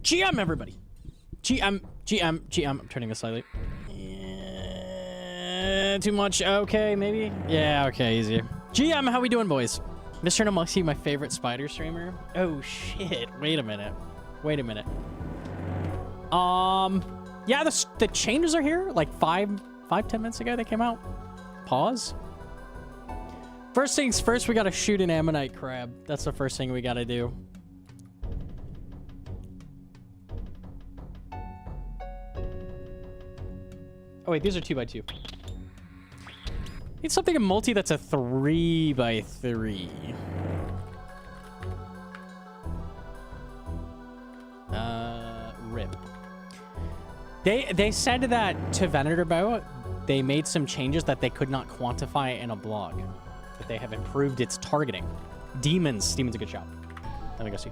GM, everybody. GM. I'm turning this slightly. Too much. Okay, maybe. Yeah, okay, easy. GM, how we doing, boys? Mr. Gnomonkey, my favorite spider streamer. Oh, shit. Wait a minute. Yeah, the changes are here. Like 10 minutes ago they came out. Pause. First things first, we gotta shoot an ammonite crab. That's the first thing we gotta do. Oh wait, these are 2x2. Need something in multi that's a 3x3. Rip. They said that to Venator Bow, they made some changes that they could not quantify in a blog. But they have improved its targeting. Demons a good shot. Let me go see.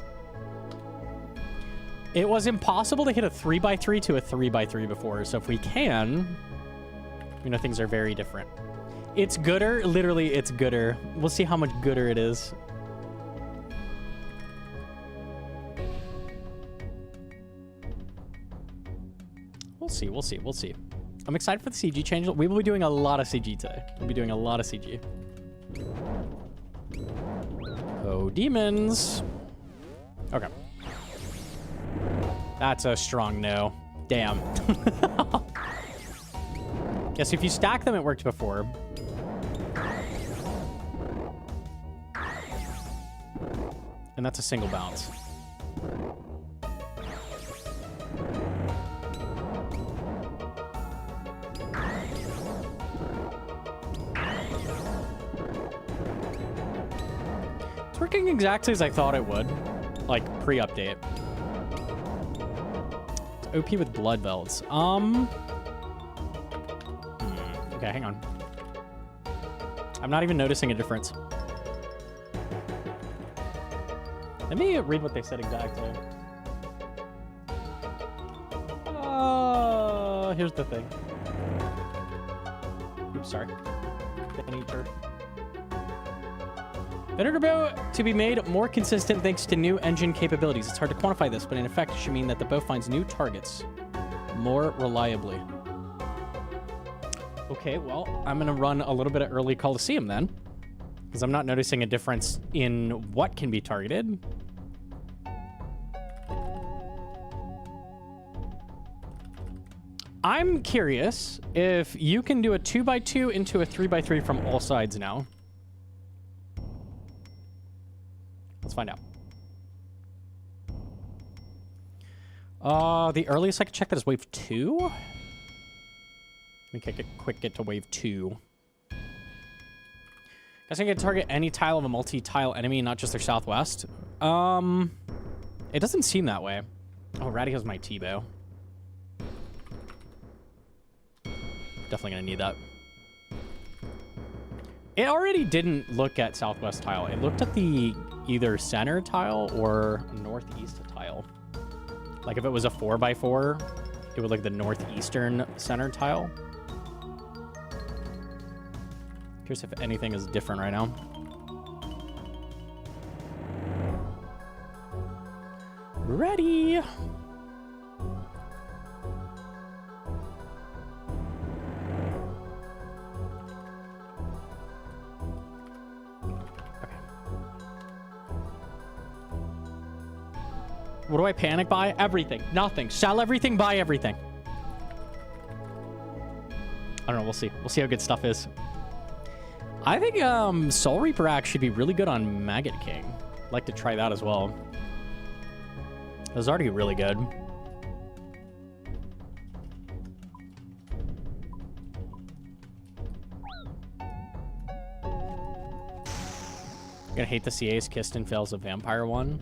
It was impossible to hit a 3x3 to a 3x3 before, so if we can, you know, things are very different. It's gooder. Literally, it's gooder. We'll see how much gooder it is. We'll see. I'm excited for the CG change. We will be doing a lot of CG today. We'll be doing a lot of CG. Oh, demons. Okay. That's a strong no. Damn. Guess if you stack them, it worked before. And that's a single bounce. It's working exactly as I thought it would. Like, pre-update. It's OP with blood belts. Okay, hang on. I'm not even noticing a difference. Let me read what they said exactly. Here's the thing. Oops, sorry. Venator Bow to be made more consistent thanks to new engine capabilities. It's hard to quantify this, but in effect, it should mean that the bow finds new targets more reliably. Okay, well, I'm going to run a little bit of early Coliseum then, because I'm not noticing a difference in what can be targeted. I'm curious if you can do a 2x2 into a 3x3 from all sides now. Let's find out. The earliest I can check that is wave 2. Let me get to wave 2. Guess I can target any tile of a multi-tile enemy, not just their southwest. It doesn't seem that way. Oh, Ratty has my T-bow. Definitely gonna need that. It already didn't look at southwest tile. It looked at the either center tile or northeast tile. Like if it was a 4x4, it would look at the northeastern center tile. Curious if anything is different right now. Ready. What do I panic buy? Everything. Nothing. Sell everything, buy everything. I don't know. We'll see. We'll see how good stuff is. I think Soul Reaper Axe should be really good on Maggot King. I'd like to try that as well. It was already really good. I'm gonna hate the CA's Kiston fails a vampire one.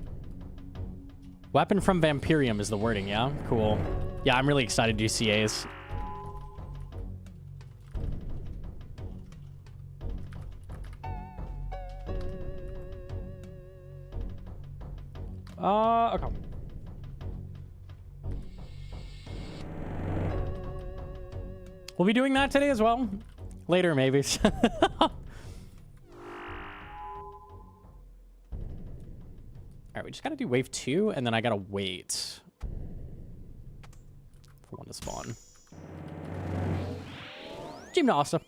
Weapon from Vampirium is the wording, yeah? Cool. Yeah, I'm really excited to do CAs. Okay. We'll be doing that today as well. Later, maybe. All right, we just got to do wave 2, and then I got to wait. for one to spawn. Gymnasta.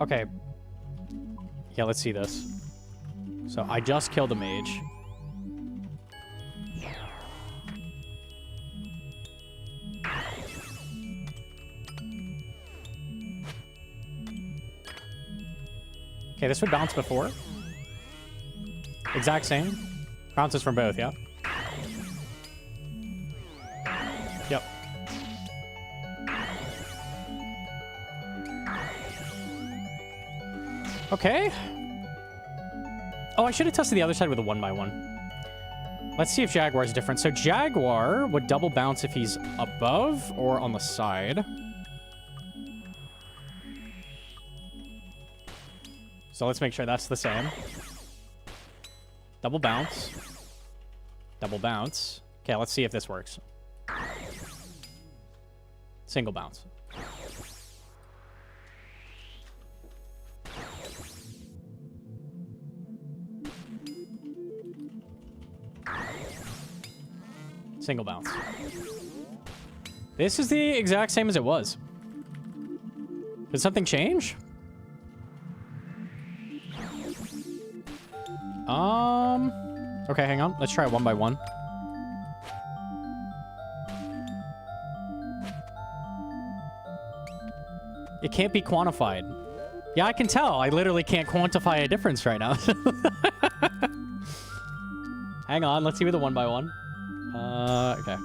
Okay. Yeah, let's see this. So I just killed a mage. Okay, this would bounce before. Exact same. Bounces from both, yeah? Yep. Okay. Oh, I should have tested the other side with a 1x1. Let's see if Jaguar is different. So Jaguar would double bounce if he's above or on the side. So let's make sure that's the same. Double bounce. Double bounce. Okay, let's see if this works. Single bounce. Single bounce. This is the exact same as it was. Did something change? Okay, hang on. Let's try it 1x1. It can't be quantified. Yeah, I can tell. I literally can't quantify a difference right now. Hang on. Let's see with the 1x1. Okay.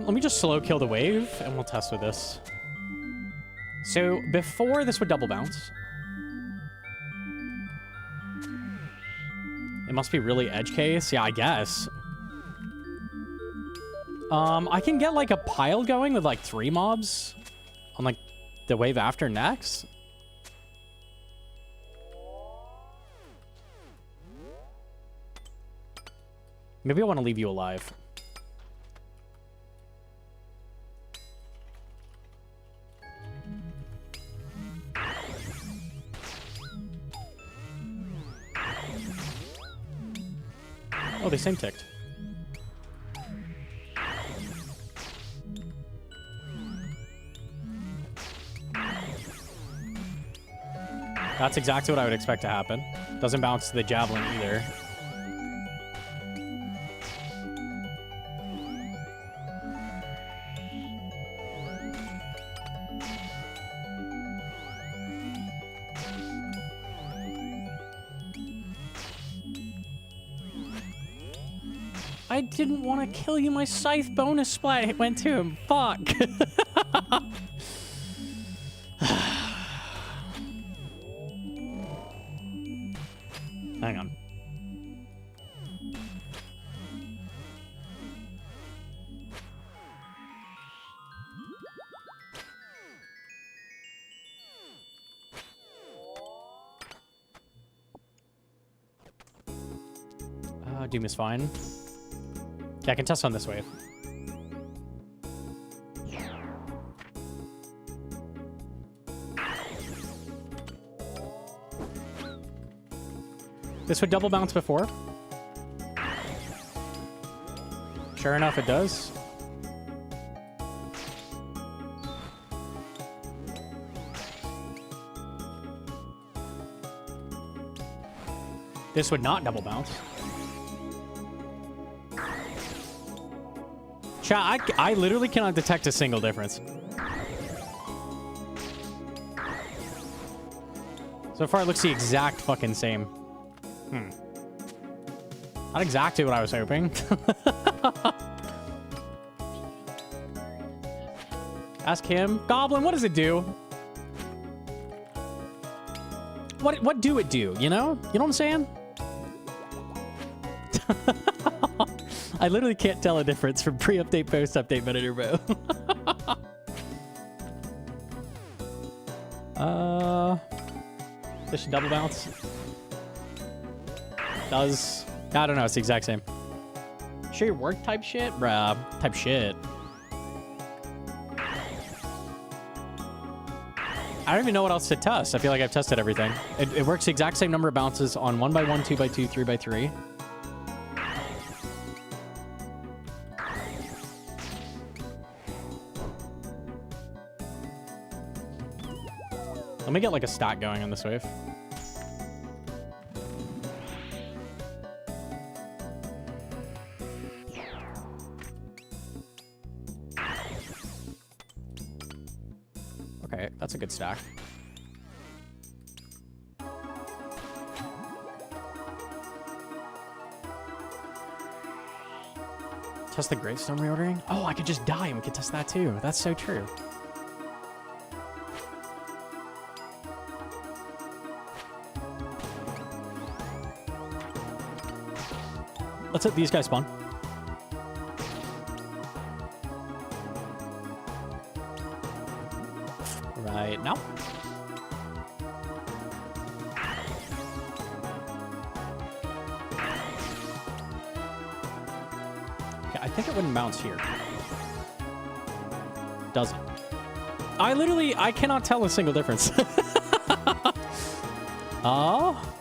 Let me just slow kill the wave, and we'll test with this. So, before this would double bounce. It must be really edge case. Yeah, I guess. I can get, like, a pile going with, like, 3 mobs on, like, the wave after next. Maybe I want to leave you alive. Oh, they same ticked. That's exactly what I would expect to happen. Doesn't bounce to the javelin either. I didn't want to kill you. My scythe bonus splat went to him. Fuck. Hang on. Doom is fine. Okay, I can test on this wave. This would double bounce before. Sure enough, it does. This would not double bounce. Chat, I literally cannot detect a single difference. So far, it looks the exact fucking same. Not exactly what I was hoping. Ask him. Goblin, what does it do? What do it do, you know? You know what I'm saying? I literally can't tell a difference from pre-update, post-update Venator bow. This should double bounce. Does. I don't know, it's the exact same. Sure your work type shit? Bruh, type shit. I don't even know what else to test. I feel like I've tested everything. It works the exact same number of bounces on 1x1, 2x2, 3x3. Let me get like a stack going on this wave. Okay, that's a good stack. Test the gravestone reordering? Oh, I could just die and we could test that too. That's so true. Let's let these guys spawn. Right now. Okay, I think it wouldn't bounce here. Doesn't. I cannot tell a single difference. Oh.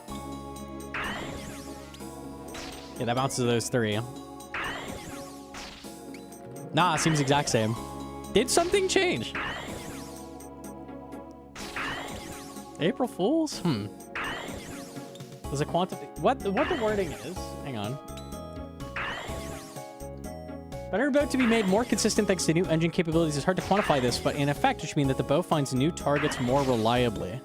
Yeah, that bounces those three. Nah, seems exact same. Did something change? April Fools? Does it quantify what the wording is? Hang on. Better bow to be made more consistent thanks to new engine capabilities. It's hard to quantify this, but in effect, it should mean that the bow finds new targets more reliably.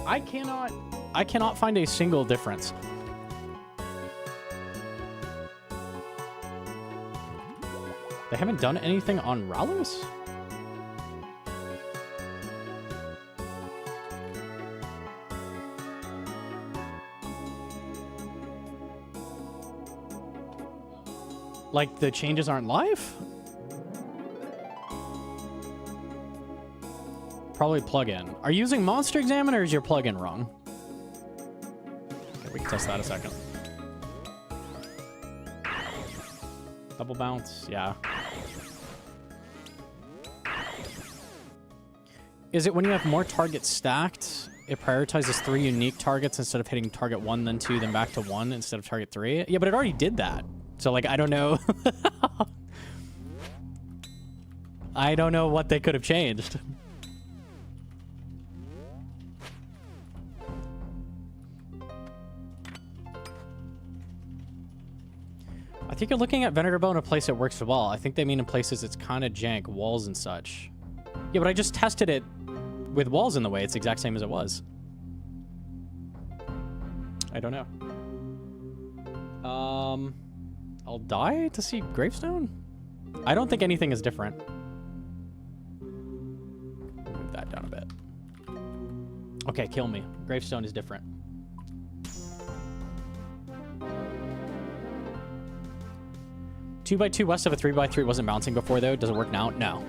I cannot find a single difference. They haven't done anything on Rallos? Like, the changes aren't live? Probably plugin. Are you using Monster Examiner or is your plugin wrong? Okay, we can test that a second. Double bounce, yeah. Is it when you have more targets stacked, it prioritizes 3 unique targets instead of hitting target 1, then 2, then back to 1 instead of target 3? Yeah, but it already did that. So, like, I don't know. I don't know what they could have changed. I think you're looking at Venator bow in a place that works well. I think they mean in places it's kind of jank, walls and such. Yeah, but I just tested it with walls in the way. It's the exact same as it was. I don't know. I'll die to see Gravestone? I don't think anything is different. Move that down a bit. Okay, kill me. Gravestone is different. Two by two west of a 3x3 wasn't bouncing before, though. Does it work now? No.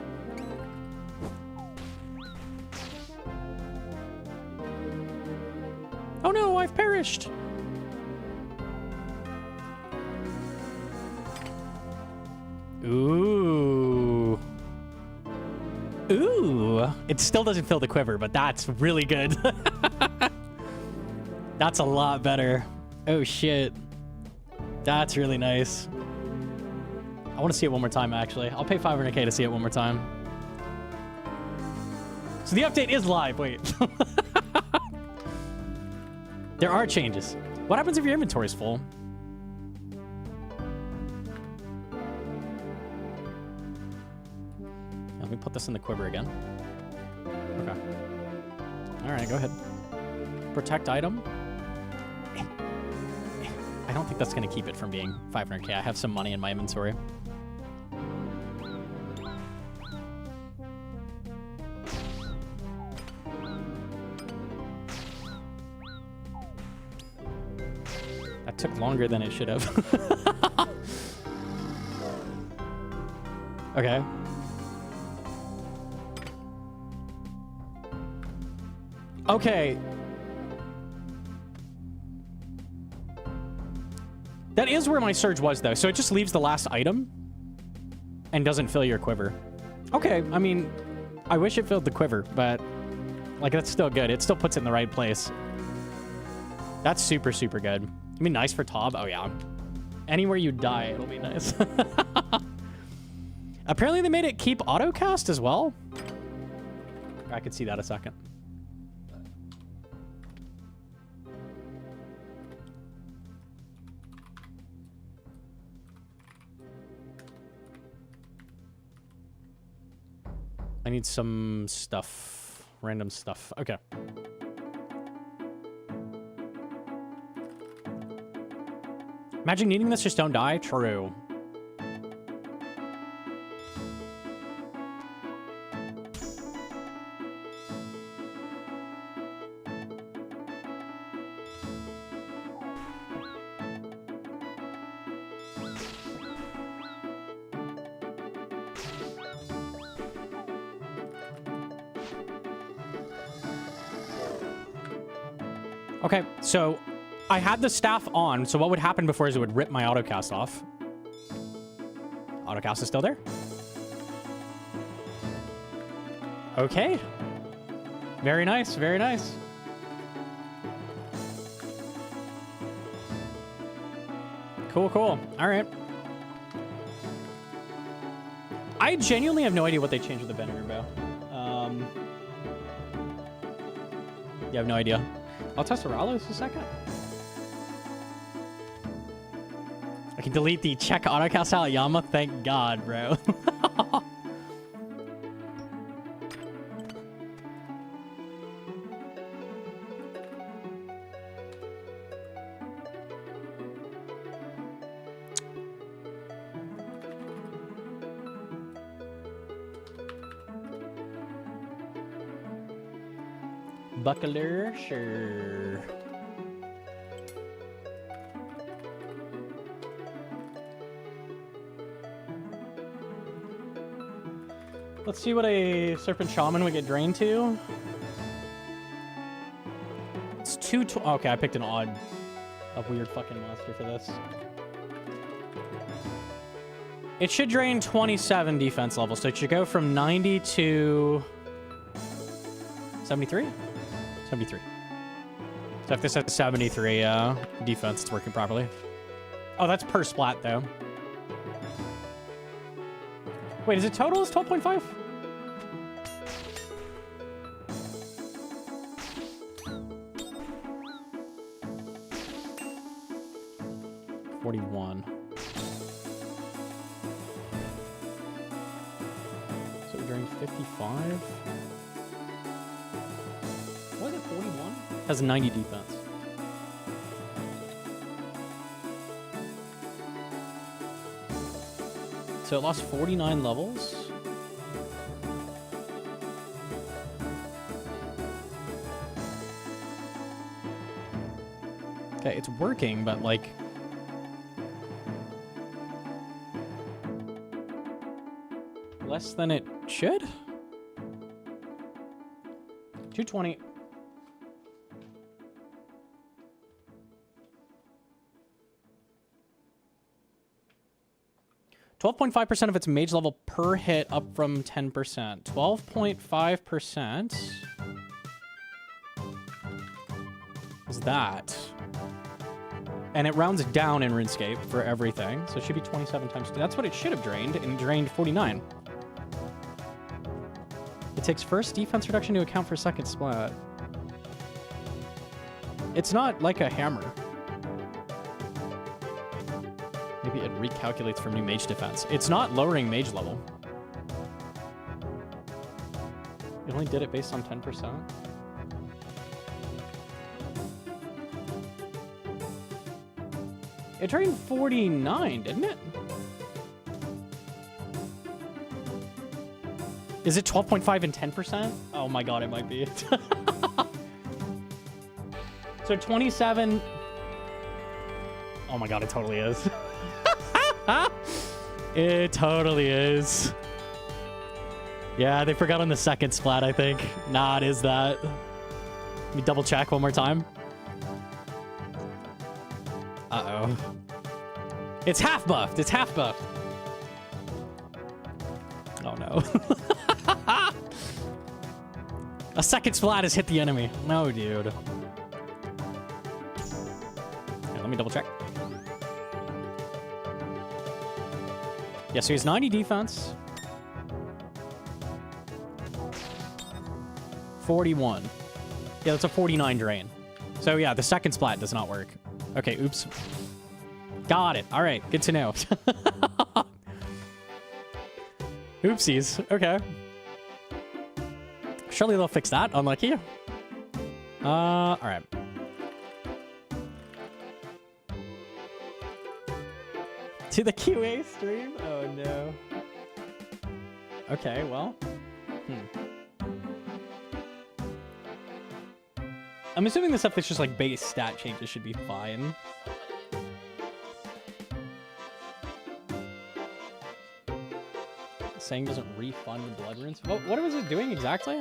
Oh no, I've perished! Ooh. Ooh. It still doesn't fill the quiver, but that's really good. That's a lot better. Oh shit. That's really nice. I want to see it one more time, actually. I'll pay 500k to see it one more time. So the update is live. Wait. There are changes. What happens if your inventory is full? Let me put this in the quiver again. Okay. All right, go ahead. Protect item. I don't think that's going to keep it from being 500k. I have some money in my inventory. That took longer than it should have. Okay. Okay. That is where my surge was, though. So it just leaves the last item and doesn't fill your quiver. Okay, I mean, I wish it filled the quiver, but, like, that's still good. It still puts it in the right place. That's super, super good. I mean, nice for Tob. Oh, yeah. Anywhere you die, it'll be nice. Apparently, they made it keep autocast as well. I could see that a second. I need some stuff. Random stuff. Okay. Imagine needing this, just don't die. True. Okay, so I had the staff on, so what would happen before is it would rip my autocast off. Autocast is still there. Okay. Very nice, very nice. Cool, cool. All right. I genuinely have no idea what they changed with the Venator bow. You have no idea. I'll test Aralos a second. I can delete the check autocast Aoyama. Thank God, bro. Buckler, sure. Let's see what a Serpent Shaman would get drained to. It's 220. Okay, I picked an odd, a weird fucking monster for this. It should drain 27 defense levels, so it should go from 90 to 73? 73. So if this has 73 defense, it's working properly. Oh, that's per splat, though. Wait, is it total is 12.5? $41. So we're doing 55. Was it 41? Has 90 defense. So it lost 49 levels. Okay, it's working, but like... less than it should? 220. 12.5% of its mage level per hit, up from 10%. 12.5% is that. And it rounds down in RuneScape for everything. So it should be 27 times 2. That's what it should have drained, and it drained 49. It takes first defense reduction to account for second splat. It's not like a hammer. Maybe it recalculates from new mage defense. It's not lowering mage level. It only did it based on 10%. It drained 49, didn't it? Is it 12.5 and 10%? Oh my god, it might be. So 27... Oh my god, it totally is. It totally is. Yeah, they forgot on the second splat, I think. Nah, it is that. Let me double check one more time. Uh-oh. It's half buffed. It's half buffed. Oh, no. A second splat has hit the enemy. No, dude. Okay, let me double check. Yeah, so he's 90 defense. 41. Yeah, that's a 49 drain. So yeah, the second splat does not work. Okay, oops. Got it. All right, good to know. Oopsies. Okay. Surely they'll fix that. Unlucky. All right. To the QA stream? Oh, no. Okay, well. I'm assuming the stuff that's just like base stat changes should be fine. Saying doesn't refund the blood runes. What was it doing exactly?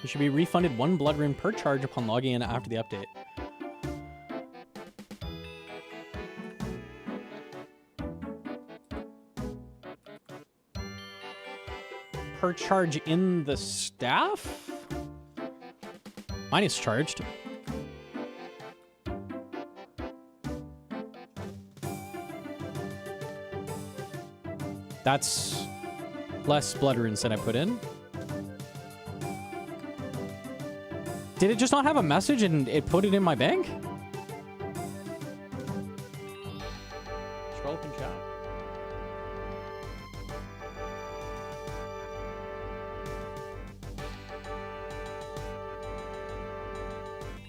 You should be refunded 1 blood rune per charge upon logging in after the update. Per charge in the staff? Mine is charged. That's less blood runes than I put in. Did it just not have a message and it put it in my bank? Scroll up and chat.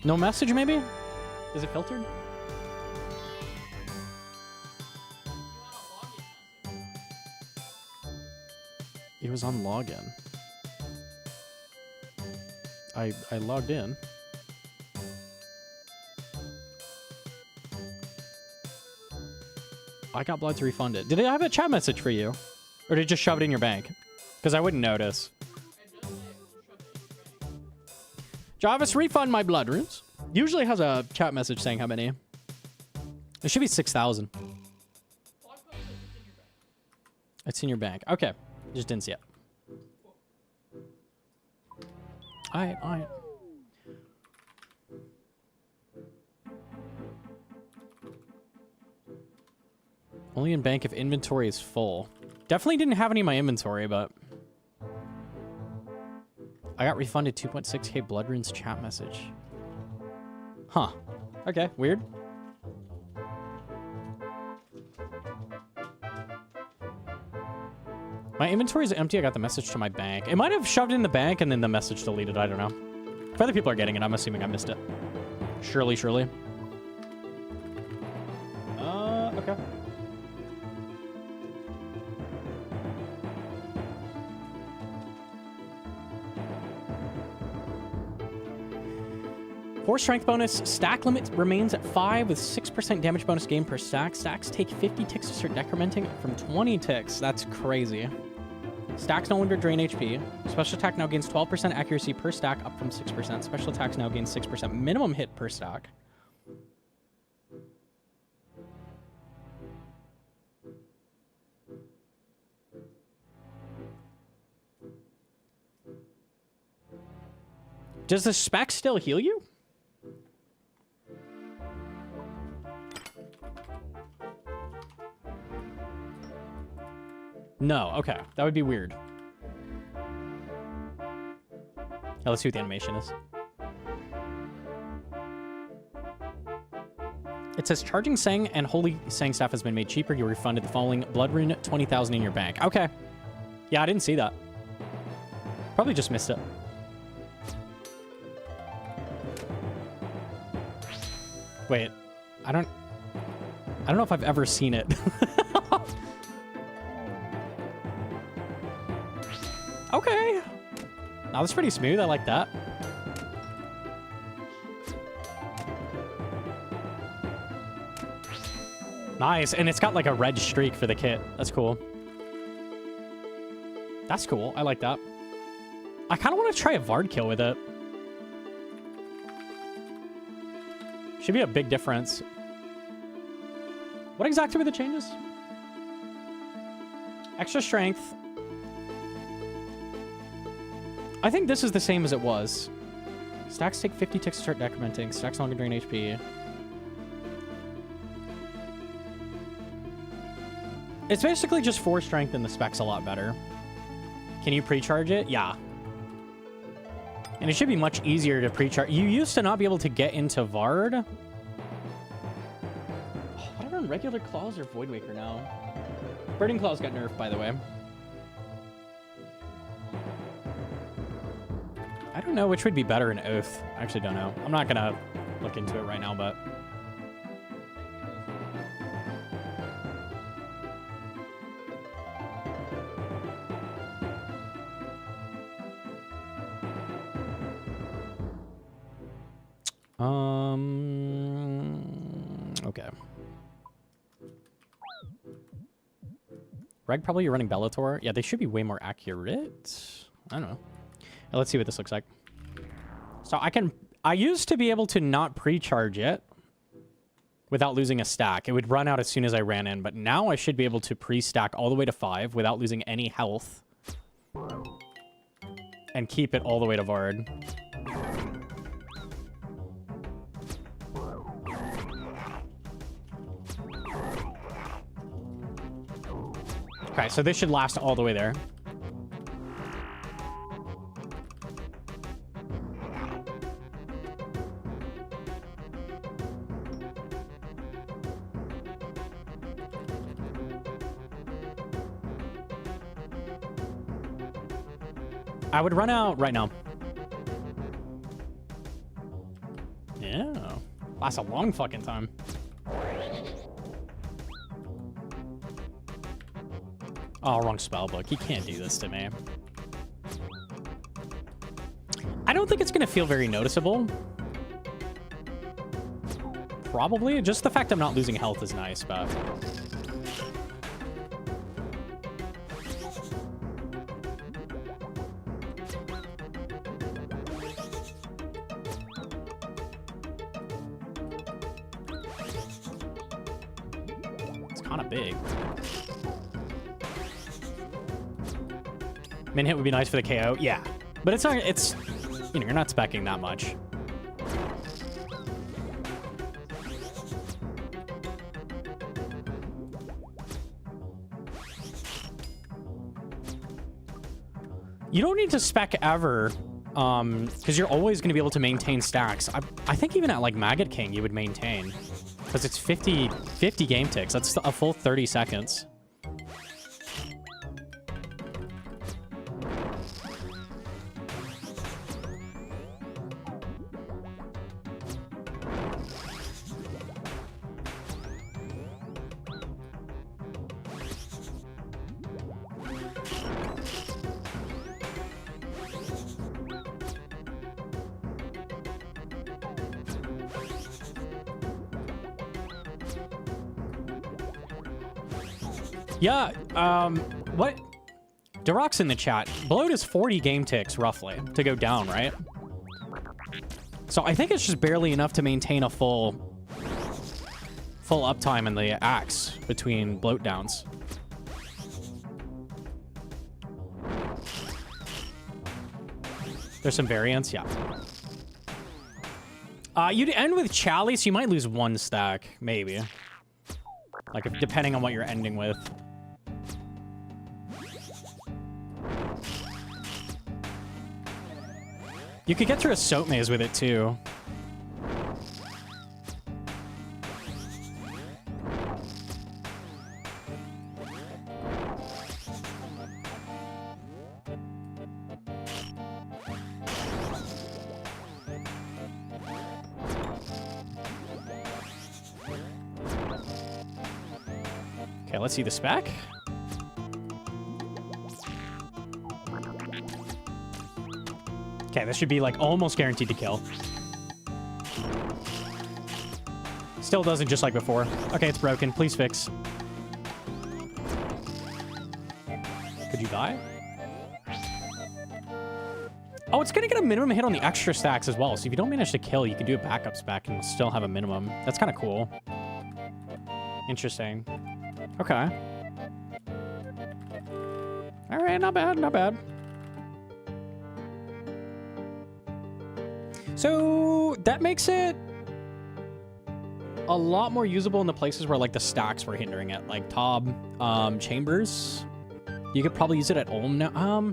No message, maybe? Is it filtered? It was on login. I logged in. I got bloods refunded. Did it have a chat message for you? Or did it just shove it in your bank? Because I wouldn't notice. Jarvis, refund my blood runes. Usually has a chat message saying how many. It should be 6,000. It's in your bank. Okay. Just didn't see it. Alright. Only in bank if inventory is full. Definitely didn't have any in my inventory, but... I got refunded 2.6k blood runes chat message. Huh. Okay, weird. My inventory is empty. I got the message to my bank. It might have shoved it in the bank and then the message deleted. I don't know. If other people are getting it, I'm assuming I missed it. Surely. Okay. For strength bonus, stack limit remains at 5 with 6% damage bonus gained per stack. Stacks take 50 ticks to start decrementing from 20 ticks. That's crazy. Stacks no longer drain HP. Special attack now gains 12% accuracy per stack, up from 6%. Special attacks now gain 6% minimum hit per stack. Does the spec still heal you? No, okay. That would be weird. Now let's see what the animation is. It says charging Sang and Holy Sang staff has been made cheaper. You're refunded the following blood rune 20,000 in your bank. Okay. Yeah, I didn't see that. Probably just missed it. Wait. I don't know if I've ever seen it. Now that's pretty smooth. I like that. Nice. And it's got like a red streak for the kit. That's cool. That's cool. I like that. I kind of want to try a Vard kill with it. Should be a big difference. What exactly were the changes? Extra strength. I think this is the same as it was. Stacks take 50 ticks to start decrementing. Stacks longer drain HP. It's basically just 4 strength and the spec's a lot better. Can you pre-charge it? Yeah. And it should be much easier to pre-charge. You used to not be able to get into Vard. Oh, what are on regular claws or Voidwaker now? Burning Claws got nerfed, by the way. I don't know which would be better in Oath. I actually don't know. I'm not gonna look into it right now, but... Okay. Reg, probably you're running Bellator. Yeah, they should be way more accurate. I don't know. Now, let's see what this looks like. So I used to be able to not pre-charge it without losing a stack. It would run out as soon as I ran in, but now I should be able to pre-stack all the way to 5 without losing any health and keep it all the way to Vard. Okay, so this should last all the way there. I would run out right now. Yeah. Lasts a long fucking time. Oh, wrong spellbook. He can't do this to me. I don't think it's going to feel very noticeable. Probably. Just the fact I'm not losing health is nice, but... It's kind of big. Min hit would be nice for the KO. Yeah. But it's not, it's, you know, you're not speccing that much. You don't need to spec ever, because you're always going to be able to maintain stacks. I think even at, like, Maggot King, you would maintain. Because it's 50 game ticks. That's a full 30 seconds. Yeah, what? Durok's in the chat. Bloat is 40 game ticks, roughly, to go down, right? So I think it's just barely enough to maintain a full uptime in the axe between bloat downs. There's some variants, yeah. You'd end with Chalice, you might lose 1 stack, maybe. Like, depending on what you're ending with. You could get through a soap maze with it, too. Okay, let's see the spec. Okay, this should be like almost guaranteed to kill. Still doesn't, just like before. Okay, it's broken. Please fix. Could you die? Oh, it's gonna get a minimum hit on the extra stacks as well. So if you don't manage to kill, you can do a backup spec and still have a minimum. That's kind of cool. Interesting. Okay. All right, not bad, not bad. So that makes it a lot more usable in the places where like the stacks were hindering it, like Tob, Chambers. You could probably use it at Ulm now.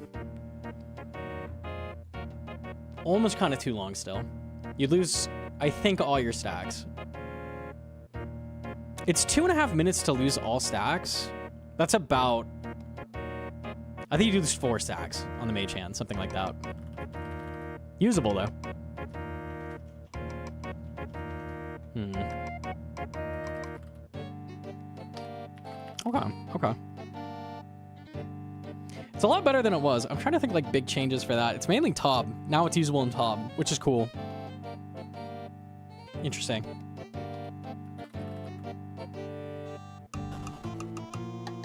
Ulm is kind of too long still. You'd lose, I think, all your stacks. It's 2.5 minutes to lose all stacks. That's about... I think you lose 4 stacks on the mage hand, something like that. Usable, though. Okay, okay. It's a lot better than it was. I'm trying to think like big changes for that. It's mainly Tob. Now it's usable in Tob, which is cool. Interesting.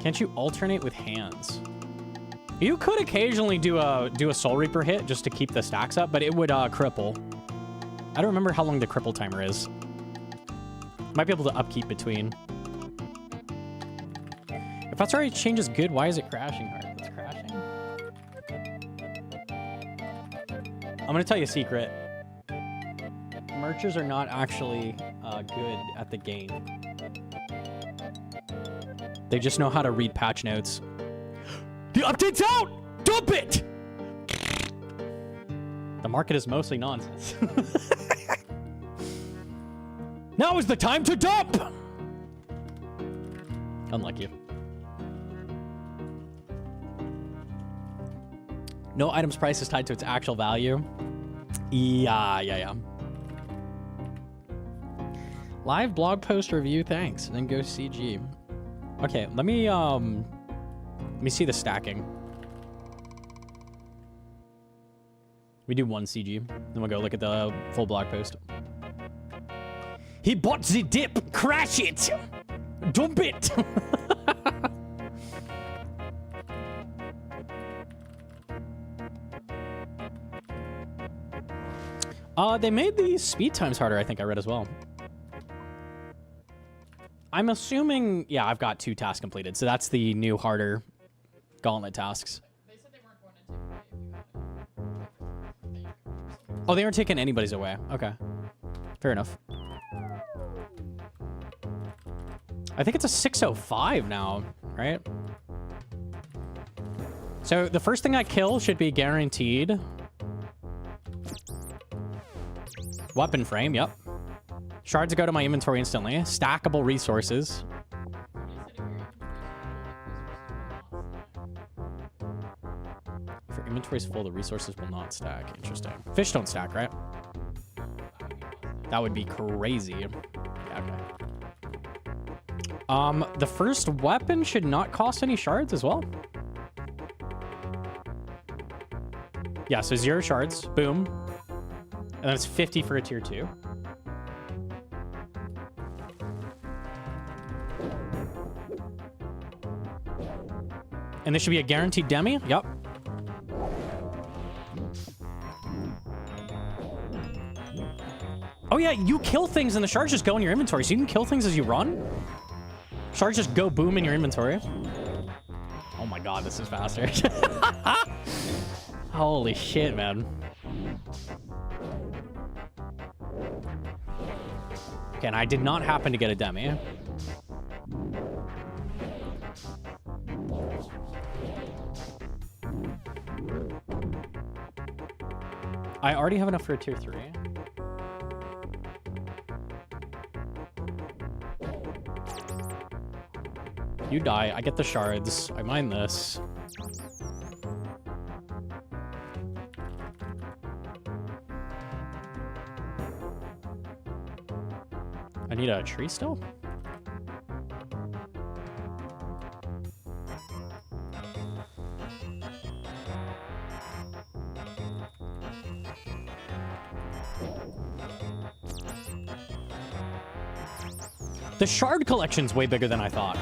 Can't you alternate with hands? You could occasionally do a Soul Reaper hit just to keep the stacks up, but it would cripple. I don't remember how long the cripple timer is. Might be able to upkeep between. If that's already changes good, why is it crashing hard? It's crashing. I'm gonna tell you a secret. Merchers are not actually good at the game. They just know how to read patch notes. The update's out! Dump it! The market is mostly nonsense. Now is the time to dump! Unlike you. No item's price is tied to its actual value. Yeah. Live blog post review, thanks. And then go CG. Okay, let me see the stacking. We do 1 CG, then we'll go look at the full blog post. He bought the dip! Crash it! Dump it! They made the speed times harder, I think I read as well. I'm assuming, yeah, I've got 2 tasks completed, so that's the new harder gauntlet tasks. They said they weren't going to take away. Oh, they weren't taking anybody's away. Okay. Fair enough. I think it's a 605 now, right? So the first thing I kill should be guaranteed. Weapon frame, yep. Shards go to my inventory instantly. Stackable resources. If your inventory is full, the resources will not stack. Interesting. Fish don't stack, right? That would be crazy. Yeah, okay. The first weapon should not cost any shards as well. Yeah, so 0 shards. Boom. And then it's 50 for a tier 2. And this should be a guaranteed demi. Yep. Oh yeah, you kill things and the shards just go in your inventory. So you can kill things as you run. Shards just go boom in your inventory. Oh my god, this is faster. Holy shit, man. Okay, and I did not happen to get a demi. I already have enough for a tier 3. You die, I get the shards. I mine this. I need a tree still? The shard collection's way bigger than I thought.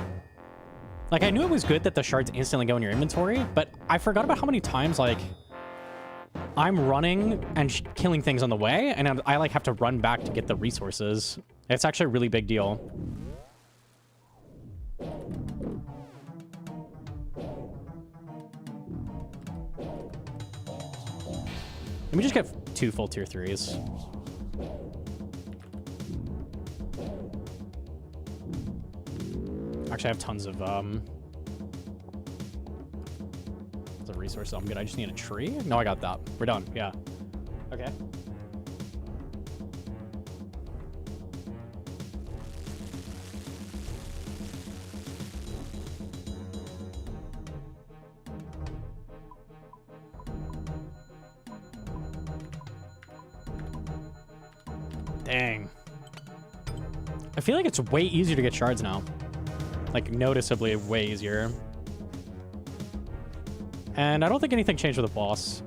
Like, I knew it was good that the shards instantly go in your inventory, but I forgot about how many times, like, I'm running and killing things on the way, and I, like, have to run back to get the resources. It's actually a really big deal. Let me just get 2 full tier 3s. Actually, I have tons of resources. I'm good. I just need a tree. No, I got that. We're done. Yeah. Okay. Dang. I feel like it's way easier to get shards now. Like, noticeably way easier. And I don't think anything changed with the boss.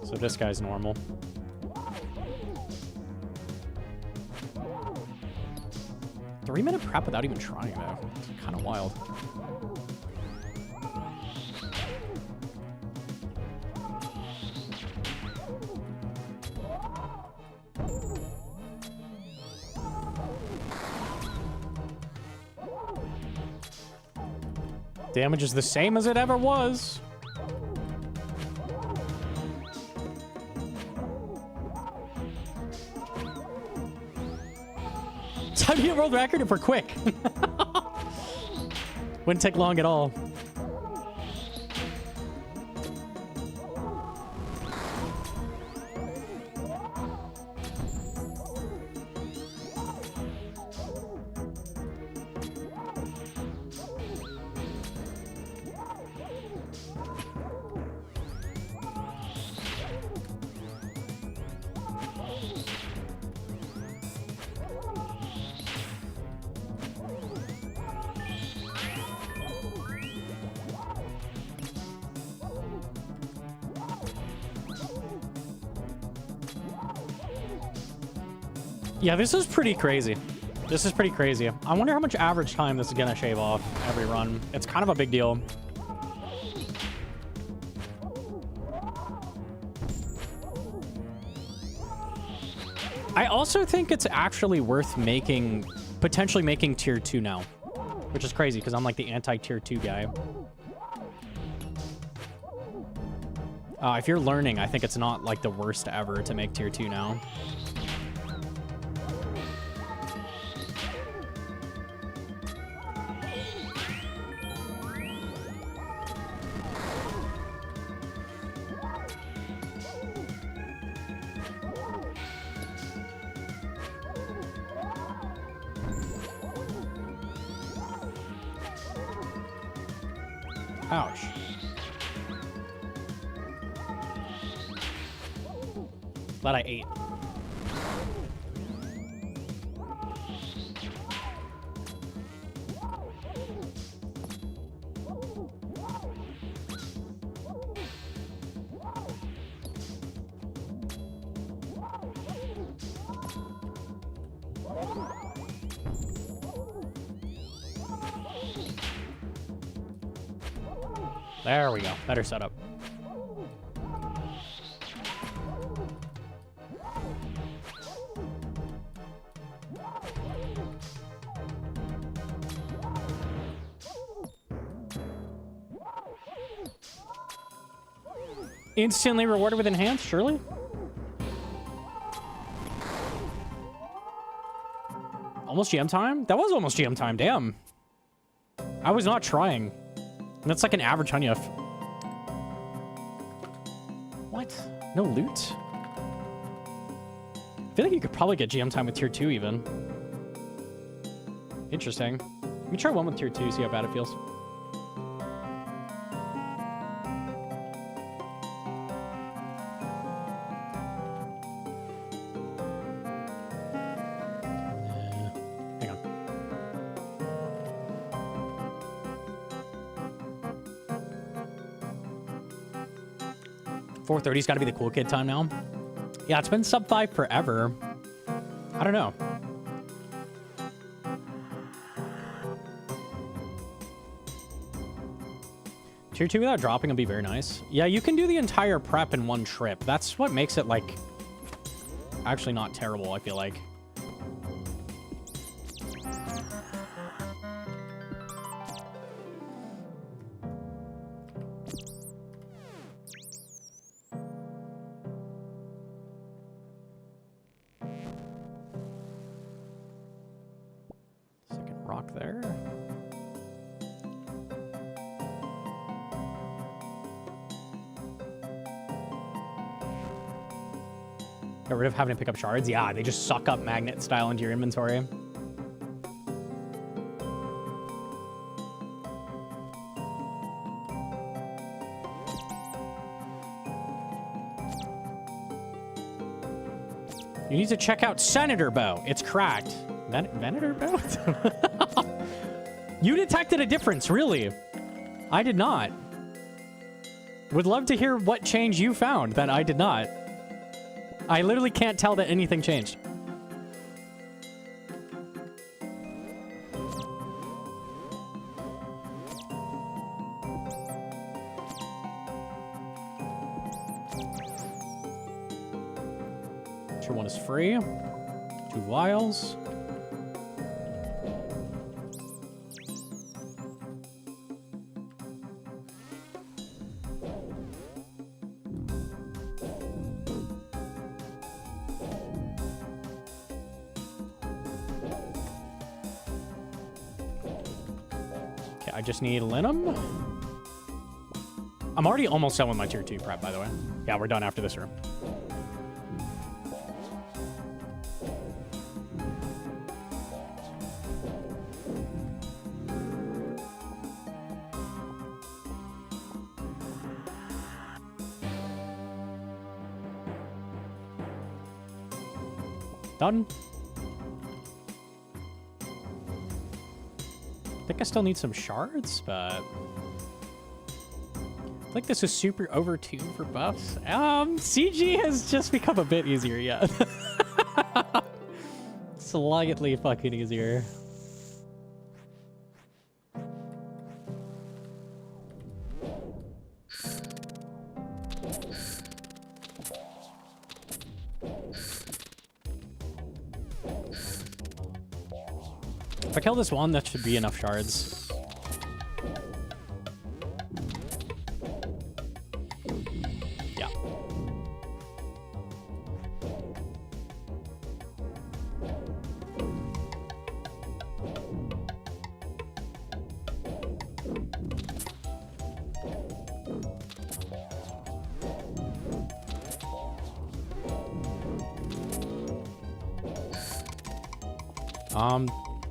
So this guy's normal. Three-minute prep without even trying, though. It's kind of wild. Damage is the same as it ever was. Time to get world record if we're quick. Wouldn't take long at all. Yeah, this is pretty crazy. This is pretty crazy. I wonder how much average time this is gonna shave off every run. It's kind of a big deal. I also think it's actually worth potentially making tier 2 now, which is crazy because I'm like the anti-tier 2 guy. If you're learning, I think it's not like the worst ever to make tier 2 now. Ouch. Glad I ate. There we go. Better setup. Instantly rewarded with enhanced, surely? Almost GM time? That was almost GM time, damn. I was not trying. That's like an average Hunyuff. What? No loot? I feel like you could probably get GM time with tier 2 even. Interesting. Let me try one with tier 2, see how bad it feels. Hang on. 4:30's got to be the cool kid time now. Yeah, it's been sub 5 forever. I don't know. Tier 2 without dropping would be very nice. Yeah, you can do the entire prep in one trip. That's what makes it, like, actually not terrible, I feel like. Second rock there. Get rid of having to pick up shards? Yeah, they just suck up magnet style into your inventory. You need to check out Senator Bow. It's cracked. Venator Bow? You detected a difference, really. I did not. Would love to hear what change you found that I did not. I literally can't tell that anything changed. Tier 1 is free. 2 vials. I just need Linum. I'm already almost done with my tier 2 prep, by the way. Yeah, we're done after this room. Done. I think I still need some shards, but I think this is super overtuned for buffs. CG has just become a bit easier, yeah. Slightly fucking easier. If I kill this one, that should be enough shards. Yeah.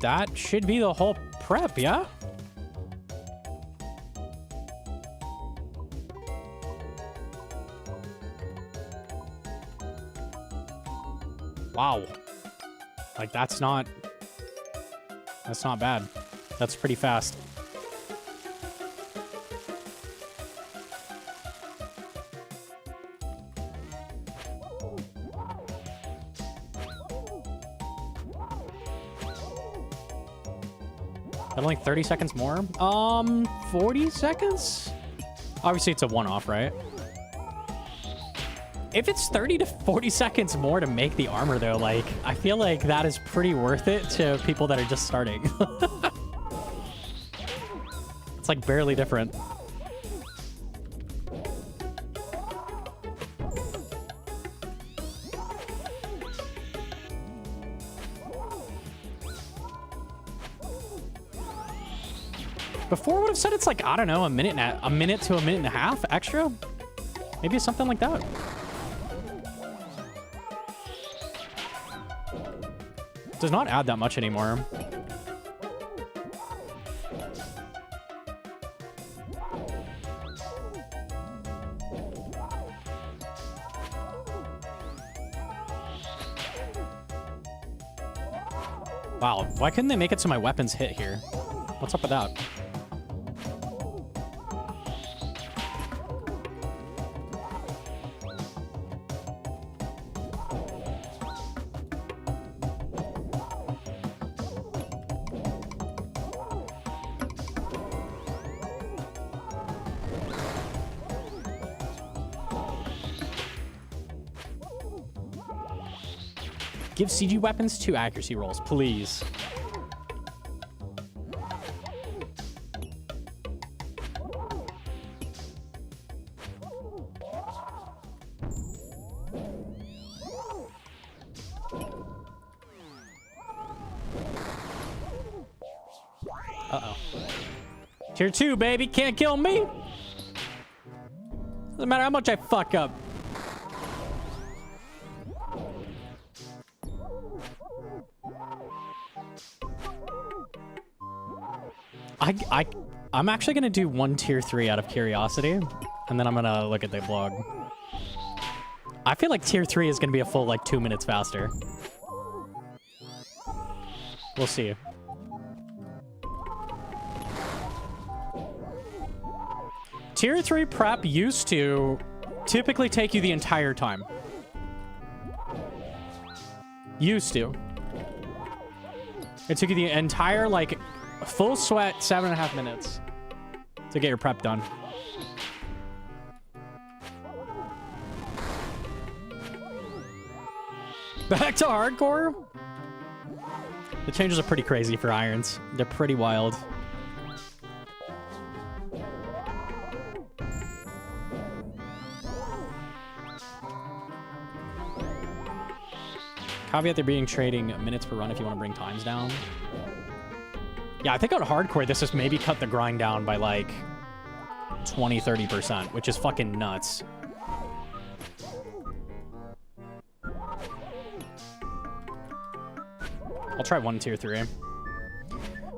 That should be the whole prep, yeah? Wow. Like, that's not bad. That's pretty fast. Only 30 seconds more? 40 seconds? Obviously, it's a one-off, right? If it's 30 to 40 seconds more to make the armor, though, like, I feel like that is pretty worth it to people that are just starting. It's, like, barely different. Before I would have said it's like, I don't know, a minute to a minute and a half extra. Maybe something like that. Does not add that much anymore. Wow, why couldn't they make it so my weapons hit here? What's up with that? Give CG weapons 2 accuracy rolls, please. Uh-oh. Tier 2, baby. Can't kill me. Doesn't matter how much I fuck up. I'm actually going to do one tier 3 out of curiosity, and then I'm going to look at the blog. I feel like tier 3 is going to be a full, like, 2 minutes faster. We'll see. Tier 3 prep used to typically take you the entire time. Used to. It took you the entire, like, full sweat, 7.5 minutes to get your prep done. Back to hardcore? The changes are pretty crazy for irons. They're pretty wild. Caveat there being trading minutes per run if you want to bring times down. Yeah, I think on hardcore, this has maybe cut the grind down by like 20-30%, which is fucking nuts. I'll try one tier 3.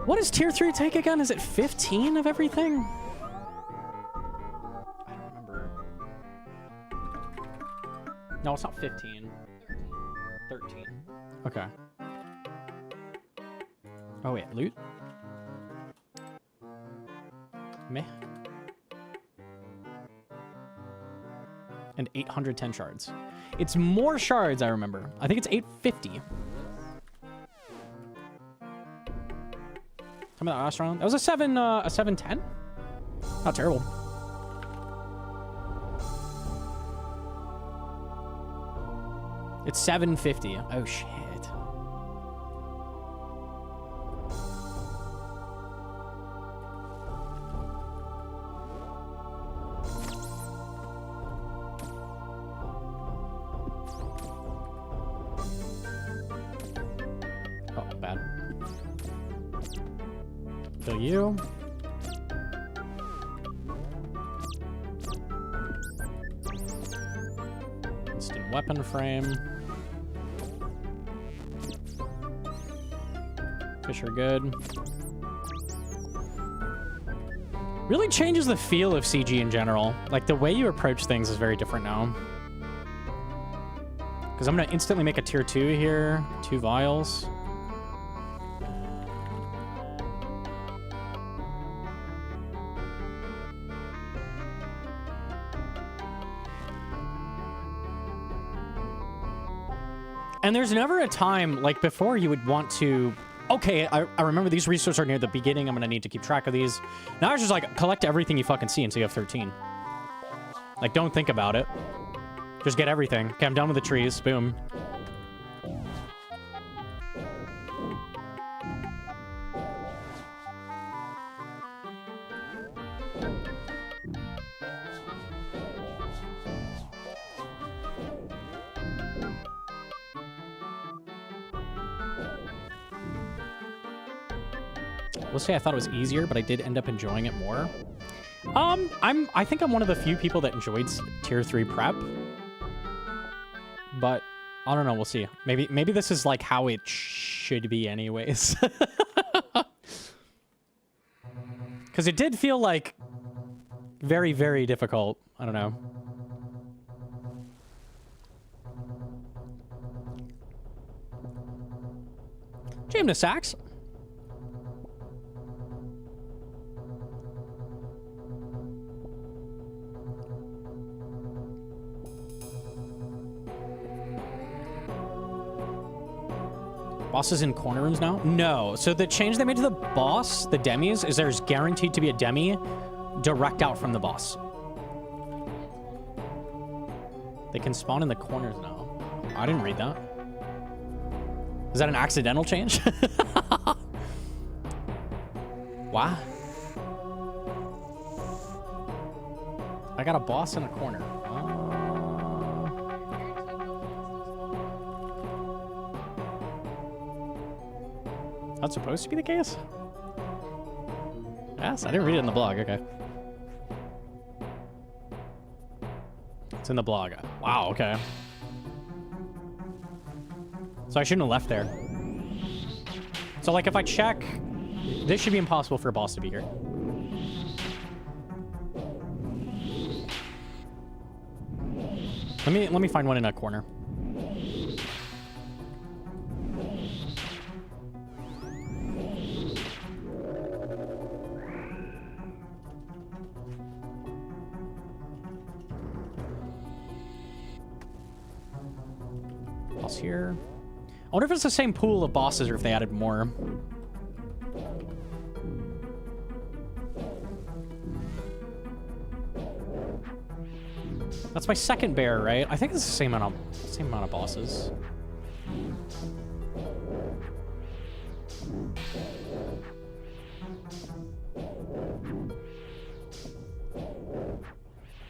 What does tier 3 take again? Is it 15 of everything? I don't remember. No, it's not 15. 13. Okay. Oh, wait. Loot? Meh. And 810 shards. It's more shards, I remember. I think it's 850. Some of that last round. That was a 710? Not terrible. It's 750. Oh, shit. Oh, bad. Kill you. Instant weapon frame. Fish are good. Really changes the feel of CG in general. Like, the way you approach things is very different now. Because I'm going to instantly make a tier 2 here. 2 vials. And there's never a time, like before, you would want to... Okay, I remember these resources are near the beginning. I'm going to need to keep track of these. Now it's just like, collect everything you fucking see until you have 13. Like, don't think about it. Just get everything. Okay, I'm done with the trees. Boom. We'll say I thought it was easier, but I did end up enjoying it more. I think I'm one of the few people that enjoyed tier 3 prep. But I don't know, we'll see. Maybe this is like how it should be anyways. Cuz it did feel like very, very difficult. I don't know. Jam to Sax. Bosses in corner rooms now? No. So the change they made to the boss, the demis, is there's guaranteed to be a demi direct out from the boss. They can spawn in the corners now. I didn't read that. Is that an accidental change? Wow. I got a boss in a corner. That's supposed to be the case? Yes, I didn't read it in the blog. Okay. It's in the blog. Wow, okay. So I shouldn't have left there. So, like, if I check... This should be impossible for a boss to be here. Let me find one in a corner. Boss here. I wonder if it's the same pool of bosses or if they added more. That's my second bear, right? I think it's the same amount of bosses.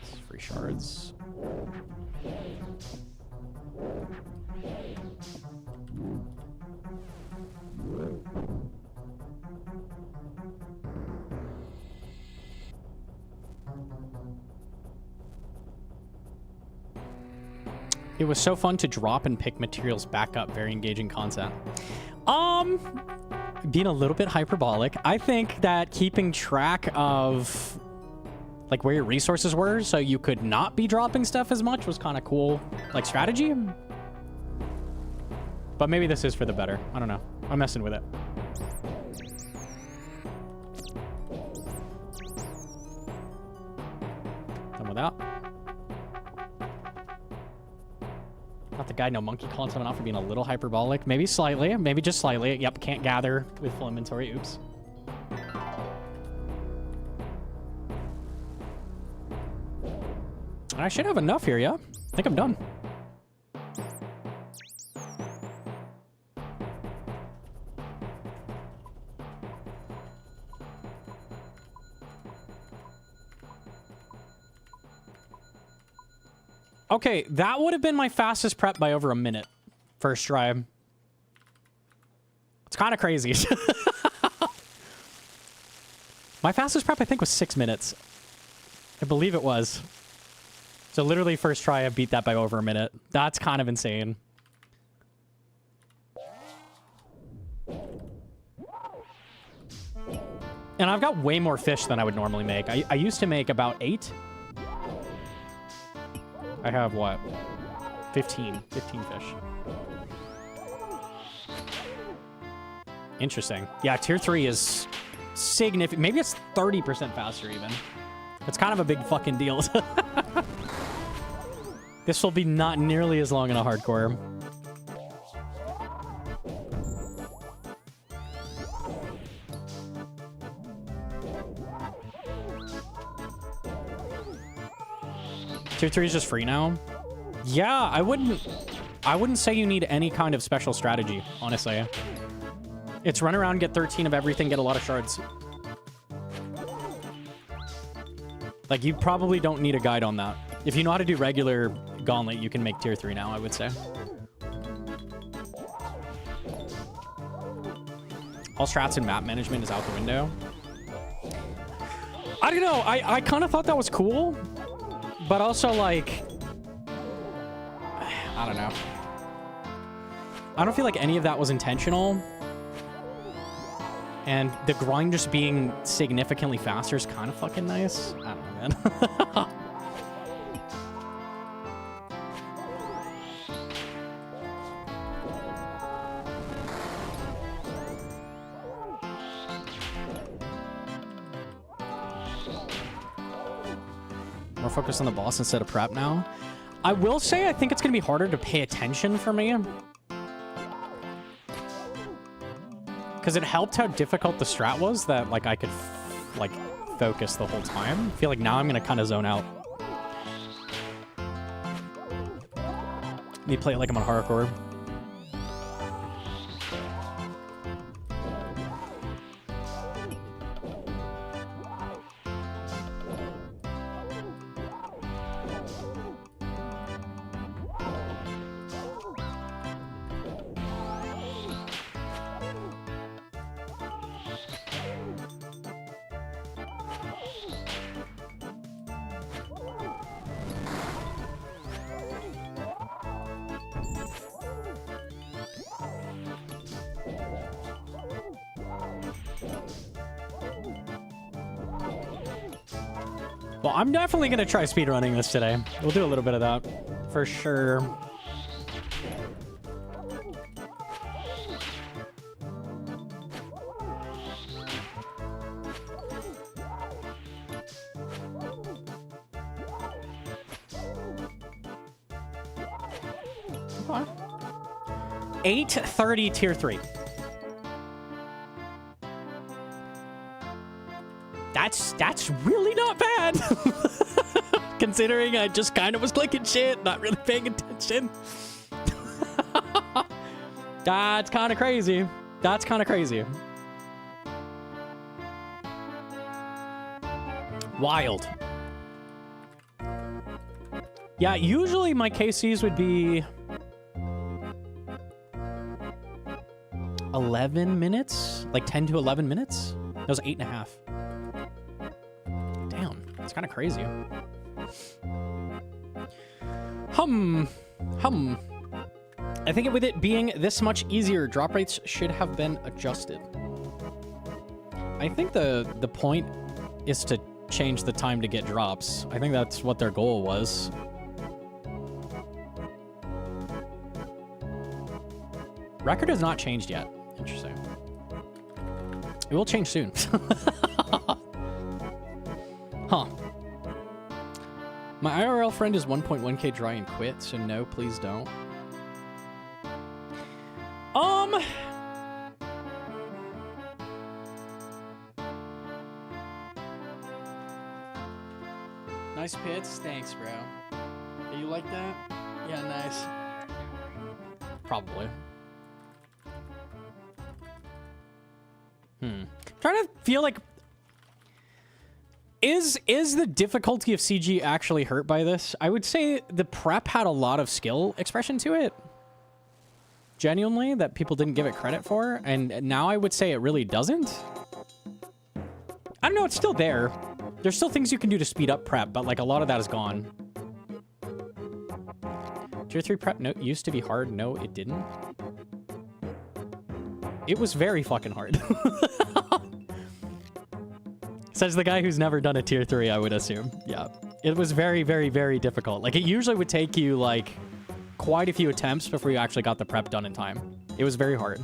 This is free shards. It was so fun to drop and pick materials back up. Very engaging content. Being a little bit hyperbolic, I think that keeping track of like where your resources were so you could not be dropping stuff as much was kind of cool, like strategy. But maybe this is for the better. I don't know. I'm messing with it. Done with that. Not the guy Gnomonkey calling someone out for being a little hyperbolic. Maybe slightly. Maybe just slightly. Yep, can't gather with full inventory. Oops. I should have enough here, yeah? I think I'm done. Okay, that would have been my fastest prep by over a minute. First try. It's kind of crazy. My fastest prep, I think, was 6 minutes. I believe it was. So literally first try, I beat that by over a minute. That's kind of insane. And I've got way more fish than I would normally make. I used to make about 8. I have, what, 15 fish. Interesting. Yeah, tier 3 is significant. Maybe it's 30% faster even. It's kind of a big fucking deal. This will be not nearly as long in a hardcore. Tier 3 is just free now? Yeah, I wouldn't say you need any kind of special strategy, honestly. It's run around, get 13 of everything, get a lot of shards. Like, you probably don't need a guide on that. If you know how to do regular Gauntlet, you can make tier 3 now, I would say. All strats and map management is out the window. I don't know, I kind of thought that was cool. But also, like, I don't know. I don't feel like any of that was intentional. And the grind just being significantly faster is kind of fucking nice. I don't know, man. More focused on the boss instead of prep now. I will say I think it's going to be harder to pay attention for me. Because it helped how difficult the strat was that, like, I could, like, focus the whole time. I feel like now I'm going to kind of zone out. Need to play it like I'm on hardcore. Well, I'm definitely going to try speedrunning this today. We'll do a little bit of that. For sure. Okay. 830 tier 3. That's really not bad. Considering I just kind of was clicking shit, not really paying attention. That's kind of crazy. That's kind of crazy. Wild. Yeah, usually my KCs would be 11 minutes, like 10 to 11 minutes. That was 8.5. Damn, it's kind of crazy. I think with it being this much easier, drop rates should have been adjusted. I think the point is to change the time to get drops. I think that's what their goal was. Record has not changed yet. Interesting. It will change soon. Huh. My IRL friend is 1.1k dry and quit, so no, please don't. Nice pits. Thanks, bro. Yeah, you like that? Yeah, nice. Probably. Trying to feel like... Is the difficulty of CG actually hurt by this? I would say the prep had a lot of skill expression to it. Genuinely, that people didn't give it credit for. And now I would say it really doesn't. I don't know, it's still there. There's still things you can do to speed up prep, but like a lot of that is gone. Tier 3 prep used to be hard. No, it didn't. It was very fucking hard. Says the guy who's never done a tier 3, I would assume. Yeah. It was very, very, very difficult. Like, it usually would take you, like, quite a few attempts before you actually got the prep done in time. It was very hard.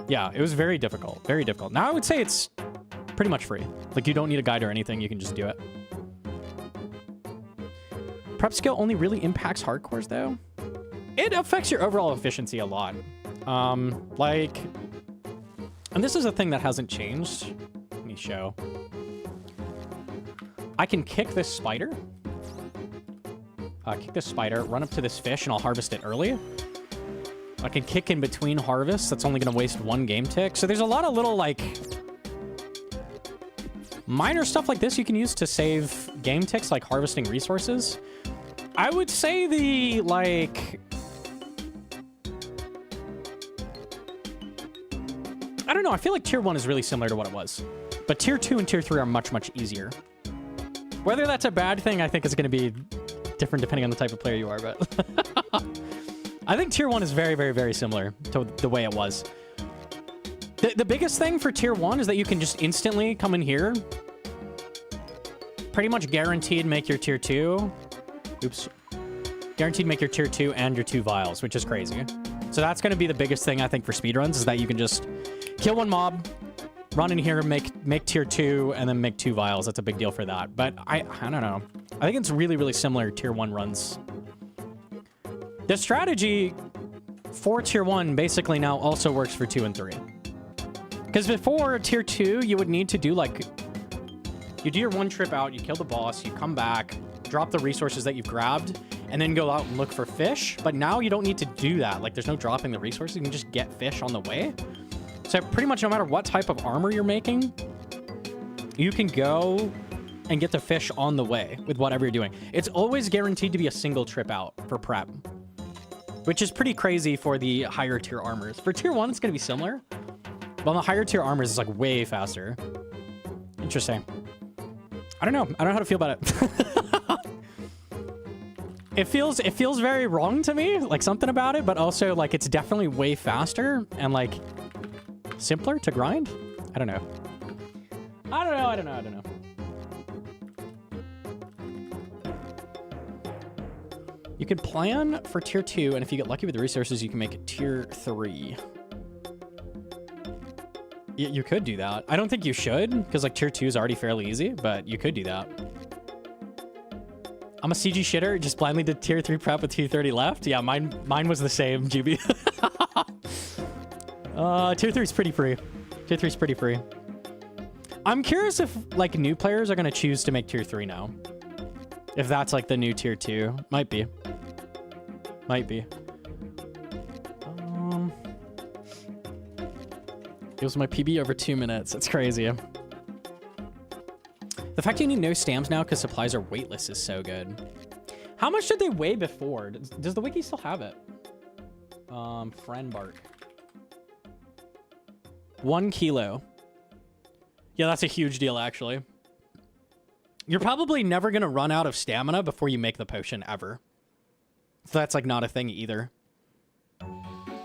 Yeah, it was very difficult. Very difficult. Now I would say it's pretty much free. Like, you don't need a guide or anything. You can just do it. Prep skill only really impacts hardcores, though. It affects your overall efficiency a lot. Like... And this is a thing that hasn't changed. Let me show. I can kick this spider. Kick this spider, run up to this fish, and I'll harvest it early. I can kick in between harvests. That's only going to waste 1 game tick. So there's a lot of little, like... minor stuff like this you can use to save game ticks, like harvesting resources. I would say the, like... I don't know, I feel like tier 1 is really similar to what it was. But tier 2 and tier 3 are much, much easier. Whether that's a bad thing, I think is going to be different depending on the type of player you are, but... I think tier 1 is very, very, very similar to the way it was. The biggest thing for tier 1 is that you can just instantly come in here. Pretty much guaranteed make your tier 2. Oops. Guaranteed make your tier 2 and your 2 vials, which is crazy. So that's going to be the biggest thing, I think, for speedruns, is that you can just... kill 1 mob, run in here, make tier 2, and then make 2 vials. That's a big deal for that. But I don't know. I think it's really, really similar to tier 1 runs. The strategy for tier 1 basically now also works for 2 and 3. Because before tier 2, you would need to do like... You do your 1 trip out, you kill the boss, you come back, drop the resources that you've grabbed, and then go out and look for fish. But now you don't need to do that. Like, there's no dropping the resources. You can just get fish on the way. So pretty much no matter what type of armor you're making, you can go and get the fish on the way with whatever you're doing. It's always guaranteed to be a single trip out for prep, which is pretty crazy for the higher tier armors. For tier 1, it's going to be similar. But on the higher tier armors, it's like way faster. Interesting. I don't know. I don't know how to feel about it. It feels very wrong to me, like something about it, but also like it's definitely way faster and like... simpler to grind? I don't know. I don't know, I don't know, I don't know. You could plan for tier 2, and if you get lucky with the resources, you can make it tier 3. You could do that. I don't think you should, because like tier 2 is already fairly easy, but you could do that. I'm a CG shitter, just blindly did tier 3 prep with 230 left. Yeah, mine was the same, GB. Tier 3 is pretty free. Tier 3 is pretty free. I'm curious if like new players are gonna choose to make tier 3 now. If that's like the new tier 2. Might be. Might be. It was my PB over 2 minutes. That's crazy. The fact you need no stamps now because supplies are weightless is so good. How much did they weigh before? Does the wiki still have it? Friend bark. 1 kilo. Yeah, that's a huge deal, actually. You're probably never going to run out of stamina before you make the potion, ever. So that's, like, not a thing either.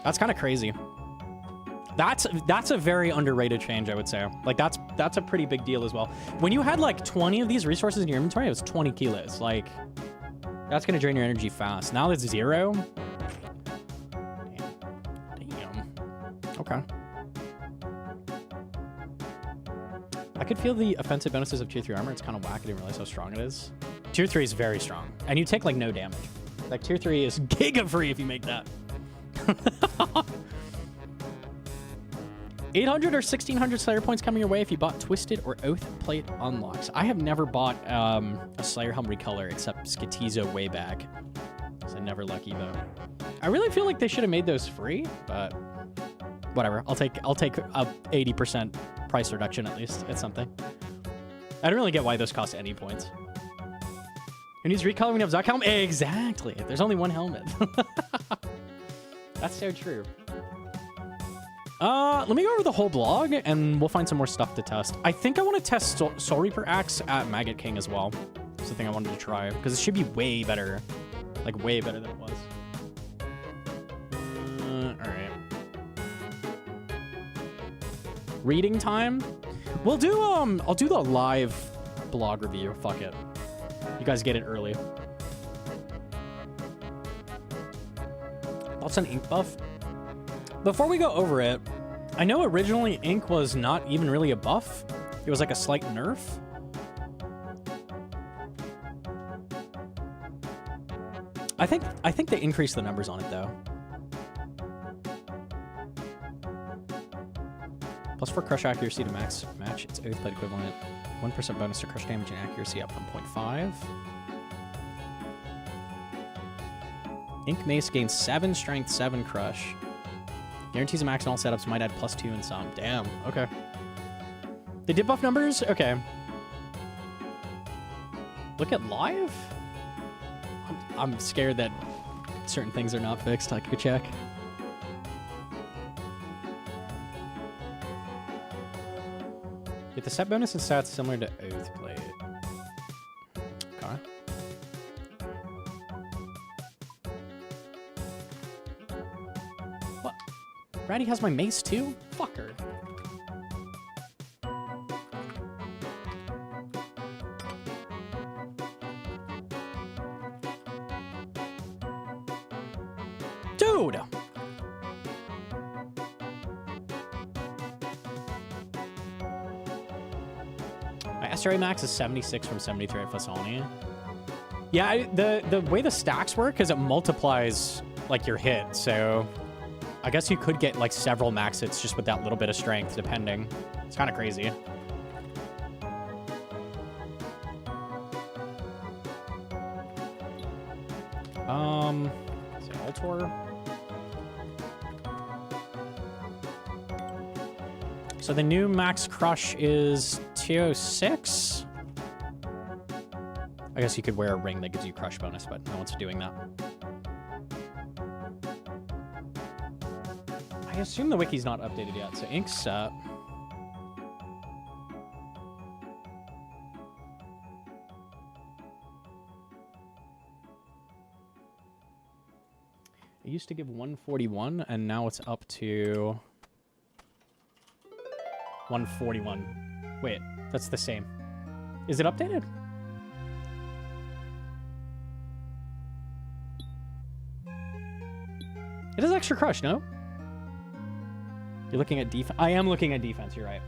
That's kind of crazy. That's a very underrated change, I would say. Like, that's a pretty big deal as well. When you had, like, 20 of these resources in your inventory, it was 20 kilos. Like, that's going to drain your energy fast. Now it's 0. Damn. Okay. I could feel the offensive bonuses of tier 3 armor. It's kind of whack. I didn't realize how strong it is. Tier 3 is very strong. And you take, like, no damage. Like, tier 3 is giga free if you make that. 800 or 1600 Slayer points coming your way if you bought Twisted or Oath Plate unlocks. I have never bought a Slayer Helm recolor except Skitizo way back. So never lucky though. I really feel like they should have made those free, but whatever. I'll take a 80% price reduction at least. It's something. I don't really get why those cost any points. Who needs recolor when you have Zuck Helm? Exactly. There's only one helmet. That's so true. Let me go over the whole blog, and we'll find some more stuff to test. I think I want to test Soul Reaper Axe at Maggot King as well. That's the thing I wanted to try, because it should be way better. Like, way better than it was. Alright. Reading time? We'll do, I'll do the live blog review. Fuck it. You guys get it early. Thoughts on ink buff? Before we go over it, I know originally ink was not even really a buff. It was like a slight nerf. I think they increased the numbers on it though. Plus 4 crush accuracy to match its Oath Plate equivalent. 1% bonus to crush damage and accuracy up from 0.5. Ink Mace gains 7 strength, 7 crush. Guarantees a max in all setups, might add +2 in some. Damn, okay. They did buff numbers? Okay. Look at live? I'm scared that certain things are not fixed. I could check. Get the set bonus and stats similar to Oath Plate. Okay. What? Ratty has my mace too? Fucker. Dude! My SRA max is 76 from 73 at Fasoni. Yeah, the way the stacks work is it multiplies like your hit, so I guess you could get like several max hits just with that little bit of strength, depending. It's kind of crazy. Is it Altor? So the new max crush is 206. I guess you could wear a ring that gives you crush bonus, but no one's doing that. I assume the wiki's not updated yet, so ink's set. It used to give 141, and now it's up to 141. Wait. That's the same. Is it updated? It is extra crush, no? You're looking at defense. I am looking at defense, you're right.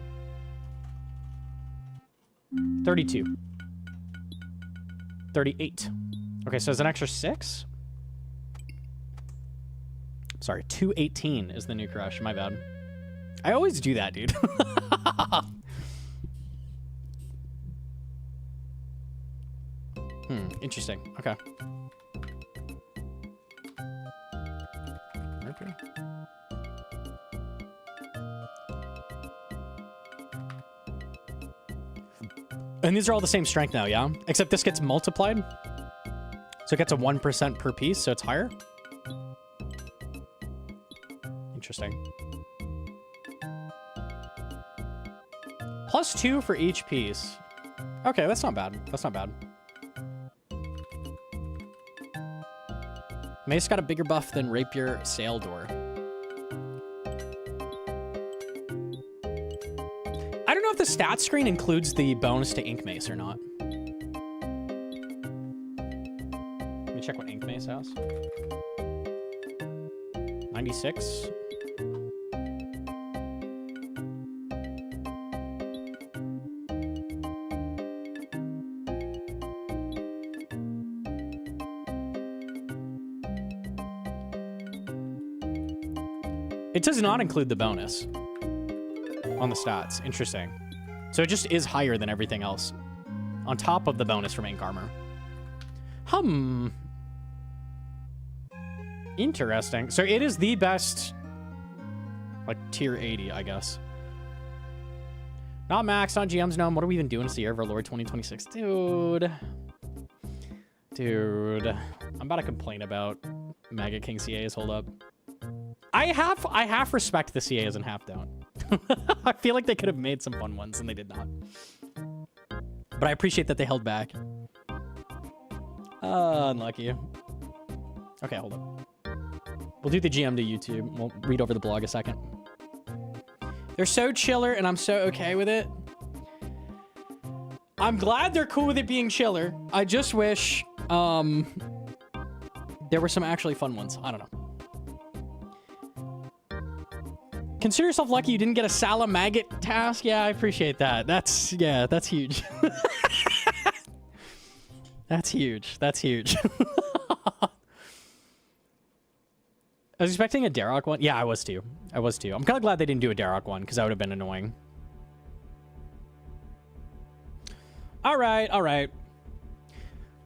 32. 38. Okay, so it's an extra 6? Sorry, 218 is the new crush. My bad. I always do that, dude. Interesting. Okay. Okay. And these are all the same strength now, yeah? Except this gets multiplied. So it gets a 1% per piece, so it's higher. Interesting. +2 for each piece. Okay, that's not bad. That's not bad. Mace got a bigger buff than Rapier Sail Door. I don't know if the stats screen includes the bonus to Ink Mace or not. Let me check what Ink Mace has. 96. It does not include the bonus on the stats. Interesting. So it just is higher than everything else on top of the bonus from Ink Armor. Interesting. So it is the best, like, tier 80, I guess. Not Max, not GM's Gnome. What are we even doing to the Year of Our Lord 2026? Dude. I'm about to complain about Mega King CAs. Hold up. I half respect the CAs and half don't. I feel like they could have made some fun ones and they did not. But I appreciate that they held back. Unlucky. Okay, hold up. We'll do the GM to YouTube. We'll read over the blog a second. They're so chiller and I'm so okay with it. I'm glad they're cool with it being chiller. I just wish there were some actually fun ones. I don't know. Consider yourself lucky you didn't get a Salamaggot task. Yeah, I appreciate that. That's huge. That's huge. That's huge. I was expecting a Darok one. Yeah, I was too. I'm kind of glad they didn't do a Darok one because that would have been annoying. All right.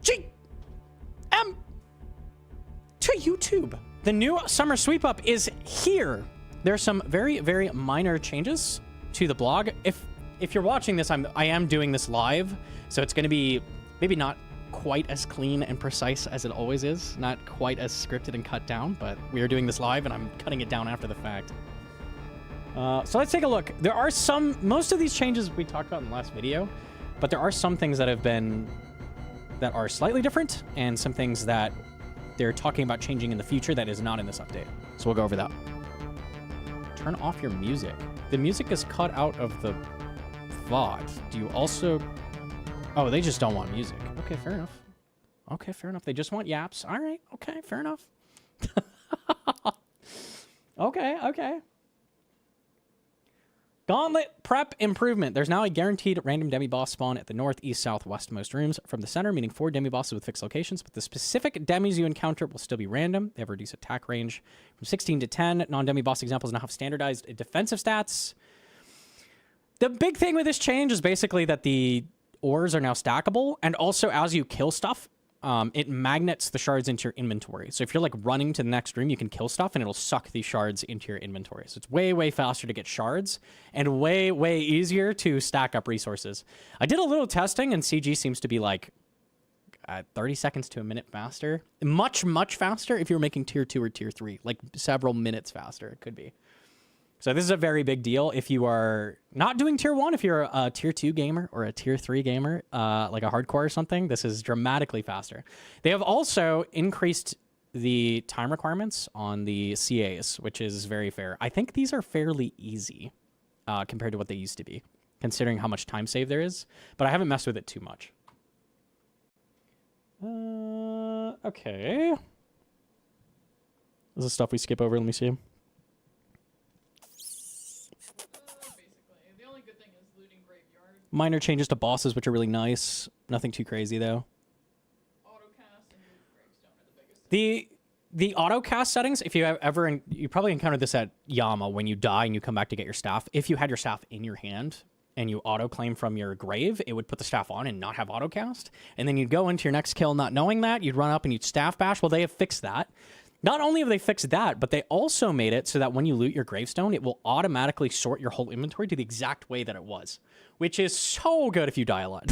GM to YouTube. The new summer sweep up is here. There's some very, very minor changes to the blog. If you're watching this, I am doing this live, so it's going to be maybe not quite as clean and precise as it always is, not quite as scripted and cut down, but we are doing this live and I'm cutting it down after the fact. So let's take a look. There are most of these changes we talked about in the last video, but there are some things that are slightly different and some things that they're talking about changing in the future that is not in this update. So we'll go over that. Turn off your music. The music is cut out of the VOD. Do you also... Oh, they just don't want music. Okay, fair enough. They just want yaps. All right. Okay, fair enough. Okay. Gauntlet prep improvement. There's now a guaranteed random demi-boss spawn at the north, east, south, westmost rooms from the center, meaning 4 demi-bosses with fixed locations, but the specific demis you encounter will still be random. They have a reduced attack range from 16 to 10. Non-demi-boss examples now have standardized defensive stats. The big thing with this change is basically that the ores are now stackable, and also as you kill stuff, it magnets the shards into your inventory. So if you're like running to the next room, you can kill stuff and it'll suck these shards into your inventory. So it's way, way faster to get shards and way, way easier to stack up resources. I did a little testing and CG seems to be like 30 seconds to a minute faster. Much, much faster if you're making tier 2 or tier 3, like several minutes faster it could be. So this is a very big deal if you are not doing tier 1, if you're a tier 2 gamer or a tier 3 gamer, like a hardcore or something, this is dramatically faster. They have also increased the time requirements on the CAs, which is very fair. I think these are fairly easy compared to what they used to be. considering how much time save there is. But I haven't messed with it too much. Okay. This is stuff we skip over. Let me see. Basically, the only good thing is looting graveyard, Minor changes to bosses, which are really nice. Nothing too crazy, though. autocast, and loot gravestone are the biggest thing. The autocast settings, if you have ever, you probably encountered this at Yama when you die and you come back to get your staff. If you had your staff in your hand and you auto-claim from your grave, it would put the staff on and not have autocast. And then you'd go into your next kill not knowing that. You'd run up and you'd staff bash. Well, they have fixed that. Not only have they fixed that, but they also made it so that when you loot your gravestone, it will automatically sort your whole inventory to the exact way that it was, which is so good if you die a lot.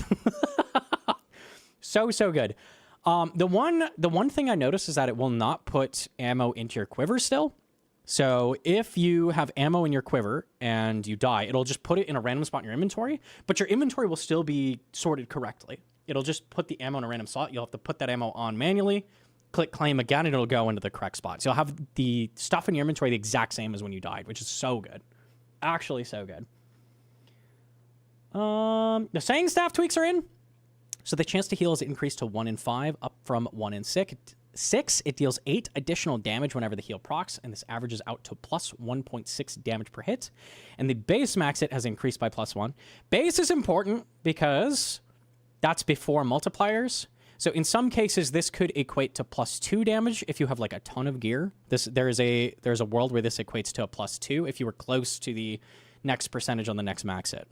So good. The one thing I noticed is that it will not put ammo into your quiver still. So if you have ammo in your quiver and you die, it'll just put it in a random spot in your inventory, but your inventory will still be sorted correctly. It'll just put the ammo in a random slot. You'll have to put that ammo on manually, click claim again, and it'll go into the correct spot. So you'll have the stuff in your inventory the exact same as when you died, which is so good. Actually so good. The saying staff tweaks are in. So the chance to heal is increased to 1 in 5, up from 1 in 6. It deals 8 additional damage whenever the heal procs, and this averages out to plus 1.6 damage per hit. And the base max hit has increased by plus 1. Base is important because that's before multipliers. So in some cases, this could equate to plus 2 damage if you have like a ton of gear. There's a world where this equates to a plus 2 if you were close to the next percentage on the next max hit.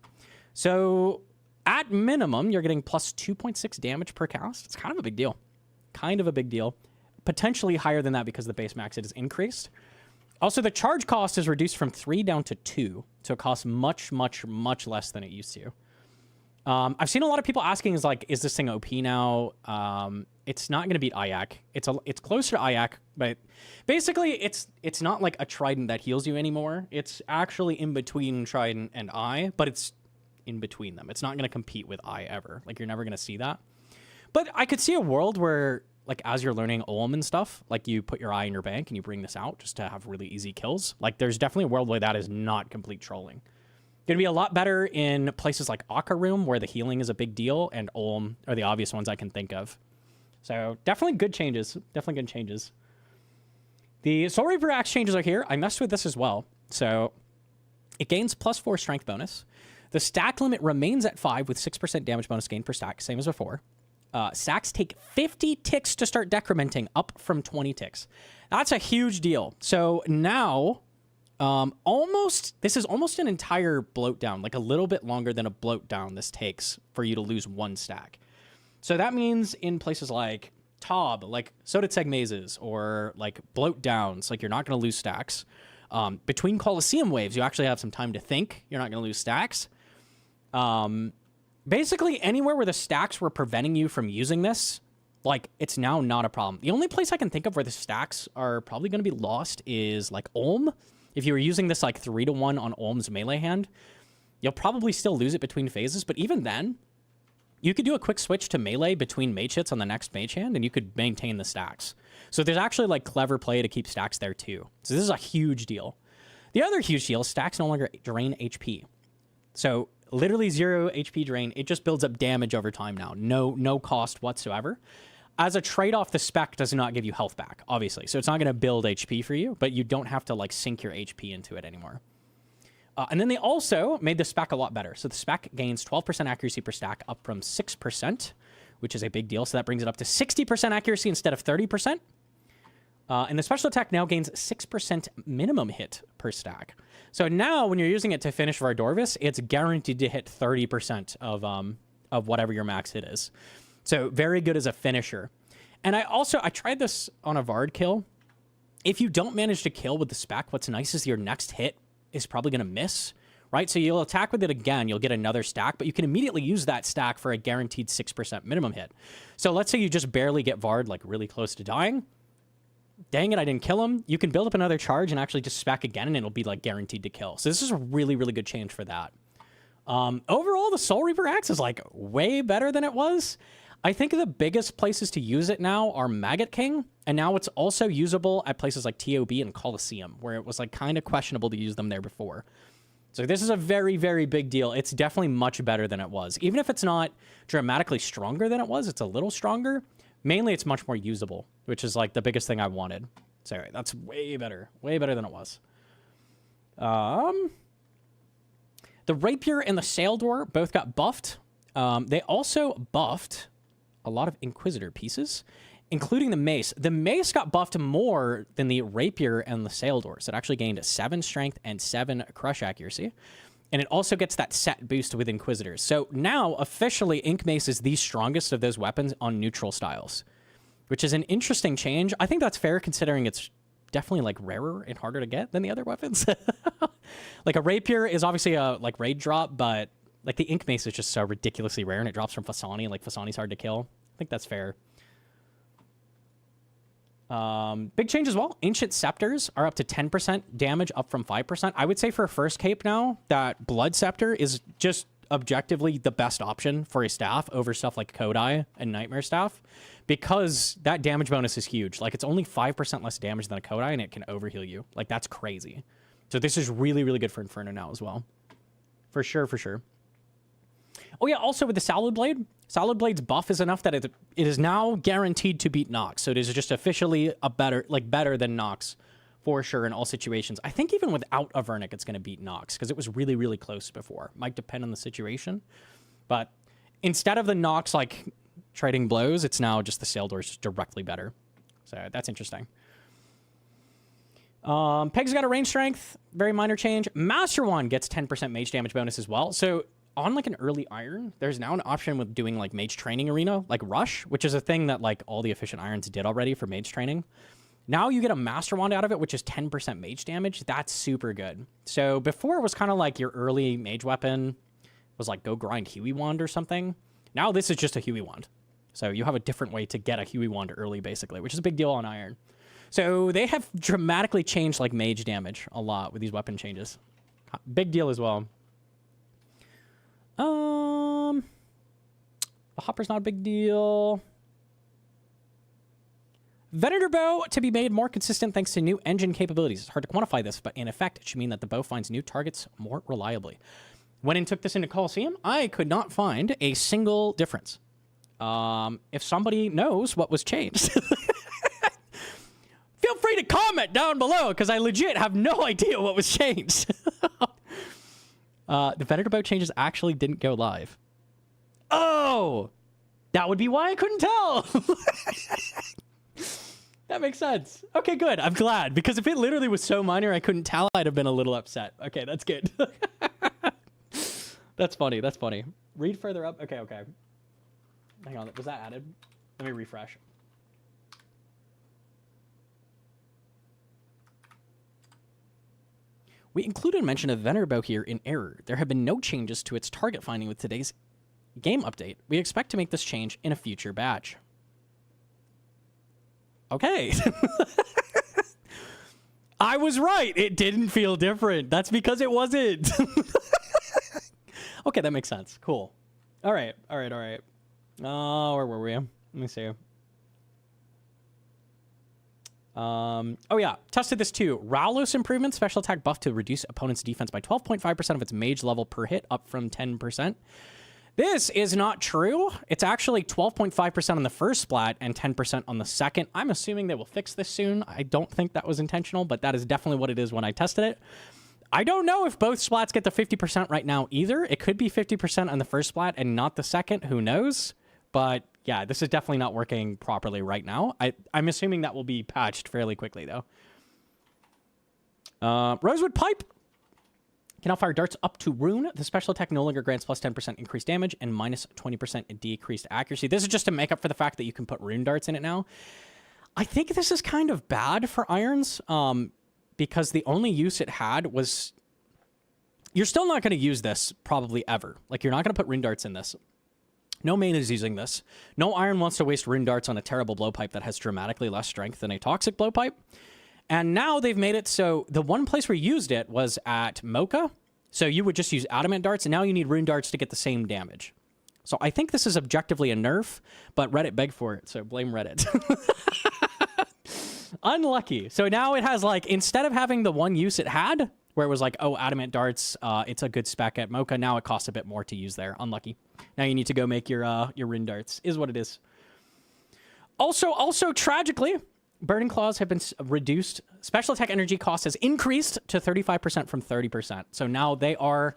So at minimum, you're getting plus 2.6 damage per cast. It's kind of a big deal. Kind of a big deal. Potentially higher than that because the base max hit is increased. Also, the charge cost is reduced from 3 down to 2. So it costs much, much, much less than it used to. I've seen a lot of people asking, is this thing OP now? It's not going to beat Ayak. It's closer to Ayak, but basically it's not like a Trident that heals you anymore. It's actually in between Trident and Eye, but it's in between them. It's not going to compete with Eye ever. Like, you're never going to see that. But I could see a world where, like, as you're learning Olm and stuff, like, you put your Eye in your bank and you bring this out just to have really easy kills. Like, there's definitely a world where that is not complete trolling. Going to be a lot better in places like Akaroom, where the healing is a big deal, and Olm are the obvious ones I can think of. So definitely good changes. Definitely good changes. The Soul Reaper Axe changes are here. I messed with this as well. So it gains plus 4 strength bonus. The stack limit remains at 5 with 6% damage bonus gain per stack, same as before. Stacks take 50 ticks to start decrementing, up from 20 ticks. That's a huge deal. So now... this is almost an entire bloat down, like a little bit longer than a bloat down this takes for you to lose 1 stack. So that means in places like Tob, like Soditseg mazes, or like bloat downs, like you're not going to lose stacks. Between Colosseum waves, you actually have some time to think. You're not going to lose stacks. Basically anywhere where the stacks were preventing you from using this, like, it's now not a problem. The only place I can think of where the stacks are probably going to be lost is like Olm. If you were using this like 3-to-1 on Olm's melee hand, you'll probably still lose it between phases, but even then, you could do a quick switch to melee between mage hits on the next mage hand, and you could maintain the stacks. So there's actually like clever play to keep stacks there too. So this is a huge deal. The other huge deal is stacks no longer drain HP. So literally 0 HP drain. It just builds up damage over time now. No cost whatsoever. As a trade-off, the spec does not give you health back, obviously. So it's not going to build HP for you, but you don't have to, like, sink your HP into it anymore. And then they also made the spec a lot better. So the spec gains 12% accuracy per stack, up from 6%, which is a big deal. So that brings it up to 60% accuracy instead of 30%. And the special attack now gains 6% minimum hit per stack. So now, when you're using it to finish Vardorvis, it's guaranteed to hit 30% of whatever your max hit is. So very good as a finisher. And I tried this on a Vard kill. If you don't manage to kill with the spec, what's nice is your next hit is probably going to miss, right? So you'll attack with it again, you'll get another stack, but you can immediately use that stack for a guaranteed 6% minimum hit. So let's say you just barely get Vard, like really close to dying. Dang it, I didn't kill him. You can build up another charge and actually just spec again, and it'll be like guaranteed to kill. So this is a really, really good change for that. Overall, the Soul Reaper Axe is like way better than it was. I think the biggest places to use it now are Maggot King, and now it's also usable at places like TOB and Colosseum, where it was like kind of questionable to use them there before. So this is a very, very big deal. It's definitely much better than it was. Even if it's not dramatically stronger than it was, it's a little stronger. Mainly, it's much more usable, which is like the biggest thing I wanted. So that's way better than it was. The Rapier and the Sail Door both got buffed. They also buffed a lot of Inquisitor pieces, including the Mace. The Mace got buffed more than the Rapier and the Sail Doors. It actually gained 7 strength and 7 crush accuracy. And it also gets that set boost with Inquisitors. So now, officially, Ink Mace is the strongest of those weapons on neutral styles, which is an interesting change. I think that's fair considering it's definitely like rarer and harder to get than the other weapons. Like a Rapier is obviously a like raid drop, but like the Ink Mace is just so ridiculously rare and it drops from Fasani, and like Fasani's hard to kill. I think that's fair. Big change as well. Ancient Scepters are up to 10% damage, up from 5%. I would say for a first cape now that Blood Scepter is just objectively the best option for a staff over stuff like Kodai and Nightmare Staff, because that damage bonus is huge. Like, it's only 5% less damage than a Kodai, and it can overheal you. Like, that's crazy. So this is really, really good for Inferno now as well. For sure, for sure. Oh yeah, also with the Salad Blade, Salad Blade's buff is enough that it is now guaranteed to beat Nox. So it is just officially a better than Nox for sure in all situations. I think even without a Vernic, it's going to beat Nox because it was really, really close before. Might depend on the situation. But instead of the Nox like trading blows, it's now just the Sail Doors just directly better. So that's interesting. Peg's got a range strength, very minor change. Master Wand gets 10% mage damage bonus as well. So on like an early iron, there's now an option with doing like mage training arena, like Rush, which is a thing that like all the efficient irons did already for mage training. Now you get a Master Wand out of it, which is 10% mage damage. That's super good. So before it was kind of like your early mage weapon was like go grind Huey Wand or something. Now this is just a Huey Wand. So you have a different way to get a Huey Wand early basically, which is a big deal on iron. So they have dramatically changed like mage damage a lot with these weapon changes. Big deal as well. The Hopper's not a big deal. Venator Bow to be made more consistent thanks to new engine capabilities. It's hard to quantify this, but in effect, it should mean that the bow finds new targets more reliably. When I took this into Coliseum, I could not find a single difference. If somebody knows what was changed, feel free to comment down below, because I legit have no idea what was changed. The Venator Bow changes actually didn't go live. Oh! That would be why I couldn't tell! That makes sense. Okay, good. I'm glad, because if it literally was so minor I couldn't tell, I'd have been a little upset. Okay, that's good. That's funny. That's funny. Read further up. Okay, okay. Hang on. Was that added? Let me refresh. We included a mention of Venator Bow here in error. There have been no changes to its target finding with today's game update. We expect to make this change in a future batch. Okay. I was right. It didn't feel different. That's because it wasn't. Okay, that makes sense. Cool. All right. All right. All right. Where were we? Let me see. Oh yeah, tested this too. Raulos improvement, special attack buff to reduce opponent's defense by 12.5% of its mage level per hit, up from 10%. This is not true. It's actually 12.5% on the first splat and 10% on the second. I'm assuming they will fix this soon. I don't think that was intentional, but that is definitely what it is when I tested it. I don't know if both splats get to 50% right now either. It could be 50% on the first splat and not the second. Who knows? But yeah, this is definitely not working properly right now. I'm assuming that will be patched fairly quickly, though. Rosewood Pipe can now fire darts up to Rune. The special attack no longer grants plus 10% increased damage and minus 20% decreased accuracy. This is just to make up for the fact that you can put Rune darts in it now. I think this is kind of bad for irons, because the only use it had was... You're still not going to use this, probably ever. Like, you're not going to put Rune darts in this. No main is using this. No iron wants to waste Rune darts on a terrible blowpipe that has dramatically less strength than a toxic blowpipe. And now they've made it so the one place where you used it was at Mocha. So you would just use adamant darts, and now you need Rune darts to get the same damage. So I think this is objectively a nerf, but Reddit begged for it, so blame Reddit. Unlucky. So now it has, like, instead of having the one use it had, where it was like, oh, Adamant Darts, it's a good spec at Mocha. Now it costs a bit more to use there. Unlucky. Now you need to go make your Rin Darts, is what it is. Also, tragically, Burning Claws have been reduced. Special attack energy cost has increased to 35% from 30%. So now they are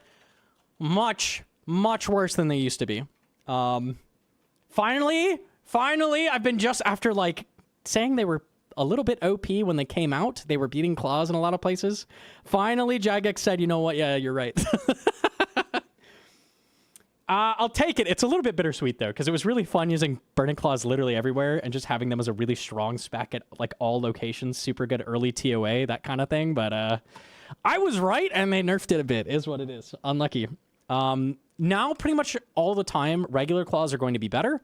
much, much worse than they used to be. Finally, I've been just after like saying they were a little bit OP when they came out. They were beating Claws in a lot of places. Finally, Jagex said, you know what? Yeah, you're right. I'll take it. It's a little bit bittersweet, though, because it was really fun using Burning Claws literally everywhere and just having them as a really strong spec at like all locations. Super good early TOA, that kind of thing. But I was right, and they nerfed it a bit, is what it is. Unlucky. Now, pretty much all the time, regular Claws are going to be better.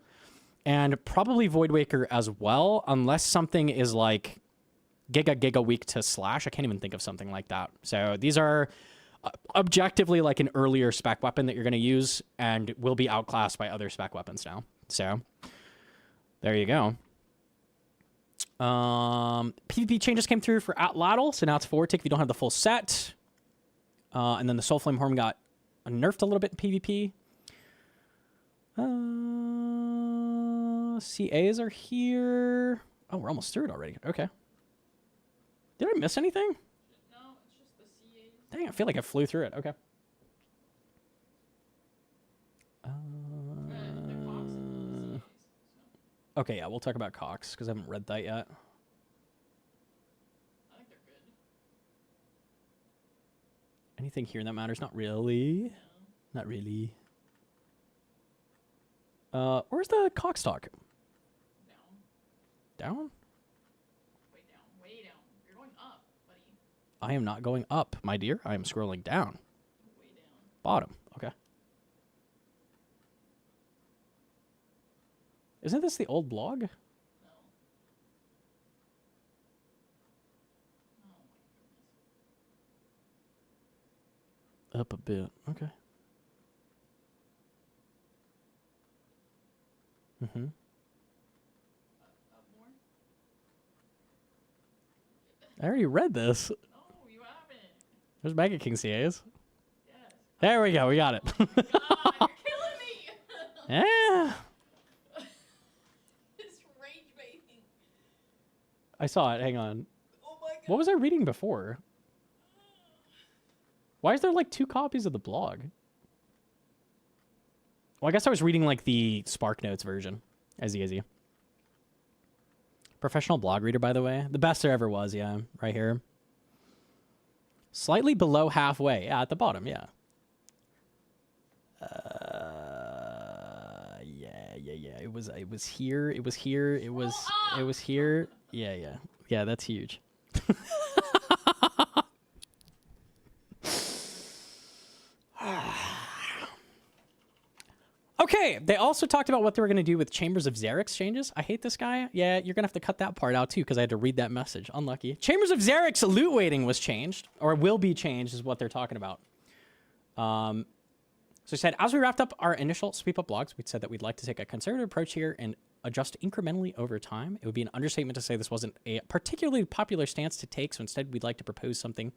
And probably Void Waker as well, unless something is like Giga weak to Slash. I can't even think of something like that. So these are objectively like an earlier spec weapon that you're going to use and will be outclassed by other spec weapons now. So there you go. PvP changes came through for Atlatl, so now it's 4 tick if you don't have the full set. And then the Soul Flame Horn got nerfed a little bit in PvP. CAs are here. Oh, we're almost through it already. Okay. Did I miss anything? No, it's just the CAs. Dang, I feel like I flew through it. Okay. Okay, yeah, we'll talk about Cox, because I haven't read that yet. I think they're good. Anything here that matters? Not really. Not really. Where's the Cox talk? Down. Down? Way down. Way down. You're going up, buddy. I am not going up, my dear. I am scrolling down. Way down. Bottom. Okay. Isn't this the old blog? No. Oh my goodness. Up a bit. Okay. Mm-hmm. Up more? I already read this. No, you haven't. There's Mega King CAs. Yes. There we go. We got it. God, you're killing me! Yeah. This rage baiting. I saw it. Hang on. Oh my god. What was I reading before? Why is there like 2 copies of the blog? Well, I guess I was reading like the Spark Notes version. Easy. Professional blog reader, by the way. The best there ever was, yeah. Right here. Slightly below halfway. Yeah, at the bottom, yeah. Yeah. It was here. It was here. It was here. Yeah. Yeah, that's huge. Okay, they also talked about what they were going to do with Chambers of Xerix changes. I hate this guy. Yeah, you're going to have to cut that part out, too, because I had to read that message. Unlucky. Chambers of Xerix loot weighting was changed, or will be changed, is what they're talking about. So he said, as we wrapped up our initial sweep up blogs, we said that we'd like to take a conservative approach here and adjust incrementally over time. It would be an understatement to say this wasn't a particularly popular stance to take, so instead we'd like to propose something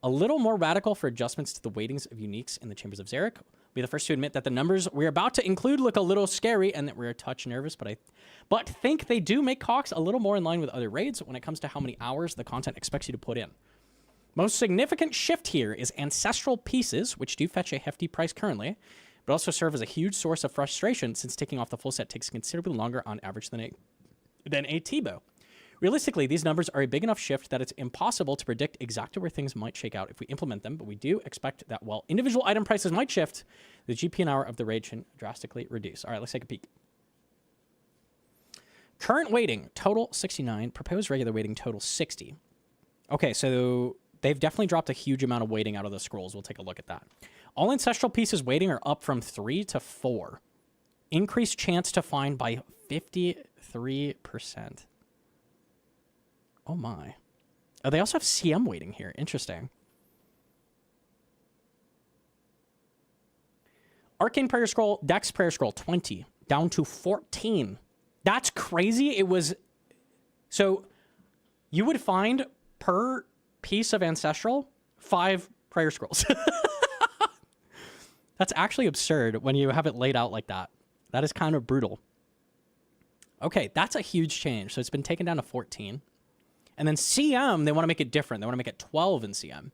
a little more radical for adjustments to the weightings of uniques in the Chambers of Xeric. We'll be the first to admit that the numbers we're about to include look a little scary and that we're a touch nervous, but think they do make Cox a little more in line with other raids when it comes to how many hours the content expects you to put in. Most significant shift here is ancestral pieces, which do fetch a hefty price currently, but also serve as a huge source of frustration since taking off the full set takes considerably longer on average than a T-bow. Realistically, these numbers are a big enough shift that it's impossible to predict exactly where things might shake out if we implement them, but we do expect that while individual item prices might shift, the GP an hour of the raid should drastically reduce. All right, let's take a peek. Current weighting, total 69. Proposed regular weighting, total 60. Okay, so they've definitely dropped a huge amount of weighting out of the scrolls. We'll take a look at that. All ancestral pieces weighting are up from 3 to 4. Increased chance to find by 53%. Oh my. Oh, they also have CM weighting here. Interesting. Arcane Prayer Scroll, Dex Prayer Scroll, 20. Down to 14. That's crazy. It was... So, you would find per piece of Ancestral, 5 prayer scrolls. That's actually absurd when you have it laid out like that. That is kind of brutal. Okay, that's a huge change. So it's been taken down to 14. And then CM, they want to make it different. They want to make it 12 in CM.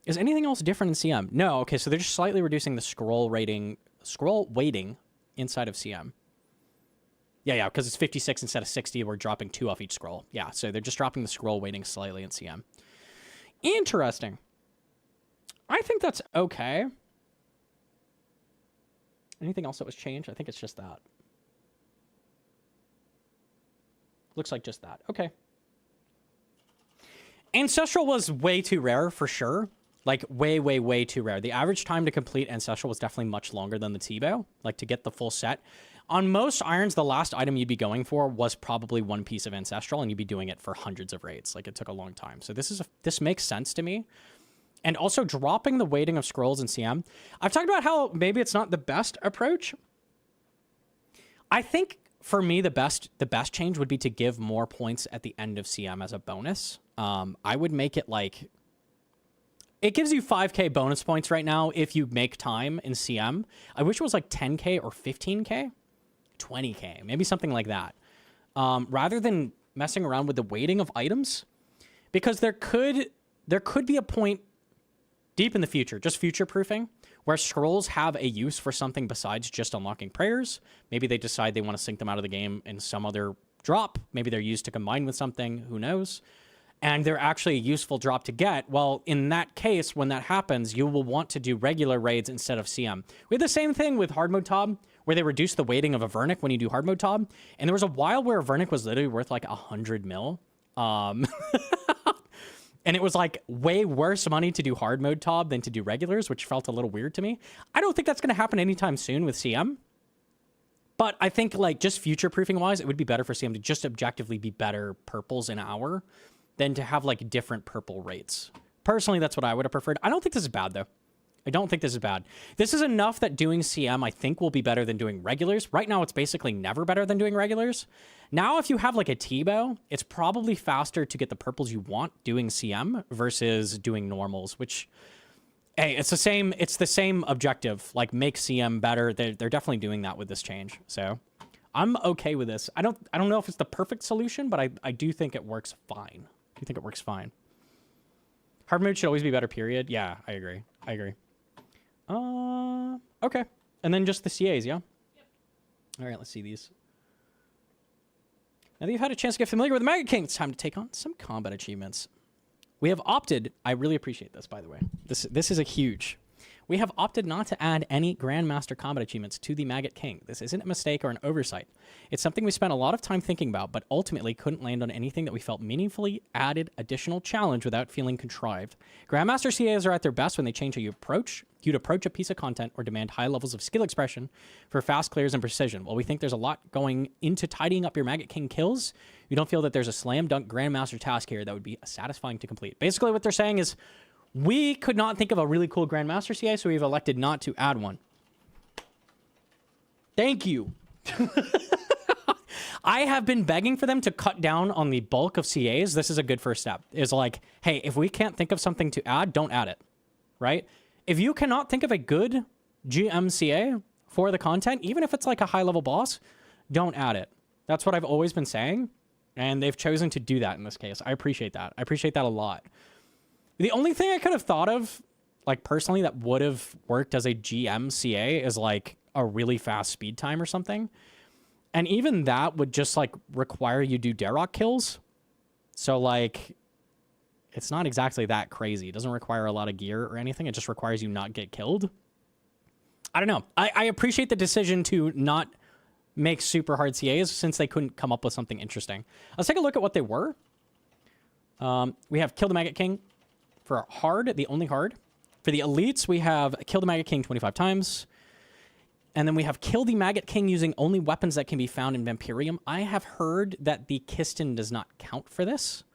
Is anything else different in CM? No. Okay, so they're just slightly reducing the scroll weighting inside of CM. Yeah, because it's 56 instead of 60. We're dropping 2 off each scroll. Yeah, so they're just dropping the scroll weighting slightly in CM. Interesting. I think that's okay. Anything else that was changed? I think it's just that. Looks like just that. Okay. Ancestral was way too rare for sure. Like way too rare. The average time to complete Ancestral was definitely much longer than the T-bow, like to get the full set. On most irons, the last item you'd be going for was probably 1 piece of Ancestral, and you'd be doing it for hundreds of raids. Like, it took a long time. So this makes sense to me. And also dropping the weighting of scrolls in CM. I've talked about how maybe it's not the best approach. I think for me, the best change would be to give more points at the end of CM as a bonus. I would make it like, it gives you 5k bonus points right now if you make time in CM. I wish it was like 10k or 15k, 20k, maybe something like that. Rather than messing around with the weighting of items, because there could be a point deep in the future, just future proofing, where scrolls have a use for something besides just unlocking prayers. Maybe they decide they want to sync them out of the game in some other drop. Maybe they're used to combine with something, who knows? And they're actually a useful drop to get. Well, in that case, when that happens, you will want to do regular raids instead of CM. We had the same thing with hard mode Tob, where they reduced the weighting of a Vernic when you do hard mode Tob. And there was a while where a Vernic was literally worth like 100 mil. And it was like way worse money to do hard mode Tob than to do regulars, which felt a little weird to me. I don't think that's going to happen anytime soon with CM. But I think like just future proofing wise, it would be better for CM to just objectively be better purples an hour than to have like different purple rates. Personally, that's what I would have preferred. I don't think this is bad though. I don't think this is bad. This is enough that doing CM, I think, will be better than doing regulars. Right now, it's basically never better than doing regulars. Now, if you have like a T-bow, it's probably faster to get the purples you want doing CM versus doing normals, which, hey, it's the same objective, like make CM better. They're definitely doing that with this change. So I'm okay with this. I don't know if it's the perfect solution, but I do think it works fine. I do think it works fine. Hard mode should always be better, period. Yeah, I agree. Okay. And then just the CAs, yeah? Yep. All right, let's see these. Now that you've had a chance to get familiar with the Maggot King, it's time to take on some combat achievements. We have opted, I really appreciate this, by the way. This is a huge. We have opted not to add any Grandmaster combat achievements to the Maggot King. This isn't a mistake or an oversight. It's something we spent a lot of time thinking about, but ultimately couldn't land on anything that we felt meaningfully added additional challenge without feeling contrived. Grandmaster CAs are at their best when they change how you'd approach a piece of content or demand high levels of skill expression for fast clears and precision. While we think there's a lot going into tidying up your Maggot King kills, we don't feel that there's a slam dunk Grandmaster task here that would be satisfying to complete. Basically what they're saying is, we could not think of a really cool Grandmaster CA, so we've elected not to add one. Thank you. I have been begging for them to cut down on the bulk of CAs. This is a good first step. Is like, hey, if we can't think of something to add, don't add it, right? If you cannot think of a good GMCA for the content, even if it's like a high-level boss, don't add it. That's what I've always been saying, and they've chosen to do that in this case. I appreciate that. I appreciate that a lot. The only thing I could have thought of, like personally, that would have worked as a GMCA is like a really fast speed time or something. And even that would just like require you do Darok kills. So like, it's not exactly that crazy. It doesn't require a lot of gear or anything. It just requires you not get killed. I don't know. I appreciate the decision to not make super hard CAs since they couldn't come up with something interesting. Let's take a look at what they were. We have Kill the Maggot King. For hard, the only hard. For the elites, we have Kill the Maggot King 25 times. And then we have Kill the Maggot King using only weapons that can be found in Vampirium. I have heard that the Kiston does not count for this.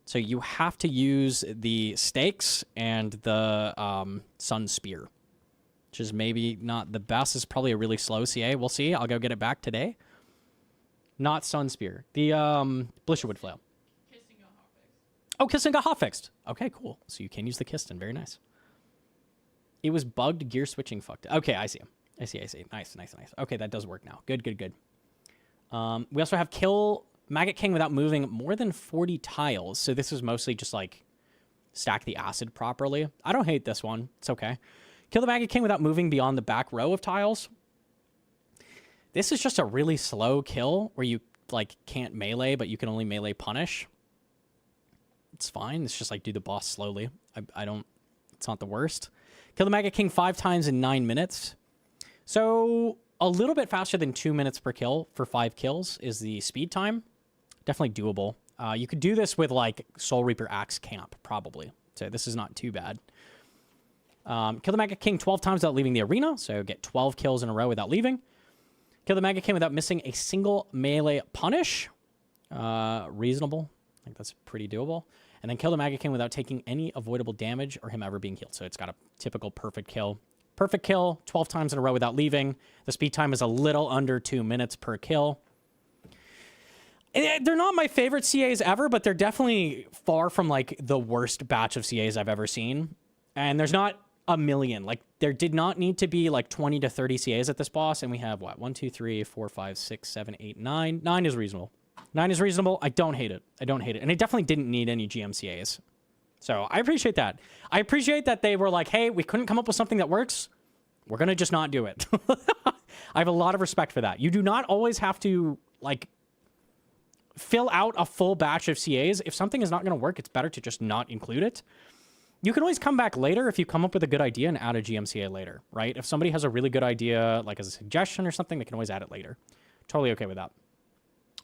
So you have to use the Stakes and the Sun Spear. Which is maybe not the best. It's probably a really slow CA. We'll see. I'll go get it back today. Not Sun Spear. The Blisherwood Flail. Oh, Kiston got hotfixed. Okay, cool. So you can use the Kiston. Very nice. It was bugged, gear switching fucked. Okay, I see. I see. Nice. Okay, that does work now. Good. We also have kill Maggot King without moving more than 40 tiles. So this is mostly just like stack the acid properly. I don't hate this one. It's okay. Kill the Maggot King without moving beyond the back row of tiles. This is just a really slow kill where you like can't melee, but you can only melee punish. It's fine. It's just like do the boss slowly. I don't, it's not the worst. Kill the Maggot King 5 times in 9 minutes. So a little bit faster than 2 minutes per kill for 5 kills is the speed time. Definitely doable. You could do this with like Soul Reaper Axe Camp, probably. So this is not too bad. Kill the Maggot King 12 times without leaving the arena. So get 12 kills in a row without leaving. Kill the Maggot King without missing a single melee punish. Reasonable. I think that's pretty doable. And then kill the Maggot King without taking any avoidable damage or him ever being healed. So it's got a typical perfect kill. Perfect kill 12 times in a row without leaving. The speed time is a little under 2 minutes per kill. They're not my favorite CAs ever, but they're definitely far from like the worst batch of CAs I've ever seen. And there's not a million. Like there did not need to be like 20 to 30 CAs at this boss. And we have what? 1, 2, 3, 4, 5, 6, 7, 8, 9. 9 is reasonable. 9 is reasonable. I don't hate it. And it definitely didn't need any GMCAs. So I appreciate that. I appreciate that they were like, hey, we couldn't come up with something that works. We're going to just not do it. I have a lot of respect for that. You do not always have to like fill out a full batch of CAs. If something is not going to work, it's better to just not include it. You can always come back later if you come up with a good idea and add a GMCA later, right? If somebody has a really good idea, like as a suggestion or something, they can always add it later. Totally okay with that.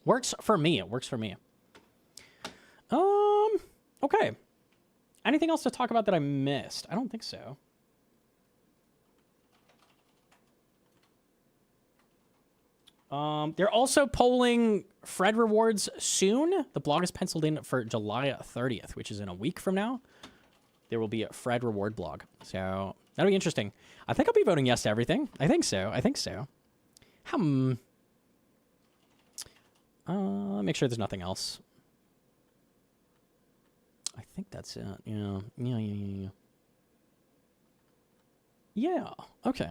Works for me. It works for me. Okay. Anything else to talk about that I missed? I don't think so. They're also polling Fred rewards soon. The blog is penciled in for July 30th, which is in a week from now. There will be a Fred reward blog. So that'll be interesting. I think I'll be voting yes to everything. I think so. Make sure there's nothing else. I think that's it. Yeah. Okay.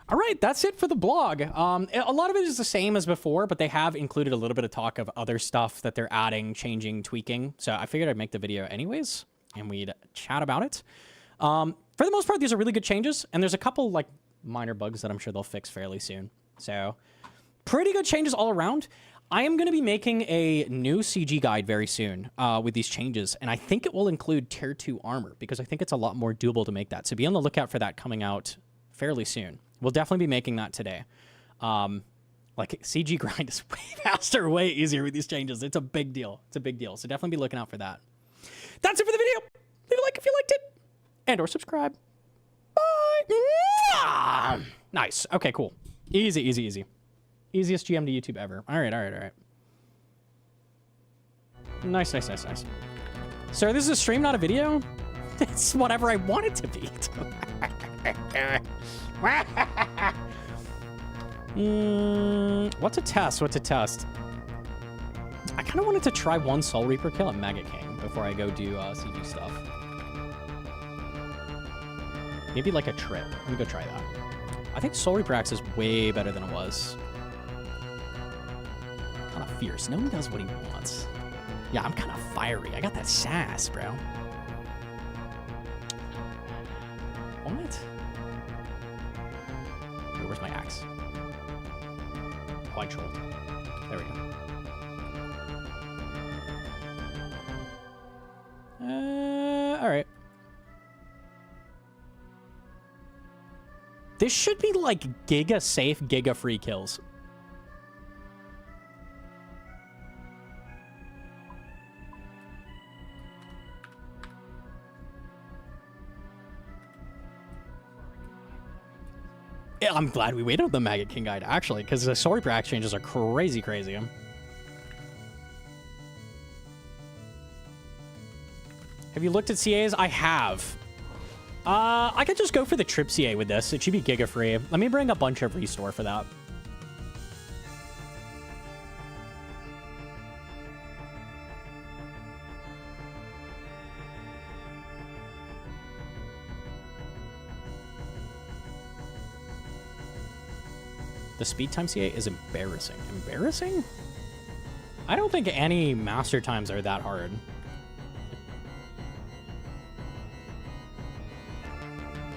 All right, that's it for the blog. A lot of it is the same as before, but they have included a little bit of talk of other stuff that they're adding, changing, tweaking. So I figured I'd make the video anyways, and we'd chat about it. For the most part, these are really good changes, and there's a couple like minor bugs that I'm sure they'll fix fairly soon. So pretty good changes all around. I am going to be making a new CG guide very soon with these changes, and I think it will include Tier 2 armor, because I think it's a lot more doable to make that. So be on the lookout for that coming out fairly soon. We'll definitely be making that today. Like CG grind is way faster, way easier with these changes. It's a big deal. So definitely be looking out for that. That's it for the video. Leave a like if you liked it, and or subscribe. Bye. Nice. Okay, cool. Easy. Easiest GM to YouTube ever. All right. Nice. So this is a stream, not a video? It's whatever I want it to be. What's a test? I kind of wanted to try one Soul Reaper kill at Maggot King before I go do CG stuff. Maybe like a trip. Let me go try that. I think Soul Reaper Axe is way better than it was. Kind of fierce. No one does what he wants. Yeah, I'm kind of fiery. I got that sass, bro. What? Wait, where's my axe? Oh, I trolled. There we go. All right. This should be like giga safe, giga free kills. Yeah, I'm glad we waited on the Maggot King guide, actually, because the Soul Reaper Axe changes are crazy. Have you looked at CAs? I have. I could just go for the Trip CA with this. It should be giga free. Let me bring a bunch of restore for that. The speed time CA is embarrassing. Embarrassing? I don't think any master times are that hard.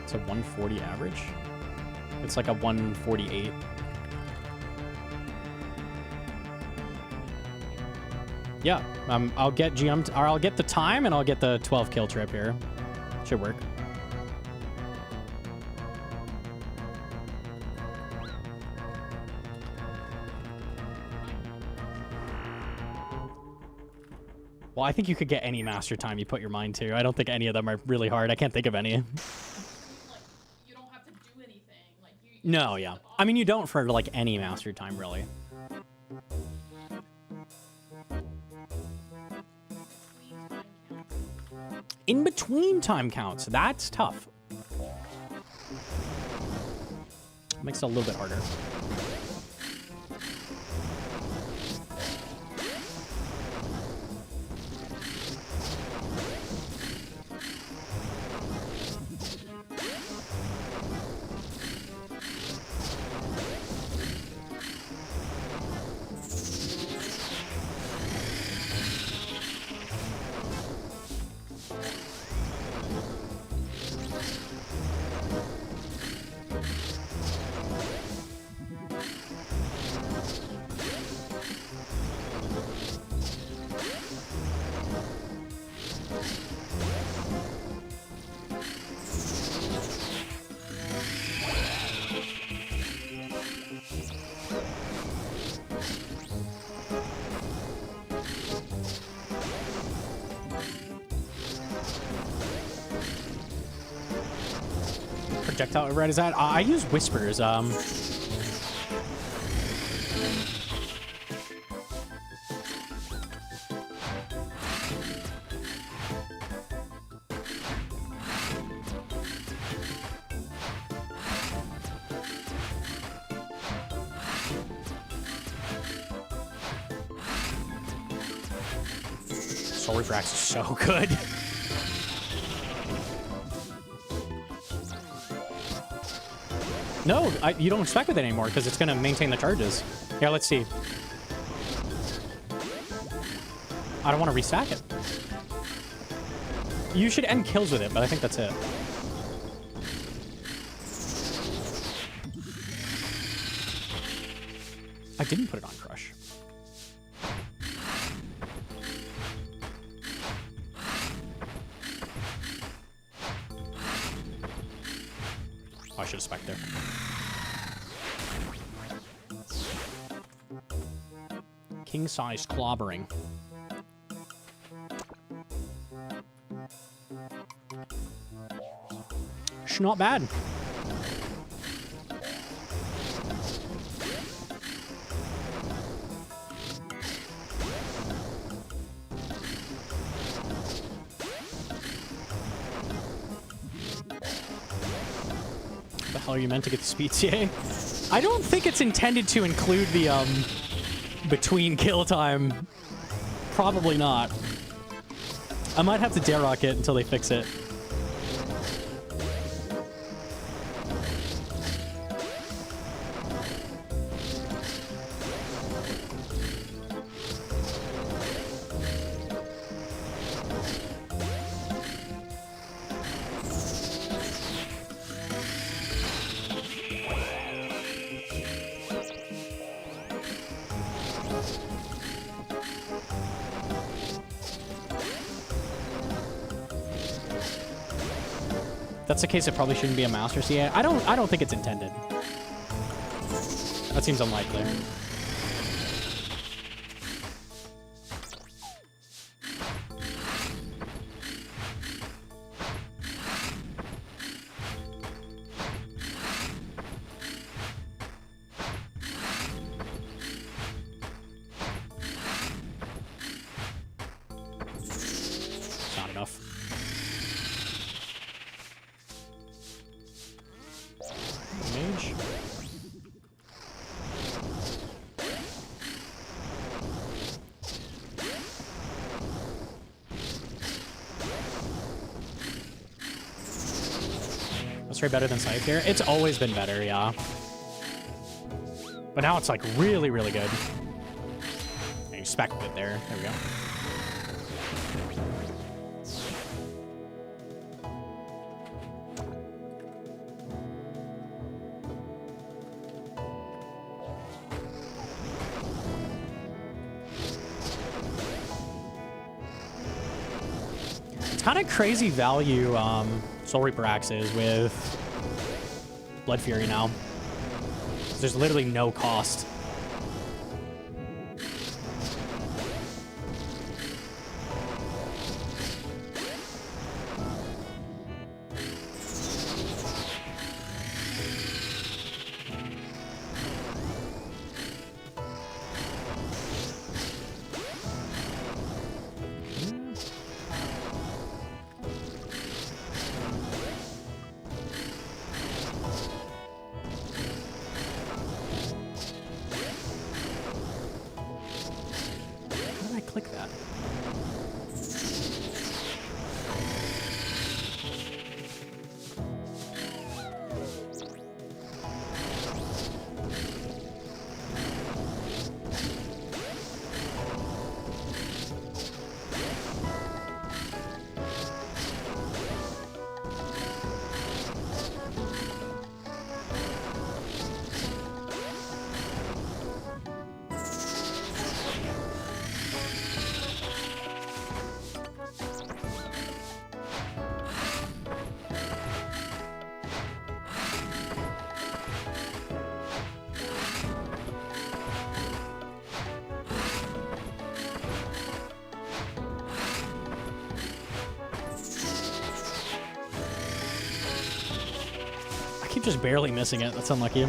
It's a 140 average. It's like a 148. Yeah, I'll get GM, or I'll get the time, and I'll get the 12 kill trip here. Should work. Well, I think you could get any master time you put your mind to. I don't think any of them are really hard. I can't think of any. Like, you don't have to do anything. Like, you No, yeah. I mean, you don't for, like, any master time, really. In between time counts. That's tough. Makes it a little bit harder. Projectile override is that? I use whispers. Sword Drax is so good. No, you don't expect with it anymore because it's going to maintain the charges. Here, let's see. I don't want to restack it. You should end kills with it, but I think that's it. I didn't put it on Crush. Oh, I should have spiked there. King-size clobbering. Not bad. What the hell are you meant to get the speed CA? I don't think it's intended to include the between kill time. Probably not. I might have to dare rock it until they fix it. That's the case. It probably shouldn't be a master CA. I don't think it's intended. That seems unlikely. It's not enough. Mage. That's way better than Scythe here. It's always been better, yeah. But now it's like really, really good. You spec'd it there. There we go. It's kind of crazy value Soul Reaper Axe is with Blood Fury now. There's literally no cost. Click that. I keep just barely missing it. That's unlucky.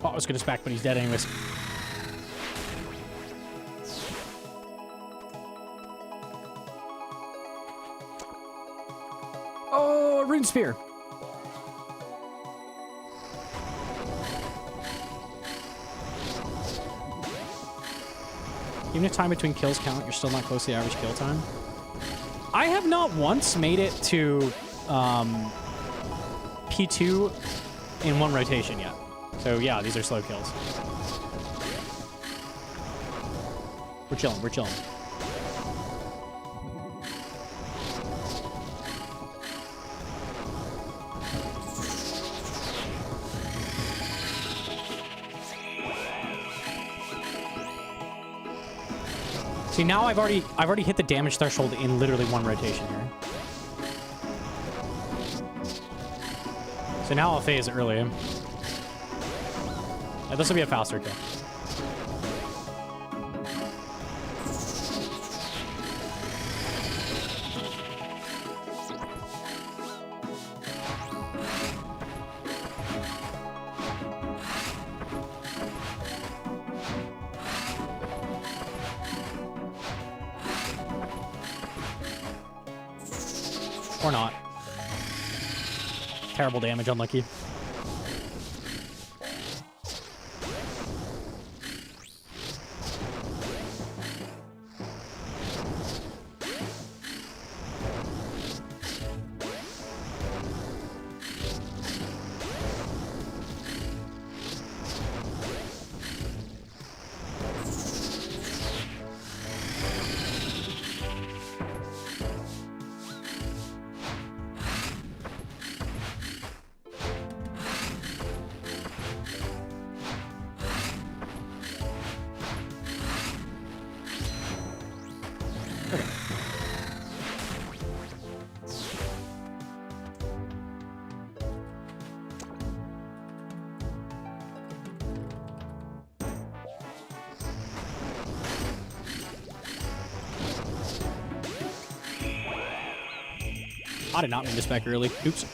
Oh, I was gonna spec, but he's dead anyways. Oh, Rune Spear. Even if time between kills count, you're still not close to the average kill time. I have not once made it to P2 in one rotation yet. So yeah, these are slow kills. We're chilling, we're chilling. See, now I've already hit the damage threshold in literally one rotation here. So now I'll phase early. This will be a faster kill. Or not. Terrible damage, unlucky. I did not mean to spec early. Oops.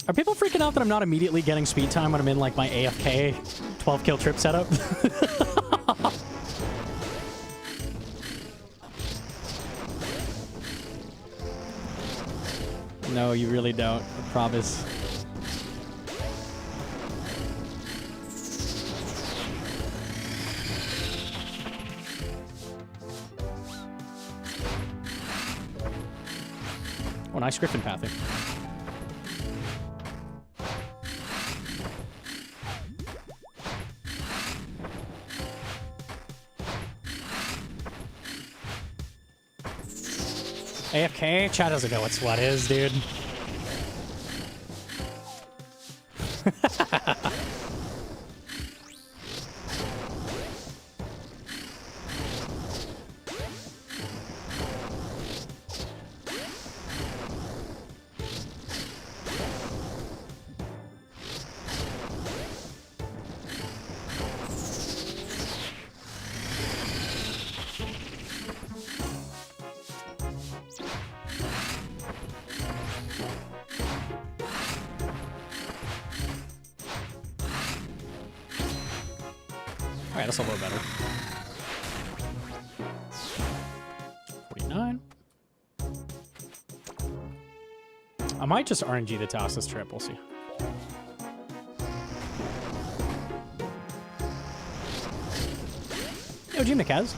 Are people freaking out that I'm not immediately getting speed time when I'm in like my AFK 12 kill trip setup? No, you really don't. I promise. Oh, nice griffin pathing. AFK? Chad doesn't know what SWAT is, dude. Alright, that's a little better. 49. I might just RNG the toss this trip. We'll see. Yo, G McKez.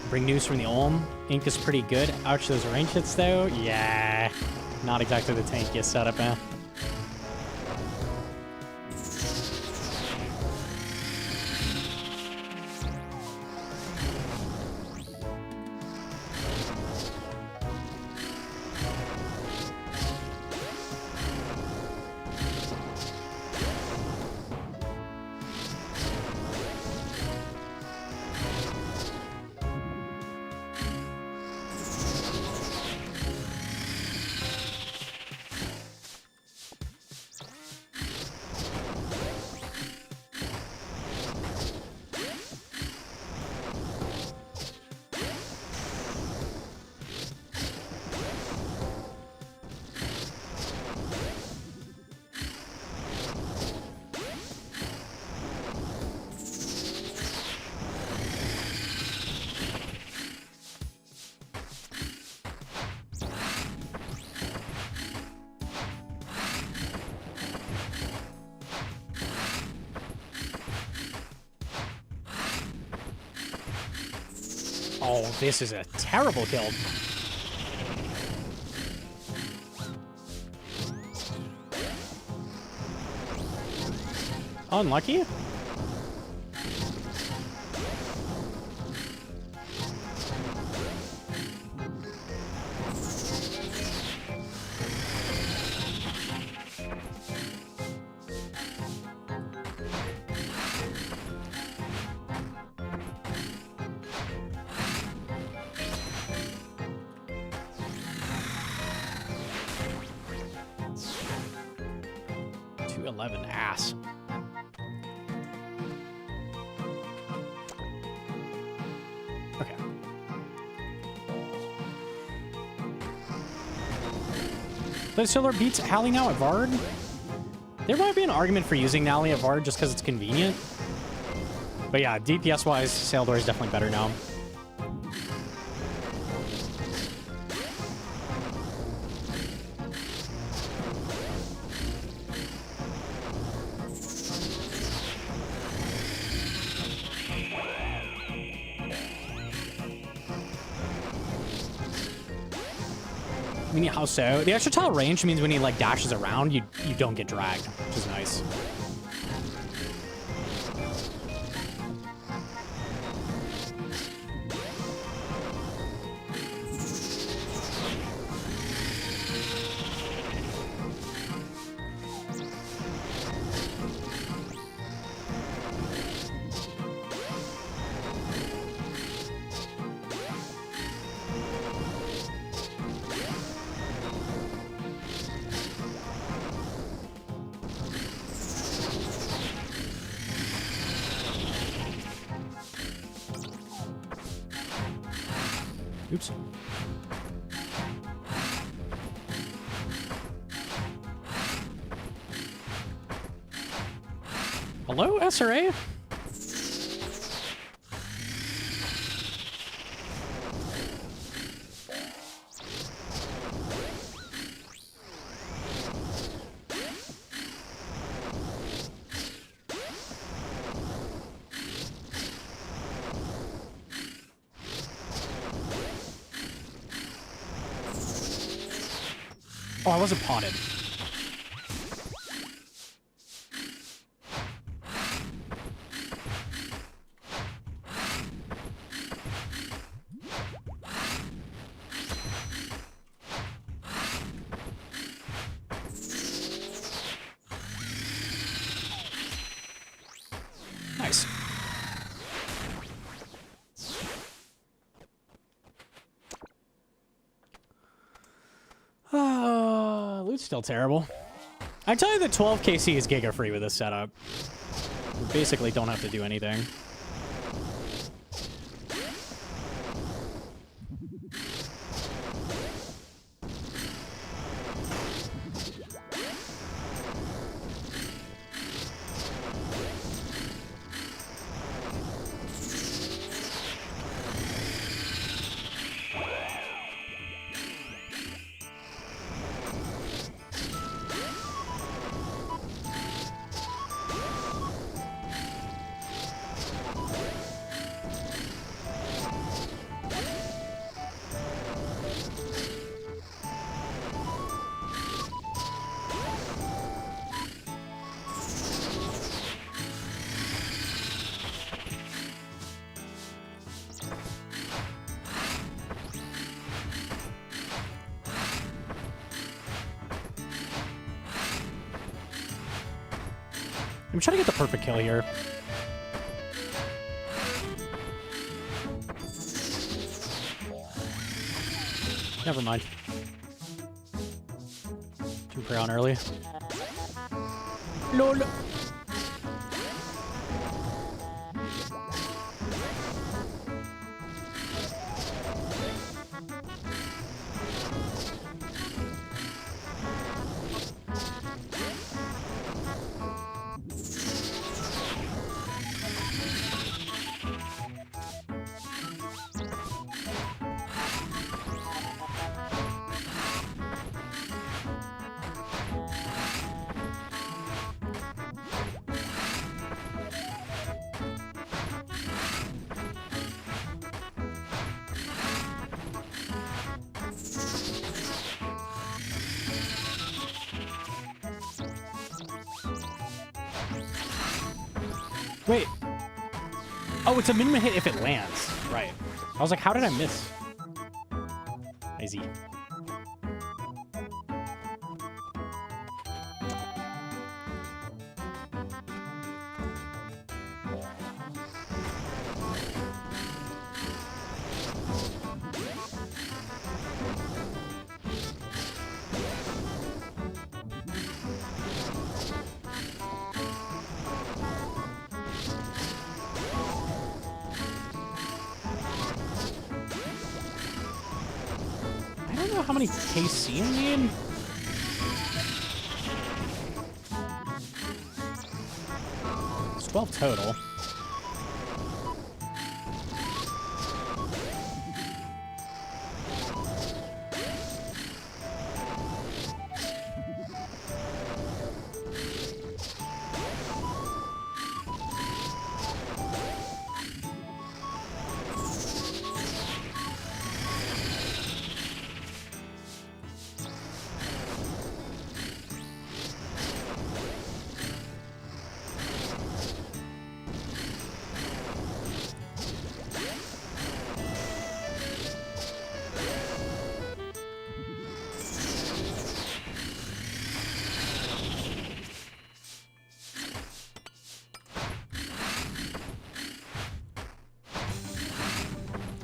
Bring news from the Ulm. Ink is pretty good. Ouch, those range hits though. Yeah. Not exactly the tankiest setup, man. Oh, this is a terrible kill. Unlucky? Ass. Okay. Blizziller beats Halley now at Vard. There might be an argument for using Nally at Vard just because it's convenient. But yeah, DPS-wise, Saildor is definitely better now. How so? The extra tile range means when he like dashes around, you don't get dragged, which is nice. Oops. Hello, SRA? Oh, I wasn't potted. Nice. Loot's still terrible. I tell you that 12 KC is giga free with this setup. You basically don't have to do anything. I'm trying to get the perfect kill here. Never mind. Too prey on early. LOL. Wait. Oh, it's a minimum hit if it lands. Right. I was like, how did I miss? Easy. I don't know how many KC you need. It's 12 total.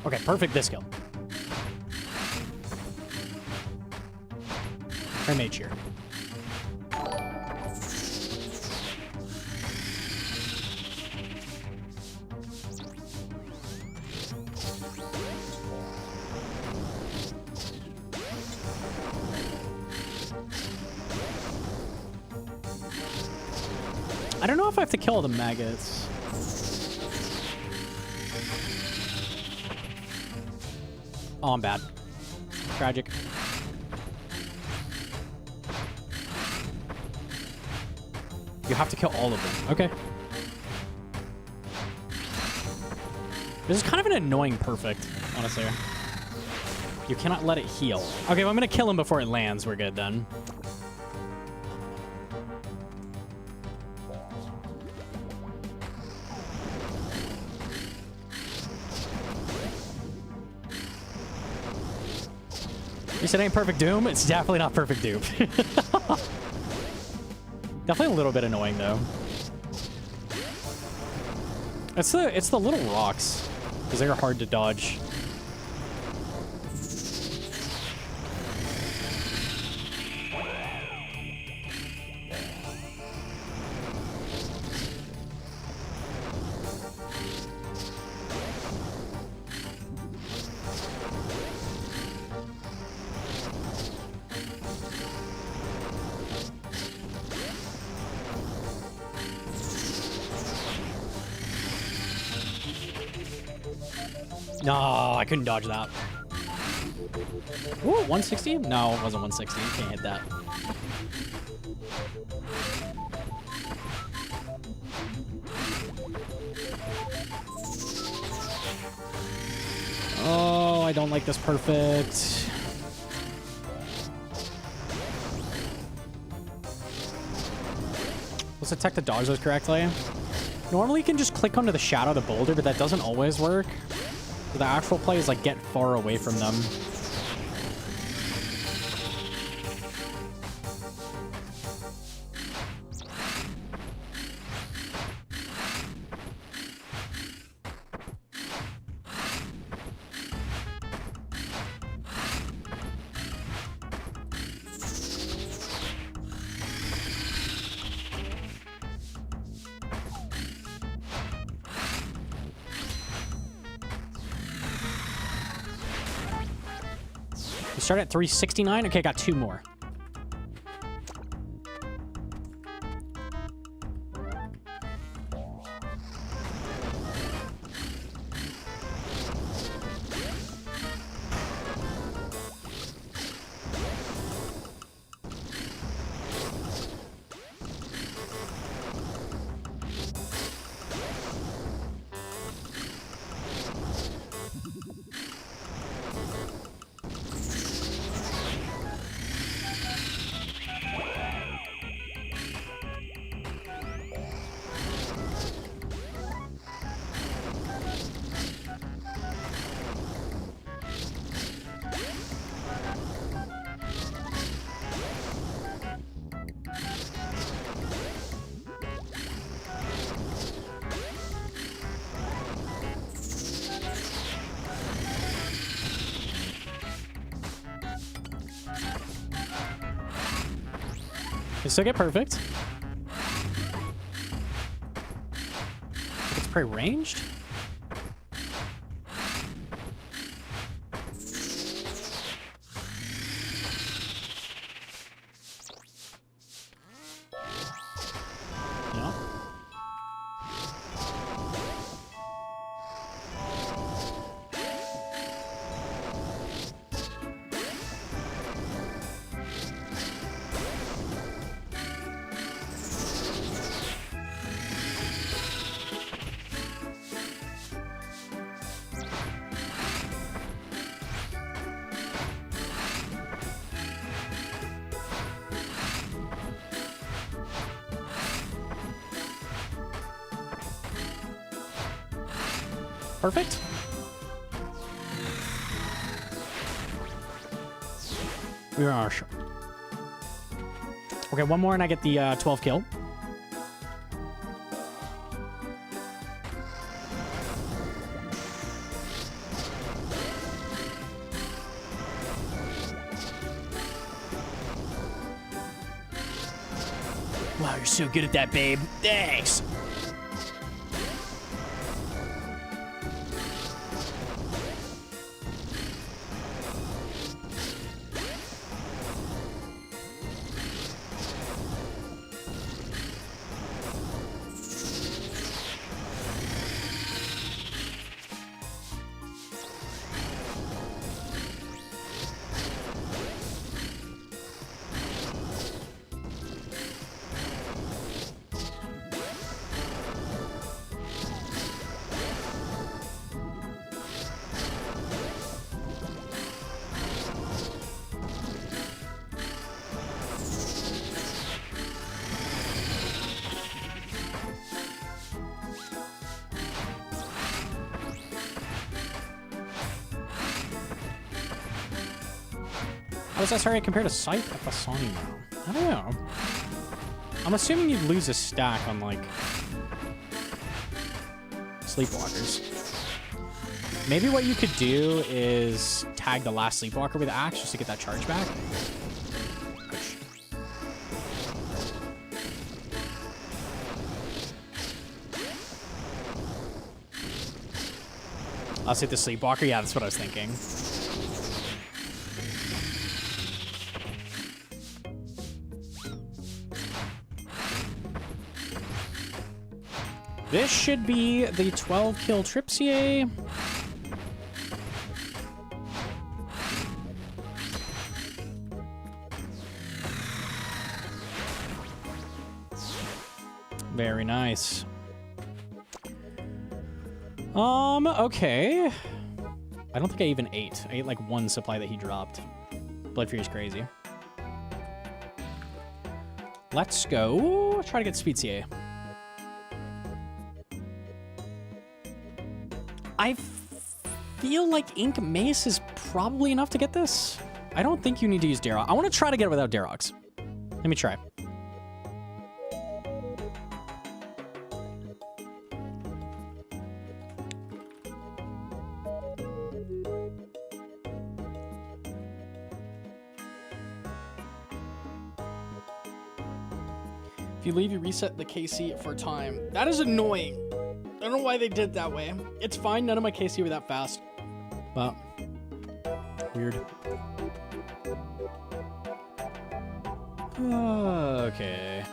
Okay, perfect this kill. Her mage here. I don't know if I have to kill the maggots. Oh, I'm bad. Tragic. You have to kill all of them. Okay. This is kind of an annoying perfect, honestly. You cannot let it heal. Okay, well, I'm going to kill him before it lands. We're good then. You said it ain't Perfect Doom? It's definitely not Perfect Doom. Definitely a little bit annoying, though. It's the little rocks, because they're hard to dodge. No, I couldn't dodge that. Ooh, 160? No, it wasn't 160. You can't hit that. Oh, I don't like this perfect. Let's detect the dodges correctly. Normally you can just click onto the shadow of the boulder, but that doesn't always work. The actual play is like get far away from them. Start at 369. Okay, got 2 more. They still get perfect. It's pretty ranged. Yeah. Perfect. We are on our show. Okay, one more and I get the 12 kill. Wow, you're so good at that, babe. Thanks. is that sorry compared to Scythe at Fasani now? I don't know. I'm assuming you'd lose a stack on, like, Sleepwalkers. Maybe what you could do is tag the last Sleepwalker with Axe just to get that charge back. I'll say the Sleepwalker. Yeah, that's what I was thinking. This should be the 12 kill Tripsier. Very nice. Okay. I don't think I even ate. I ate like one supply that he dropped. Blood Fury's crazy. Let's go try to get Speed CA. I feel like Ink Mace is probably enough to get this. I don't think you need to use Darok. I want to try to get it without Daroks. Let me try. If you leave, you reset the KC for time. That is annoying. I don't know why they did it that way. It's fine, none of my KC were that fast. But, weird. Okay.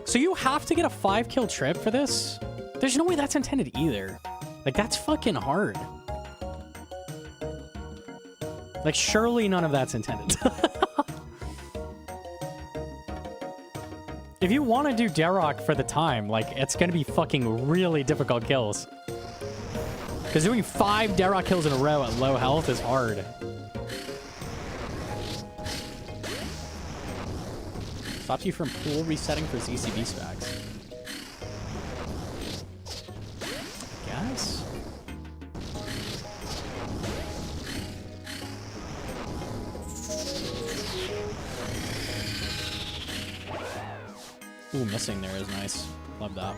So you have to get a 5-kill trip for this? There's no way that's intended either. Like, that's fucking hard. Like, surely none of that's intended. If you want to do Darok for the time, like, it's going to be fucking really difficult kills. Because doing 5 Darok kills in a row at low health is hard. Stops you from pool resetting for ZCB specs. Guess. Ooh, missing there is nice. Love that.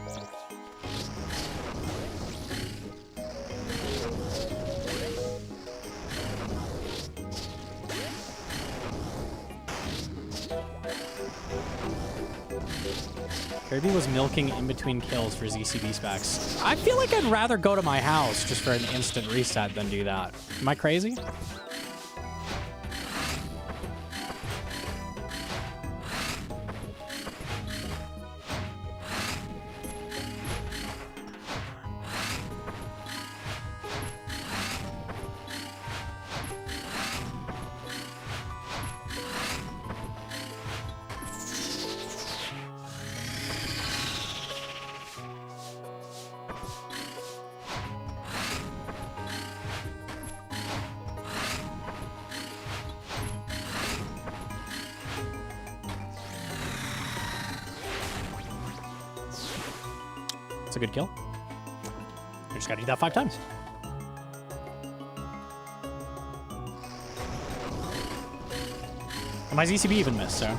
Kirby was milking in between kills for ZCB specs. I feel like I'd rather go to my house just for an instant reset than do that. Am I crazy? It's a good kill. I just gotta do that 5 times. And my ZCB even missed, so.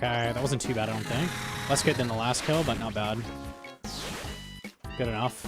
Okay, that wasn't too bad, I don't think. Less good than the last kill, but not bad. Good enough.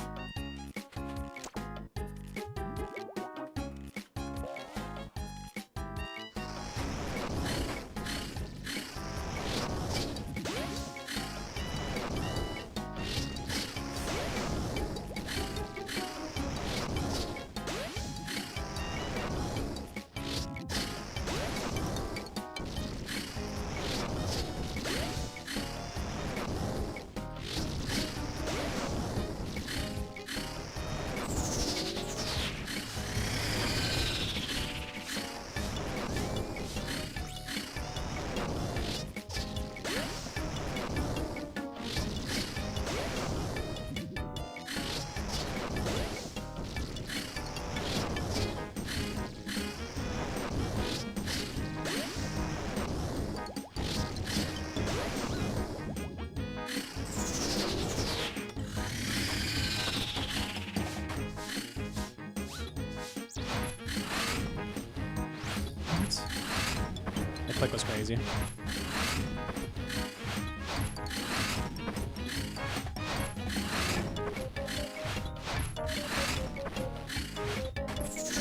The click was crazy.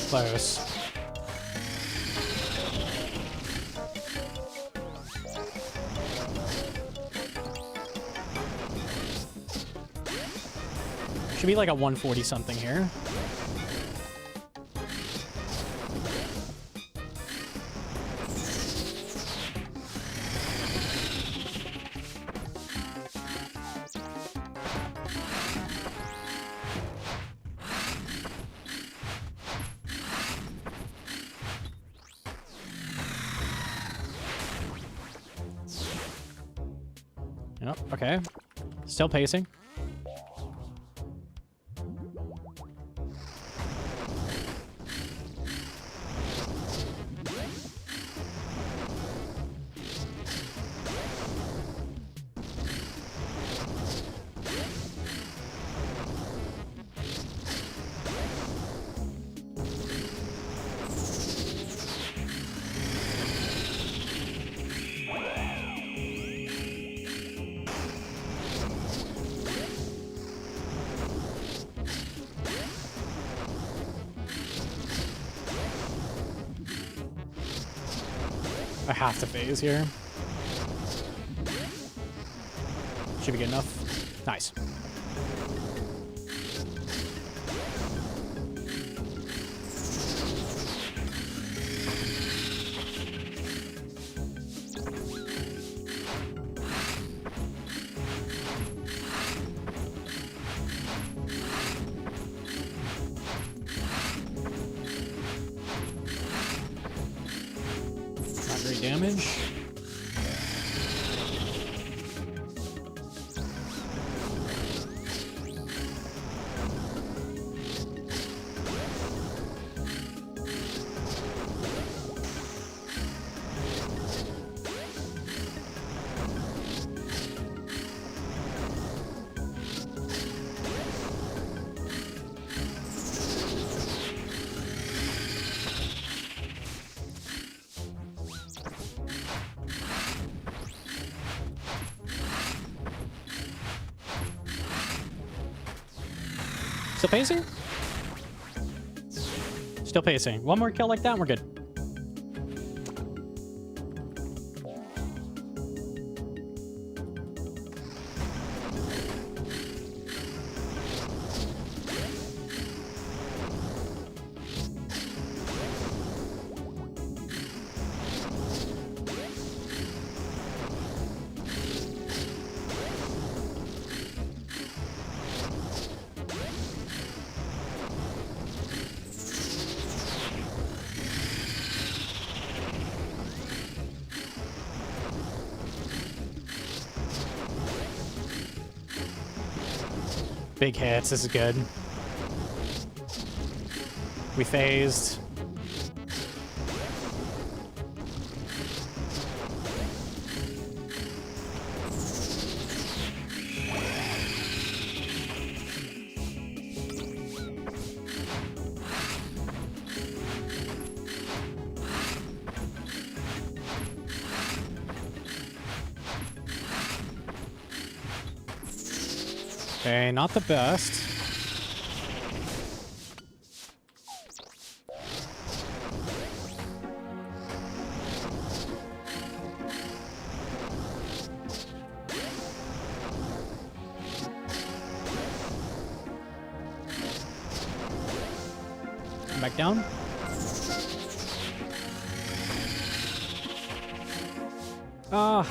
Close. Should be like a 140 something here. Yep, okay. Still pacing. I have to phase here. Should be good enough. Nice. Damage. Still pacing? Still pacing. One more kill like that and we're good. Big hits, this is good. We phased. Okay, not the best. Come back down. Ah.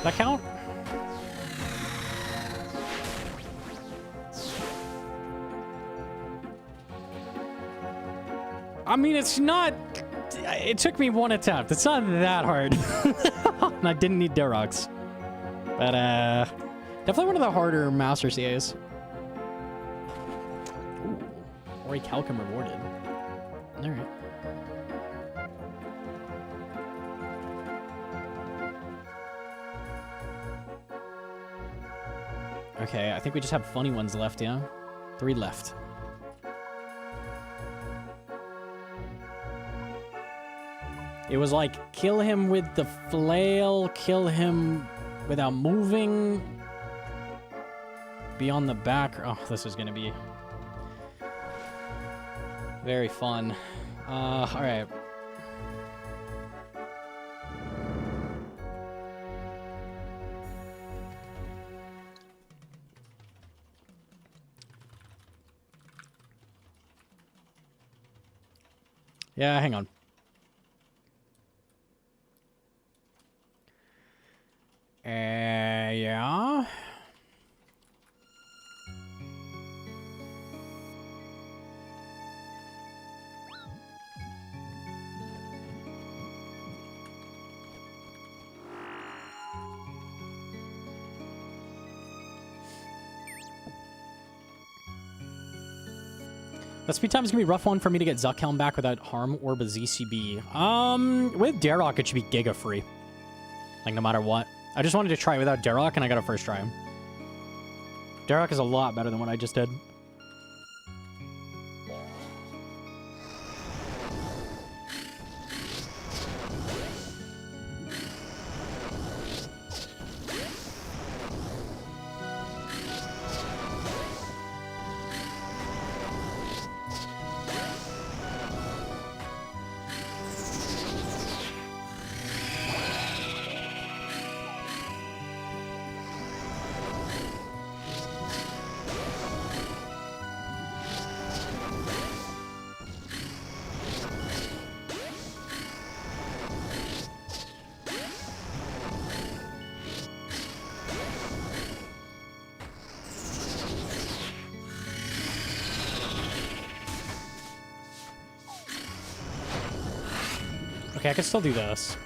That count? I mean, it's not... It took me one attempt. It's not that hard. And I didn't need Durox. But, definitely one of the harder Master CAs. Ooh. Ori Calcum rewarded. Alright. Okay, I think we just have funny ones left, yeah? 3 left. It was like, kill him with the flail, kill him without moving. Be on the back. Oh, this is gonna be very fun. Alright. Yeah, hang on. Yeah. The speed time is gonna be a rough one for me to get Zuckhelm back without Harm Orb of ZCB. With Darok, it should be Giga free. Like, no matter what. I just wanted to try it without Darok, and I got a first try. Darok is a lot better than what I just did. Okay, I can still do this.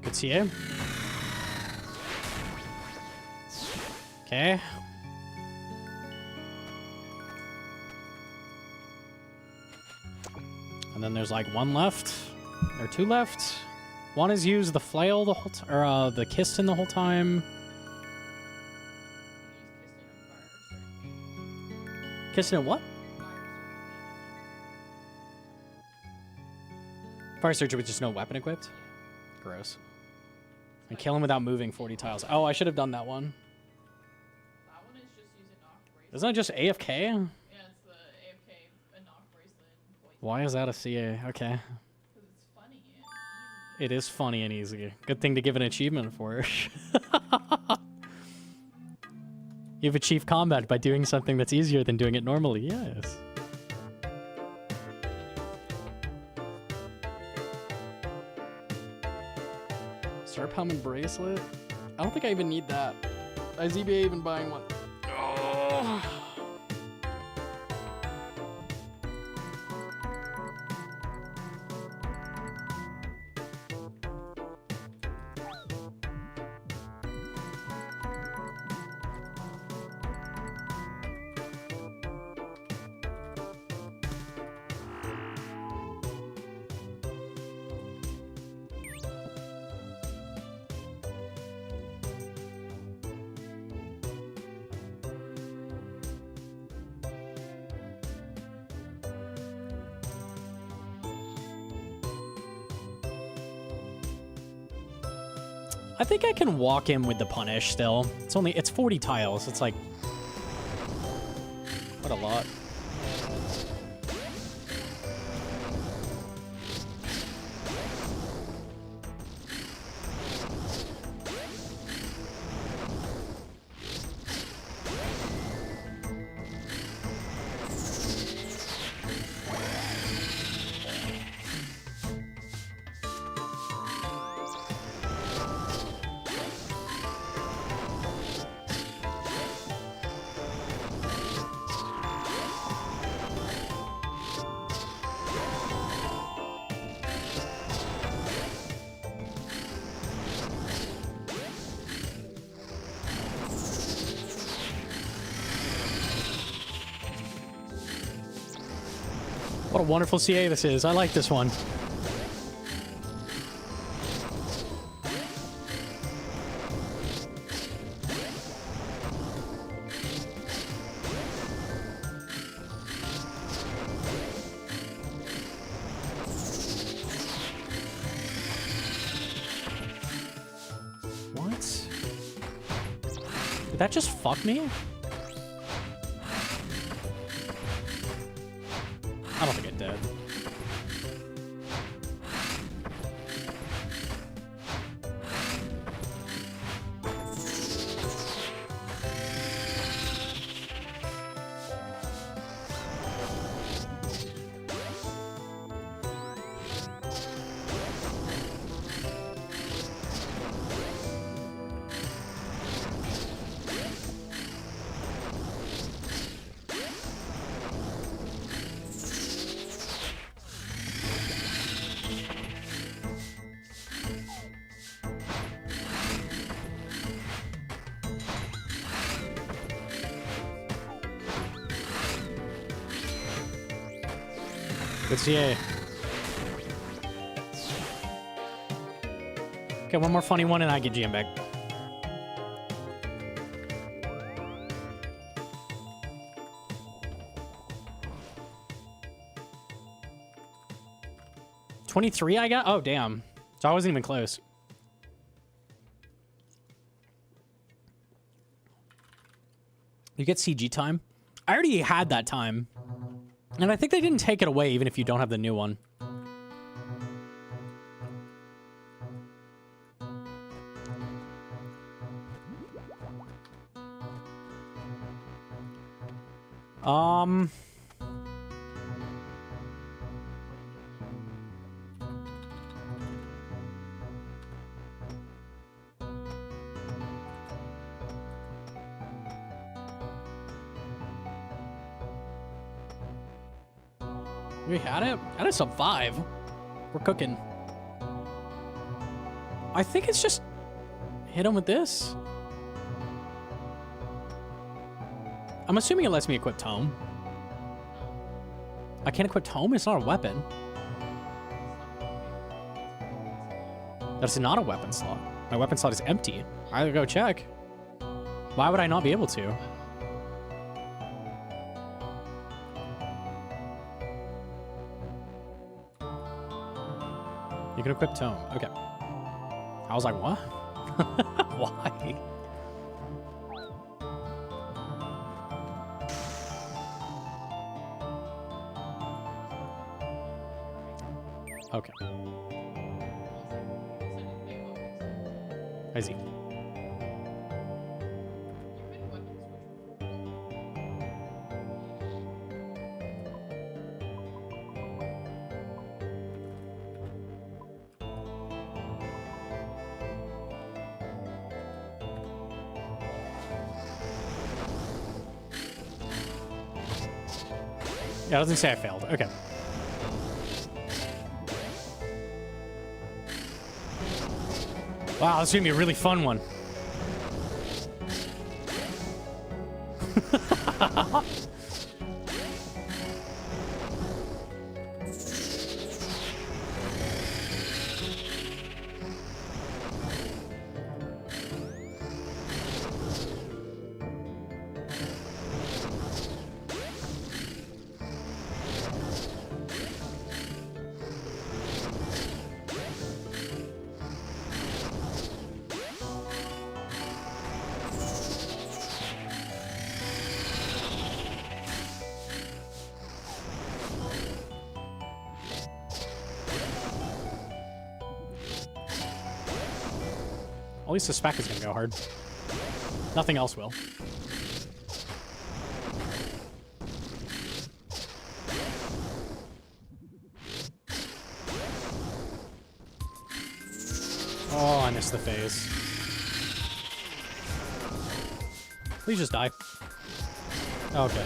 Good see you. Okay. And then there's like 1 left, or 2 left. One is use the flail the whole time, or the Kistin the whole time. Kistin at what? Fire Surge with just no weapon equipped? Gross. And kill him without moving 40 tiles. Oh, I should have done that one. Isn't that just AFK? Yeah, it's the AFK and knock bracelet and poison. Why is that a CA? Okay. Because it's funny and easy. It is funny and easy. Good thing to give an achievement for. You've achieved combat by doing something that's easier than doing it normally. Yes. Serp helmet bracelet? I don't think I even need that. Is ZBA even buying one? Oh. I think I can walk in with the punish still. It's 40 tiles. It's like, what a lot. What a wonderful CA this is. I like this one. What? Did that just fuck me? I don't think it did. Good CA. Okay, one more funny one and I get GM back. $23 I got? Oh, damn. So I wasn't even close. You get CG time? I already had that time. And I think they didn't take it away even if you don't have the new one. We had it? I had sub 5. We're cooking. I think it's just hit him with this. I'm assuming it lets me equip Tome. I can't equip Tome? It's not a weapon. That's not a weapon slot. My weapon slot is empty. I gotta go check. Why would I not be able to? You can equip Tome. Okay. I was like, what? Why? Okay. I see. Yeah, it doesn't say I failed. Okay. Wow, this is gonna be a really fun one. At least the spec is gonna go hard. Nothing else will. Oh, I missed the phase. Please just die. Okay.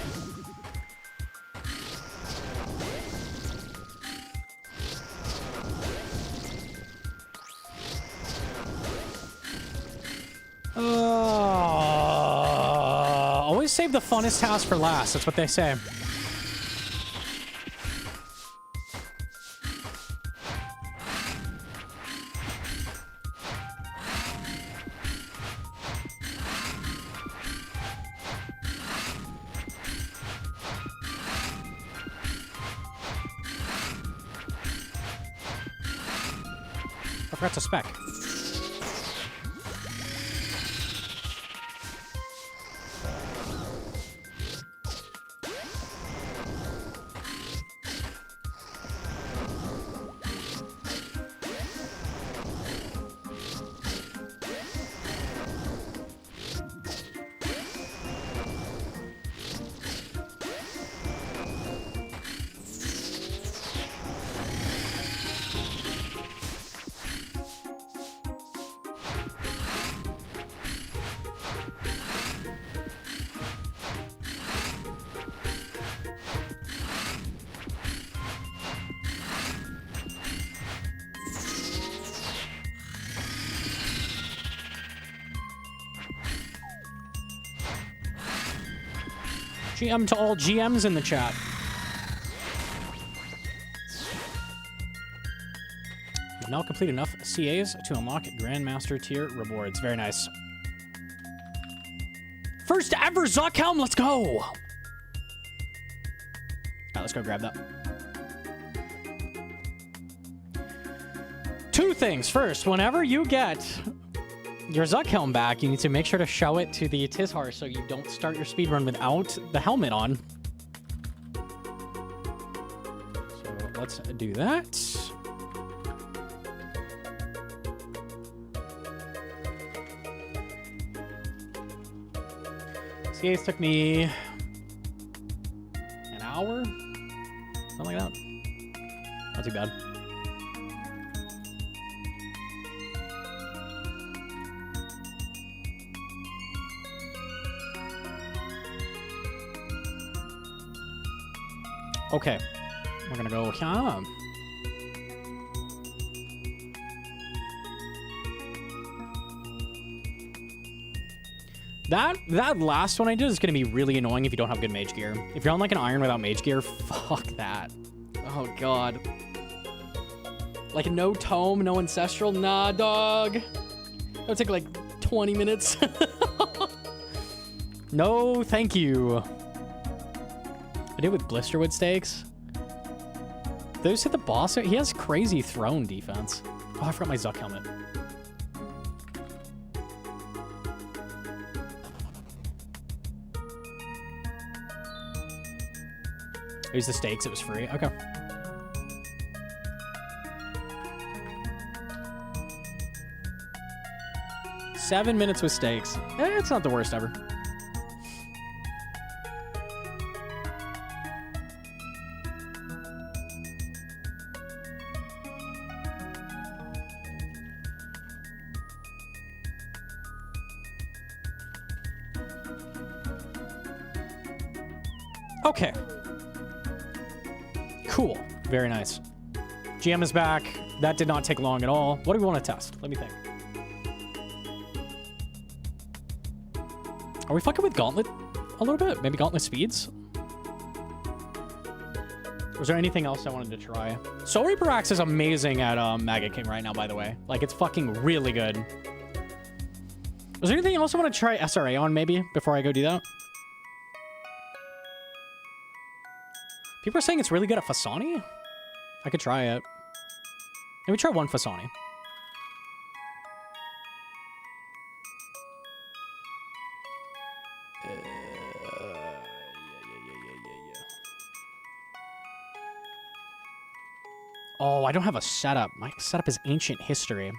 Always save the funnest task for last. That's what they say. I forgot to spec. GM to all GMs in the chat. You've now completed enough CAs to unlock Grandmaster tier rewards. Very nice. First ever Zuckhelm, let's go! Alright, let's go grab that. Two things. First, whenever you get your Zuckhelm back, you need to make sure to show it to the Tizhar so you don't start your speedrun without the helmet on. So let's do that. CAs took me an hour? Something like that. Not too bad. Okay, we're gonna go here. That last one I did is gonna be really annoying if you don't have good mage gear. If you're on like an iron without mage gear, fuck that. Oh god. Like no tome, no ancestral, nah dog. That would take like 20 minutes. No, thank you. I did with Blisterwood Stakes. Those hit the boss. He has crazy throne defense. Oh, I forgot my Zuck helmet. I used the stakes. It was free. Okay. 7 minutes with stakes. It's not the worst ever. Okay. Cool. Very nice. GM is back. That did not take long at all. What do we want to test? Let me think. Are we fucking with Gauntlet a little bit? Maybe Gauntlet speeds? Was there anything else I wanted to try? Soul Reaper Axe is amazing at Maggot King right now, by the way. Like, it's fucking really good. Was there anything else I want to try SRA on, maybe, before I go do that? People are saying it's really good at Fasani? I could try it. Maybe try one Fasani. Oh, I don't have a setup. My setup is ancient history.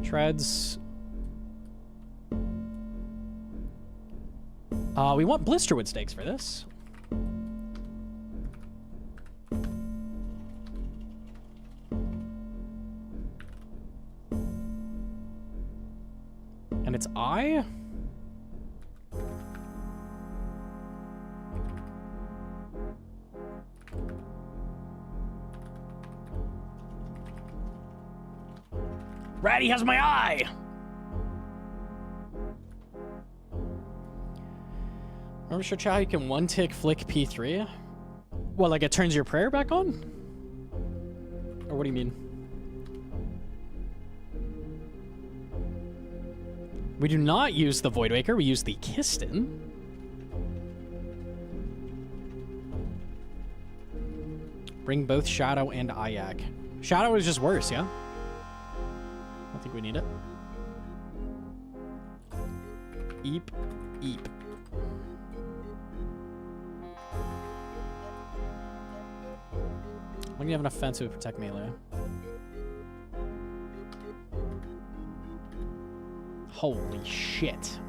Treads. We want Blisterwood stakes for this. And it's I? Ratty has my eye! Remember, sure, how you can one-tick flick P3? Well, like it turns your prayer back on? Or what do you mean? We do not use the Voidwaker, we use the Kistin. Bring both Shadow and Ayak. Shadow is just worse, yeah? I don't think we need it. Eep, eep. When do you have an offensive to protect melee? Holy shit.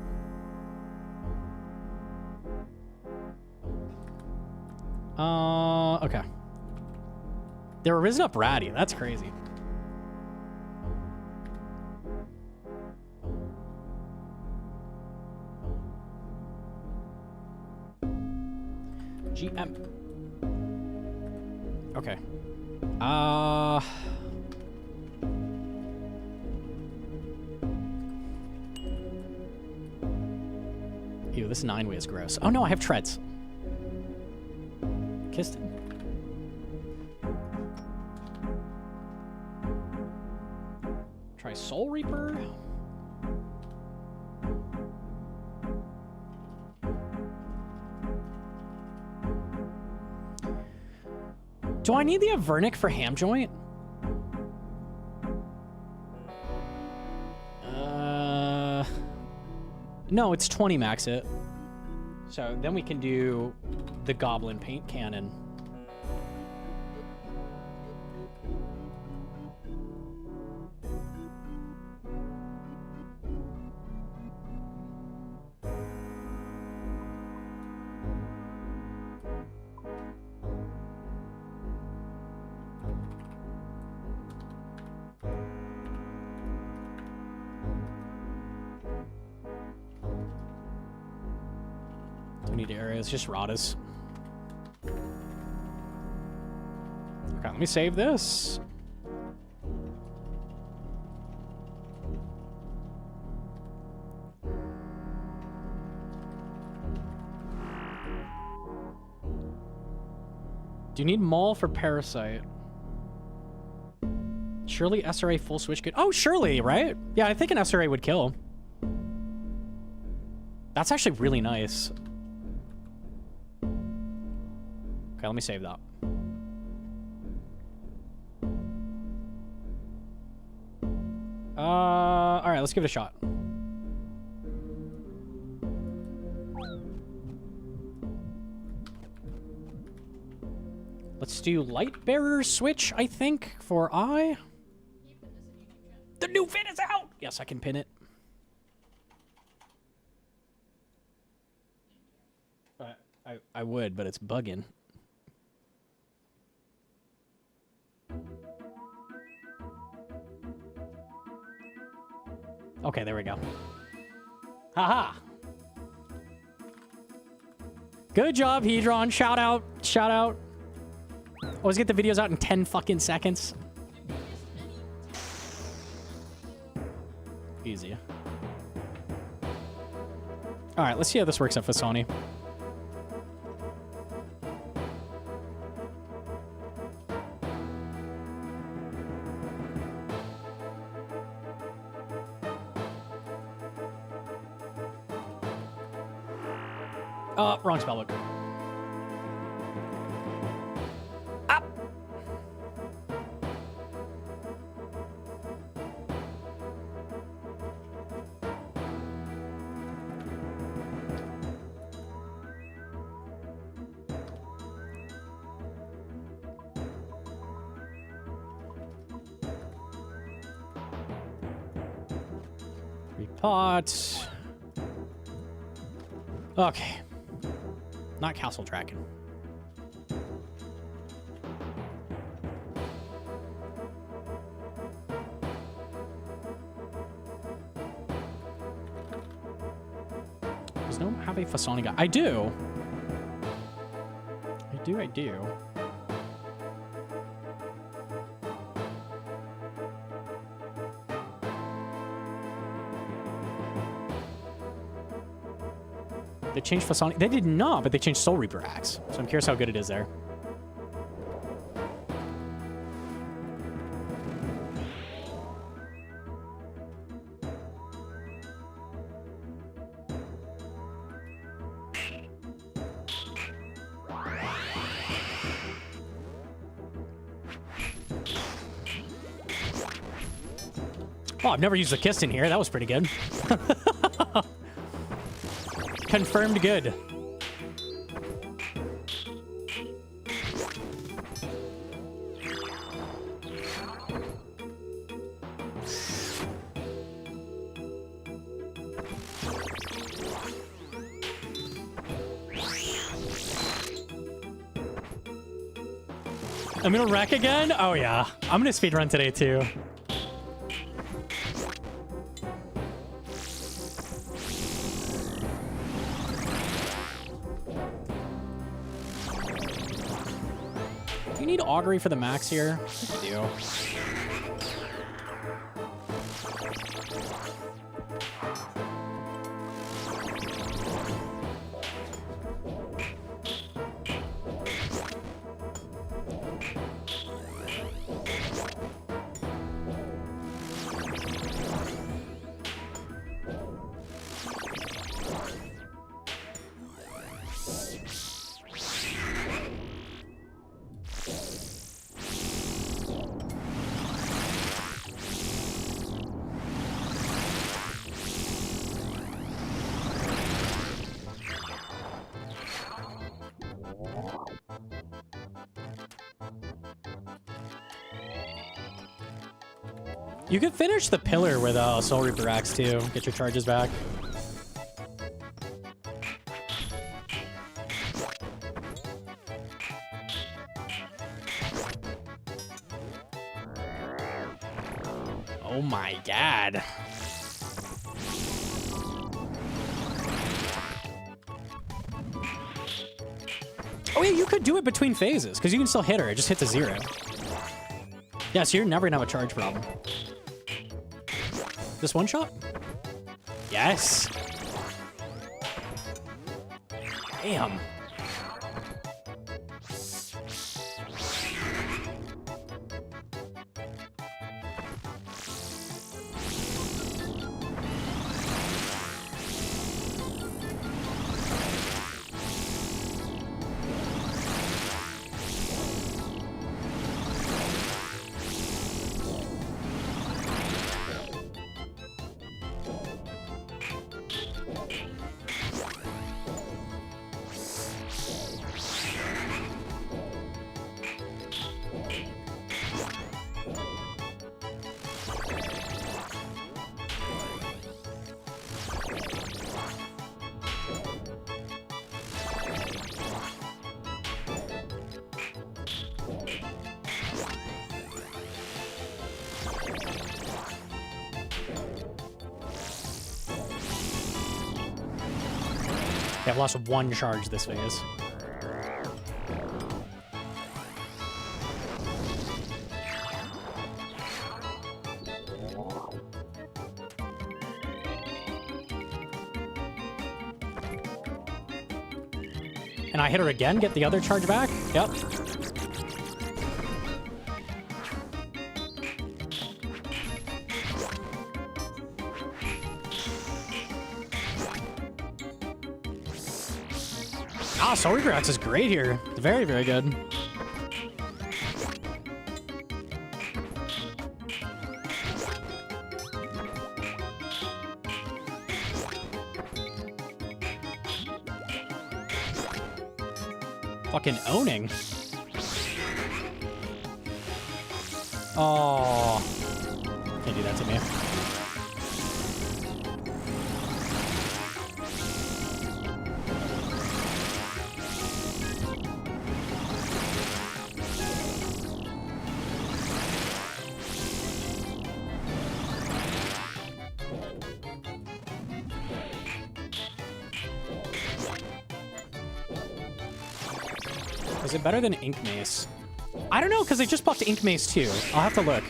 Okay. They were risen up ratty. That's crazy. GM. Okay. Ew, this 9-way is gross. Oh no, I have treads. Kistin. Try Soul Reaper. Do I need the Avernic for Ham Joint? No, it's 20 max it. So then we can do the Goblin Paint Cannon. It's just Radas. Okay, let me save this. Do you need Maul for Parasite? Surely SRA full switch could... Oh, surely, right? Yeah, I think an SRA would kill. That's actually really nice. Okay, let me save that. All right, let's give it a shot. Let's do Light Bearer switch, I think, for I. new fit is out! Yes, I can pin it. I would, but it's bugging. Okay, there we go. Haha! Good job, Hedron. Shout out. Shout out. Always get the videos out in 10 fucking seconds. Easy. Alright, let's see how this works out for Sony. Wrong spellbook. Up. Repot. Okay. Not castle tracking. Does no one have a Fasani guy? I do. I do. They changed Fasani. They did not, but they changed Soul Reaper Axe. So I'm curious how good it is there. Oh, I've never used a Kist in here. That was pretty good. Confirmed good. I'm gonna wreck again? Oh yeah. I'm gonna speedrun today too. You need augury for the max here? I think you do. You could finish the pillar with Soul Reaper Axe too. Get your charges back. Oh my god. Oh yeah, you could do it between phases, because you can still hit her. It just hits a 0. Yeah, so you're never gonna have a charge problem. This one shot? Yes. Damn. I've lost one charge this phase. And I hit her again, get the other charge back. Yep. Ah, Soul Reaper Axe is great here. It's very, very good. Fucking owning. Oh. Can't do that to me. Is it better than Ink Mace? I don't know, because I just buffed Ink Mace too. I'll have to look.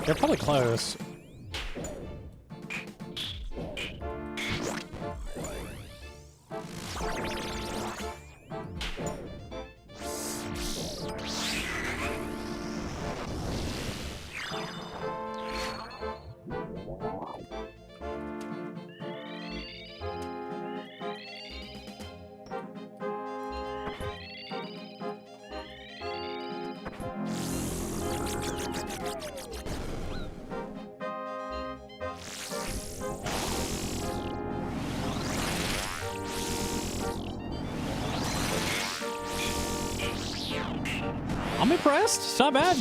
They're probably close. I'm impressed. It's not bad.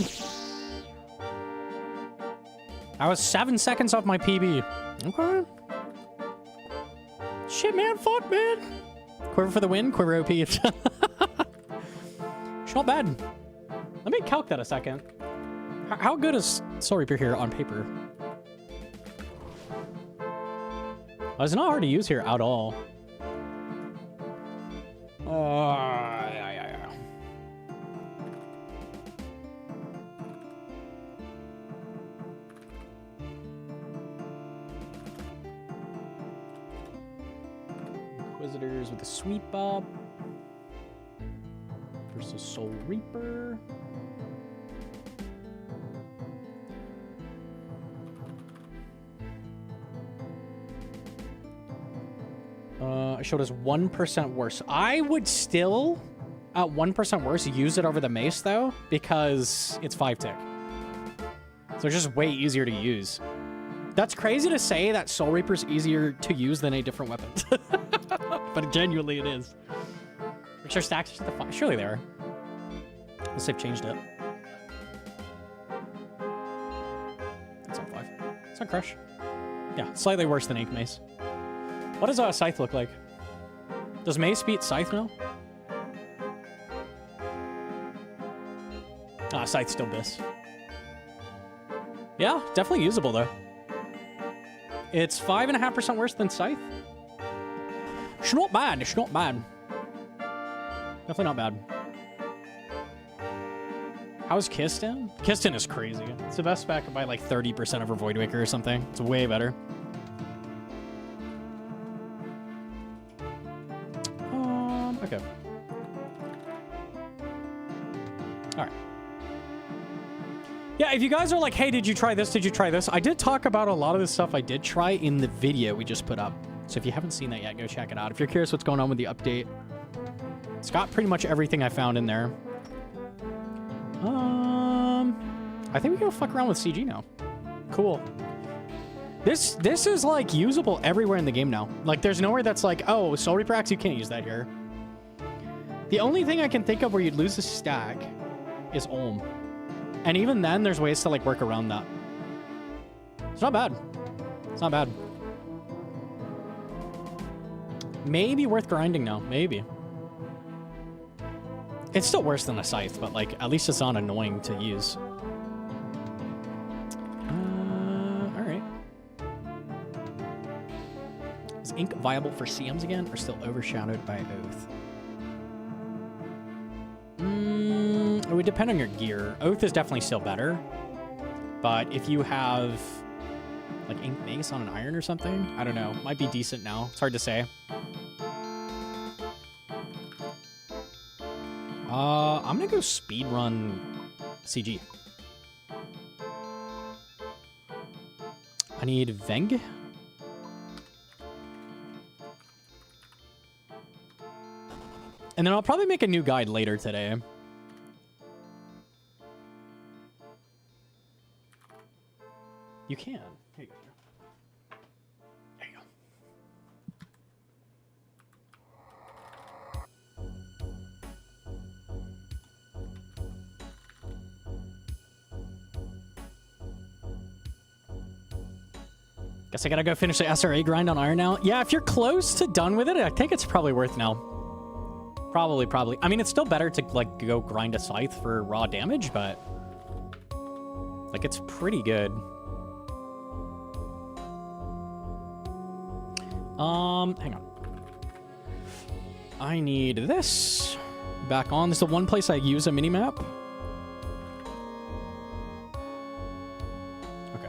I was 7 seconds off my PB. Okay. Shit, man. Fuck, man. Quiver for the win. Quiver OP. It's not bad. Let me calc that a second. How good is Soul Reaper here on paper? Oh, it's not hard to use here at all. Inquisitors with a sweep up versus Soul Reaper. It showed us 1% worse. I would still, at 1% worse, use it over the mace though, because it's 5 tick. So it's just way easier to use. That's crazy to say that Soul Reaper's easier to use than a different weapon. But genuinely it is. Make sure stacks are the 5. Surely they are. Unless they've changed it. It's not 5. It's not Crush. Yeah, slightly worse than Ink Mace. What does Scythe look like? Does Mace beat Scythe now? Ah, Scythe's still Biss. Yeah, definitely usable though. It's 5.5% worse than Scythe. It's not bad. It's not bad. Definitely not bad. How's Kistin? Kistin is crazy. It's the best spec by like 30% over Voidwaker or something. It's way better. Okay. All right. Yeah, if you guys are like, hey, did you try this? Did you try this? I did talk about a lot of the stuff I did try in the video we just put up. So if you haven't seen that yet, go check it out. If you're curious what's going on with the update, it's got pretty much everything I found in there. I think we can go fuck around with CG now. Cool. This is like usable everywhere in the game now. Like there's nowhere that's like, oh, Soul Reaper Axe, you can't use that here. The only thing I can think of where you'd lose a stack is Olm. And even then, there's ways to like work around that. It's not bad. It's not bad. Maybe worth grinding now. Maybe. It's still worse than a Scythe, but like at least it's not annoying to use. Ink viable for CMs again, or still overshadowed by Oath? It would depend on your gear. Oath is definitely still better, but if you have like Ink Mace on an iron or something, I don't know. Might be decent now. It's hard to say. I'm gonna go speedrun CG. I need Veng. And then I'll probably make a new guide later today. You can. Here you go. There you go. Guess I gotta go finish the SRA grind on Iron now. Yeah, if you're close to done with it, I think it's probably worth now. Probably. I mean, it's still better to, like, go grind a Scythe for raw damage, but... like, it's pretty good. Hang on. I need this. Back on. This is the one place I use a minimap. Okay.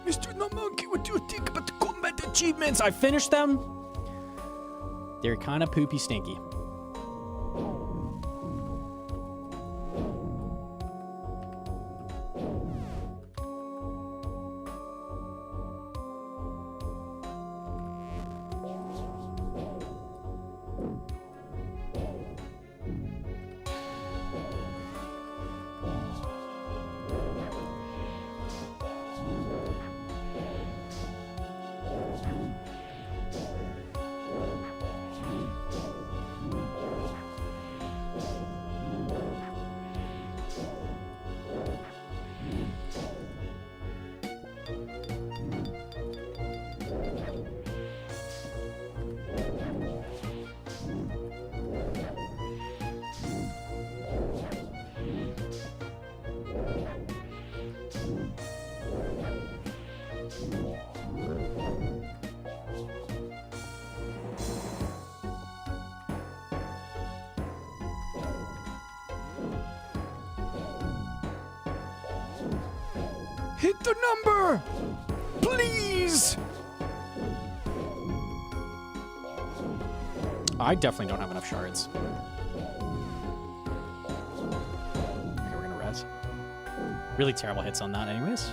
Mr. Gnomonkey, what do you think about the combat achievements? I finished them. They're kind of poopy stinky. Hit the number! Please! I definitely don't have enough shards. Okay, we're gonna res. Really terrible hits on that anyways.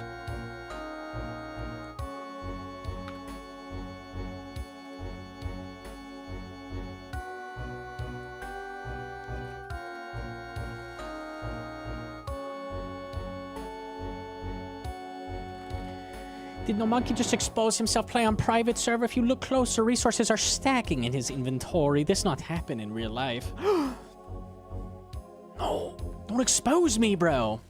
Did Gnomonkey just expose himself playing on private server? If you look closer, resources are stacking in his inventory. This not happen in real life. No, don't expose me, bro.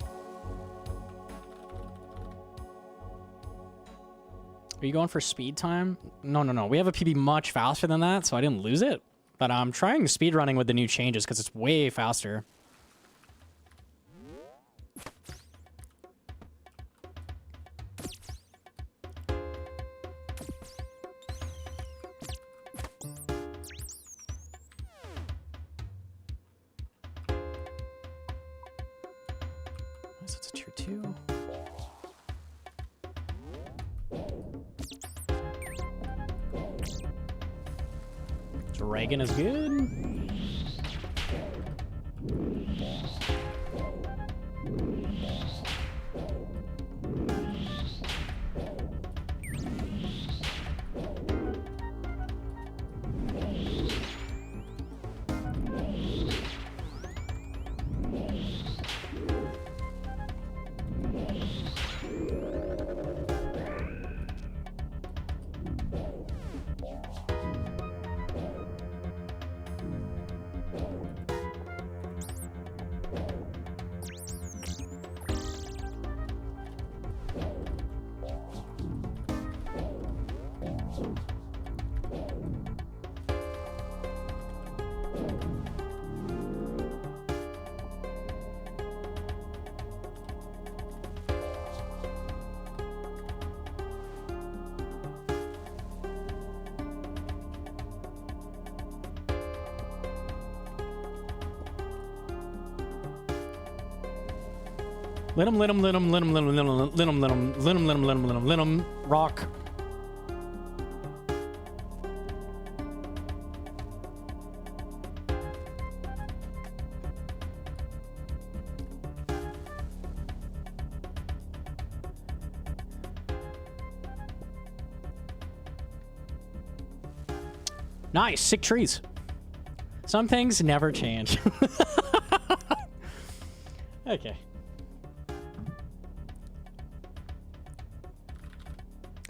Are you going for speed time? No. We have a PB much faster than that, so I didn't lose it. But I'm trying speed running with the new changes because it's way faster. That's a tier 2. Dragon is good. Linum, rock. Nice, sick trees. Some things never change. Okay.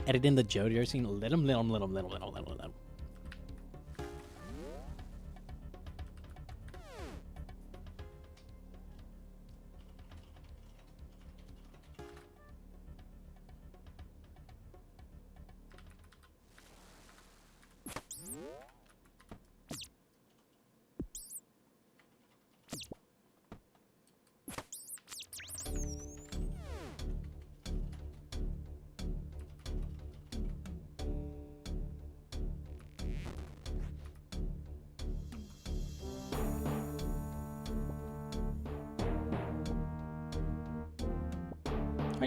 Edit in the JoJo scene. Little.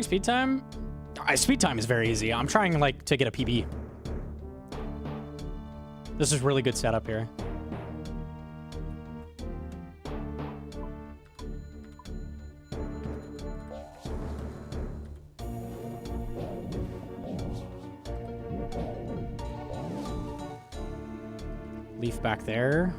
Speed time? Speed time is very easy. I'm trying like to get a PB. This is really good setup here. Leaf back there.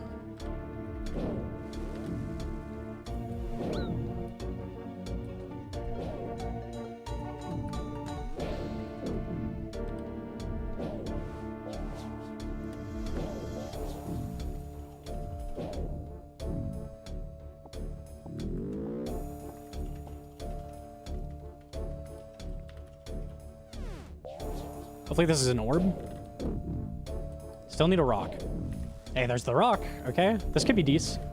Hopefully this is an orb. Still need a rock. Hey, there's the rock. Okay, this could be decent.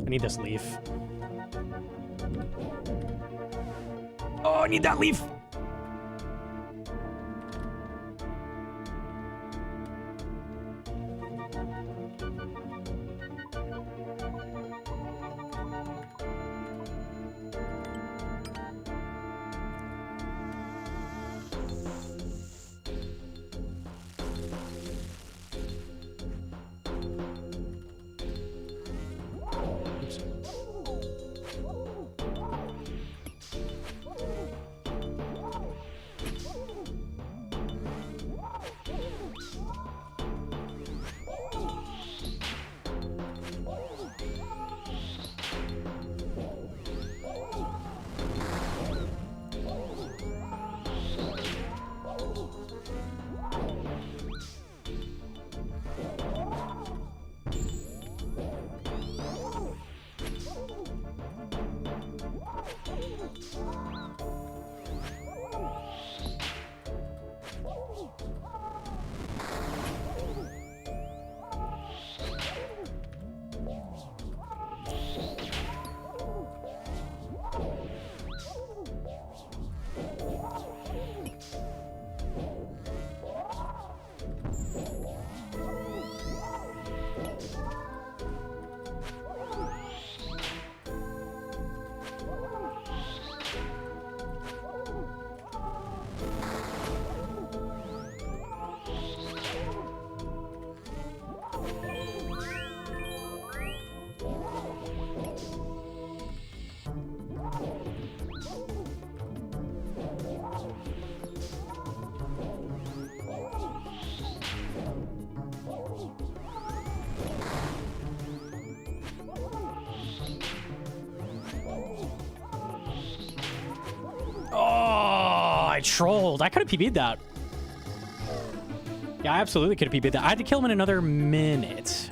I need this leaf. Oh, I need that leaf. Trolled. I could have PB'd that. Yeah, I absolutely could have PB'd that. I had to kill him in another minute.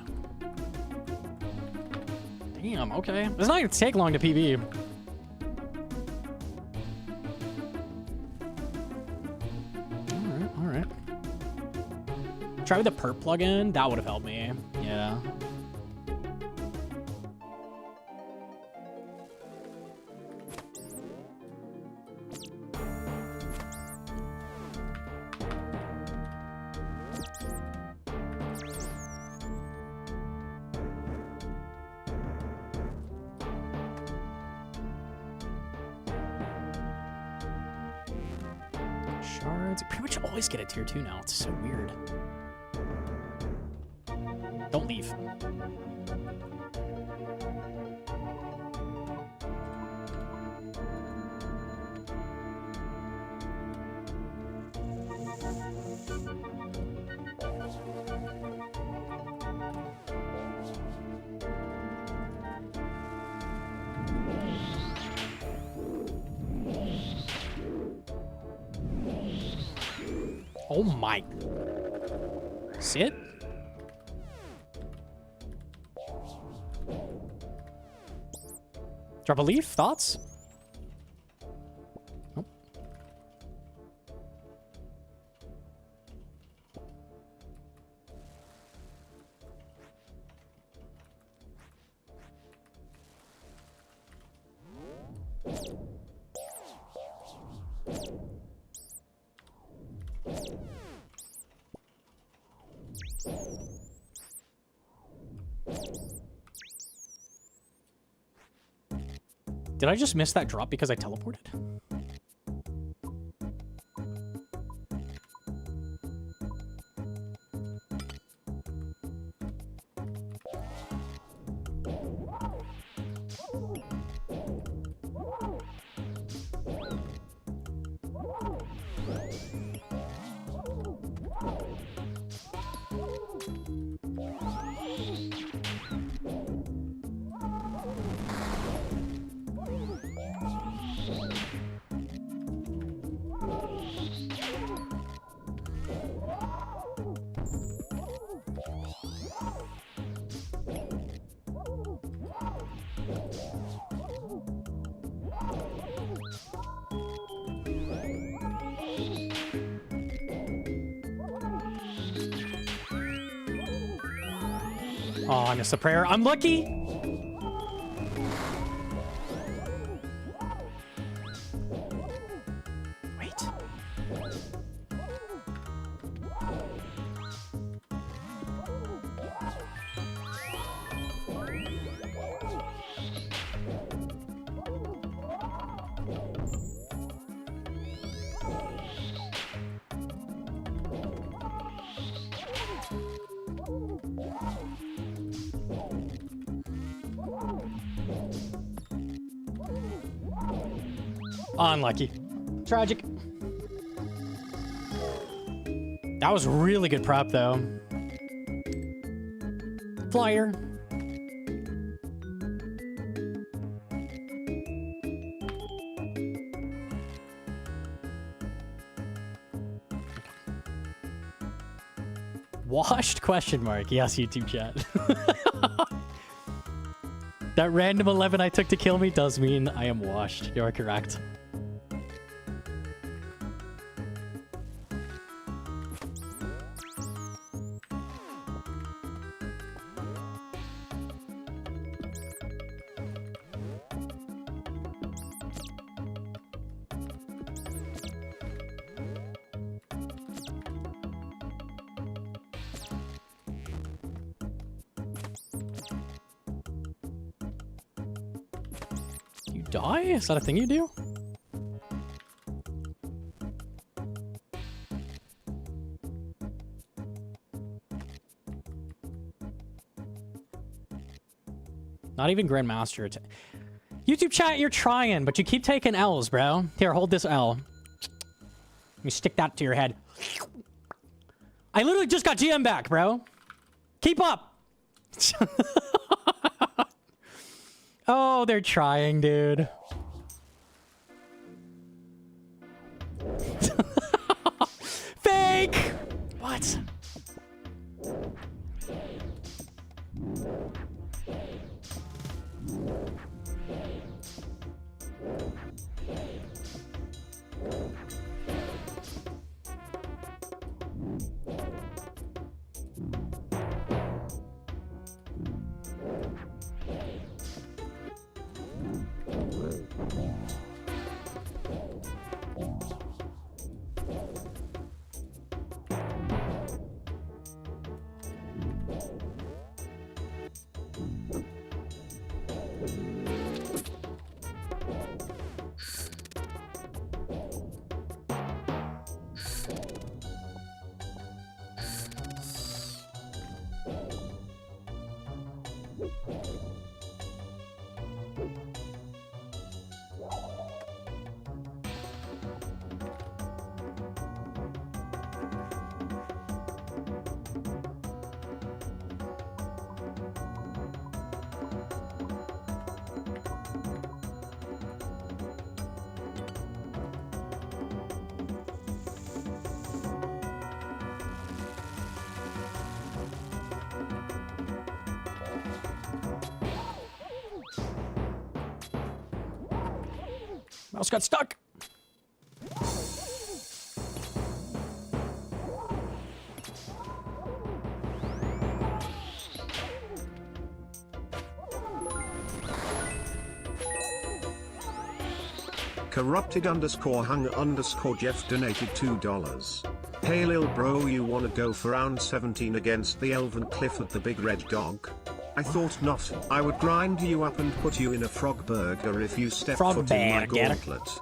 Damn, okay. It's not going to take long to PB. All right, all right. Try with the perp plugin. That would have helped me. Yeah. Shards. You pretty much always get a tier 2 now. It's so weird. Don't leave. Oh my. Sit. Drop a leaf. Thoughts? Nope. Did I just miss that drop because I teleported? Oh, I missed the prayer. I'm lucky. Wait. Unlucky. Tragic. That was really good prep, though. Flyer. Washed? Question mark. Yes, YouTube chat. That random 11 I took to kill me does mean I am washed. You are correct. Die? Is that a thing you do? Not even Grandmaster. YouTube chat, you're trying, but you keep taking L's, bro. Here, hold this L. Let me stick that to your head. I literally just got GM back, bro. Keep up. Oh, they're trying, dude. Fake! What? Mouse got stuck. Corrupted_hung_Jeff donated $2. Hey lil bro, you wanna go for round 17 against the Elven Cliff at the Big Red Dog? I thought not. I would grind you up and put you in a frog burger if you step foot in my gauntlet.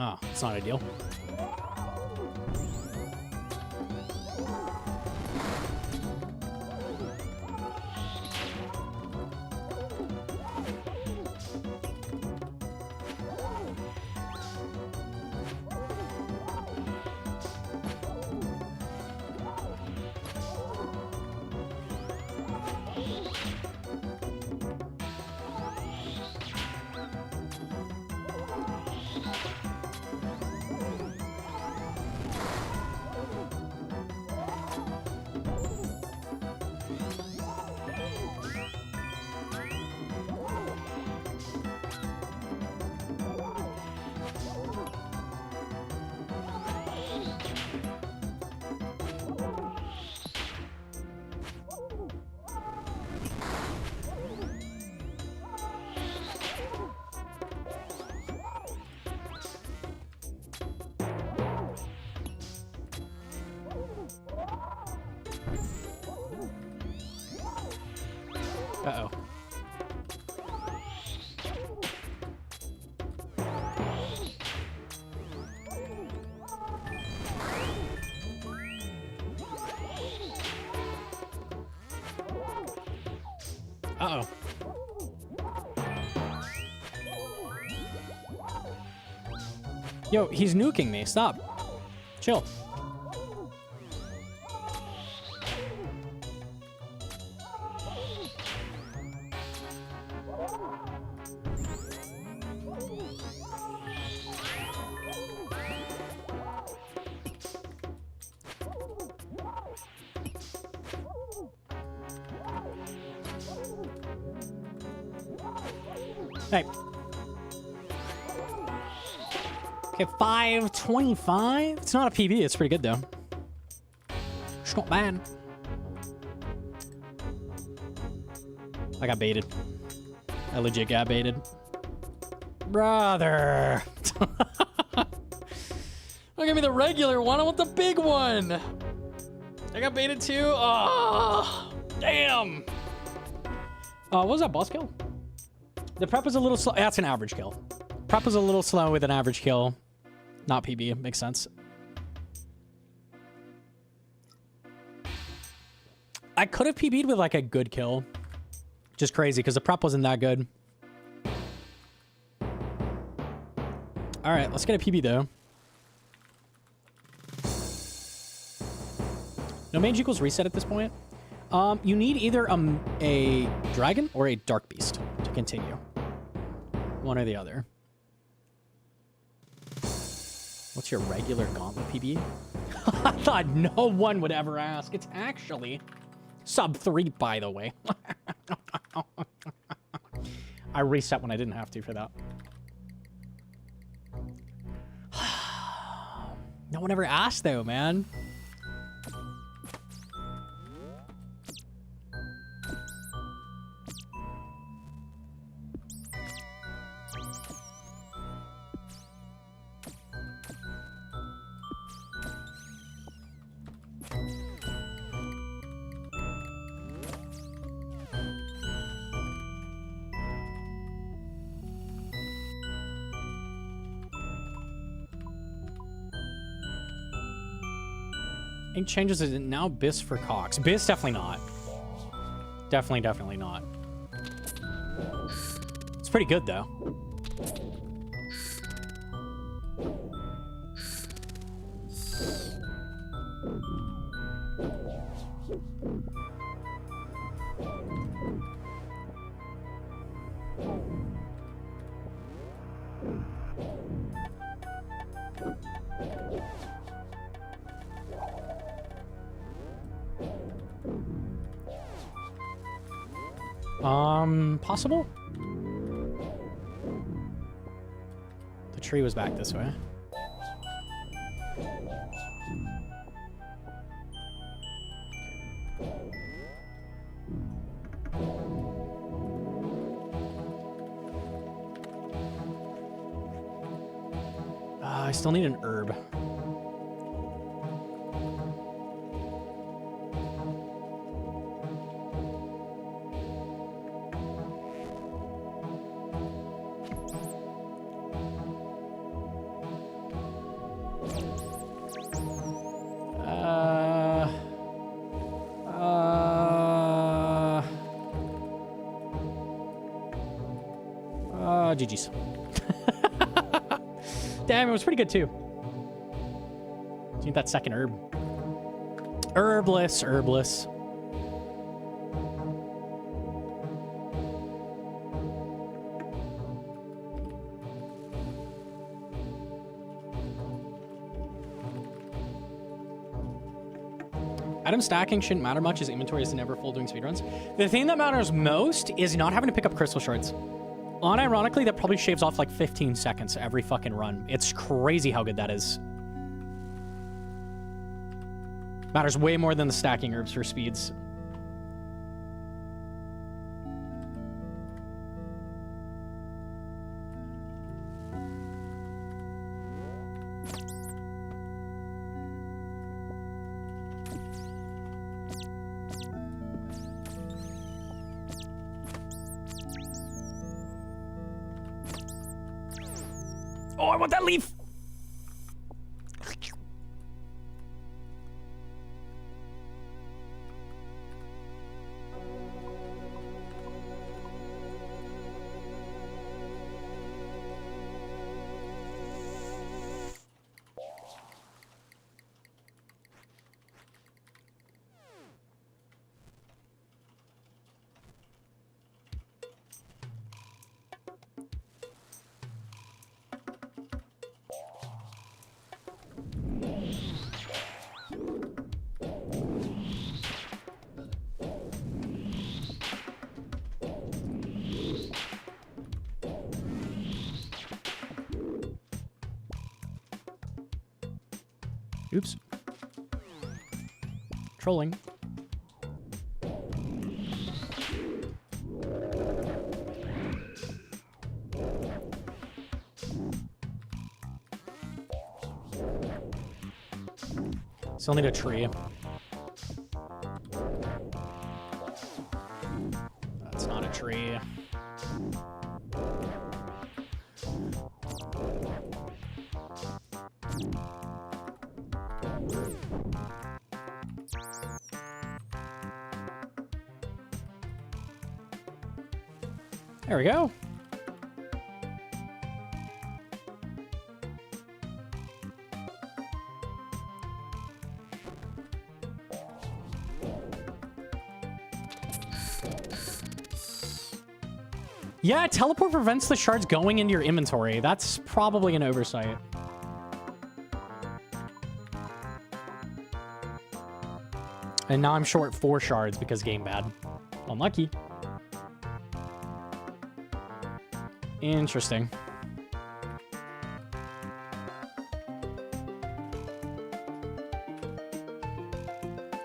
Oh, it's not ideal. Uh-oh. Uh-oh. Yo, he's nuking me. Stop. Chill. Hey. Okay, 525. It's not a PB. It's pretty good, though. It's not bad. I got baited. I legit got baited. Brother. Don't give me the regular one. I want the big one. I got baited, too. Oh, damn. What was that boss kill? The prep was a little slow. That's an average kill. Prep was a little slow with an average kill. Not PB. Makes sense. I could have PB'd with like a good kill. Just crazy because the prep wasn't that good. All right, let's get a PB though. No mage equals reset at this point. You need either a dragon or a dark beast to continue. One or the other. What's your regular gauntlet PB? I thought no one would ever ask. It's actually sub 3, by the way. I reset when I didn't have to for that. No one ever asked though, man. Ink changes, is it now Biss for Cox? Biss, definitely not. Definitely not. It's pretty good, though. Possible? The tree was back this way. I still need an herb. GG's. Damn, it was pretty good too. Need that second herb. Herbless, herbless. Item stacking shouldn't matter much as inventory is never full doing speedruns. The thing that matters most is not having to pick up crystal shards. Unironically, that probably shaves off like 15 seconds every fucking run. It's crazy how good that is. Matters way more than the stacking herbs for speeds. Oh, I want that leaf! Oops. Trolling. Still need a tree. That's not a tree. There we go. Yeah, teleport prevents the shards going into your inventory. That's probably an oversight. And now I'm short 4 shards because game bad. Unlucky. Interesting.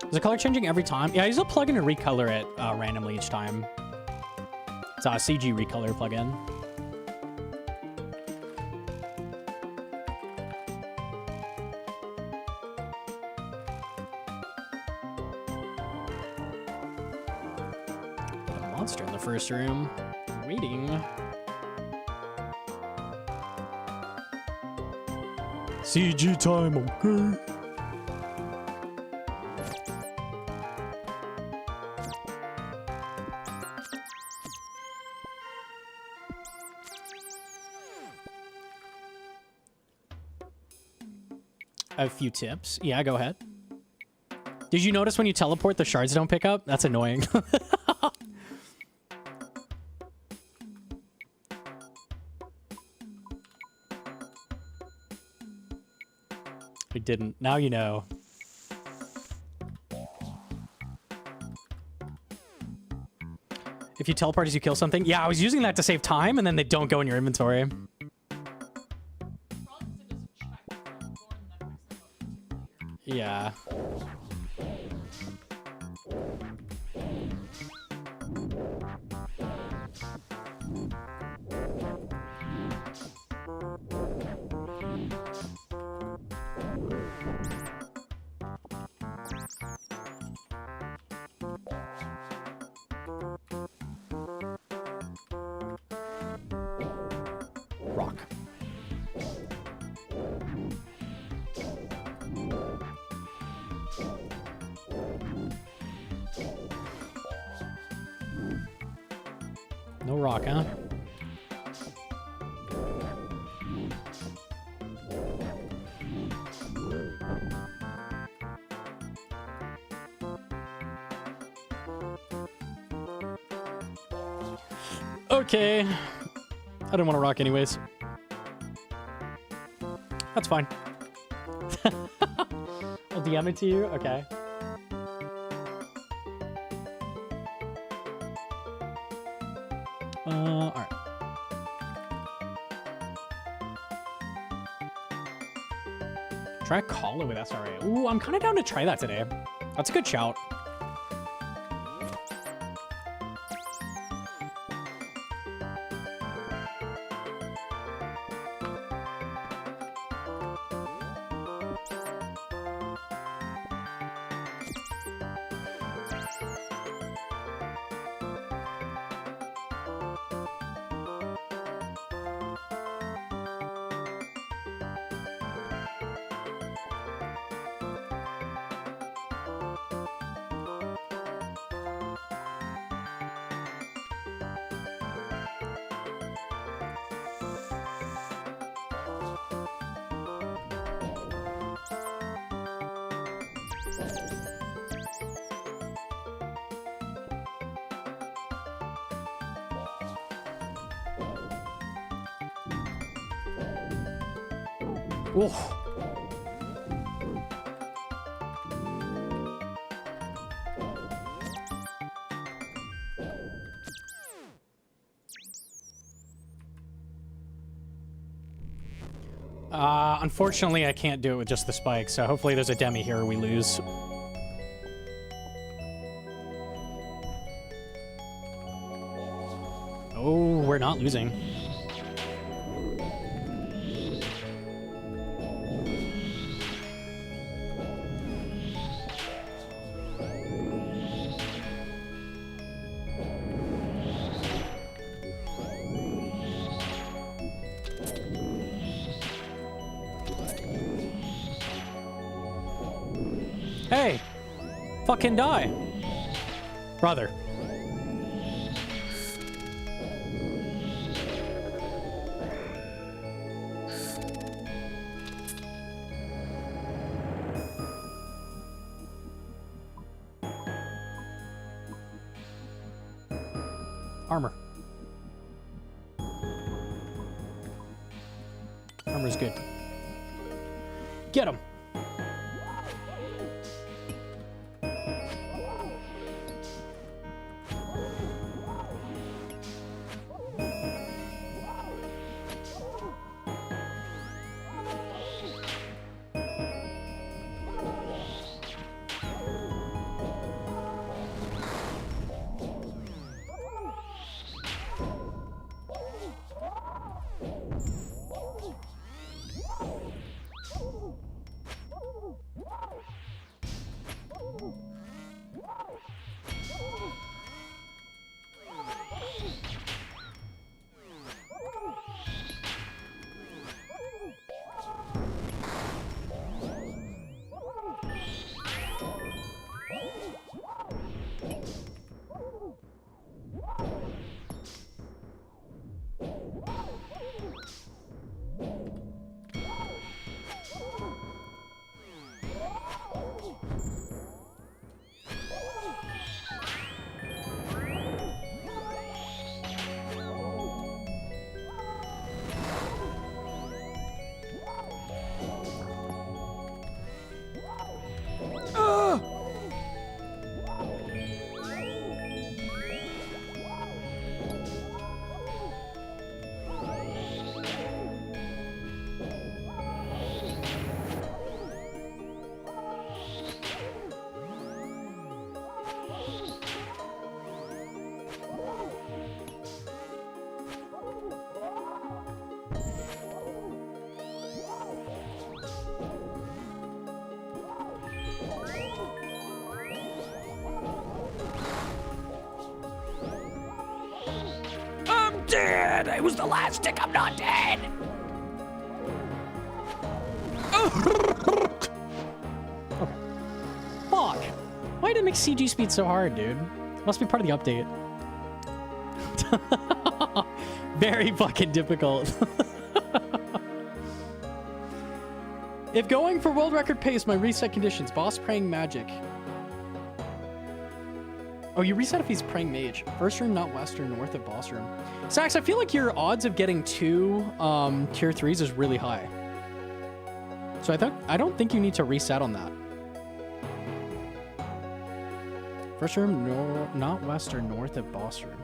Is the color changing every time? Yeah, I use a plugin to recolor it randomly each time. It's a CG recolor plugin. Got a monster in the first room. Waiting. CG time, okay. A few tips. Yeah, go ahead. Did you notice when you teleport, the shards don't pick up? That's annoying. I didn't. Now you know. If you teleport as you kill something. Yeah, I was using that to save time, and then they don't go in your inventory. Probably because it doesn't check if you're born that makes them up particularly. Yeah. Rock. No rock, huh? Okay. I didn't want to rock anyways. That's fine. I'll DM it to you? Okay. Alright. Try a collar with SRA. Ooh, I'm kind of down to try that today. That's a good shout. Oof. Unfortunately, I can't do it with just the spike, so hopefully there's a demi here or we lose. Oh, we're not losing. Hey, fucking die, brother. Armor. Armor's good. Get him. dead. It was the last tick. I'm not dead. Okay. Fuck. Why did it make CG speed so hard, dude? Must be part of the update. Very fucking difficult. If going for world record pace, my reset conditions. Boss praying magic. Oh, you reset if he's praying mage. First room, not west or north of boss room. Sax, I feel like your odds of getting 2 tier 3s is really high. So I don't think you need to reset on that. First room, no, not west or north of boss room.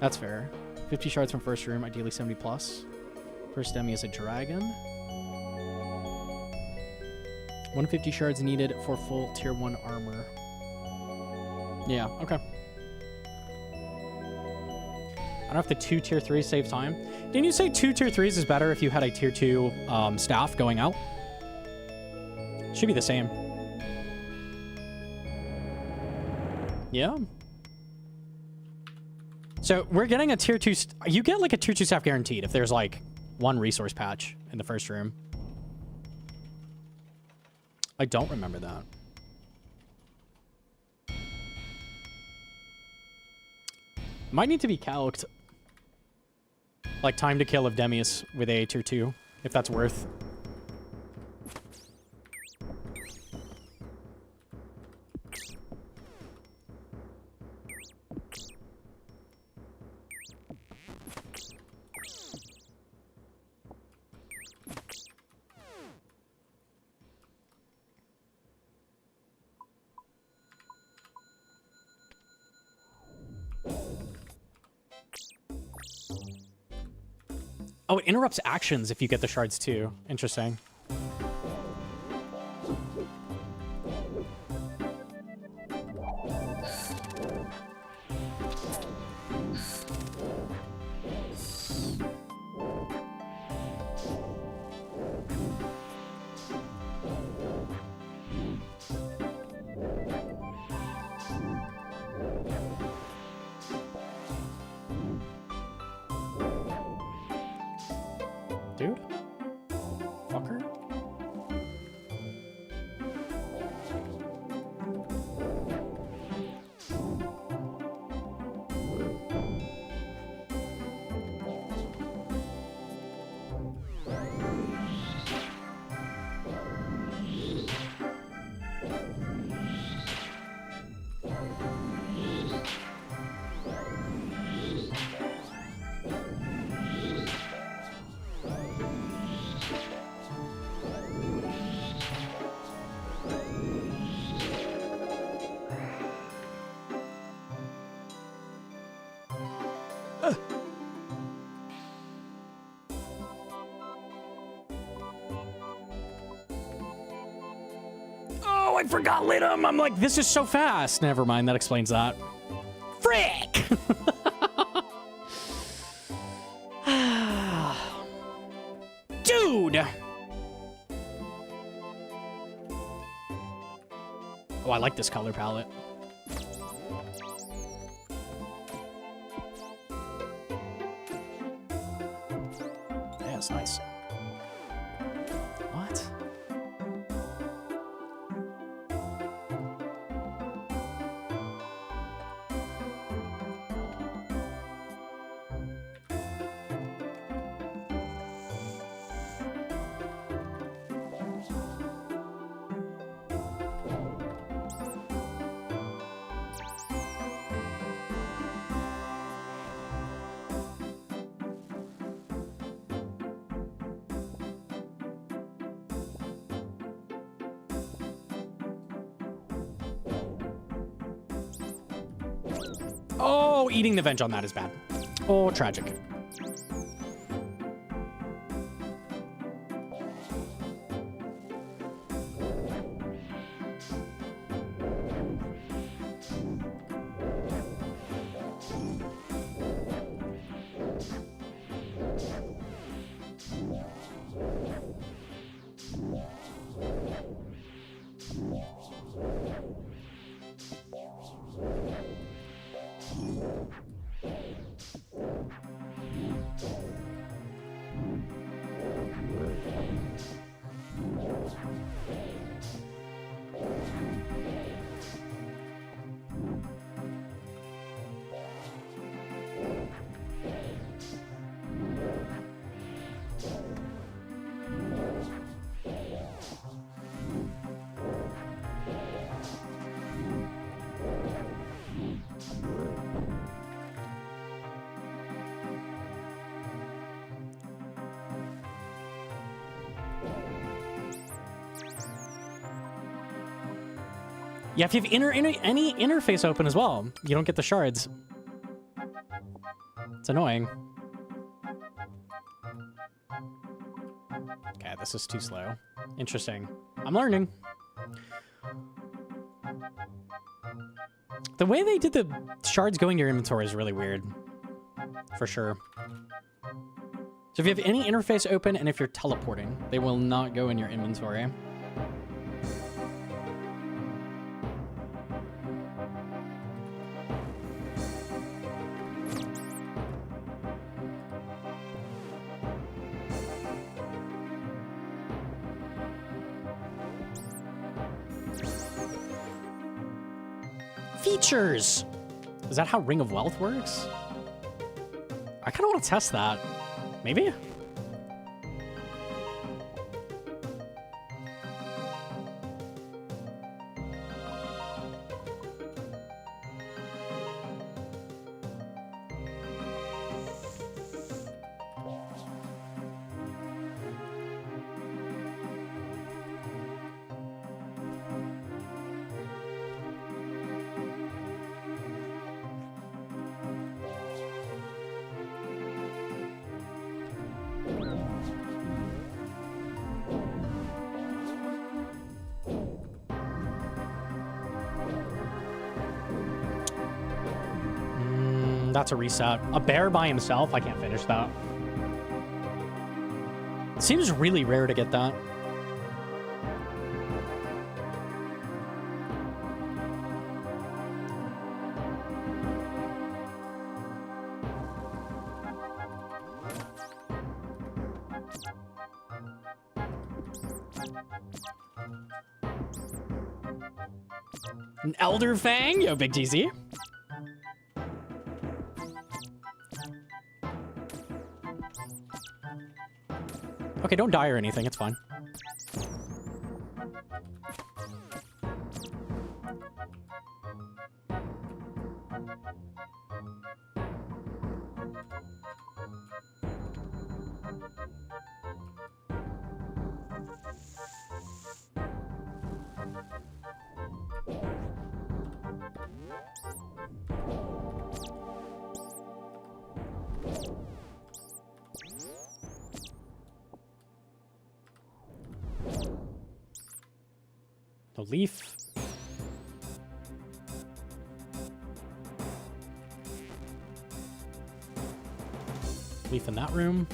That's fair. 50 shards from first room, ideally 70 plus. First demi is a dragon. 150 shards needed for full tier 1 armor. Yeah, okay. I don't know if the 2 tier 3s save time. Didn't you say 2 tier 3s is better if you had a tier 2 staff going out? Should be the same. Yeah. So we're getting a tier 2... You get like a tier 2 staff guaranteed if there's like 1 resource patch in the first room. I don't remember that. Might need to be calced. Like time to kill of Demius with a tier 2, if that's worth. Oh, it interrupts actions if you get the shards too. Interesting. Dude? Fucker? Oh, I forgot lit him. I'm like, this is so fast. Never mind, that explains that. Frick! Dude! Oh, I like this color palette. Yeah, it's nice. What? Oh, eating the venge on that is bad. Oh, tragic. Yeah, if you have any interface open as well, you don't get the shards. It's annoying. Okay, this is too slow. Interesting. I'm learning. The way they did the shards going to your inventory is really weird. For sure. So if you have any interface open and if you're teleporting, they will not go in your inventory. Features! Is that how Ring of Wealth works? I kind of want to test that. Maybe? That's a reset. A bear by himself? I can't finish that. Seems really rare to get that. An Elder Fang? Yo, Big TZ. Okay, don't die or anything, it's fine. No leaf. Leaf in that room.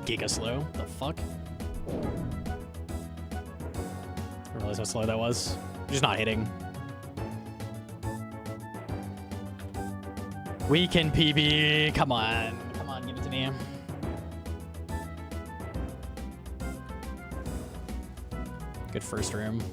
Giga slow. The fuck? I didn't realize how slow that was. Just not hitting. We can PB. Come on. Come on, give it to me. Good first room.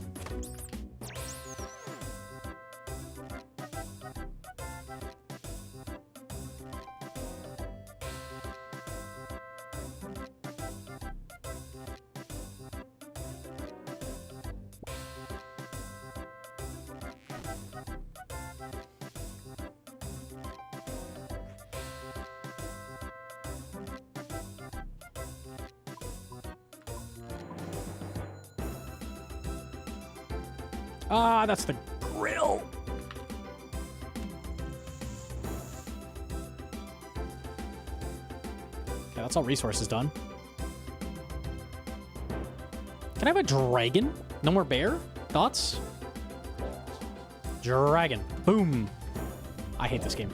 Ah, that's the grill. Okay, that's all resources done. Can I have a dragon? No more bear? Thoughts? Dragon. Boom. I hate this game.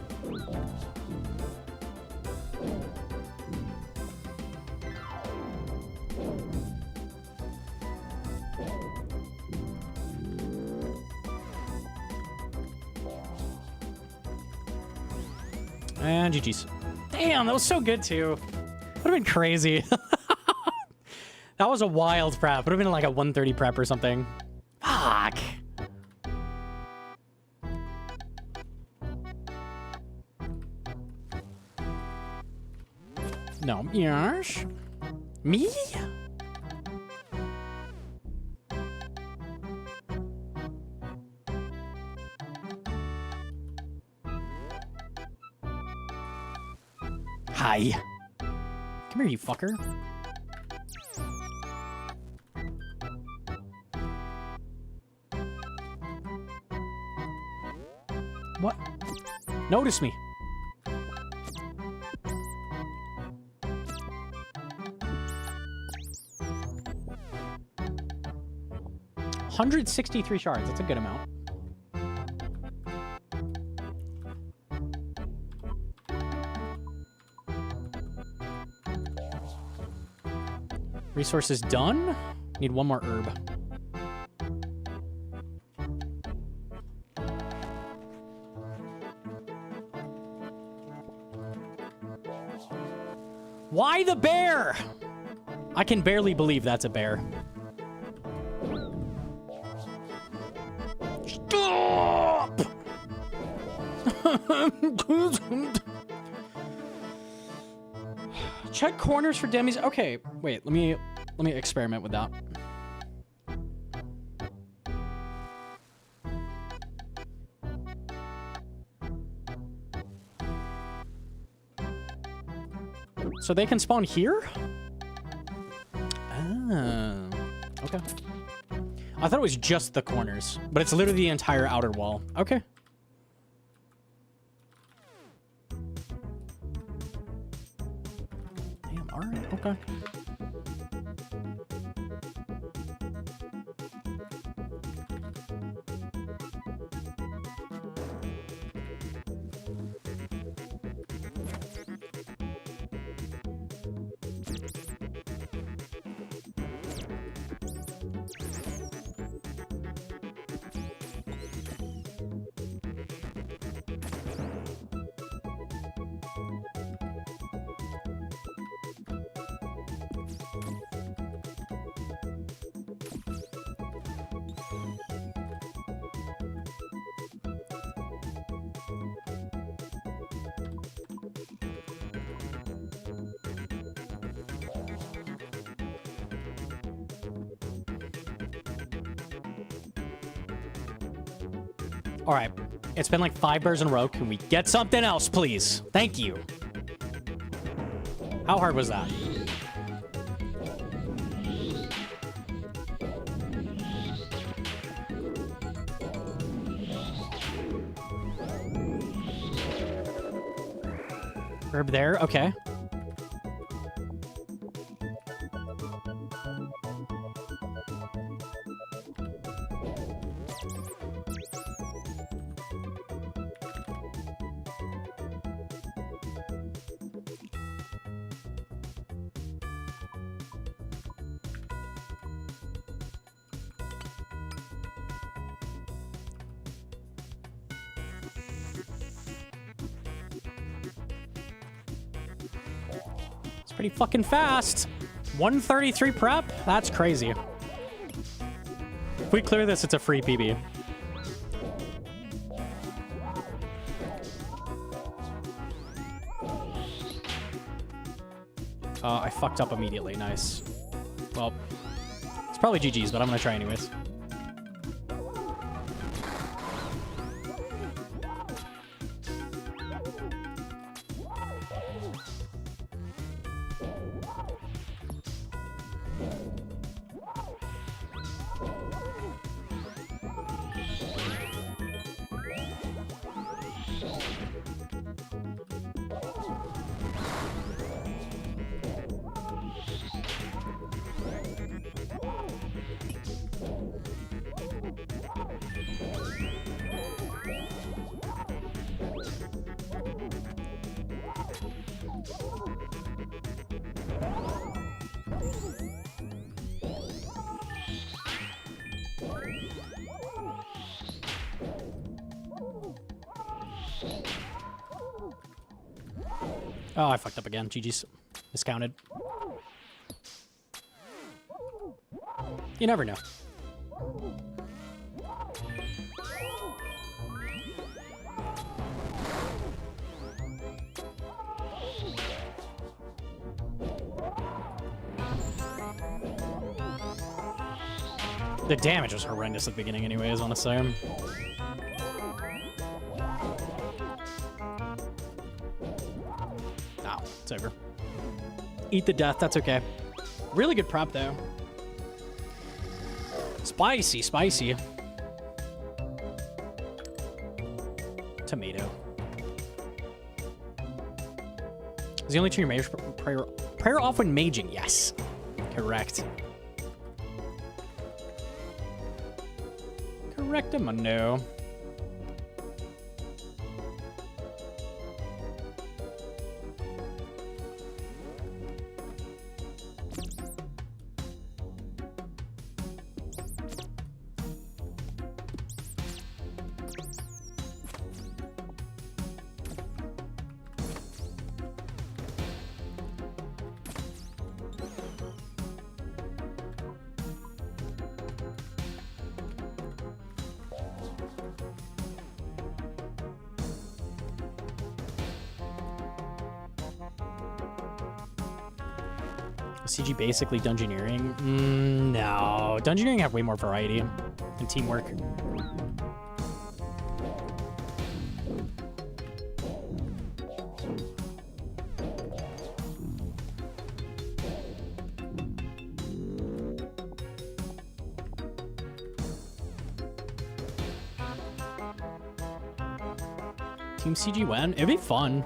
And GG's. Damn, that was so good too. Would have been crazy. That was a wild prep. Would have been like a 130 prep or something. Fuck. No. Yes. Me? Hi. Come here, you fucker. What? Notice me. $163 shards. That's a good amount. Resources done. Need one more herb. Why the bear? I can barely believe that's a bear. Stop! Check corners for demis. Okay, wait. Let me experiment with that. So they can spawn here? Ah, okay. I thought it was just the corners, but it's literally the entire outer wall. Okay. Damn, all right, okay. All right. It's been like 5 bears in a row. Can we get something else, please? Thank you. How hard was that? Herb there. Okay. Pretty fucking fast. 133 prep? That's crazy. If we clear this, it's a free PB. I fucked up immediately. Nice. Well, it's probably GG's, but I'm gonna try anyways. Oh, I fucked up again. GG's. Miscounted. You never know. The damage was horrendous at the beginning anyways, honestly. Oh, it's over. Eat the death, that's okay. Really good prop, though. Spicy, spicy. Tomato. Is the only turn your mage prayer off when maging? Yes. Correct. Correctamundo. CG basically dungeoneering? No. Dungeoneering have way more variety and teamwork. Team CG win? It'd be fun.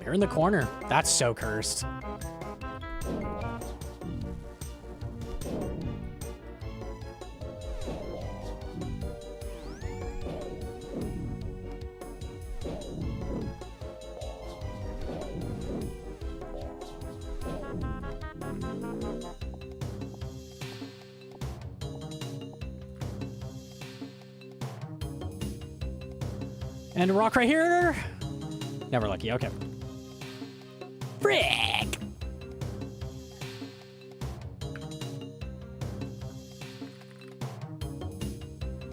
You're in the corner. That's so cursed. And a rock right here. Never lucky. Okay. Frick!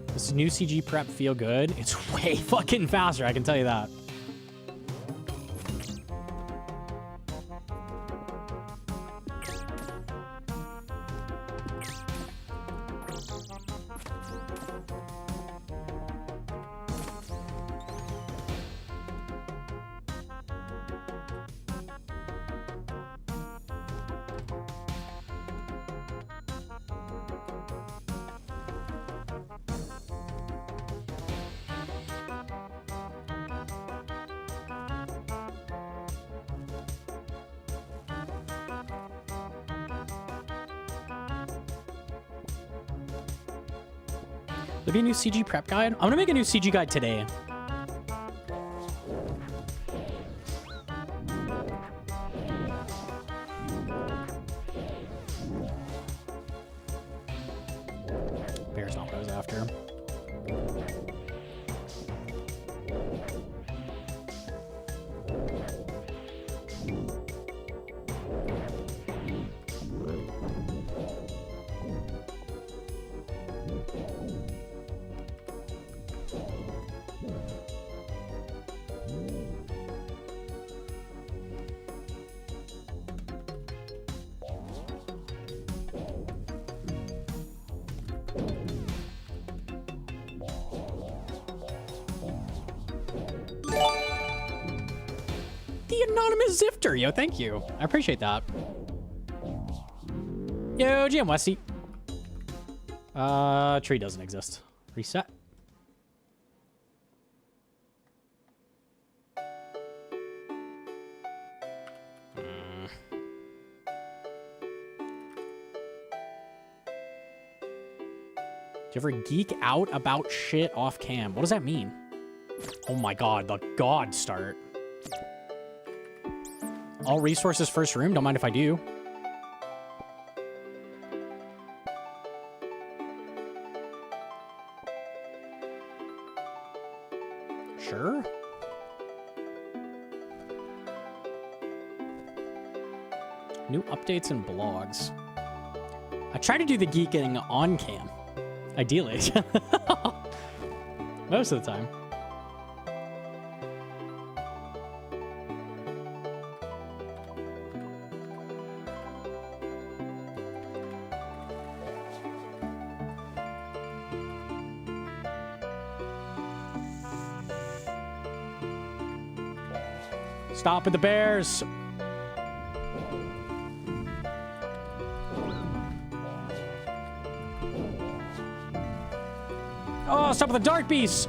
Does new CG prep feel good? It's way fucking faster, I can tell you that. There'll be a new CG prep guide. I'm gonna make a new CG guide today. Bear's not what I was after. The anonymous Zifter, yo, thank you. I appreciate that. Yo, GM Westy. Tree doesn't exist. Reset. Do you ever geek out about shit off cam? What does that mean? Oh my god, the god start. All resources first room. Don't mind if I do. Sure. New updates and blogs. I try to do the geeking on cam. Ideally. Most of the time. Stop with the bears. Oh, stop with the dark beasts.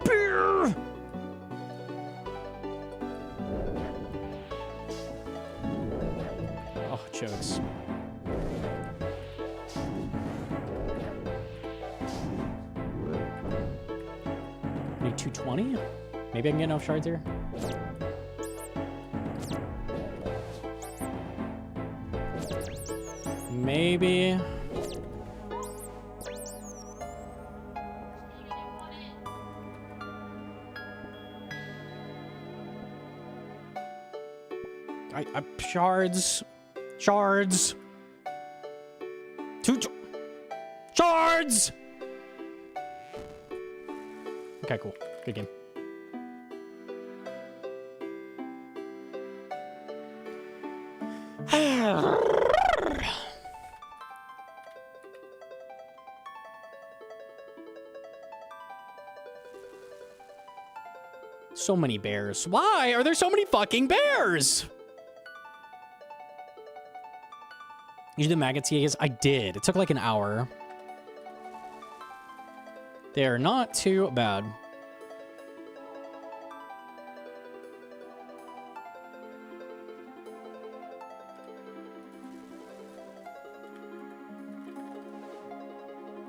Bear. Oh, jokes. Need 220? Maybe I can get enough shards here. Maybe. Shards. Shards. Shards! Okay, cool. Good game. So many bears. Why are there so many fucking bears? You did the maggots, yes, I did. It took like an hour. They're not too bad.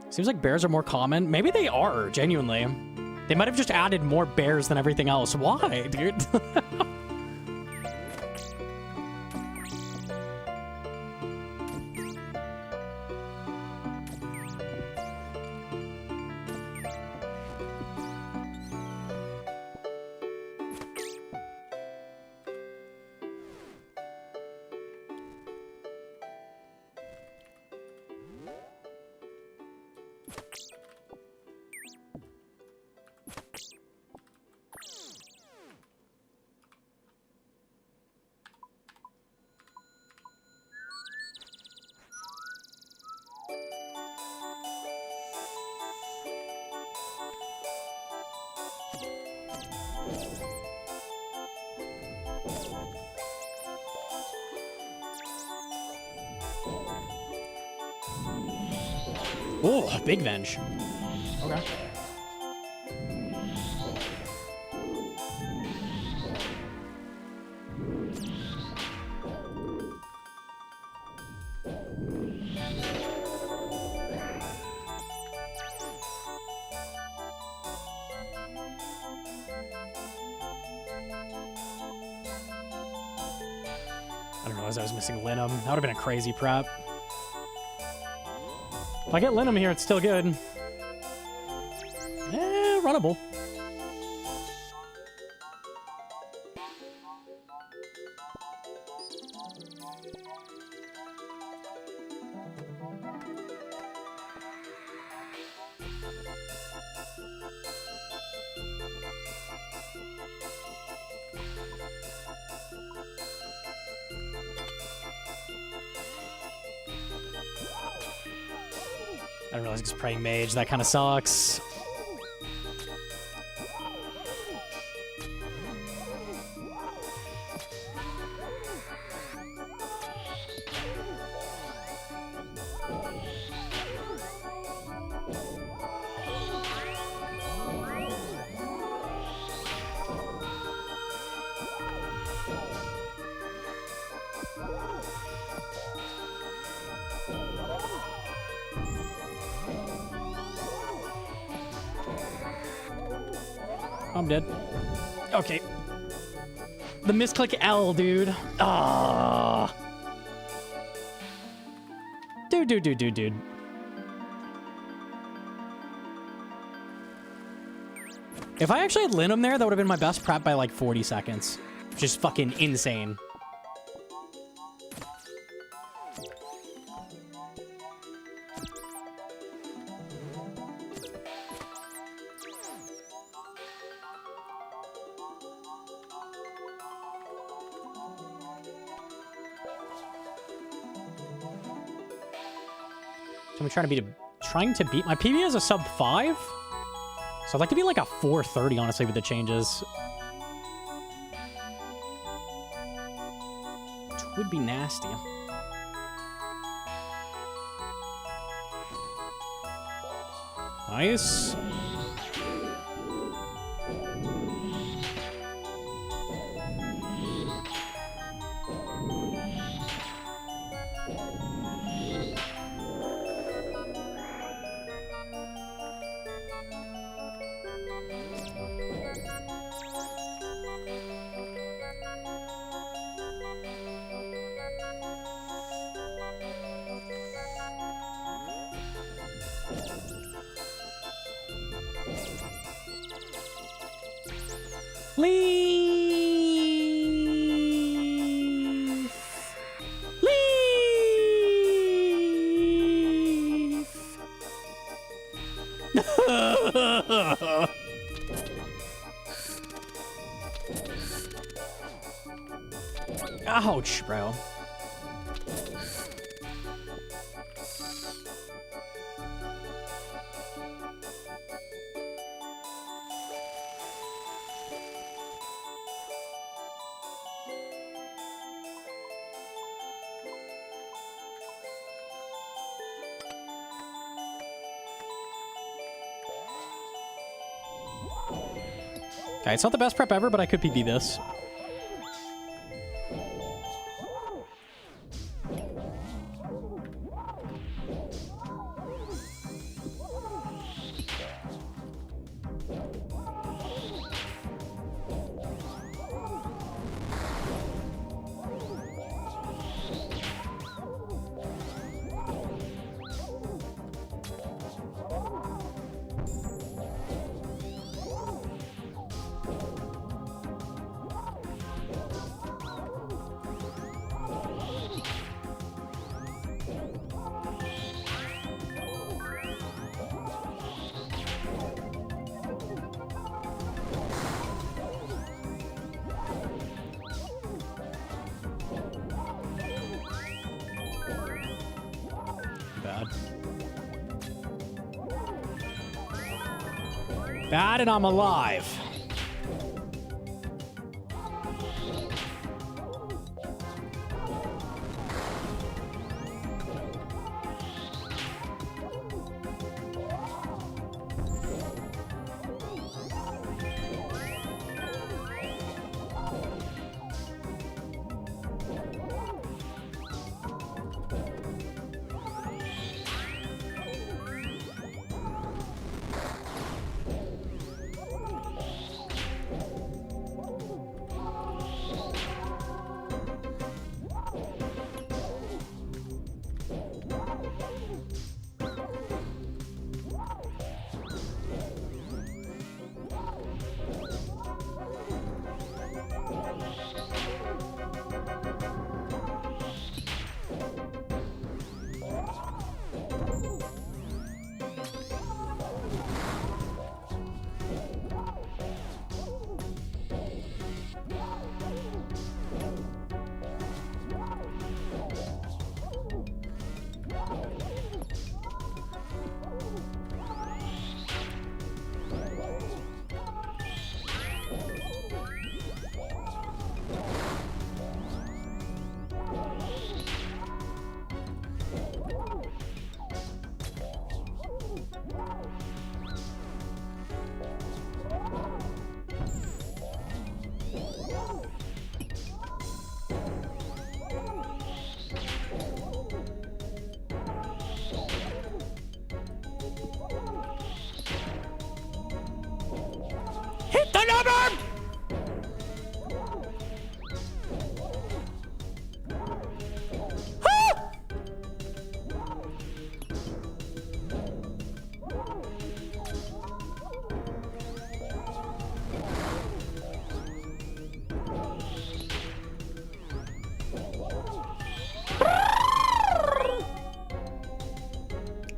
Seems like bears are more common. Maybe they are, genuinely. They might have just added more bears than everything else. Why, dude? Oh, big venge. Okay. I didn't realize I was missing Linum. That would have been a crazy prep. If I get Linum here, it's still good. Eh, runnable. I didn't realize he's praying mage. That kind of sucks. I'm dead. Okay. The misclick L, dude. Ah. Dude. If I actually had Linum there, that would have been my best prep by like 40 seconds. Just fucking insane. So I'm trying to beat my PB is a sub 5. So I'd like to be like a 430, honestly, with the changes. Which would be nasty. Nice. Leaf. Ouch, bro. Okay, it's not the best prep ever, but I could PB this. Bad, and I'm alive.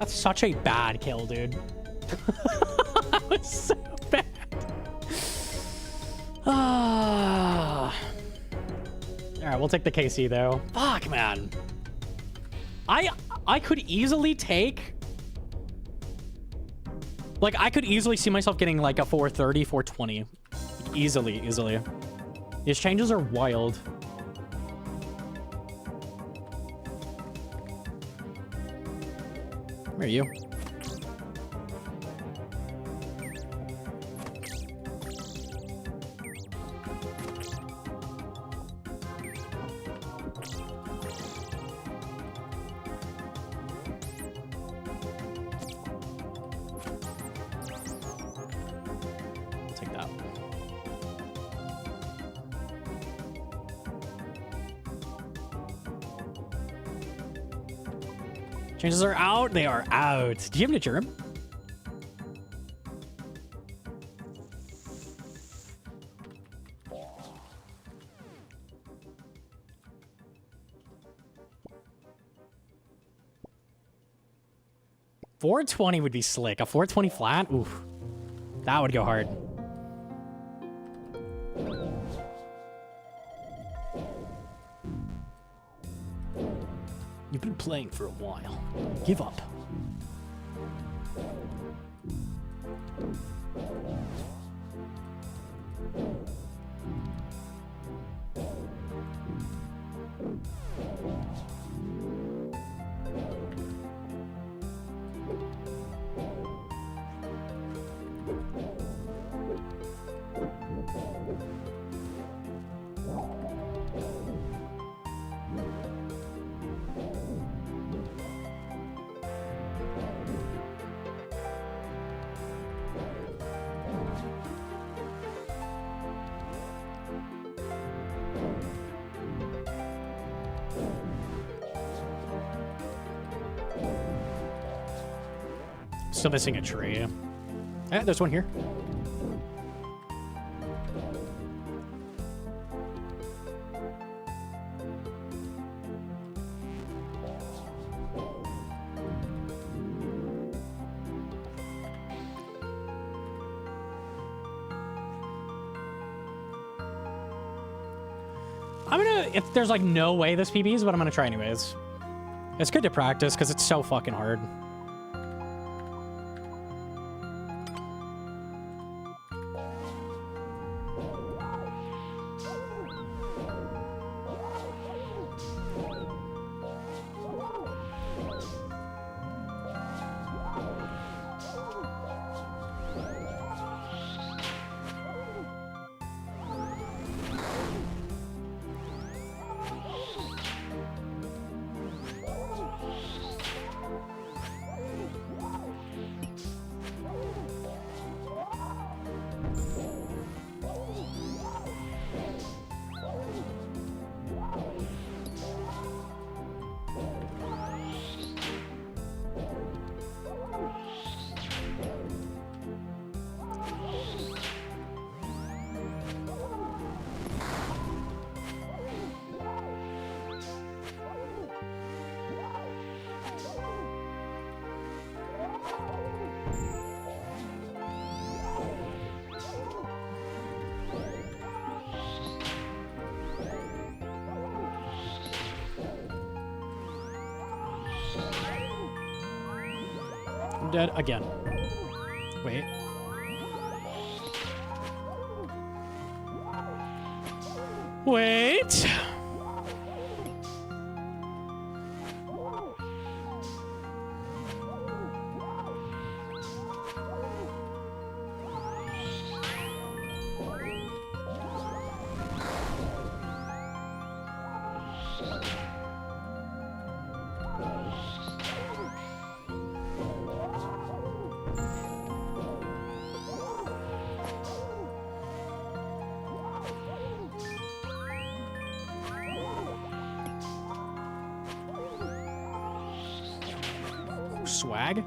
That's such a bad kill, dude. That was so bad. Ah. All right, we'll take the KC though. Fuck, man. I could easily take... Like, I could easily see myself getting like a 430, 420. Easily, easily. These changes are wild. Where are you? Take that. Changes are out. They are out. Do you have a germ? $420 would be slick. A 420 flat? Oof. That would go hard. You've been playing for a while. Give up. Still missing a tree. Eh, there's one here. I'm gonna, if there's like no way this PBs, but I'm gonna try anyways. It's good to practice because it's so fucking hard. I'm dead again. Wait. Wait. Swag.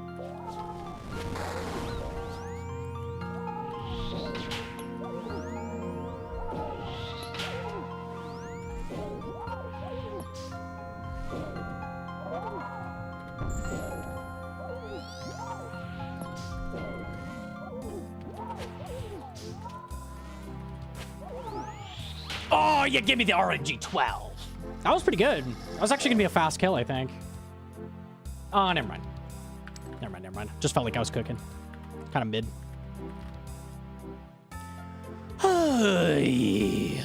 Oh, you give me the RNG 12. That was pretty good. That was actually going to be a fast kill, I think. Oh, never mind. Never mind. Just felt like I was cooking. Kind of mid. Hey.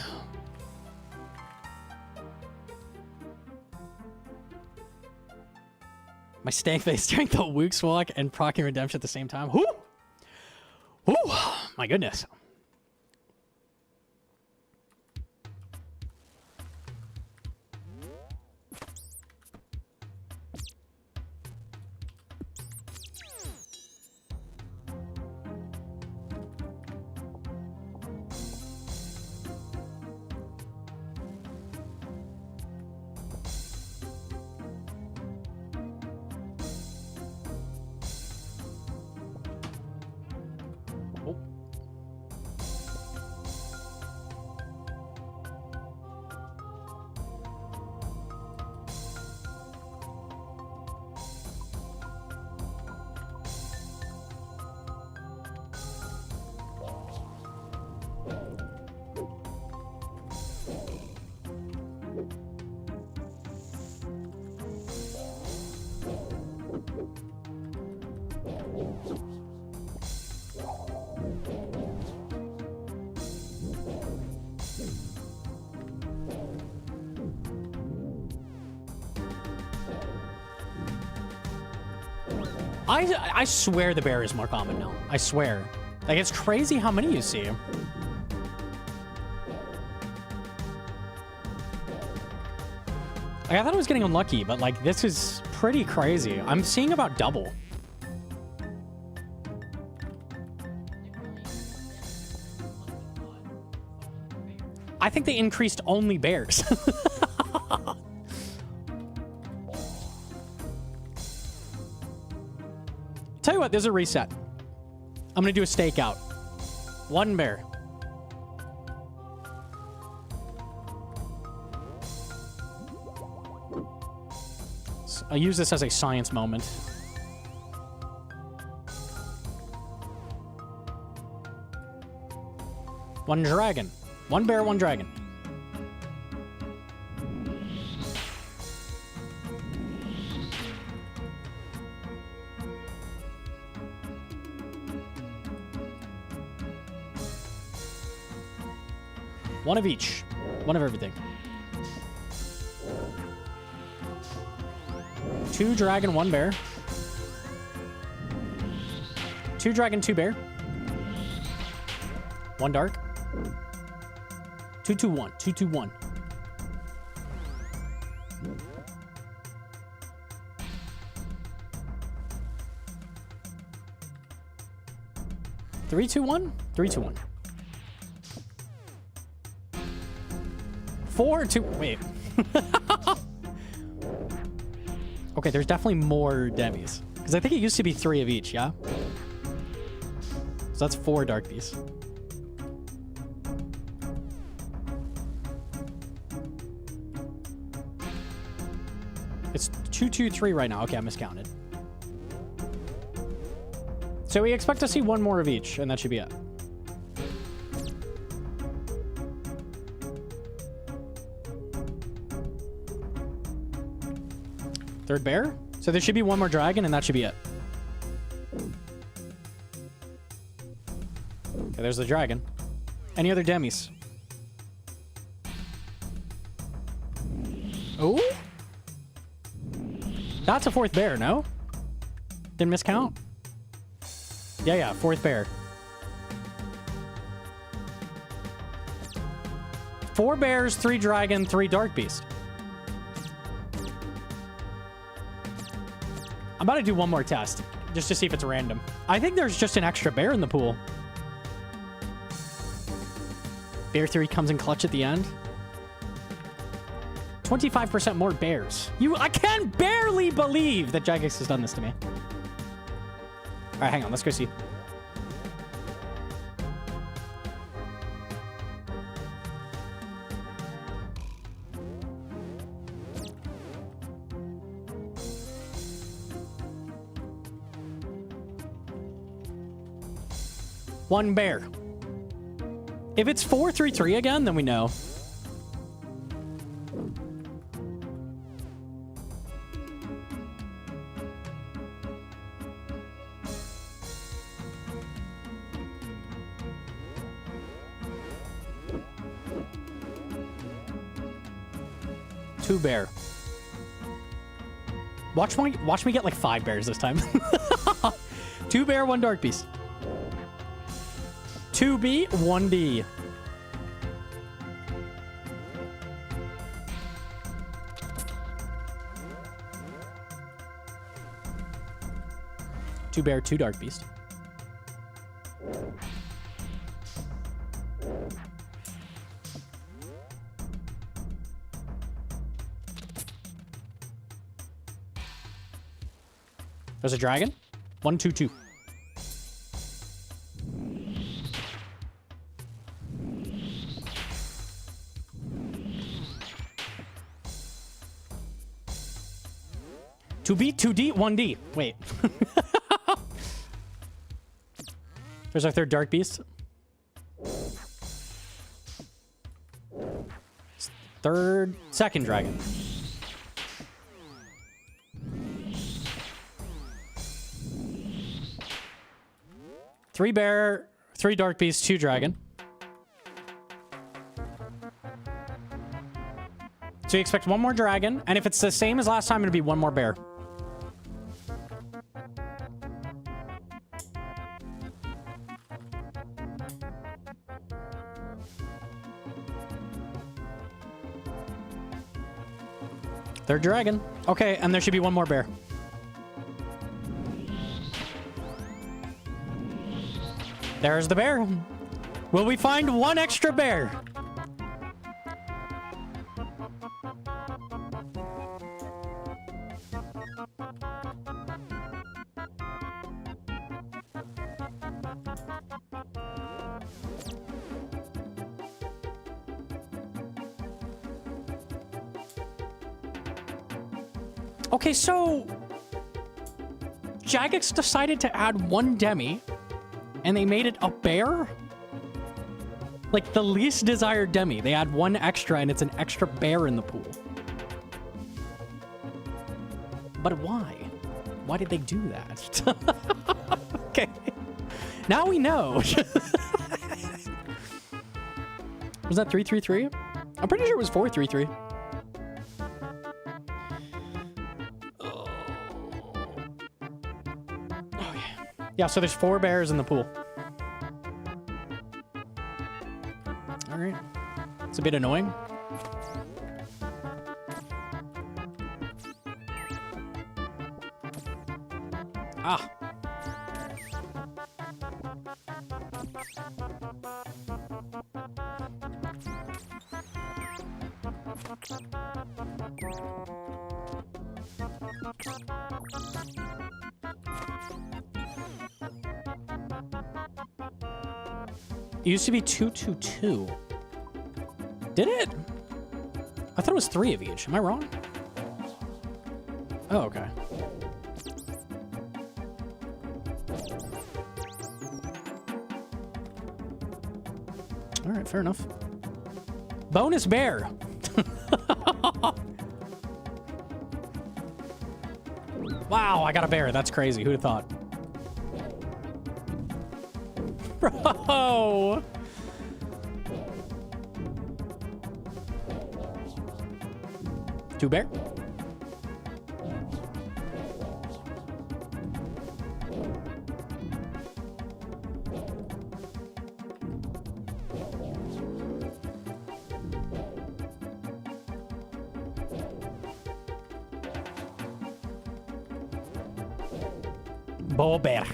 My stank face during the Wook's walk and proccing redemption at the same time. Whoo! Whoo! My goodness. I swear the bear is more common now. I swear. Like, it's crazy how many you see. Like, I thought I was getting unlucky, but, like, this is pretty crazy. I'm seeing about double. I think they increased only bears. Tell you what, there's a reset. I'm gonna do a stakeout. One bear. So I'll use this as a science moment. One dragon. One bear, one dragon. One of each. One of everything. 2 dragon, 1 bear. 2 dragon, 2 bear. 1 dark. 2, 2, 1. 2, 2, 1. Three, two, one. 3, 2, 1. 4, 2. Wait. Okay, there's definitely more demis. Because I think it used to be 3 of each, yeah? So that's 4 dark beasts. It's 2, 2, 3 right now. Okay, I miscounted. So we expect to see 1 more of each, and that should be it. Third bear? So there should be 1 more dragon, and that should be it. Okay, there's the dragon. Any other demis? Oh? That's a 4th bear, no? Didn't miscount? Yeah, 4th bear. 4 bears, 3 dragon, 3 dark beast. I'm about to do 1 more test, just to see if it's random. I think there's just an extra bear in the pool. Bear 3 comes in clutch at the end. 25% more bears. I can barely believe that Jagex has done this to me. All right, hang on. Let's go see. One bear. If it's 4-3-3 again, then we know. 2 bear. Watch me get like 5 bears this time. 2 bear, 1 dark beast. 2B, 1D. Two bear, 2 dark beast. There's a dragon. 1, 2, 2. Two B, 2D, 1D. Wait. There's our 3rd dark beast. 2nd dragon. Three bear, 3 dark beast, 2 dragon. So you expect 1 more dragon, and if it's the same as last time, it'll be 1 more bear. Third dragon. Okay, and there should be 1 more bear. There's the bear. Will we find 1 extra bear? Okay, so Jagex decided to add 1 demi, and they made it a bear? Like the least desired demi. They add 1 extra, and it's an extra bear in the pool. But why? Why did they do that? Okay. Now we know. Was that 333? I'm pretty sure it was 433. Yeah, so there's 4 bears in the pool. All right. It's a bit annoying. Ah. It used to be 222. Did it? I thought it was 3 of each. Am I wrong? Oh, okay. All right, fair enough. Bonus bear. Wow, I got a bear. That's crazy. Who'd have thought? Bro. Two bear. Bull bear.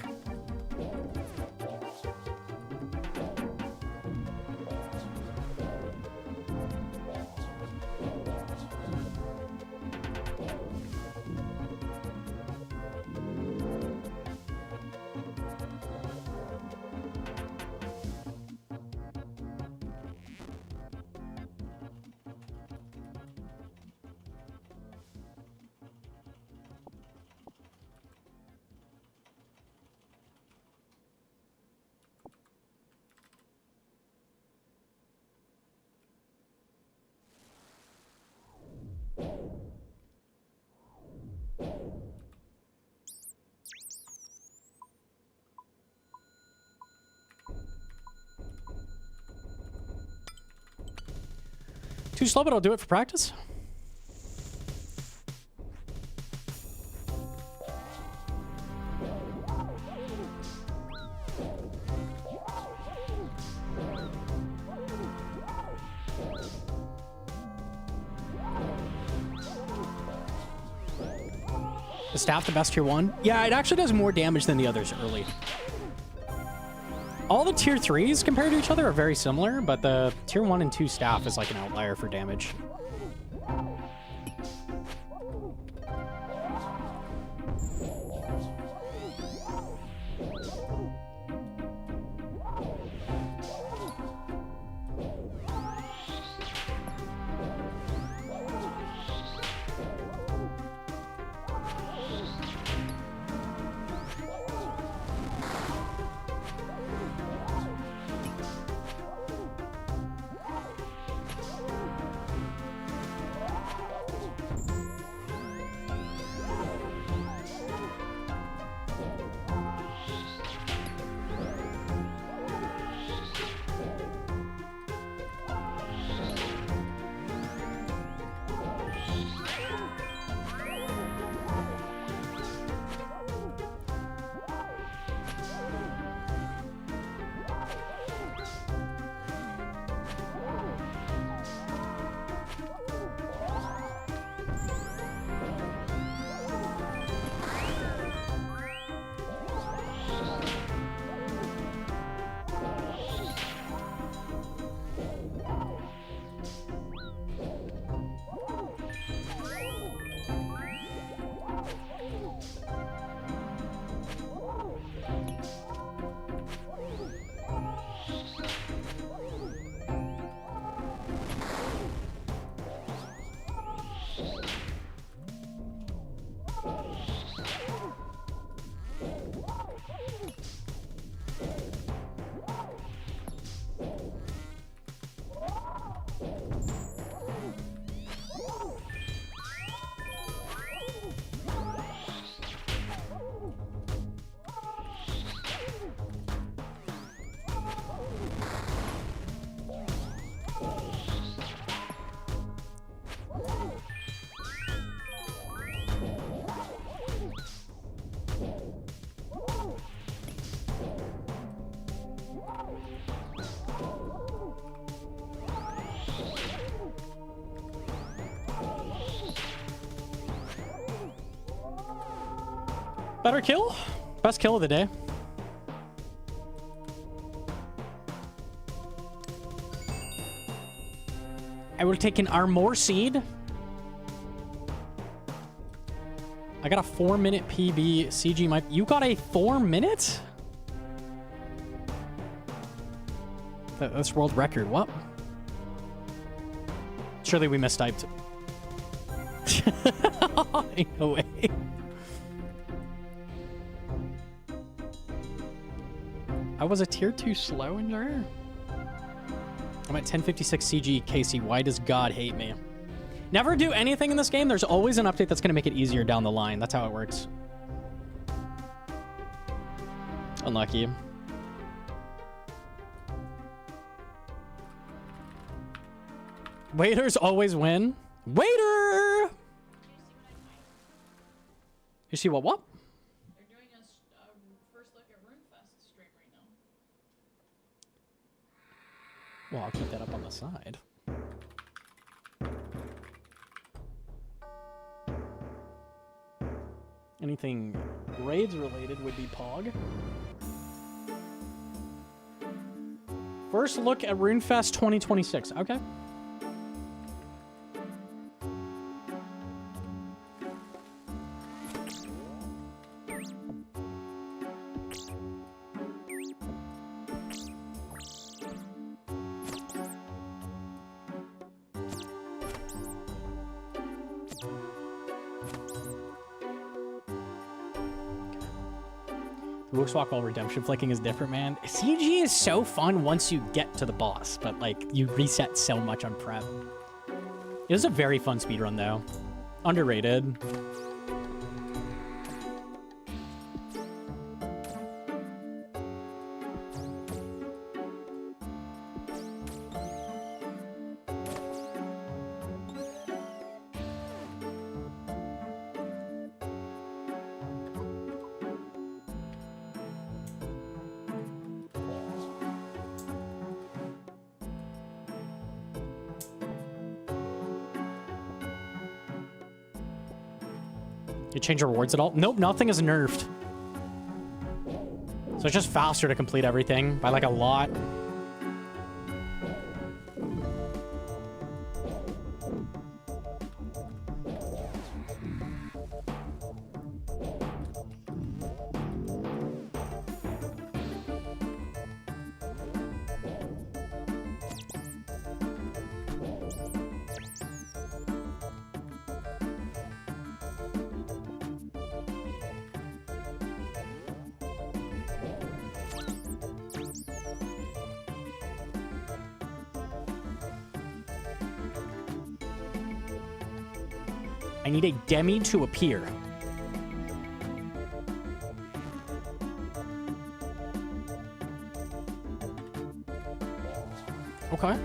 Too slow, but I'll do it for practice. The staff, the best tier 1? Yeah, it actually does more damage than the others early. All the tier 3s compared to each other are very similar, but the tier 1 and 2 staff is like an outlier for damage. Better kill? Best kill of the day. I will take an Armor Seed. I got a 4-minute PB. CG might... You got a 4 minute? That's world record. What? Surely we mistyped. No way. I was a tier 2 slow endurer. I'm at 1056 CG. Casey, why does God hate me? Never do anything in this game. There's always an update that's going to make it easier down the line. That's how it works. Unlucky. Waiters always win. Waiter! You see what? They're doing a first look at RuneFest stream right now. Well, I'll keep that up on the side. Anything raids related would be Pog. First look at RuneFest 2026. Okay. Walk while redemption flicking is different, man. CG is so fun once you get to the boss, but like you reset so much on prep. It was a very fun speedrun though. Underrated. You change rewards at all? Nope, nothing is nerfed. So it's just faster to complete everything by like a lot. I need a demi to appear. Okay.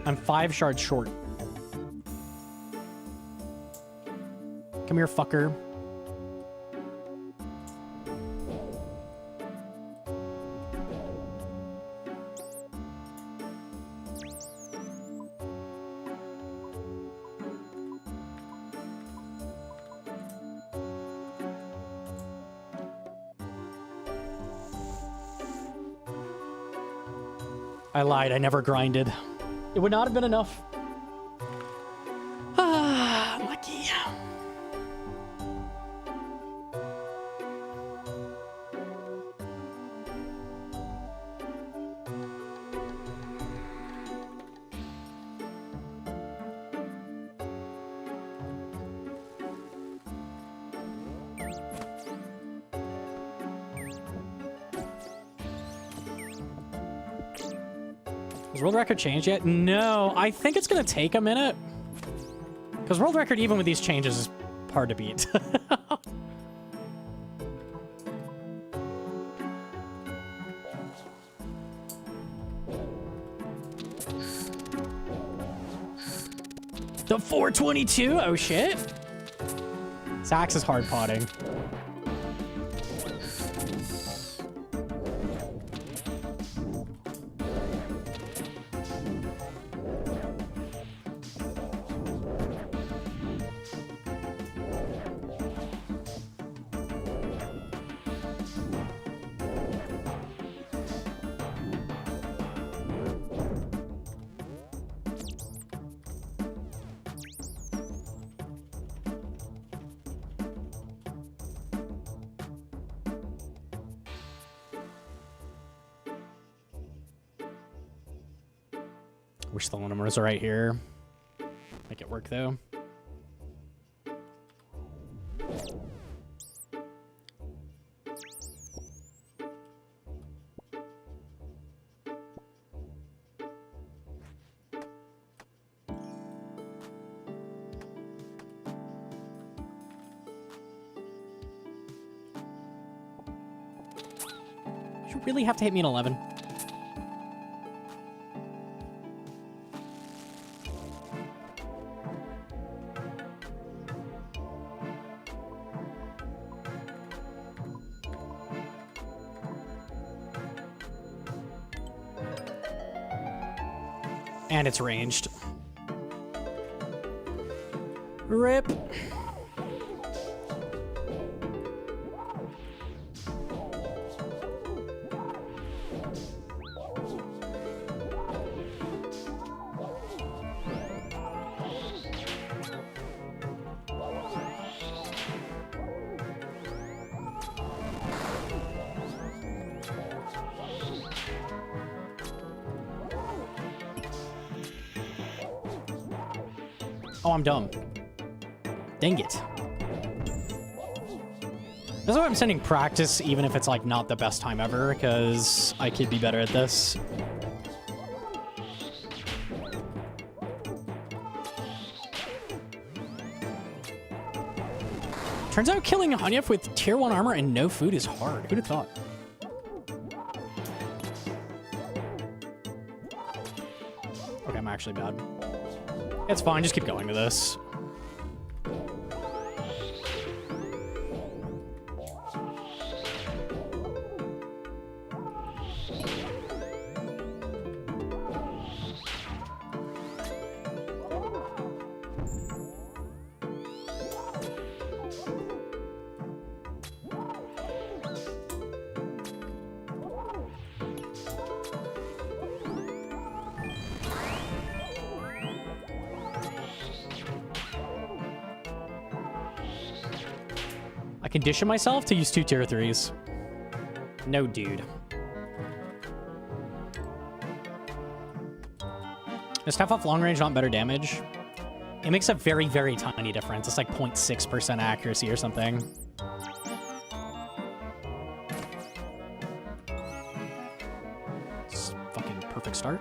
I'm 5 shards short. Come here, fucker. I lied, I never grinded. It would not have been enough. Ah, I'm lucky. Has world record changed yet? No, I think it's gonna take a minute. Because world record, even with these changes, is hard to beat. The 422? Oh shit. Sax is hard potting. Wish the numbers are right here. Make it work though. You really have to hit me in 11. And it's ranged. Rip. Oh, I'm dumb. Dang it. That's why I'm sending practice, even if it's like not the best time ever, because I could be better at this. Turns out killing Hanyef with tier 1 armor and no food is hard. Who'd have thought? Okay, I'm actually bad. It's fine, just keep going with this. I condition myself to use 2 tier 3s. No, dude. Is half off long range not better damage? It makes a very, very tiny difference. It's like 0.6% accuracy or something. It's fucking perfect start.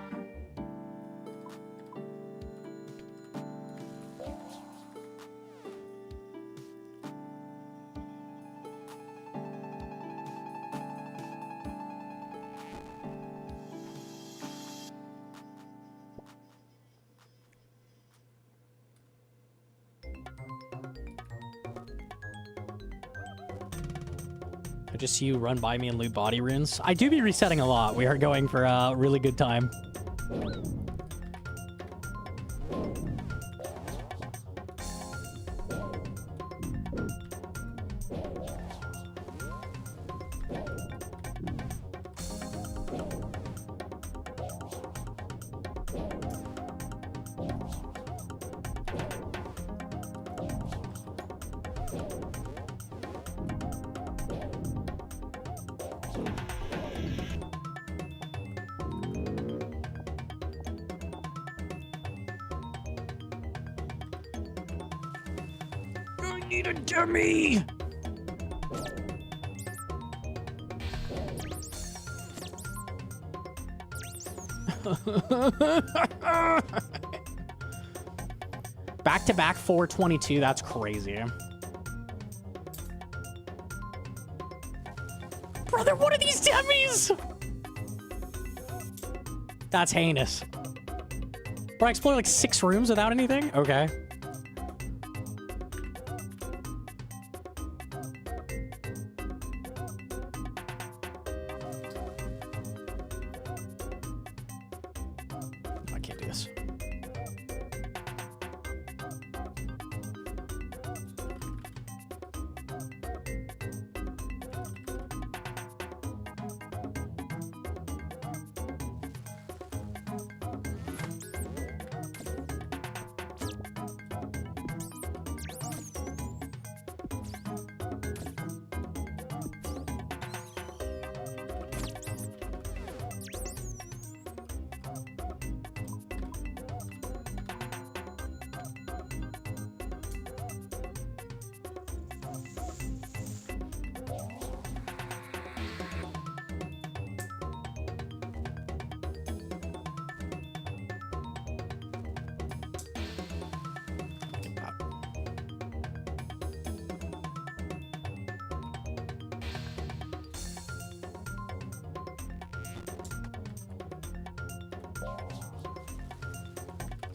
I just see you run by me and loot body runes. I do be resetting a lot. We are going for a really good time. I need a dummy! Back-to-back 422, that's crazy. Brother, what are these dummies? That's heinous. Bro, I explored like 6 rooms without anything? Okay. I can't do this.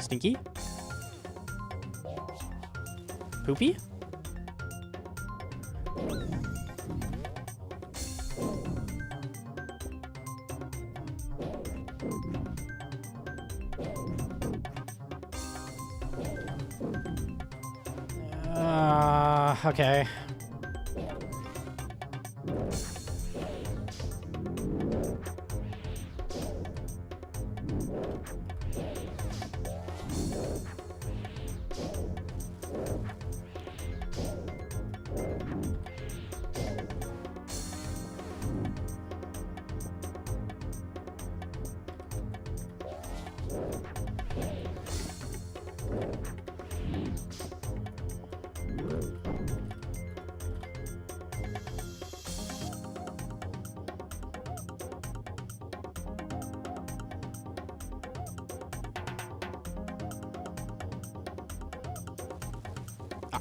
Stinky? Poopy? Okay.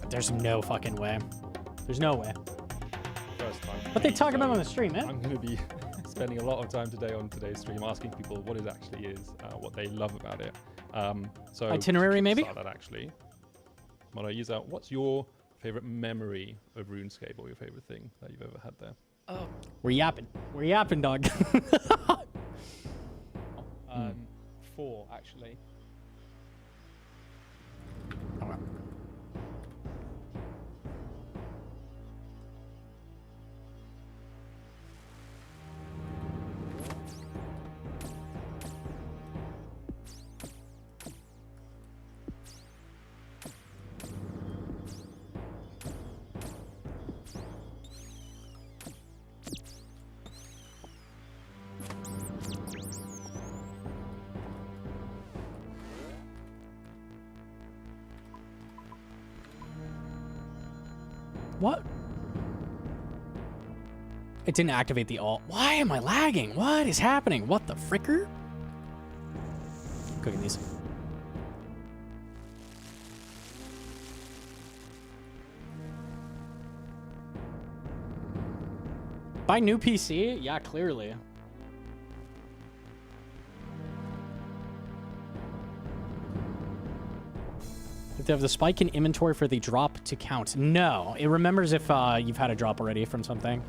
There's no fucking way. There's no way. First time. What they talking about on the stream, man? I'm going to be spending a lot of time today on today's stream asking people what it actually is, what they love about it. So Itinerary, maybe? Start that actually. Mono, use that. What's your favorite memory of RuneScape, or your favorite thing that you've ever had there? Oh. We're yapping. We're yapping, dog. 4 actually. Okay. What? It didn't activate the alt. Why am I lagging? What is happening? What the fricker? Cooking these. Buy new PC? Yeah, clearly. If they have the spike in inventory for the drop to count. No, it remembers if you've had a drop already from something.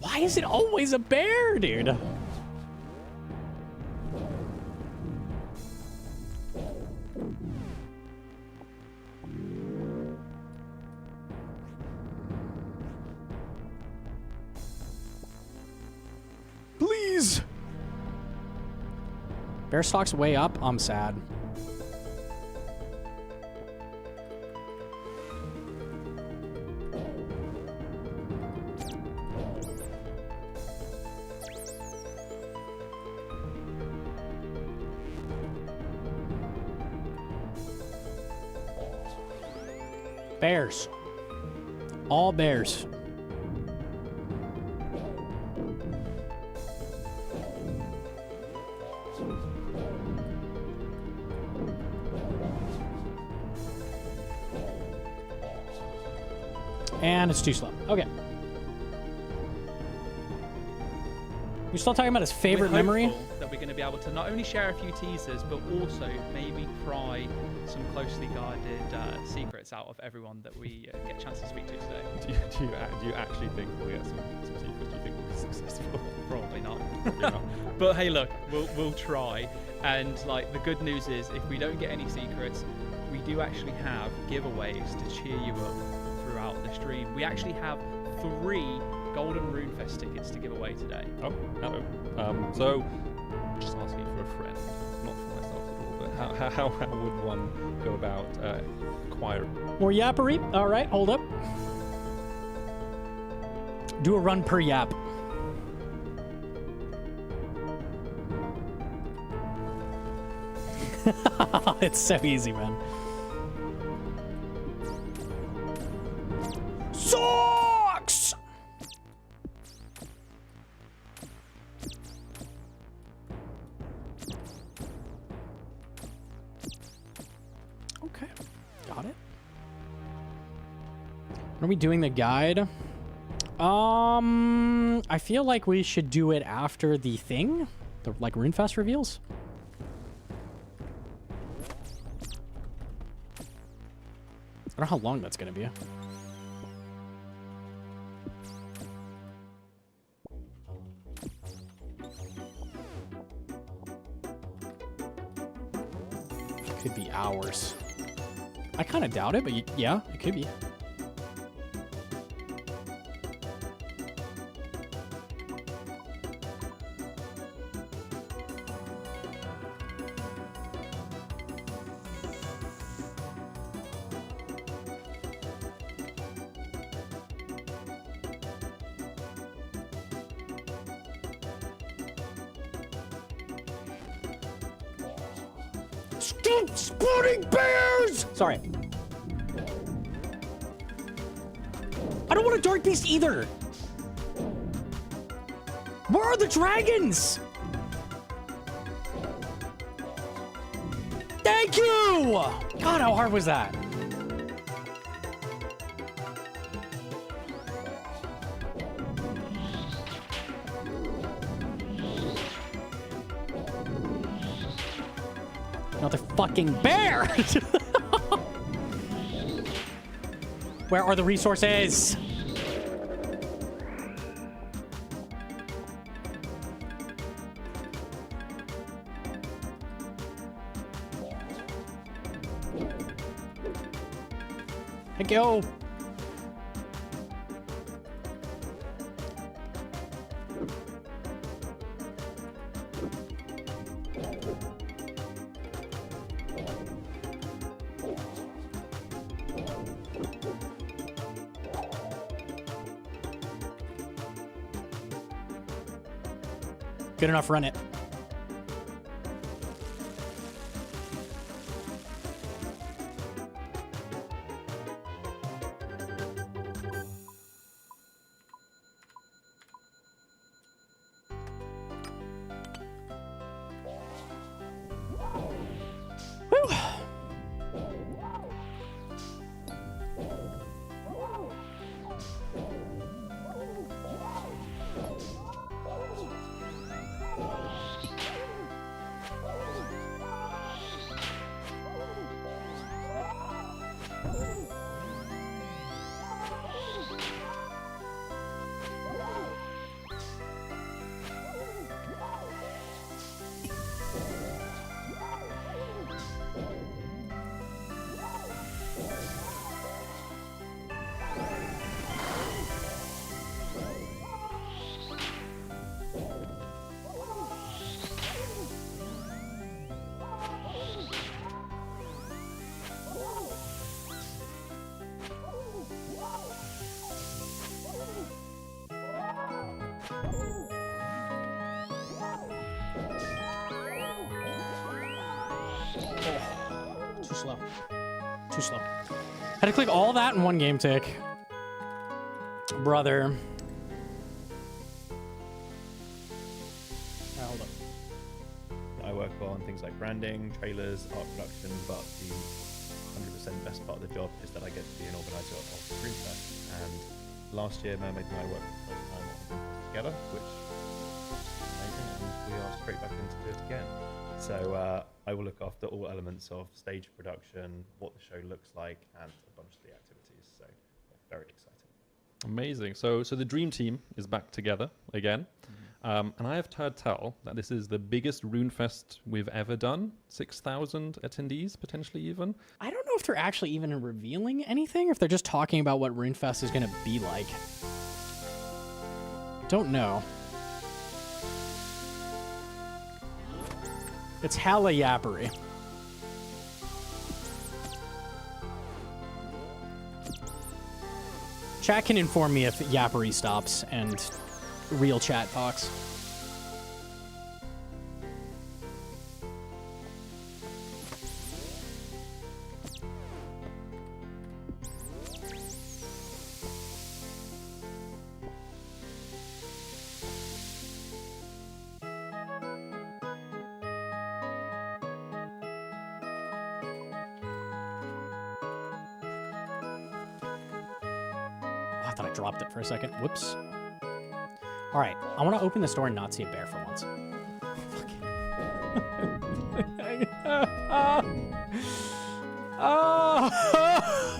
Why is it always a bear, dude? Please. Bear stock's way up. I'm sad. Bears. All bears. And it's too slow. Okay. We're still talking about his favorite We're memory? hopeful that we're going to be able to not only share a few teasers, but also maybe pry some closely guarded secrets out of everyone that we get a chance to speak to today. Do you actually think we'll get some secrets? Do you think we'll be successful? Probably not. Probably not. But hey, look, we'll try. And like the good news is, if we don't get any secrets, we do actually have giveaways to cheer you up throughout the stream. We actually have 3 Golden Runefest tickets to give away today. Oh, hello. So, just asking for a friend, not for myself at all, but how would one go about acquiring? More yappery? All right, hold up. Do a run per yap. It's so easy, man. Socks! Okay, got it. Are we doing the guide? I feel like we should do it after the thing, the like Runefest reveals. I don't know how long that's gonna be. Could be hours. I kind of doubt it, but yeah, it could be. Stop spawning bears! Sorry. I don't want a dark beast either. Where are the dragons? Thank you! God, how hard was that? Another fucking bear! Where are the resources? Thank you. Good enough, run it. Too slow. Too slow. Had to click all that in one game tick. Brother. Hold up. I work on things like branding, trailers, art production, but the 100% best part of the job is that I get to be an organizer of Dreamfest. And last year, Mermaid and I worked for the first time on together, which is amazing, and we are straight back into it again. So I will look after all elements of stage production, what the show looks like, and a bunch of the activities. So very exciting. Amazing. So the dream team is back together again. And I have heard tell that this is the biggest RuneFest we've ever done. 6,000 attendees, potentially even. I don't know if they're actually even revealing anything, or if they're just talking about what RuneFest is going to be like. Don't know. It's hella yappery. Chat can inform me if yappery stops and real chat talks. I thought I dropped it for a second. Whoops. All right, I want to open this door and not see a bear for once.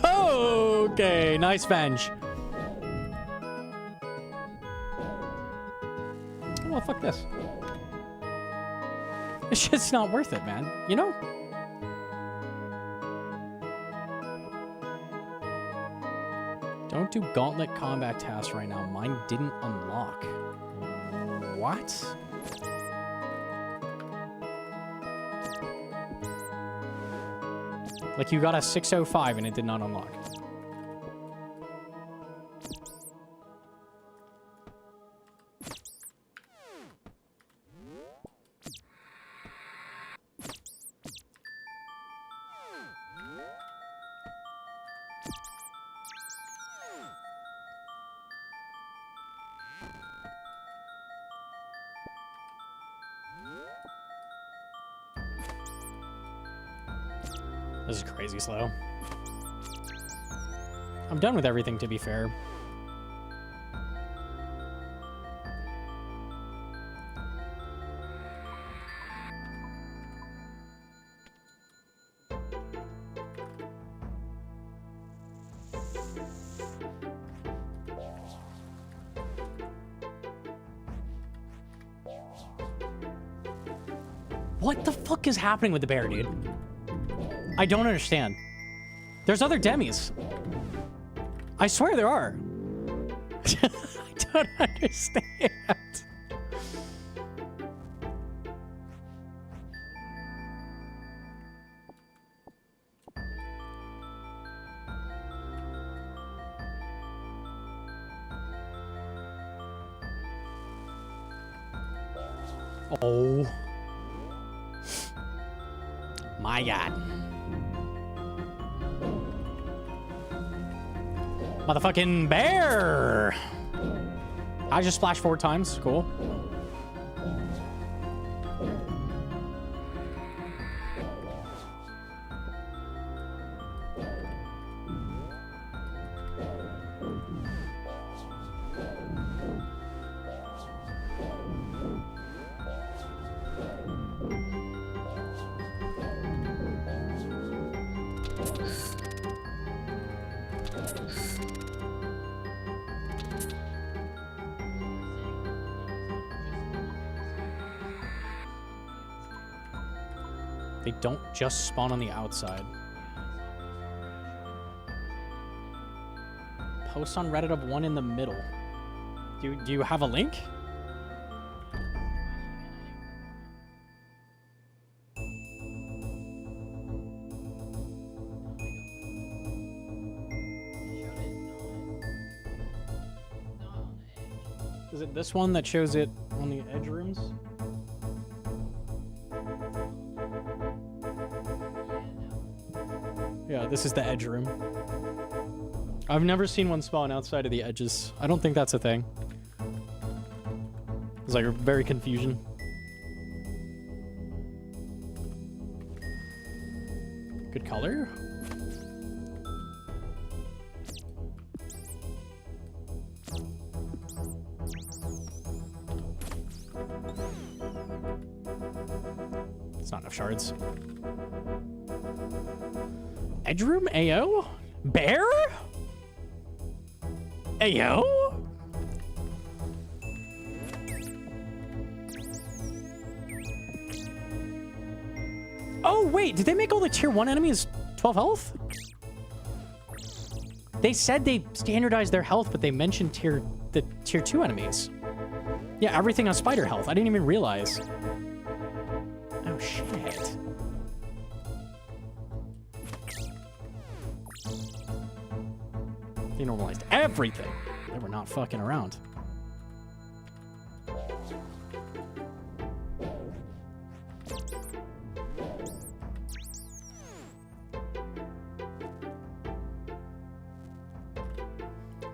Oh, okay, nice bench. Well, fuck this. It's just not worth it, man. You know? Don't do gauntlet combat tasks right now. Mine didn't unlock. What? Like you got a 605 and it did not unlock. This is crazy slow. I'm done with everything, to be fair. What the fuck is happening with the bear, dude? I don't understand. There's other demis. I swear there are. I don't understand. Oh. My God. Motherfucking bear! I just splashed 4 times. Cool. They don't just spawn on the outside. Post on Reddit of one in the middle. Do you have a link? Is it this one that shows it on the edge rooms? Yeah, this is the edge room. I've never seen one spawn outside of the edges. I don't think that's a thing. It's like very confusion. Good color. It's not enough shards. Edge room? AO? Bear? AO? Oh, wait. Did they make all the tier 1 enemies 12 health? They said they standardized their health, but they mentioned the tier 2 enemies. Yeah, everything on spider health. I didn't even realize. Oh, shit. They normalized everything. They were not fucking around.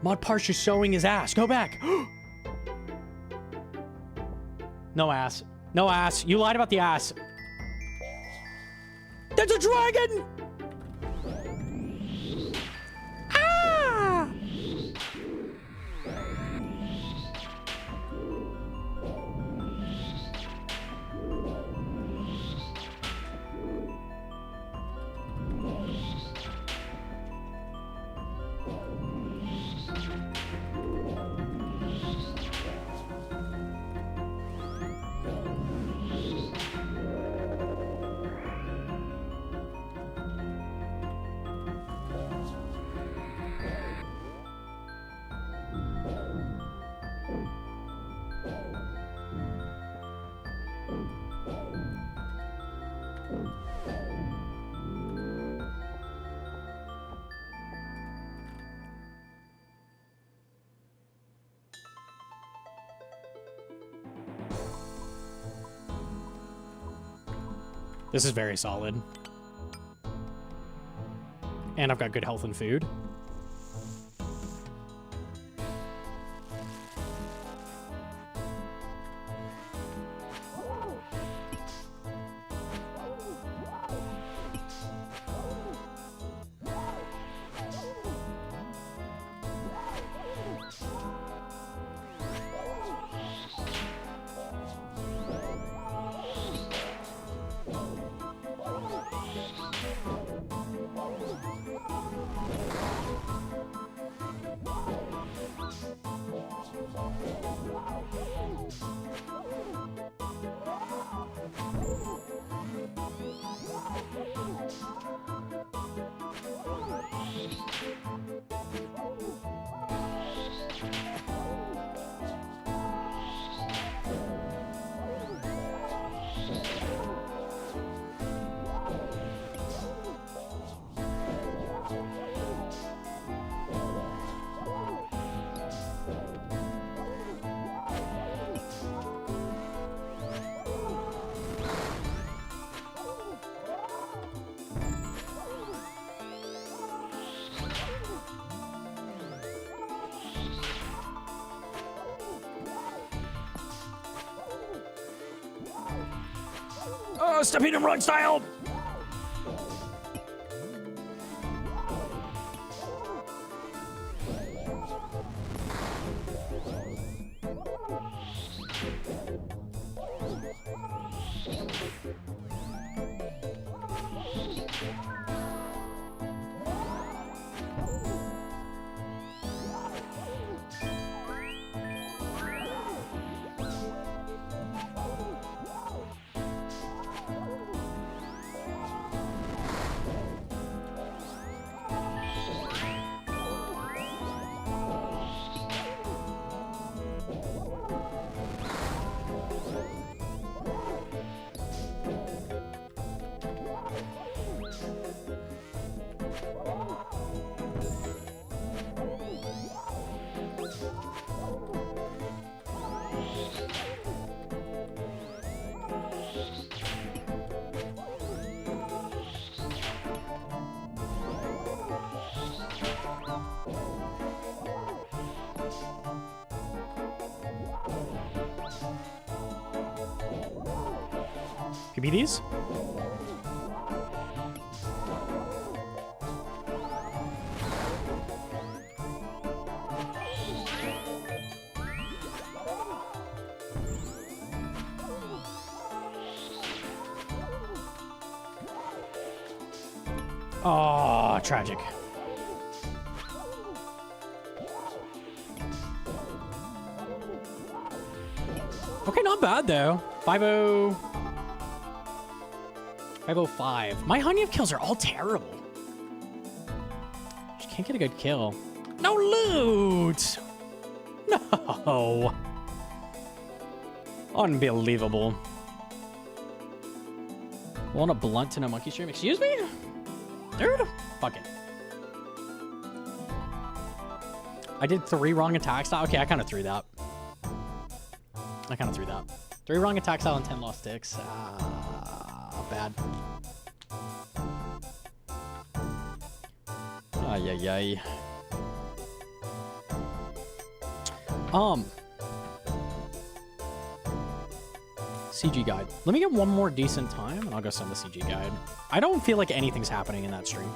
Mod Parch is showing his ass. Go back. No ass. No ass. You lied about the ass. There's a dragon! Ah! This is very solid. And I've got good health and food. Oh, Stampede and Run style! Give me these. Oh, tragic. Okay, not bad though. 5-0. 505. My Honeyup kills are all terrible. Just can't get a good kill. No loot! No! Unbelievable. Want a blunt to Gnomonkey stream? Excuse me? Dude? Fuck it. I did 3 wrong attack style. Okay, I kind of threw that. 3 wrong attack style and 10 lost ticks. Bad. Ay, ay, ay. CG guide. Let me get one more decent time and I'll go send the CG guide. I don't feel like anything's happening in that stream.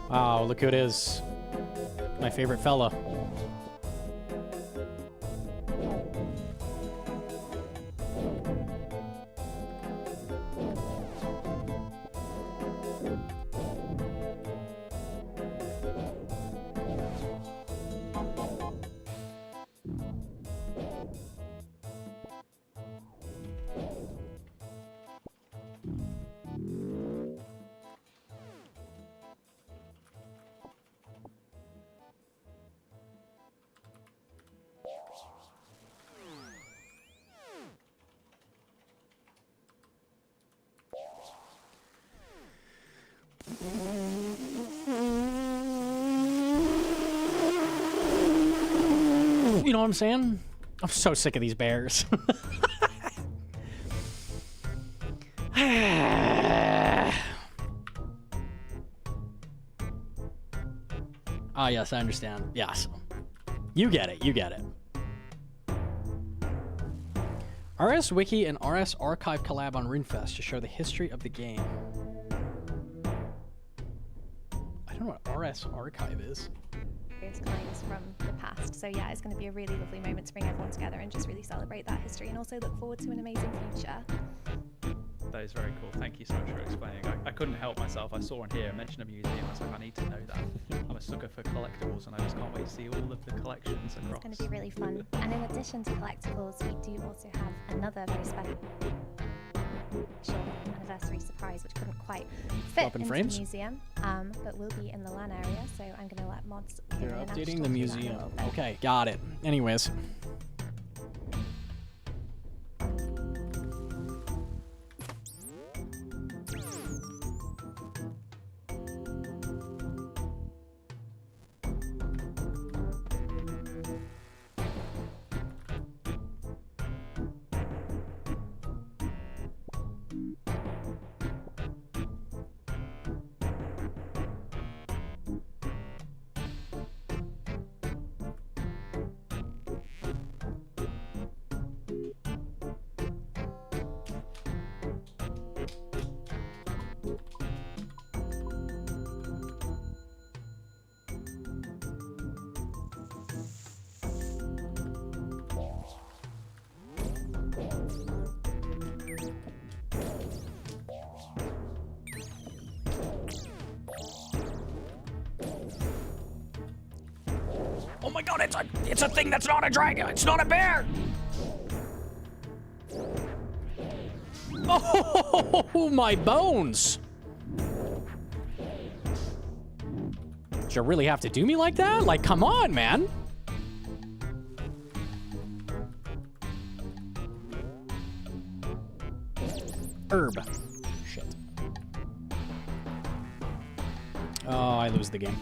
Wow, look who it is. My favorite fella. You know what I'm saying? I'm so sick of these bears. Ah, yes, I understand. Yes. You get it. You get it. RS Wiki and RS Archive collab on RuneFest to show the history of the game. I don't know what RS Archive is. Clients from the past. So yeah, it's going to be a really lovely moment to bring everyone together and just really celebrate that history and also look forward to an amazing future. That is very cool. Thank you so much for explaining. I couldn't help myself. I saw in here, mention a museum. I was like, I need to know that. I'm a sucker for collectibles and I just can't wait to see all of the collections across. It's going to be really fun. And in addition to collectibles, we do also have another very special anniversary surprise, which couldn't quite fit into frames? the museum, but will be in the LAN area. So I'm going to let mods. They're updating the museum. Okay, got it. Anyways. Oh my god, it's a thing that's not a dragon. It's not a bear. Oh, my bones. Did you really have to do me like that? Like, come on, man. Herb. Shit. Oh, I lose the game.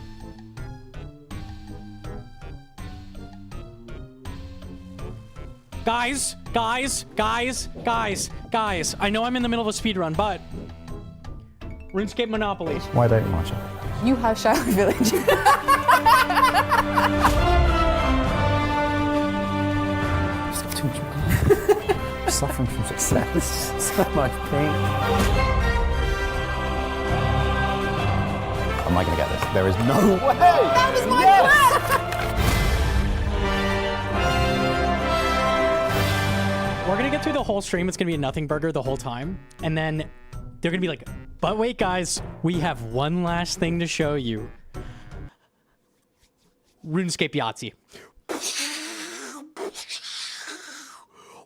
Guys, guys, guys, guys, guys. I know I'm in the middle of a speed run, but RuneScape Monopoly. Why don't you watch it? You have Shadow Village. Just got too much money. I'm suffering from success. So much pain. Am I gonna get this? There is no way! That was my We're gonna get through the whole stream. It's gonna be a nothing burger the whole time. And then they're gonna be like, but wait, guys, we have one last thing to show you. RuneScape Yahtzee.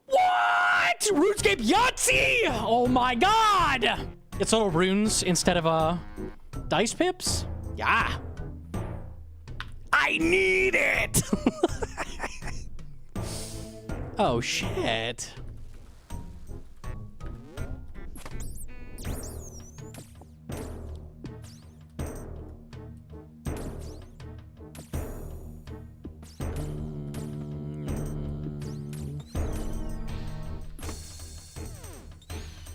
What? RuneScape Yahtzee! Oh my god! It's little runes instead of dice pips? Yeah. I need it! Oh shit.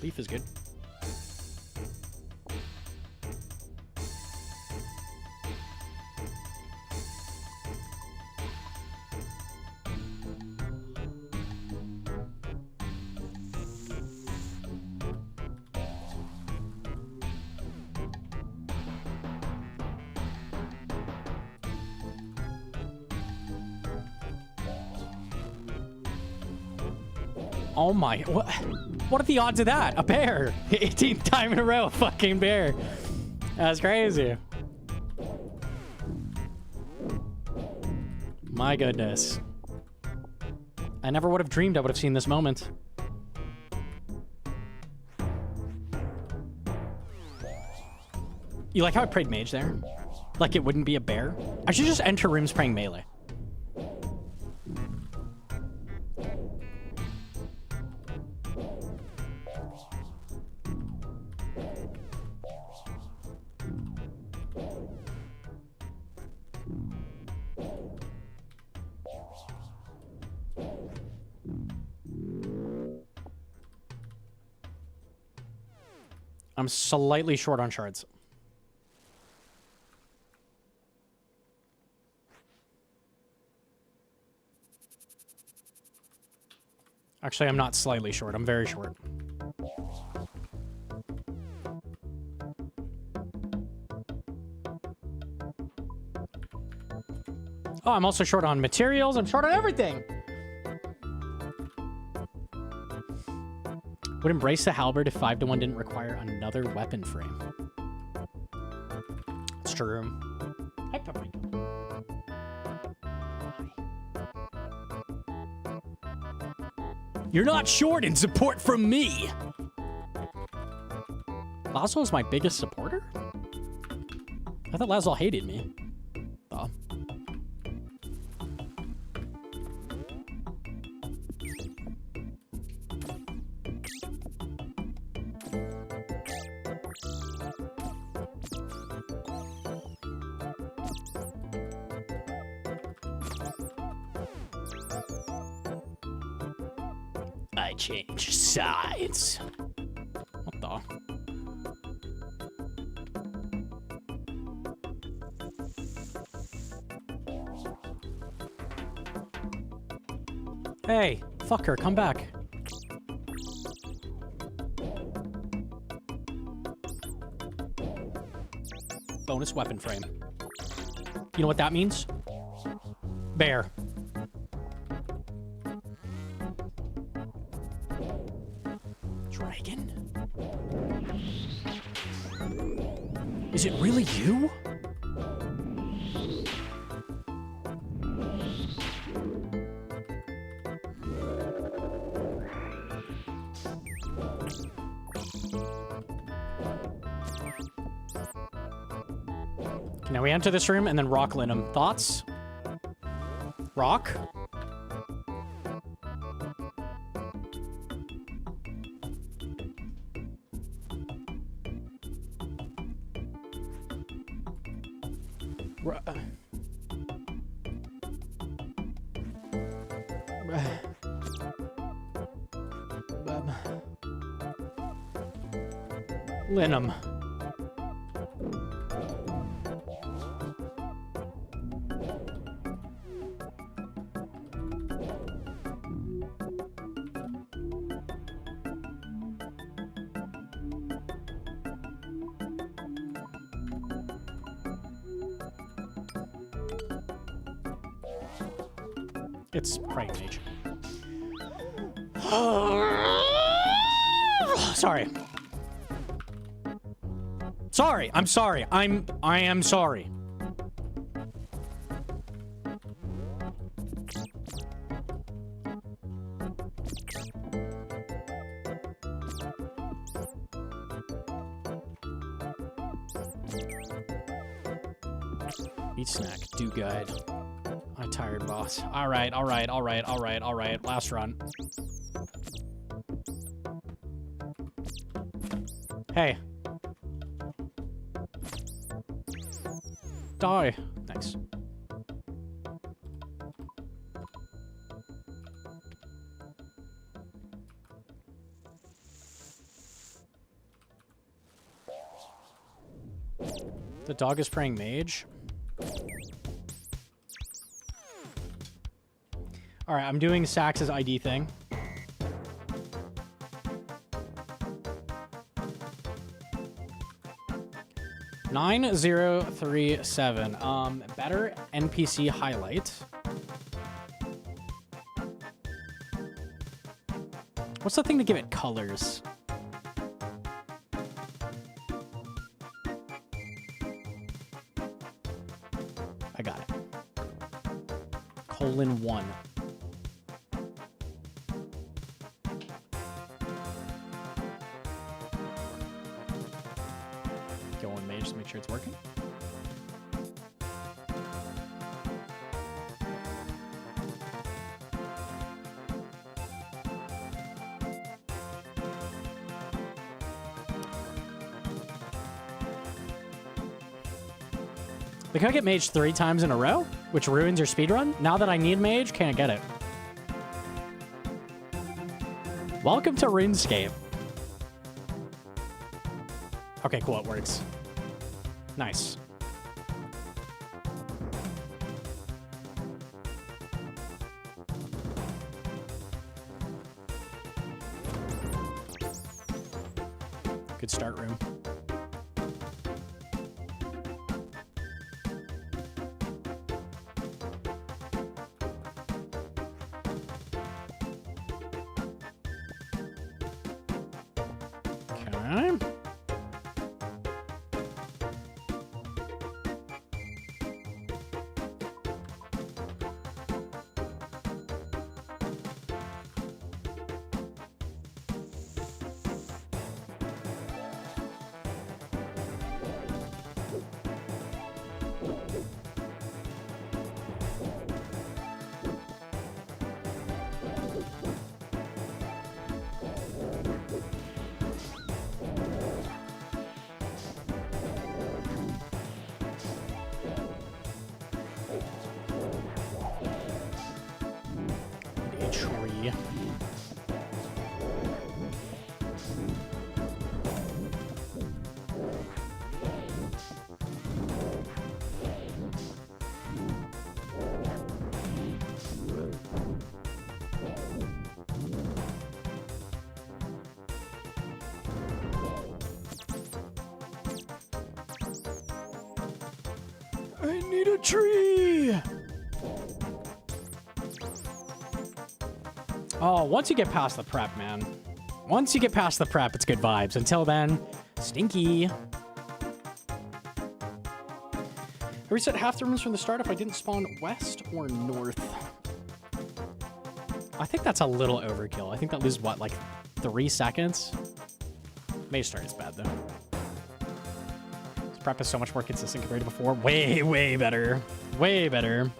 Beef is good. Oh my, what are the odds of that? A bear. 18th time in a row, fucking bear. That's crazy. My goodness. I never would have dreamed I would have seen this moment. You like how I prayed mage there? Like it wouldn't be a bear? I should just enter rooms praying melee. I'm slightly short on shards. Actually, I'm not slightly short. I'm very short. Oh, I'm also short on materials. I'm short on everything. Would embrace the halberd if 5-1 didn't require another weapon frame. It's true. Hi, Pepper. You're not short in support from me. Lazo is my biggest supporter? I thought Lazo hated me. Oh. I changed sides. What the? Hey, fucker, come back. Bonus weapon frame. You know what that means? Bear. Dragon? Is it really you? Now we enter this room and then rock Linum. Thoughts? Rock? Linum. It's praying mage. Sorry. Sorry. I'm sorry. I am sorry. Eat snack. Do good. I'm tired, boss. All right. Last run. Hey. Die. Thanks. The dog is praying mage. All right, I'm doing Sax's ID thing. $9037. Better NPC highlight. What's the thing to give it colors? I got it. :1. Go on mage to make sure it's working. They could get mage 3 times in a row, which ruins your speedrun. Now that I need mage, can't get it. Welcome to RuneScape. Okay, cool, it works. Nice. Good start room. Okay. A tree. I need a tree. Oh, once you get past the prep, man. Once you get past the prep, it's good vibes. Until then, stinky. I reset half the rooms from the start if I didn't spawn west or north. I think that's a little overkill. I think that loses, what, like 3 seconds? Mage start is bad, though. This prep is so much more consistent compared to before. Way, way better. Way better.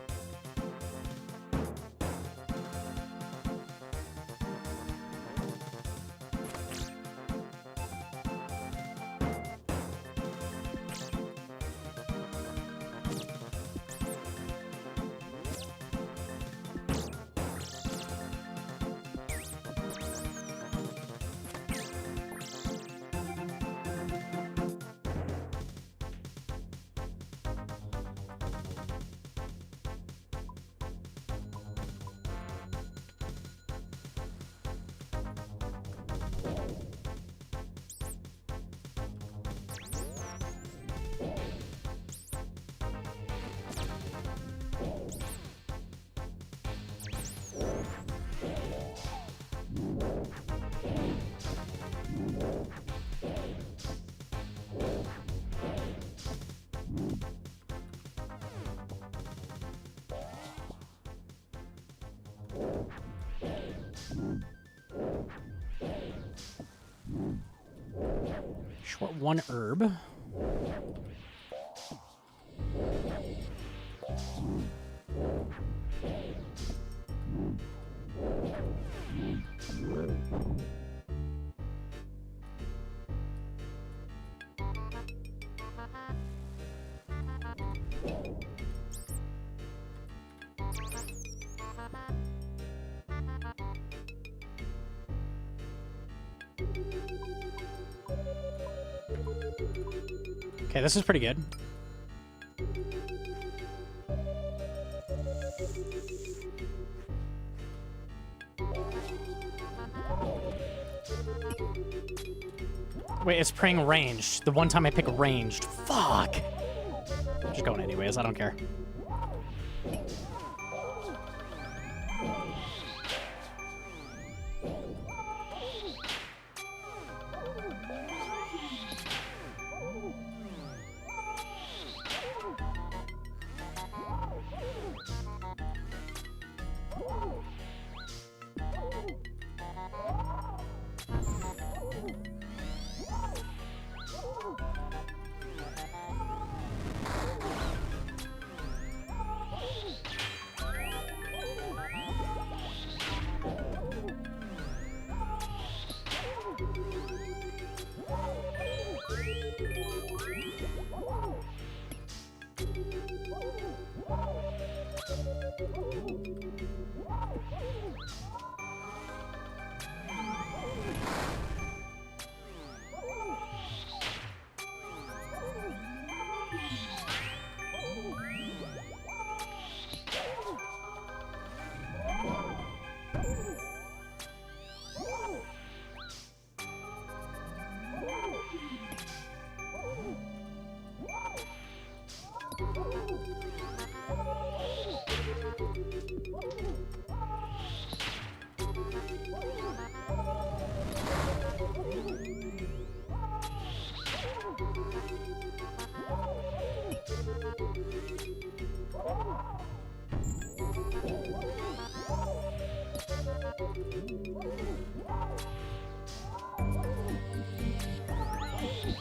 Short 1 herb. Okay, this is pretty good. Wait, it's praying ranged. The one time I pick ranged. Fuck! I'm just going anyways, I don't care.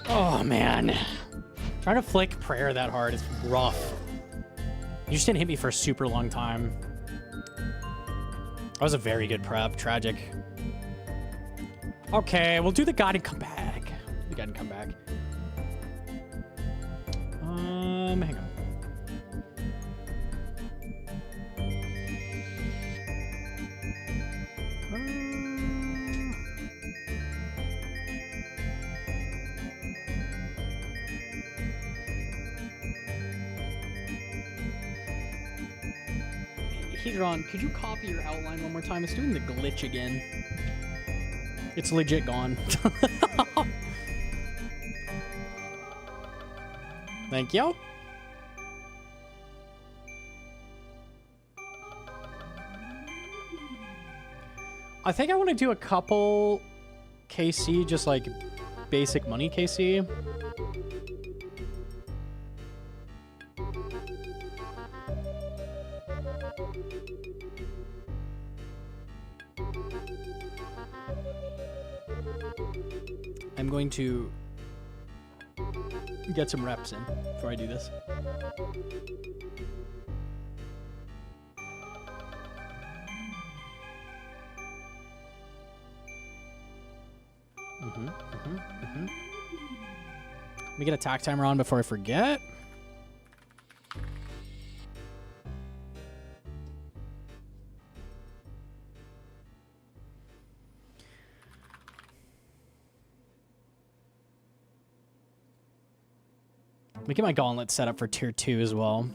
Oh, man. Trying to flick prayer that hard is rough. You just didn't hit me for a super long time. That was a very good prep. Tragic. Okay, we'll do the guide and come back. The guide and come back. Hang on. Hedron, could you copy your outline one more time? It's doing the glitch again. It's legit gone. Thank you. I think I want to do a couple KC, just like basic money KC. I'm going to get some reps in before I do this. Let me get attack timer on before I forget. Let me get my gauntlet set up for tier 2 as well.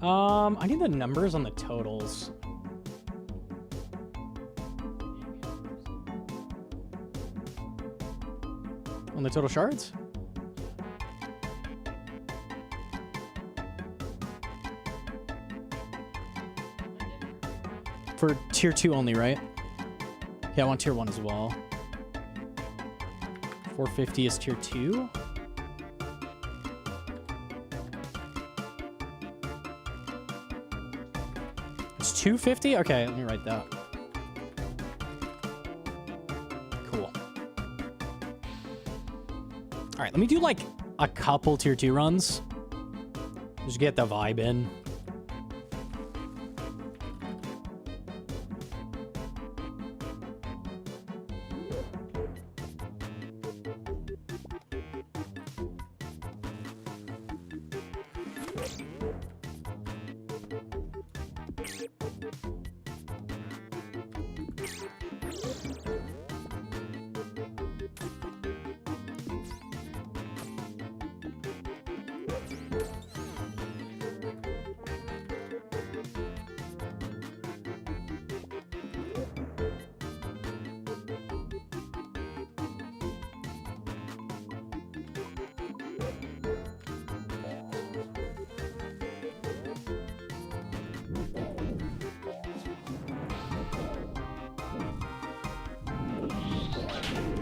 I need the numbers on the totals. On the total shards? For tier 2 only, right? Yeah, I want tier 1 as well. 450 is tier 2. It's 250? Okay, let me write that. All right, let me do like a couple tier 2 runs. Just get the vibe in.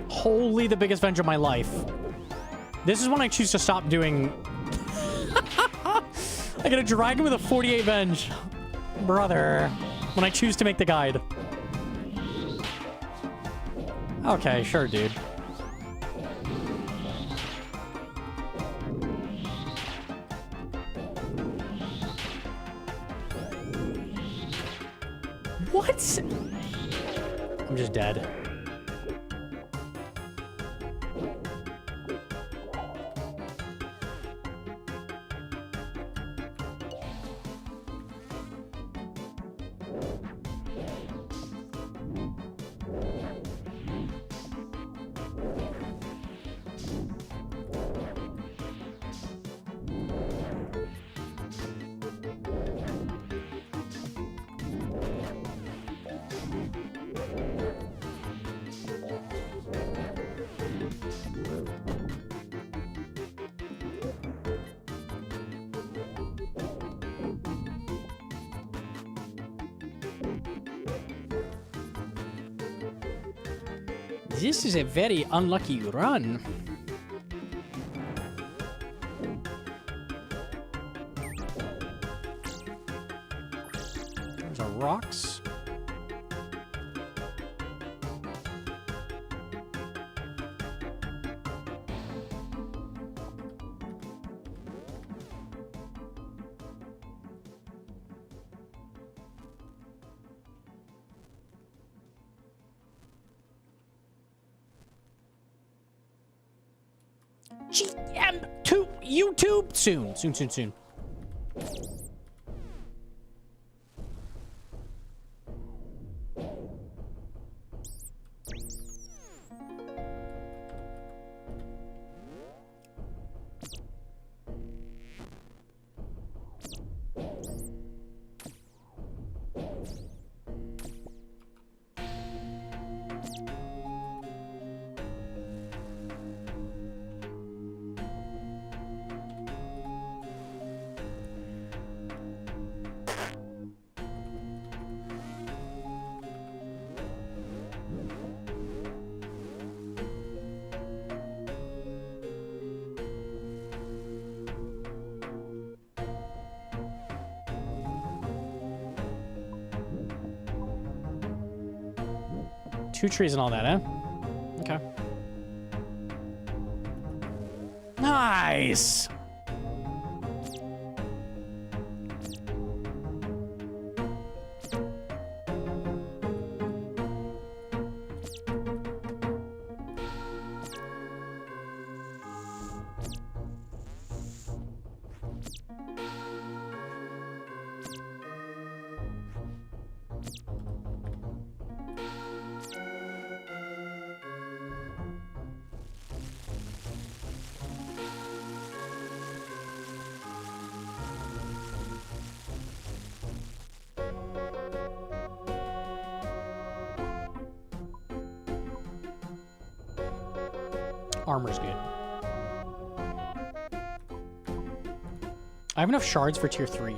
Holy, the biggest venture of my life. This is when I choose to stop doing... I get a dragon with a 48 venge. Brother. When I choose to make the guide. Okay, sure, dude. What? I'm just dead. This is a very unlucky run. There's our rocks. GM2 YouTube soon. Two trees and all that, eh? Okay. Nice! Armor's good. I have enough shards for tier 3.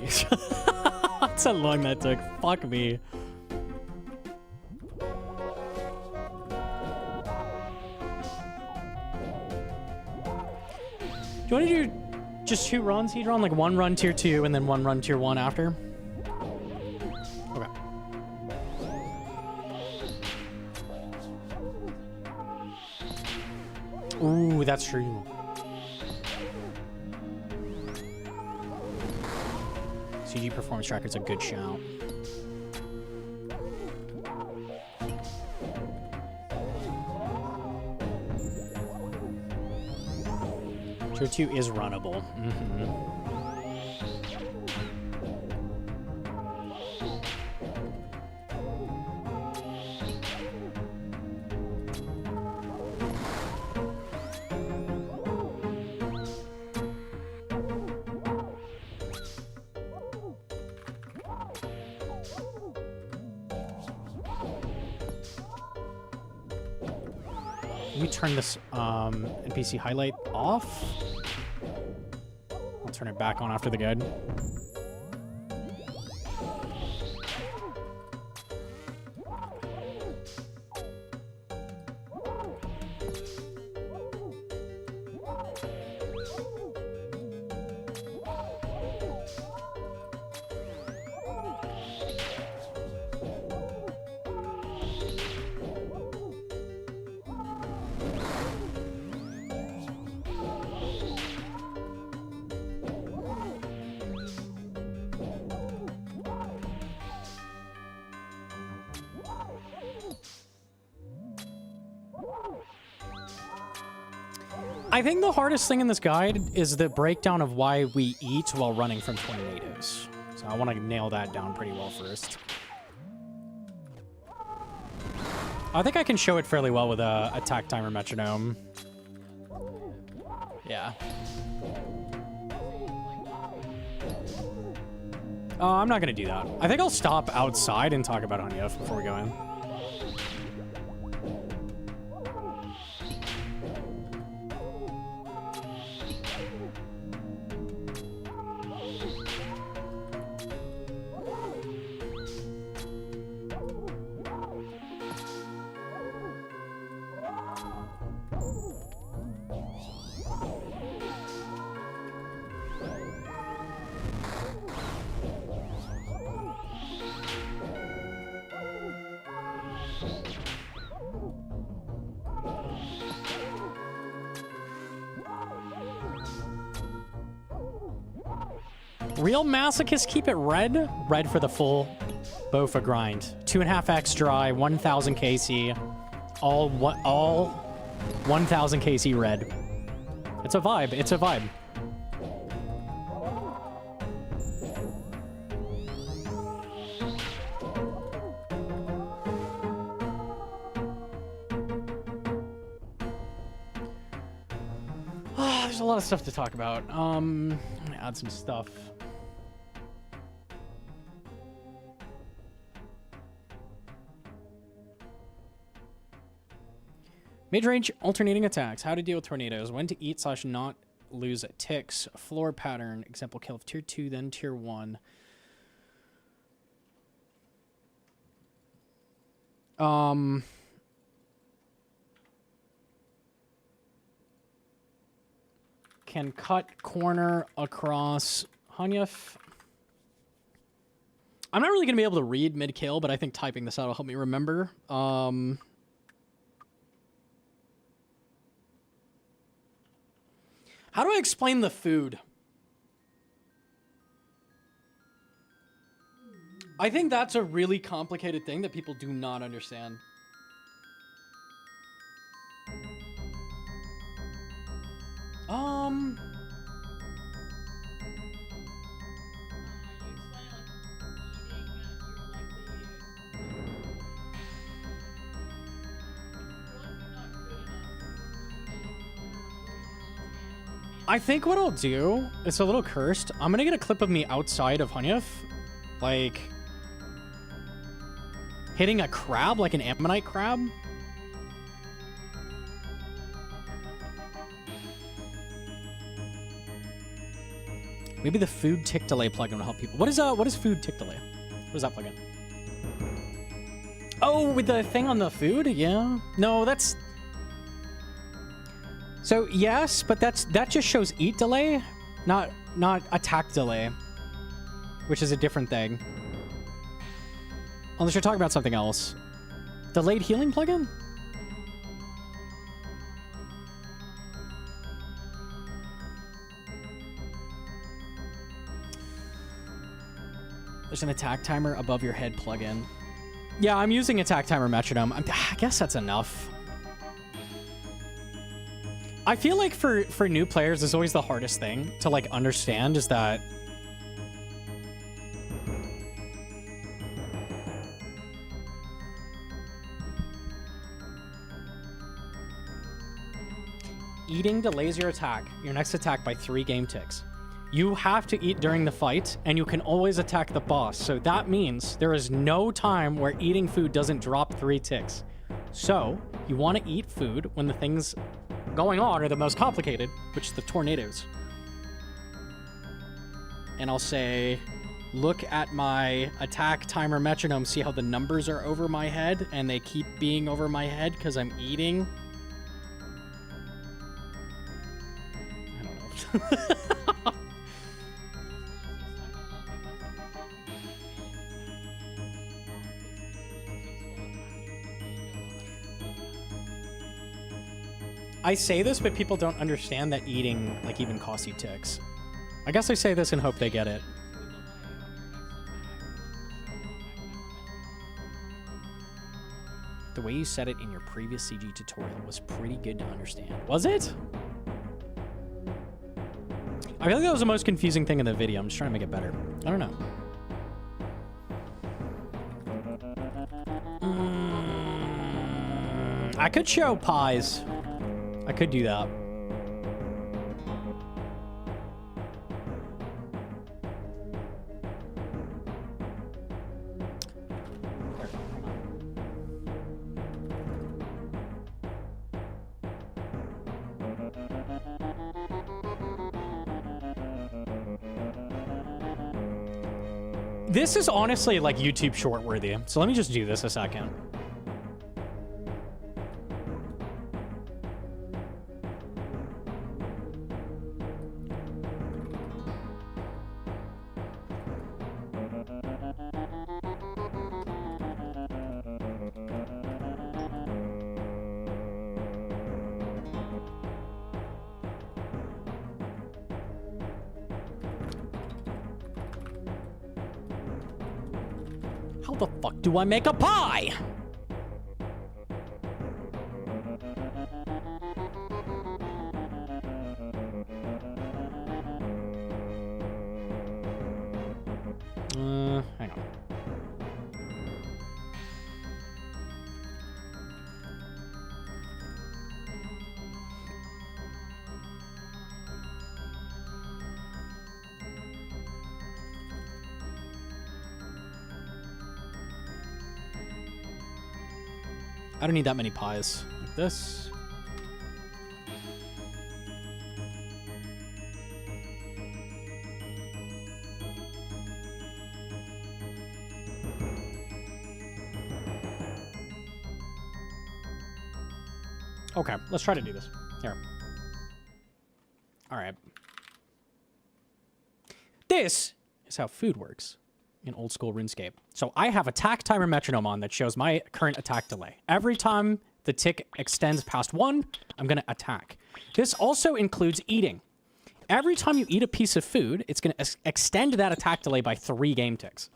That's how long that took. Fuck me. Do you want to do just 2 runs each run? Like 1 run tier 2 and then 1 run tier 1 after? Okay. Ooh, that's true. CG performance tracker's a good shout. Tier 2 is runnable. Let me turn this NPC highlight off. I'll turn it back on after the guide. I think the hardest thing in this guide is the breakdown of why we eat while running from tornadoes. So I want to nail that down pretty well first. I think I can show it fairly well with a attack timer metronome. Yeah. I'm not going to do that. I think I'll stop outside and talk about Onyef before we go in. Real masochists keep it red. Red for the full Bofa grind. 2.5x dry, 1000 KC. All 1000 KC red. It's a vibe. It's a vibe. There's a lot of stuff to talk about. I'm gonna add some stuff. Mid-range alternating attacks. How to deal with tornadoes. When to eat / not lose ticks. Floor pattern. Example kill of tier 2, then tier 1. Can cut corner across Onyef. I'm not really going to be able to read mid-kill, but I think typing this out will help me remember. How do I explain the food? I think that's a really complicated thing that people do not understand. I think what I'll do, it's a little cursed. I'm gonna get a clip of me outside of Onyef, like hitting a crab, like an ammonite crab. Maybe the food tick delay plugin will help people. What is food tick delay? What is that plugin? Oh, with the thing on the food? Yeah. No, that's... So yes, but that just shows eat delay, not attack delay, which is a different thing. Unless you're talking about something else. Delayed healing plugin? There's an attack timer above your head plugin. Yeah, I'm using attack timer metronome. I guess that's enough. I feel like for new players, it's always the hardest thing to like understand is that eating delays your next attack by 3 game ticks. You have to eat during the fight, and you can always attack the boss. So that means there is no time where eating food doesn't drop 3 ticks. So you want to eat food when the things going on are the most complicated, which is the tornadoes. And I'll say, look at my attack timer metronome, see how the numbers are over my head, and they keep being over my head because I'm eating. I don't know. I say this, but people don't understand that eating, like, even costs you ticks. I guess I say this and hope they get it. The way you said it in your previous CG tutorial was pretty good to understand. Was it? I feel like that was the most confusing thing in the video. I'm just trying to make it better. I don't know. I could show pies. I could do that. This is honestly like YouTube short worthy. So let me just do this a second. How the fuck do I make a pie? Hang on. I don't need that many pies. Like this. Okay, let's try to do this. Here. All right. This is how food works in old school RuneScape. So I have attack timer metronome on that shows my current attack delay. Every time the tick extends past 1, I'm going to attack. This also includes eating. Every time you eat a piece of food, it's going to extend that attack delay by 3 game ticks.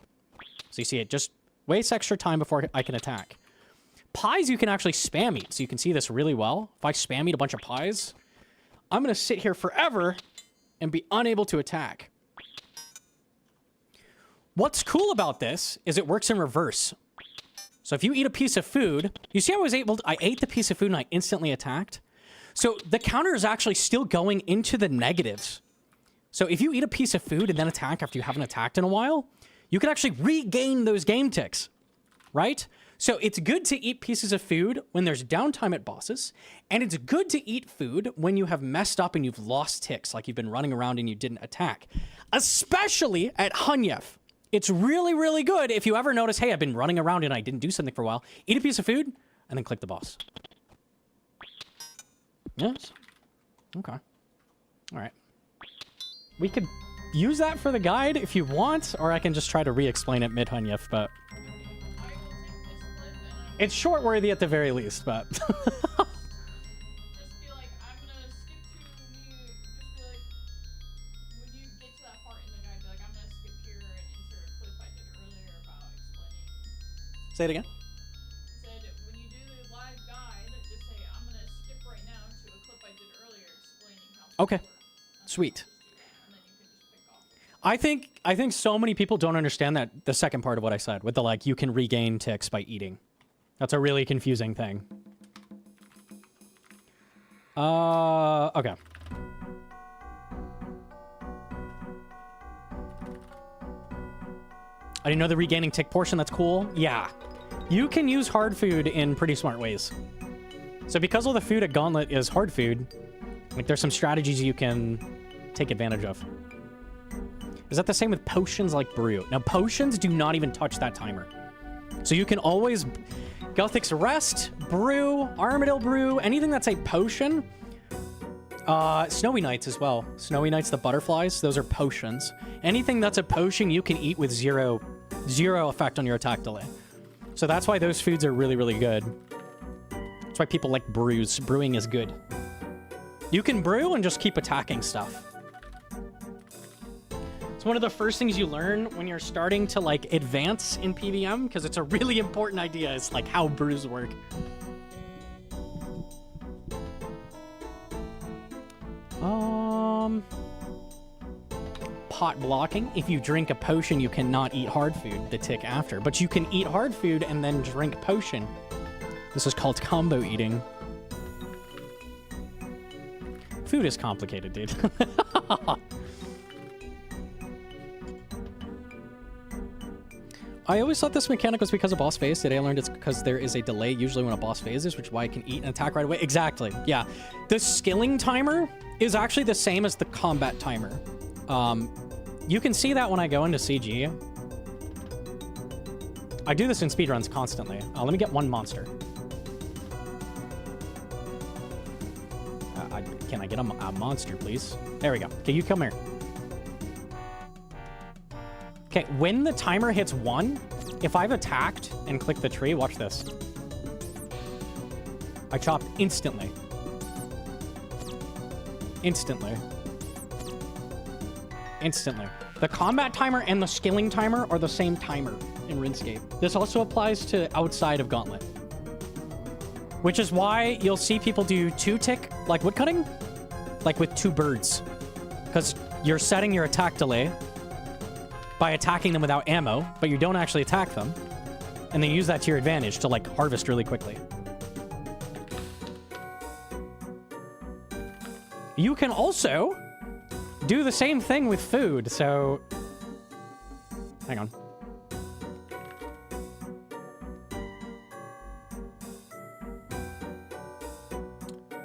So you see it just wastes extra time before I can attack. Pies you can actually spam eat, so you can see this really well. If I spam eat a bunch of pies, I'm going to sit here forever and be unable to attack. What's cool about this is it works in reverse. So if you eat a piece of food, you see I ate the piece of food and I instantly attacked. So the counter is actually still going into the negatives. So if you eat a piece of food and then attack after you haven't attacked in a while, you can actually regain those game ticks, right? So it's good to eat pieces of food when there's downtime at bosses, and it's good to eat food when you have messed up and you've lost ticks, like you've been running around and you didn't attack. Especially at Hunyef. It's really, really good if you ever notice, hey, I've been running around and I didn't do something for a while. Eat a piece of food, and then click the boss. Yes. Okay. All right. We could use that for the guide if you want, or I can just try to re-explain it mid-Hunyef, but... It's short-worthy at the very least, but... Just be like, I'm gonna skip to me. Just be like, when you get to that part in the guide, be like, I'm gonna skip here and insert a clip I did Say it again. Said when you do the live guide, just say I'm gonna skip right now to a clip I did earlier explaining how. Okay. It works. Sweet. And then you can just pick off. I think so many people don't understand that the second part of what I said with the like you can regain ticks by eating. That's a really confusing thing. Okay. I didn't know the regaining tick portion. That's cool. Yeah. You can use hard food in pretty smart ways. So because all the food at Gauntlet is hard food, like there's some strategies you can take advantage of. Is that the same with potions like brew? Now potions do not even touch that timer. So you can always Guthix Rest, Brew, Armadillo Brew, anything that's a potion. Snowy Nights as well. Snowy Nights, the butterflies, those are potions. Anything that's a potion you can eat with zero effect on your attack delay. So that's why those foods are really, really good. That's why people like brews. Brewing is good. You can brew and just keep attacking stuff. It's one of the first things you learn when you're starting to like advance in PVM, because it's a really important idea. It's like how brews work. Pot blocking. If you drink a potion, you cannot eat hard food the tick after, but you can eat hard food and then drink potion. This is called combo eating. Food is complicated, dude. I always thought this mechanic was because of boss phase. Today I learned it's because there is a delay usually when a boss phases, which is why I can eat and attack right away. Exactly. Yeah. The skilling timer is actually the same as the combat timer. You can see that when I go into CG. I do this in speedruns constantly. Let me get one monster. Can I get a monster, please? There we go. Okay, you come here. Okay, when the timer hits 1, if I've attacked and clicked the tree, watch this. I chopped instantly. Instantly. Instantly. The combat timer and the skilling timer are the same timer in RuneScape. This also applies to outside of Gauntlet. Which is why you'll see people do 2-tick, like woodcutting, like with 2 birds. Because you're setting your attack delay by attacking them without ammo, but you don't actually attack them. And then use that to your advantage to like harvest really quickly. You can also do the same thing with food, so... Hang on.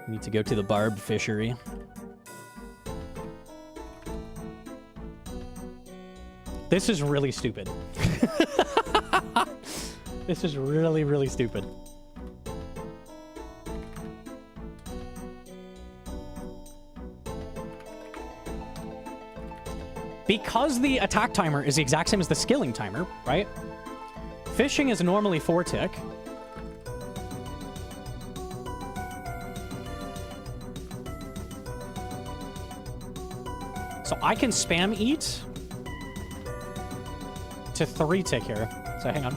Need to go to the barbed fishery. This is really stupid. This is really, really stupid. Because the attack timer is the exact same as the skilling timer, right? Fishing is normally 4-tick. So I can spam eat to 3-tick here. So hang on.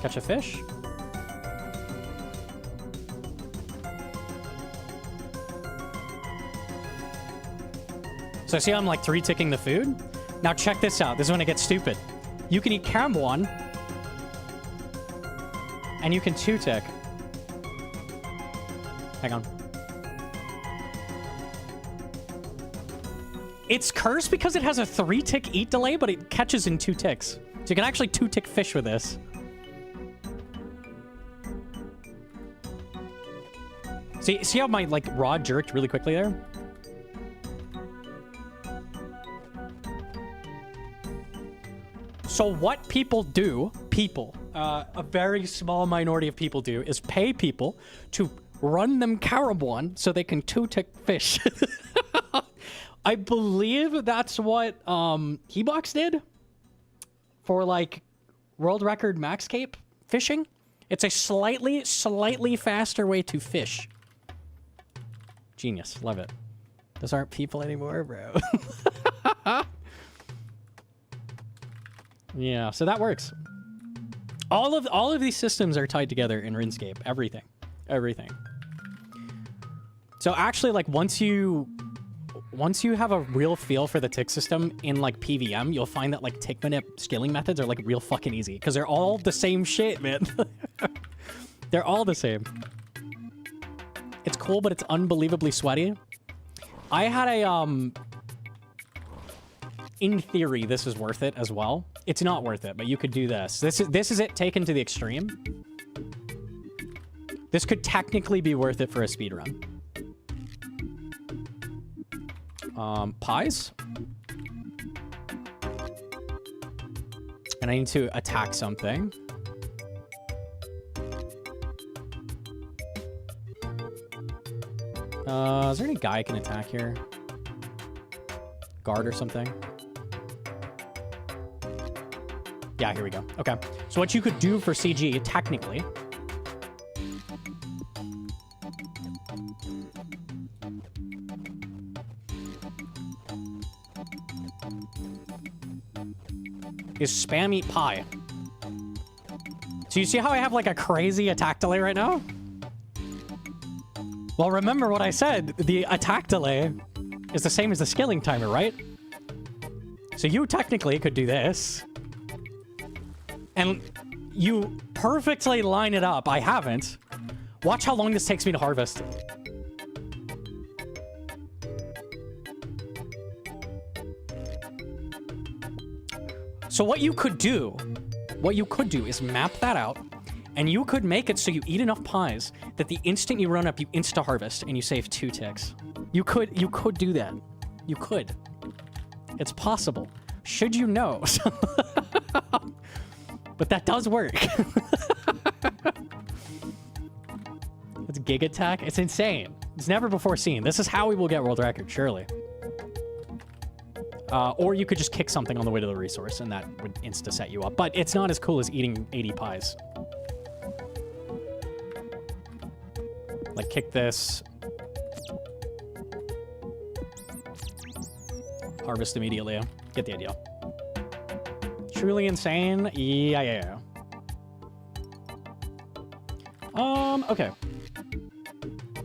Catch a fish. So see how I'm like 3-ticking the food? Now check this out. This is when it gets stupid. You can eat Carambolon, and you can 2-tick. Hang on. It's cursed because it has a 3-tick eat delay, but it catches in 2 ticks. So you can actually 2-tick fish with this. See how my like rod jerked really quickly there? So what people do, a very small minority of people do, is pay people to run them Carambolon so they can 2-tick fish. I believe that's what Keybox did for like world record max cape fishing. It's a slightly faster way to fish. Genius, love it. Those aren't people anymore, bro. Yeah, so that works. All of these systems are tied together in RuneScape. Everything. So actually, like once you have a real feel for the tick system in like PVM, you'll find that like tick manip scaling methods are like real fucking easy because they're all the same shit, man. They're all the same. It's cool, but it's unbelievably sweaty. I had a in theory, this is worth it as well. It's not worth it, but you could do this. This is it taken to the extreme. This could technically be worth it for a speed run. Pies. And I need to attack something. Is there any guy I can attack here? Guard or something? Yeah, here we go. Okay. So what you could do for CG, technically, is spam eat pie. So you see how I have like a crazy attack delay right now? Well, remember what I said. The attack delay is the same as the scaling timer, right? So you technically could do this. And you perfectly line it up. I haven't. Watch how long this takes me to harvest. So what you could do is map that out, and you could make it so you eat enough pies that the instant you run up, you insta-harvest, and you save 2 ticks. You could do that. You could. It's possible. Should you know? But that does work. It's Gig Attack. It's insane. It's never before seen. This is how we will get world record, surely. Or you could just kick something on the way to the resource, and that would insta-set you up. But it's not as cool as eating 80 pies. Like, kick this. Harvest immediately. Get the idea. Truly insane? Yeah. Okay.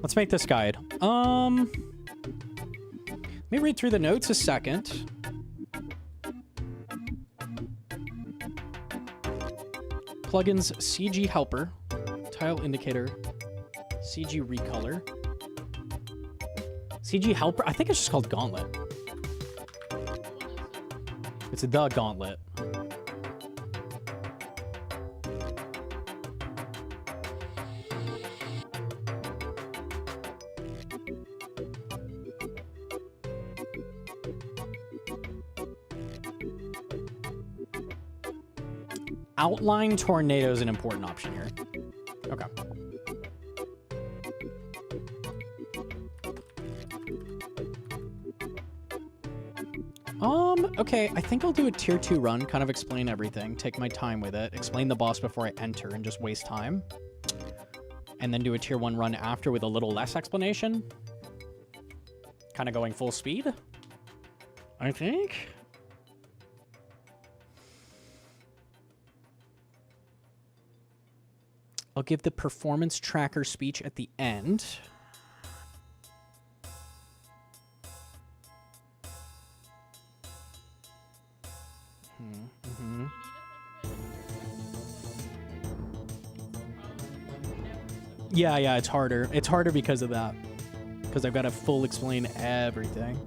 Let's make this guide. Let me read through the notes a second. Plugins CG Helper, Tile Indicator, CG Recolor. CG Helper? I think it's just called Gauntlet. It's the Gauntlet. Outline Tornado is an important option here. Okay. Okay, I think I'll do a tier 2 run, kind of explain everything, take my time with it, explain the boss before I enter and just waste time. And then do a tier 1 run after with a little less explanation. Kind of going full speed, I think. I'll give the performance tracker speech at the end. Yeah, it's harder. It's harder because of that. Because I've got to full explain everything.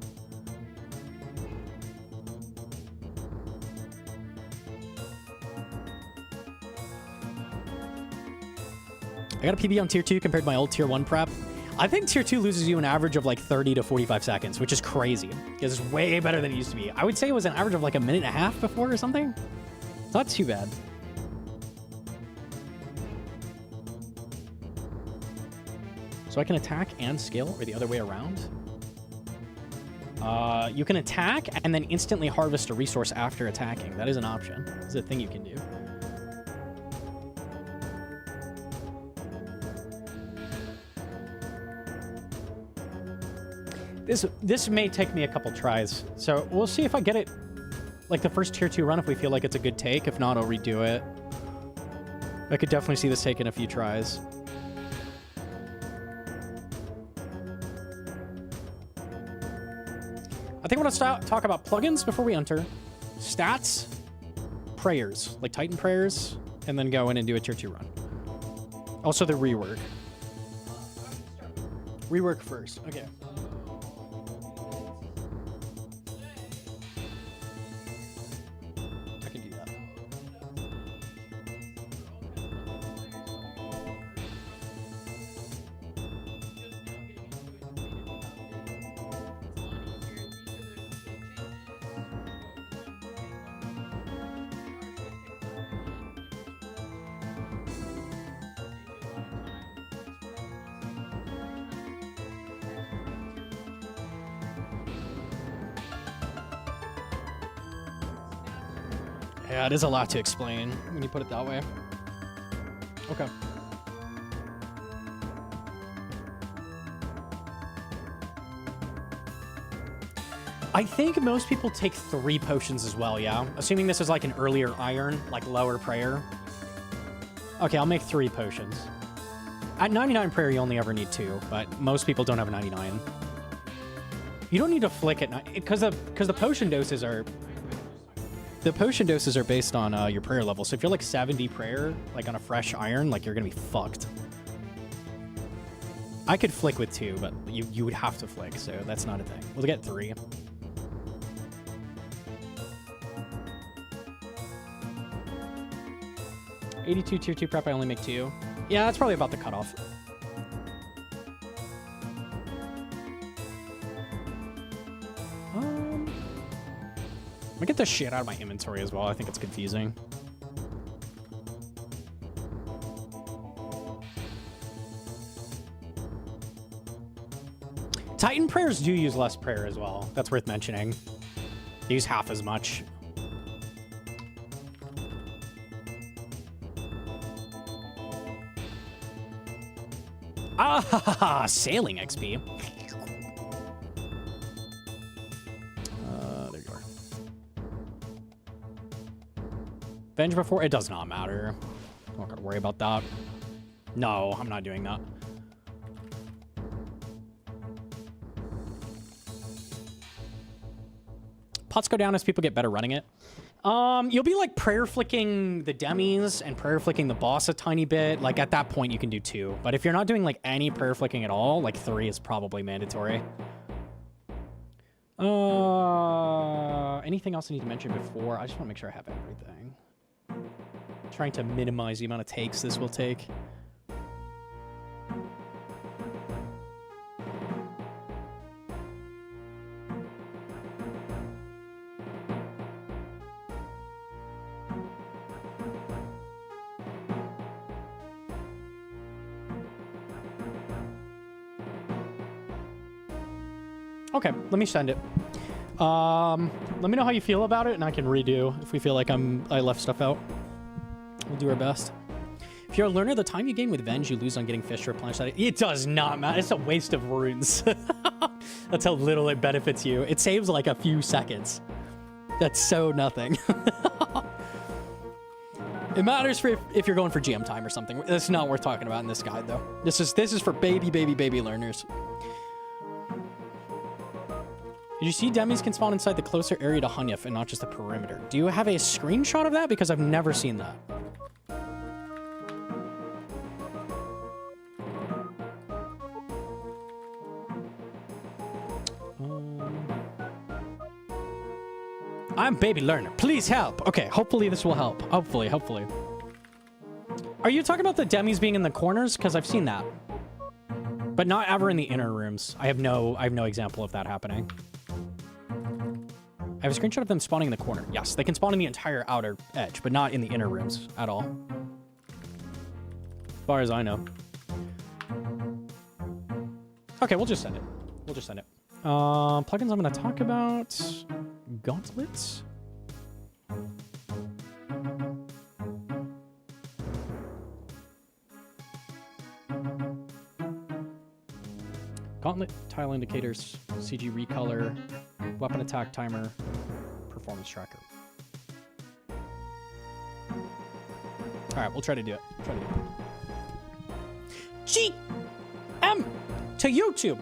I got a PB on tier 2 compared to my old tier 1 prep. I think tier 2 loses you an average of like 30 to 45 seconds, which is crazy. Because it's way better than it used to be. I would say it was an average of like a minute and a half before or something. It's not too bad. So I can attack and skill, or the other way around. You can attack and then instantly harvest a resource after attacking. That is an option. It's a thing you can do. This may take me a couple tries, so we'll see if I get it Like the first tier 2 run if we feel like it's a good take. If not, I'll redo it. I could definitely see this taking a few tries. I think I want to talk about plugins before we enter. Stats, prayers, like Titan prayers, and then go in and do a tier 2 run. Also the rework. Rework first. Okay. I can do that. Yeah, it is a lot to explain when you put it that way. Okay. I think most people take 3 potions as well, yeah? Assuming this is like an earlier iron, like lower prayer. Okay, I'll make 3 potions. At 99 prayer, you only ever need 2, but most people don't have 99. You don't need to flick it, because the potion doses are... The potion doses are based on your prayer level. So if you're like 70 prayer, like on a fresh iron, like you're going to be fucked. I could flick with 2, but you would have to flick, so that's not a thing. We'll get 3. $82 tier 2 prep, I only make 2. Yeah, that's probably about the cutoff. I'm gonna get the shit out of my inventory as well. I think it's confusing. Titan prayers do use less prayer as well. That's worth mentioning. They use half as much. Ah, sailing XP. There you are. Venge before? It does not matter. I'm not gonna worry about that. No, I'm not doing that. Pots go down as people get better running it. You'll be like prayer flicking the demis and prayer flicking the boss a tiny bit. Like at that point you can do 2. But if you're not doing like any prayer flicking at all, like 3 is probably mandatory. Anything else I need to mention before? I just want to make sure I have everything. Trying to minimize the amount of takes this will take. Okay, let me send it. Let me know how you feel about it, and I can redo if we feel like I left stuff out. We'll do our best. If you're a learner, the time you gain with Venge, you lose on getting fish to replenish that. It does not matter. It's a waste of runes. That's how little it benefits you. It saves like a few seconds. That's so nothing. It matters for if you're going for GM time or something. That's not worth talking about in this guide, though. This is for baby learners. Did you see demis can spawn inside the closer area to Hunyef and not just the perimeter? Do you have a screenshot of that? Because I've never seen that. I'm baby learner. Please help. Okay, hopefully this will help. Hopefully. Are you talking about the demis being in the corners? Because I've seen that. But not ever in the inner rooms. I have no example of that happening. I have a screenshot of them spawning in the corner. Yes, they can spawn in the entire outer edge, but not in the inner rooms at all. As far as I know. Okay, we'll just send it. Plugins I'm going to talk about. Gauntlets. Gauntlet, tile indicators, CG recolor, weapon attack timer, performance tracker. All right, we'll try to do it. GM to YouTube.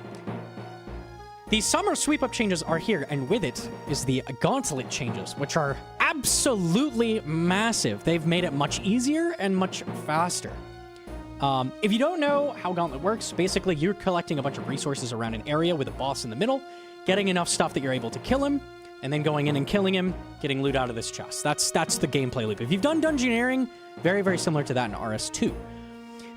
The summer sweep-up changes are here, and with it is the gauntlet changes, which are absolutely massive. They've made it much easier and much faster. If you don't know how Gauntlet works, basically you're collecting a bunch of resources around an area with a boss in the middle, getting enough stuff that you're able to kill him, and then going in and killing him, getting loot out of this chest. That's the gameplay loop. If you've done Dungeoneering, very, very similar to that in RS2.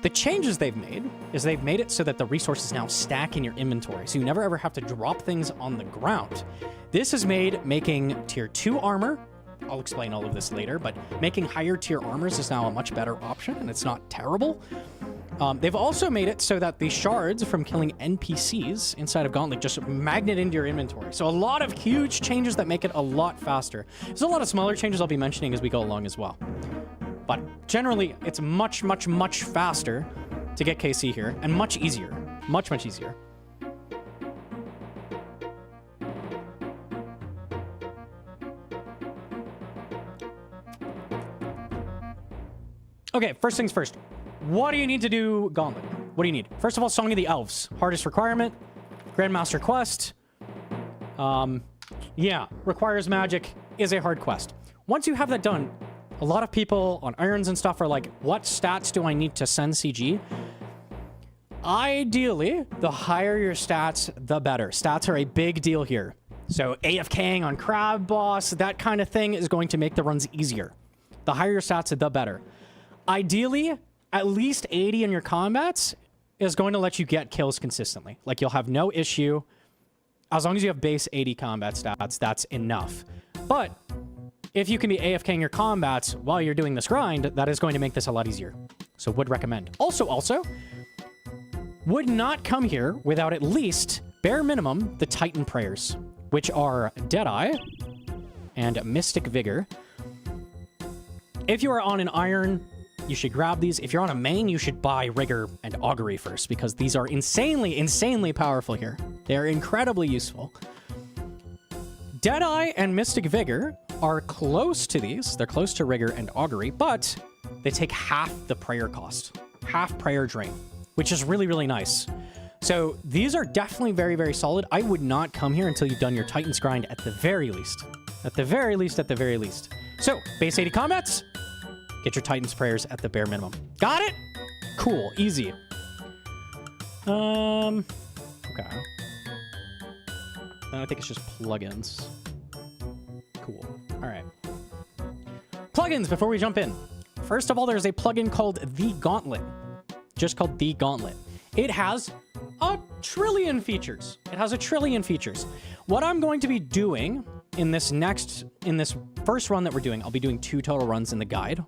The changes they've made is they've made it so that the resources now stack in your inventory, so you never ever have to drop things on the ground. This has made making tier 2 armor, I'll explain all of this later, but making higher tier armors is now a much better option, and it's not terrible. They've also made it so that the shards from killing NPCs inside of Gauntlet just magnet into your inventory. So a lot of huge changes that make it a lot faster. There's a lot of smaller changes I'll be mentioning as we go along as well. But generally, it's much, much, much faster to get KC here, and much easier. Much, much easier. Okay, first things first. What do you need to do Gauntlet? What do you need? First of all, Song of the Elves. Hardest requirement. Grandmaster quest. Yeah, requires magic, is a hard quest. Once you have that done, a lot of people on Irons and stuff are like, what stats do I need to send CG? Ideally, the higher your stats, the better. Stats are a big deal here. So AFKing on Crab Boss, that kind of thing is going to make the runs easier. The higher your stats, the better. Ideally, at least 80 in your combats is going to let you get kills consistently. Like, you'll have no issue. As long as you have base 80 combat stats, that's enough. But if you can be AFKing your combats while you're doing this grind, that is going to make this a lot easier. So would recommend. Also, would not come here without at least, bare minimum, the Titan Prayers, which are Deadeye and Mystic Vigor. If you are on an Iron, you should grab these. If you're on a main, you should buy Rigor and Augury first, because these are insanely, insanely powerful here. They're incredibly useful. Deadeye and Mystic Vigor are close to these. They're close to Rigor and Augury, but they take half the prayer cost. Half prayer drain, which is really, really nice. So these are definitely very, very solid. I would not come here until you've done your Titans grind at the very least. At the very least, at the very least. So, base 80 combats, get your Titans prayers at the bare minimum. Got it? Cool, easy. Okay. Then I think it's just plugins. Cool. All right. Plugins before we jump in. First of all, there's a plugin called The Gauntlet. Just called The Gauntlet. It has a trillion features. It has a trillion features. What I'm going to be doing in this first run that we're doing, I'll be doing 2 total runs in the guide.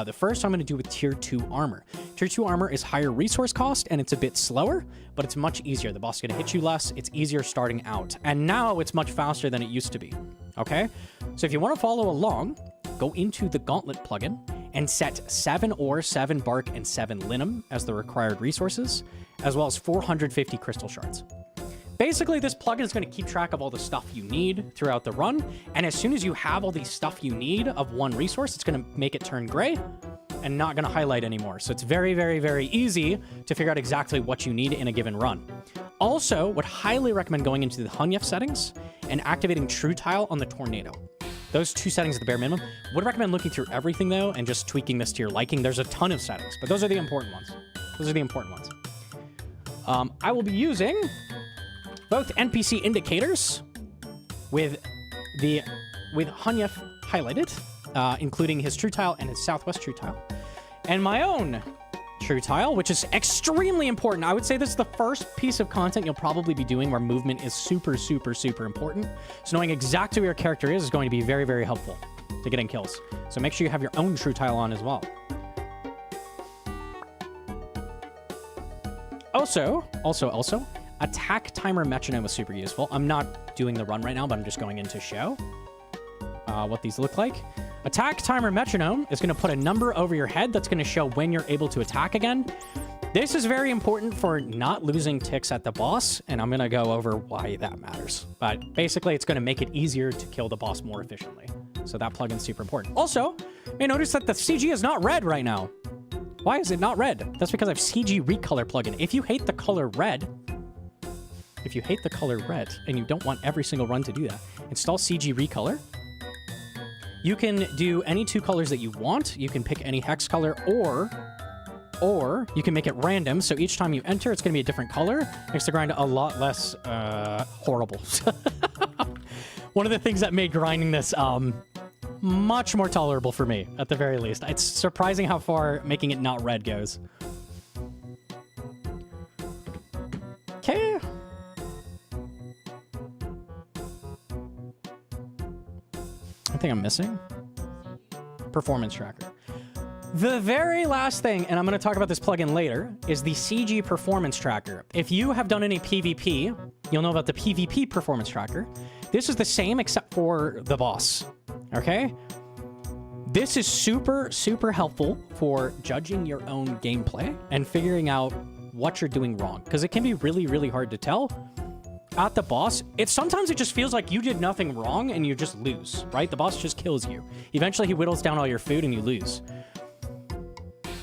The first I'm going to do with tier 2 armor. Tier 2 armor is higher resource cost and it's a bit slower, but it's much easier. The boss is going to hit you less. It's easier starting out. And now it's much faster than it used to be. Okay? So if you want to follow along, go into the Gauntlet plugin and set 7 ore, 7 bark, and 7 linum as the required resources, as well as 450 crystal shards. Basically, this plugin is going to keep track of all the stuff you need throughout the run, and as soon as you have all the stuff you need of one resource, it's going to make it turn gray and not going to highlight anymore. So it's very, very, very easy to figure out exactly what you need in a given run. Also, would highly recommend going into the Hunyef settings and activating True Tile on the Tornado. Those 2 settings at the bare minimum. Would recommend looking through everything, though, and just tweaking this to your liking. There's a ton of settings, but those are the important ones. Those are the important ones. I will be using both NPC indicators with Hunyef highlighted, including his True Tile and his Southwest True Tile, and my own True Tile, which is extremely important. I would say this is the first piece of content you'll probably be doing where movement is super, super, super important. So knowing exactly where your character is going to be very, very helpful to getting kills. So make sure you have your own True Tile on as well. Also, attack timer metronome is super useful. I'm not doing the run right now, but I'm just going in to show what these look like. Attack timer metronome is going to put a number over your head that's going to show when you're able to attack again. This is very important for not losing ticks at the boss, and I'm going to go over why that matters. But basically, it's going to make it easier to kill the boss more efficiently. So that plugin's super important. Also, you may notice that the CG is not red right now. Why is it not red? That's because I have CG recolor plugin. If you hate the color red, and you don't want every single run to do that, install CG recolor. You can do any 2 colors that you want. You can pick any hex color, or you can make it random. So each time you enter, it's going to be a different color. Makes the grind a lot less horrible. One of the things that made grinding this much more tolerable for me, at the very least. It's surprising how far making it not red goes. Okay. I think I'm missing. Performance tracker. The very last thing, and I'm going to talk about this plugin later, is the CG performance tracker. If you have done any PvP, you'll know about the PvP performance tracker. This is the same except for the boss. Okay? This is super, super helpful for judging your own gameplay and figuring out what you're doing wrong. Because it can be really, really hard to tell. At the boss, sometimes it just feels like you did nothing wrong and you just lose, right? The boss just kills you. Eventually, he whittles down all your food and you lose.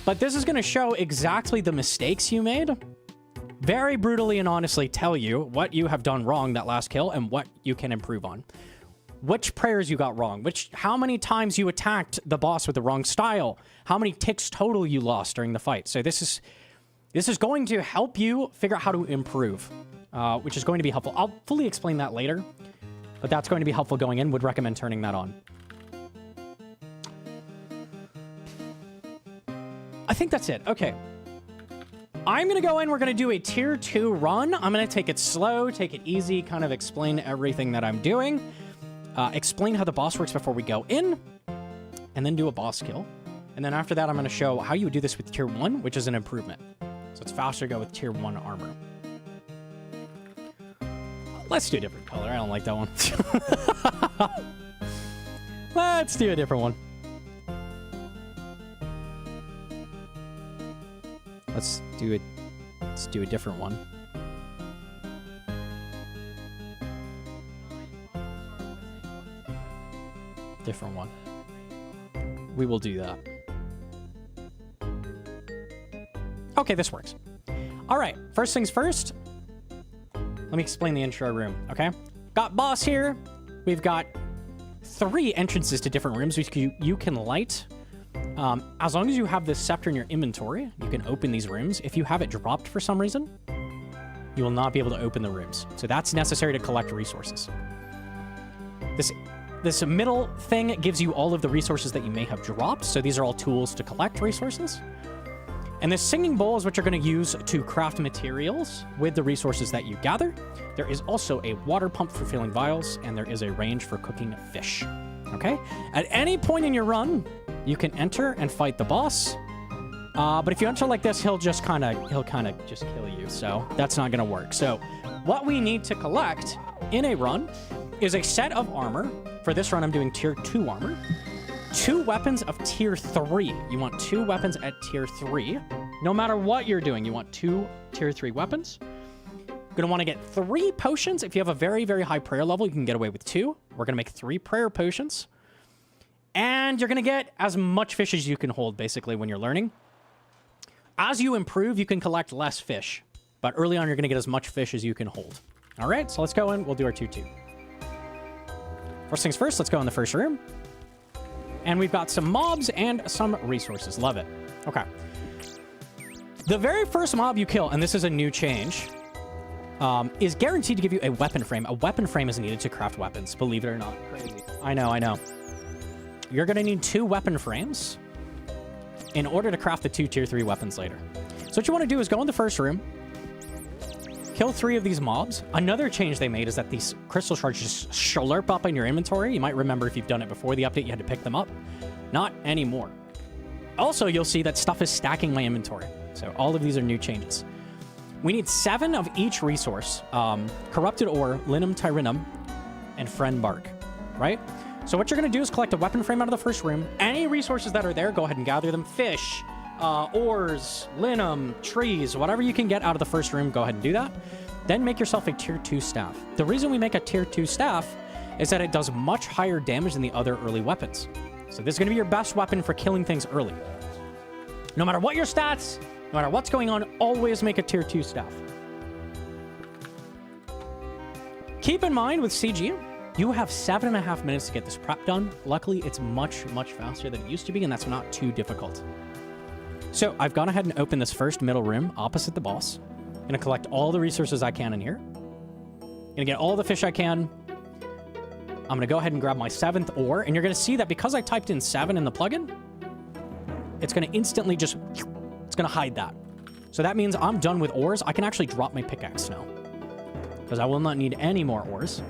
But this is going to show exactly the mistakes you made. Very brutally and honestly tell you what you have done wrong that last kill and what you can improve on. Which prayers you got wrong, how many times you attacked the boss with the wrong style, how many ticks total you lost during the fight. So this is going to help you figure out how to improve. Which is going to be helpful. I'll fully explain that later, but that's going to be helpful going in. Would recommend turning that on. I think that's it. Okay. I'm going to go in. We're going to do a tier 2 run. I'm going to take it slow, take it easy, kind of explain everything that I'm doing. Explain how the boss works before we go in, and then do a boss kill. And then after that, I'm going to show how you would do this with tier 1, which is an improvement. So it's faster to go with tier 1 armor. Let's do a different color. I don't like that one. Let's do a different one. Let's do a different one. Different one. We will do that. Okay, this works. All right, first things first. Let me explain the intro room, okay? Got boss here. We've got 3 entrances to different rooms which you can light. As long as you have this scepter in your inventory, you can open these rooms. If you have it dropped for some reason, you will not be able to open the rooms. So that's necessary to collect resources. This middle thing gives you all of the resources that you may have dropped. So these are all tools to collect resources. And this singing bowl is what you're going to use to craft materials with the resources that you gather. There is also a water pump for filling vials, and there is a range for cooking fish. Okay? At any point in your run, you can enter and fight the boss. But if you enter like this, he'll kind of just kill you. So that's not going to work. So what we need to collect in a run is a set of armor. For this run, I'm doing tier 2 armor. 2 weapons of tier 3. You want 2 weapons at tier 3. No matter what you're doing, you want 2 tier 3 weapons. You're going to want to get 3 potions. If you have a very, very high prayer level, you can get away with 2. We're going to make 3 prayer potions. And you're going to get as much fish as you can hold, basically, when you're learning. As you improve, you can collect less fish. But early on, you're going to get as much fish as you can hold. All right, so let's go in. We'll do our 2-2. First things first, let's go in the first room. And we've got some mobs and some resources. Love it. Okay. The very first mob you kill, and this is a new change, is guaranteed to give you a weapon frame. A weapon frame is needed to craft weapons, believe it or not. Crazy. I know. You're going to need 2 weapon frames in order to craft the 2 tier 3 weapons later. So what you want to do is go in the first room, kill 3 of these mobs. Another change they made is that these crystal shards just slurp up in your inventory. You might remember if you've done it before the update, you had to pick them up. Not anymore. Also, you'll see that stuff is stacking my inventory. So all of these are new changes. We need 7 of each resource. Corrupted ore, linum tyrinum, and friend bark, right? So what you're going to do is collect a weapon frame out of the first room. Any resources that are there, go ahead and gather them. Fish, ores, linum, trees, whatever you can get out of the first room, go ahead and do that. Then make yourself a tier 2 staff. The reason we make a tier 2 staff is that it does much higher damage than the other early weapons. So this is going to be your best weapon for killing things early. No matter what your stats, no matter what's going on, always make a tier 2 staff. Keep in mind with CG, you have 7.5 minutes to get this prep done. Luckily, it's much, much faster than it used to be, and that's not too difficult. So I've gone ahead and opened this first middle room opposite the boss. I'm going to collect all the resources I can in here. Going to get all the fish I can. I'm going to go ahead and grab my 7th ore, and you're going to see that because I typed in 7 in the plugin, it's going to instantly just, it's going to hide that. So that means I'm done with ores. I can actually drop my pickaxe now, because I will not need any more ores.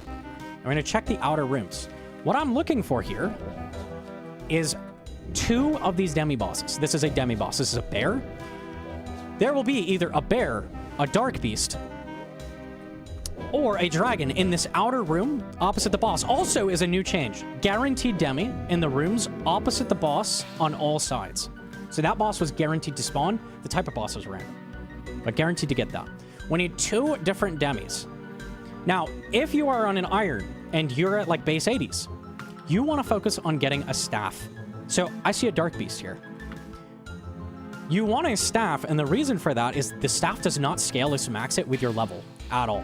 I'm going to check the outer rooms. What I'm looking for here is 2 of these demi-bosses. This is a demi-boss. This is a bear. There will be either a bear, a dark beast, or a dragon in this outer room opposite the boss. Also is a new change. Guaranteed demi in the rooms opposite the boss on all sides. So that boss was guaranteed to spawn. The type of boss was random, but guaranteed to get that. We need 2 different demis. Now, if you are on an iron and you're at like base 80s, you want to focus on getting a staff. So I see a dark beast here. You want a staff, and the reason for that is the staff does not scale as max it with your level at all.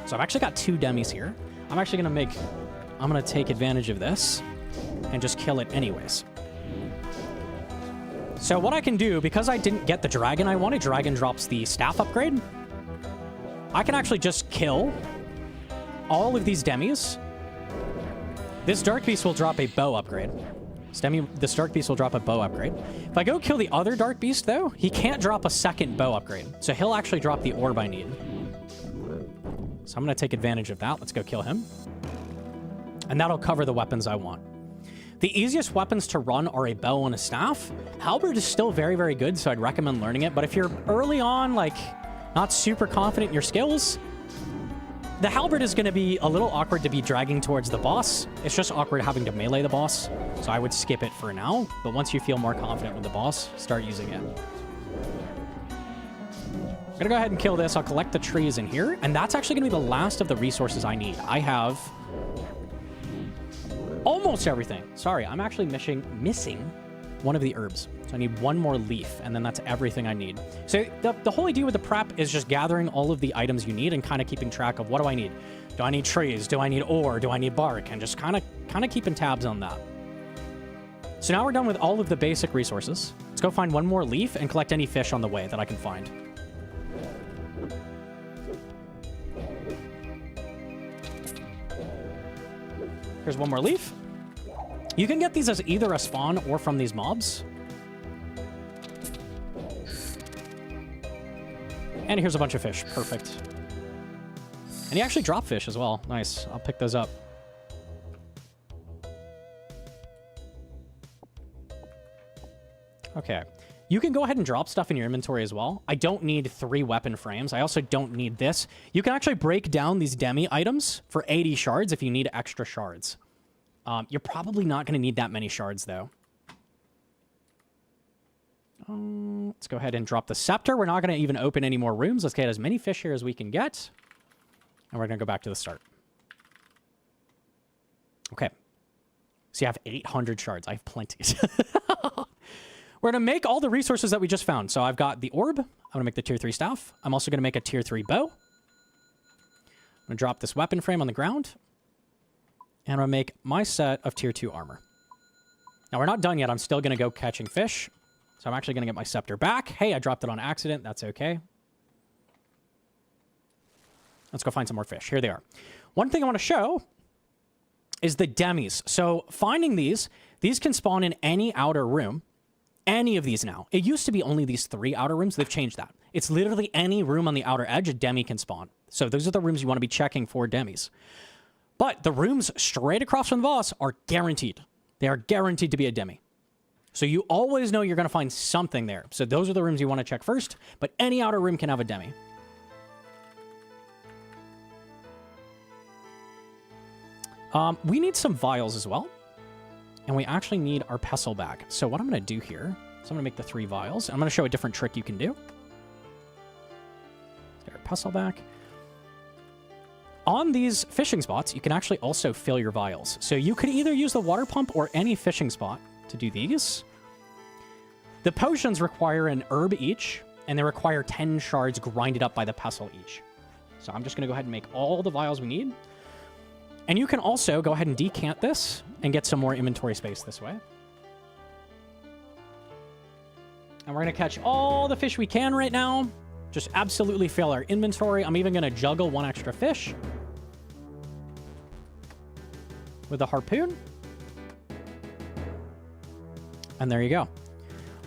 So I've actually got 2 demis here. I'm actually going to take advantage of this and just kill it anyways. So what I can do, because I didn't get the dragon I wanted, dragon drops the staff upgrade, I can actually just kill all of these demis. This dark beast will drop a bow upgrade. This dark beast will drop a bow upgrade. If I go kill the other dark beast, though, he can't drop a second bow upgrade. So he'll actually drop the orb I need. So I'm going to take advantage of that. Let's go kill him. And that'll cover the weapons I want. The easiest weapons to run are a bow and a staff. Halberd is still very, very good, so I'd recommend learning it. But if you're early on, like, not super confident in your skills, the halberd is going to be a little awkward to be dragging towards the boss. It's just awkward having to melee the boss. So I would skip it for now. But once you feel more confident with the boss, start using it. I'm going to go ahead and kill this. I'll collect the trees in here. And that's actually going to be the last of the resources I need. I have almost everything. Sorry, I'm actually missing one of the herbs. So I need 1 more leaf, and then that's everything I need. So the whole idea with the prep is just gathering all of the items you need and kind of keeping track of what do I need. Do I need trees? Do I need ore? Do I need bark? And just kind of keeping tabs on that. So now we're done with all of the basic resources. Let's go find 1 more leaf and collect any fish on the way that I can find. Here's 1 more leaf. You can get these as either a spawn or from these mobs. And here's a bunch of fish. Perfect. And he actually dropped fish as well. Nice. I'll pick those up. Okay. You can go ahead and drop stuff in your inventory as well. I don't need 3 weapon frames. I also don't need this. You can actually break down these demi items for 80 shards if you need extra shards. You're probably not going to need that many shards, though. Let's go ahead and drop the scepter. We're not going to even open any more rooms. Let's get as many fish here as we can get. And we're going to go back to the start. Okay. So you have 800 shards. I have plenty. We're going to make all the resources that we just found. So I've got the orb. I'm going to make the tier 3 staff. I'm also going to make a tier 3 bow. I'm going to drop this weapon frame on the ground. And I'm going to make my set of tier 2 armor. Now, we're not done yet. I'm still going to go catching fish. So I'm actually going to get my scepter back. Hey, I dropped it on accident. That's okay. Let's go find some more fish. Here they are. One thing I want to show is the demis. So finding these can spawn in any outer room. Any of these now. It used to be only these 3 outer rooms. They've changed that. It's literally any room on the outer edge a demi can spawn. So those are the rooms you want to be checking for demis. But the rooms straight across from the boss are guaranteed. They are guaranteed to be a demi. So you always know you're going to find something there. So those are the rooms you want to check first. But any outer room can have a demi. We need some vials as well. And we actually need our pestle back. So what I'm going to do here is I'm going to make the 3 vials. I'm going to show a different trick you can do. Let's get our pestle back. on these fishing spots, you can actually also fill your vials. So you could either use the water pump or any fishing spot to do these. The potions require an herb each, and they require 10 shards grinded up by the pestle each. So I'm just going to go ahead and make all the vials we need. And you can also go ahead and decant this and get some more inventory space this way. And we're going to catch all the fish we can right now. Just absolutely fill our inventory. I'm even going to juggle one extra fish with a harpoon. And there you go.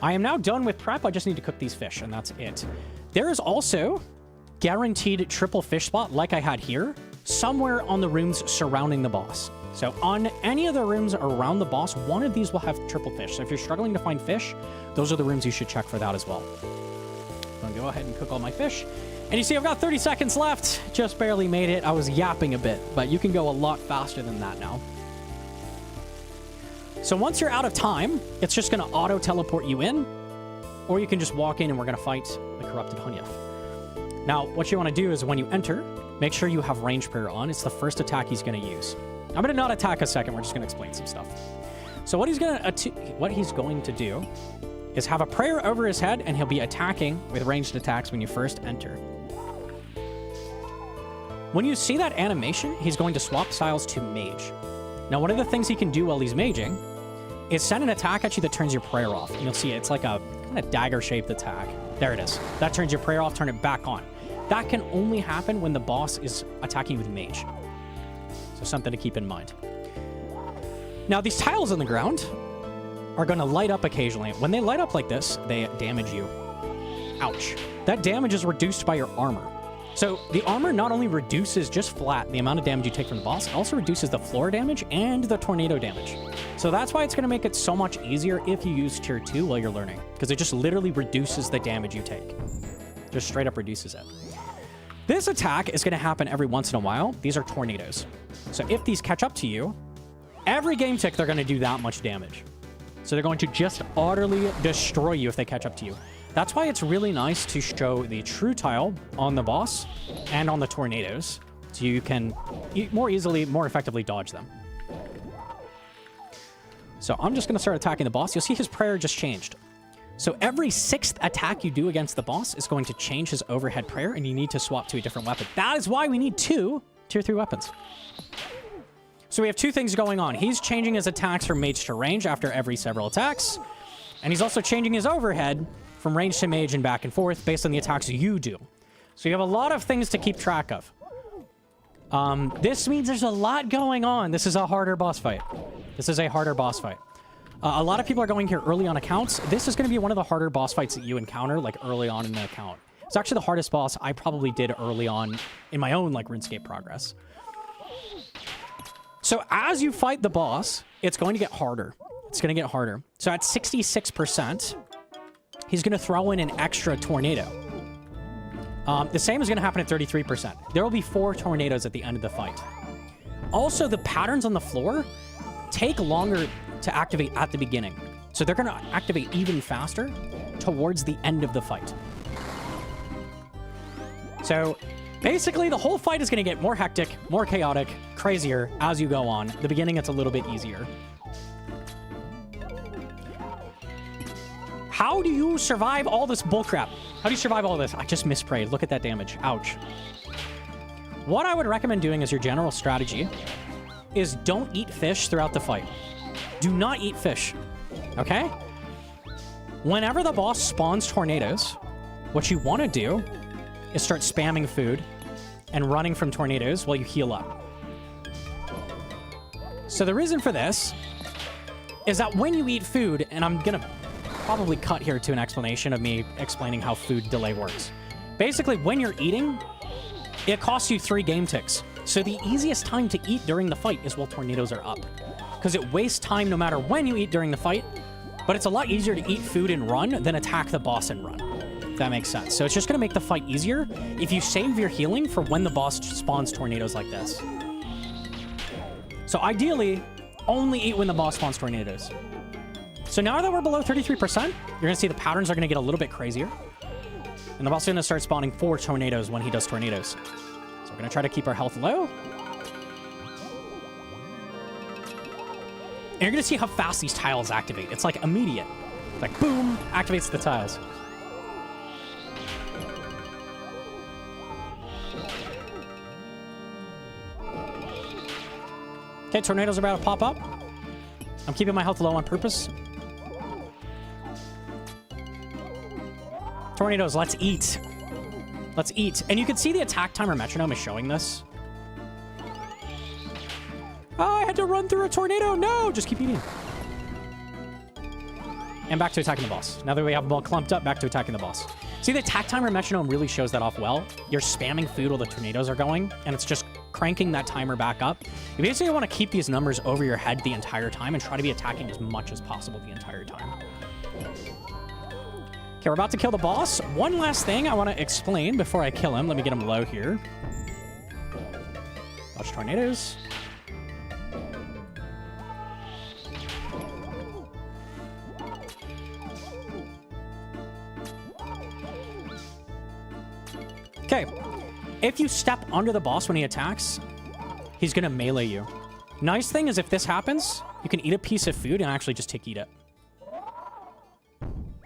I am now done with prep. I just need to cook these fish, and that's it. There is also guaranteed triple fish spot, like I had here, somewhere on the rooms surrounding the boss. So on any of the rooms around the boss, one of these will have triple fish. So if you're struggling to find fish, those are the rooms you should check for that as well. I'm gonna go ahead and cook all my fish. And you see I've got 30 seconds left. Just barely made it. I was yapping a bit, but you can go a lot faster than that now. So once you're out of time, it's just going to auto-teleport you in, or you can just walk in and we're going to fight the corrupted Hunyef. Now, what you want to do is when you enter, make sure you have range prayer on. It's the first attack he's going to use. I'm going to not attack a second. We're just going to explain some stuff. So what he's going to do is have a prayer over his head, and he'll be attacking with ranged attacks when you first enter. When you see that animation, he's going to swap styles to mage. Now, one of the things he can do while he's maging is send an attack at you that turns your prayer off. And you'll see it's like a kind of dagger-shaped attack. There it is. That turns your prayer off, turn it back on. That can only happen when the boss is attacking with mage. So something to keep in mind. Now, these tiles on the ground are going to light up occasionally. When they light up like this, they damage you. Ouch. That damage is reduced by your armor. So the armor not only reduces just flat the amount of damage you take from the boss, it also reduces the floor damage and the tornado damage. So that's why it's going to make it so much easier if you use tier 2 while you're learning, because it just literally reduces the damage you take. Just straight up reduces it. This attack is going to happen every once in a while. These are tornadoes. So if these catch up to you, every game tick they're going to do that much damage. So they're going to just utterly destroy you if they catch up to you. That's why it's really nice to show the true tile on the boss and on the tornadoes, so you can more easily, more effectively dodge them. So I'm just going to start attacking the boss. You'll see his prayer just changed. So every 6th attack you do against the boss is going to change his overhead prayer, and you need to swap to a different weapon. That is why we need 2 tier 3 weapons. So we have 2 things going on. He's changing his attacks from mage to range after every several attacks, and he's also changing his overhead from range to mage and back and forth based on the attacks you do. So you have a lot of things to keep track of. This means there's a lot going on. This is a harder boss fight. This is a harder boss fight. A lot of people are going here early on accounts. This is going to be one of the harder boss fights that you encounter, like, early on in the account. It's actually the hardest boss I probably did early on in my own, like, RuneScape progress. So as you fight the boss, it's going to get harder. It's going to get harder. So at 66%... he's going to throw in an extra tornado. The same is going to happen at 33%. There will be 4 tornadoes at the end of the fight. Also, the patterns on the floor take longer to activate at the beginning. So they're going to activate even faster towards the end of the fight. So basically, the whole fight is going to get more hectic, more chaotic, crazier as you go on. The beginning, it's a little bit easier. How do you survive all this bullcrap? How do you survive all this? I just misprayed. Look at that damage. Ouch. What I would recommend doing as your general strategy is don't eat fish throughout the fight. Do not eat fish. Okay? Whenever the boss spawns tornadoes, what you want to do is start spamming food and running from tornadoes while you heal up. So the reason for this is that when you eat food, and I'm going to probably cut here to an explanation of me explaining how food delay works. Basically, when you're eating, it costs you 3 game ticks. So the easiest time to eat during the fight is while tornadoes are up, because it wastes time no matter when you eat during the fight, but it's a lot easier to eat food and run than attack the boss and run, if that makes sense. So it's just going to make the fight easier if you save your healing for when the boss spawns tornadoes like this. So ideally, only eat when the boss spawns tornadoes. So now that we're below 33%, you're going to see the patterns are going to get a little bit crazier. And the boss is going to start spawning 4 tornadoes when he does tornadoes. So we're going to try to keep our health low. And you're going to see how fast these tiles activate. It's like immediate. It's like boom, activates the tiles. Okay, tornadoes are about to pop up. I'm keeping my health low on purpose. Tornadoes, let's eat. Let's eat. And you can see the attack timer metronome is showing this. Oh, I had to run through a tornado. No, just keep eating. And back to attacking the boss. Now that we have them all clumped up, back to attacking the boss. See, the attack timer metronome really shows that off well. You're spamming food while the tornadoes are going, and it's just cranking that timer back up. You basically want to keep these numbers over your head the entire time and try to be attacking as much as possible the entire time. Okay, we're about to kill the boss. One last thing I want to explain before I kill him. Let me get him low here. Watch tornadoes. Okay, if you step under the boss when he attacks, he's gonna melee you. Nice thing is if this happens, you can eat a piece of food and actually just eat it.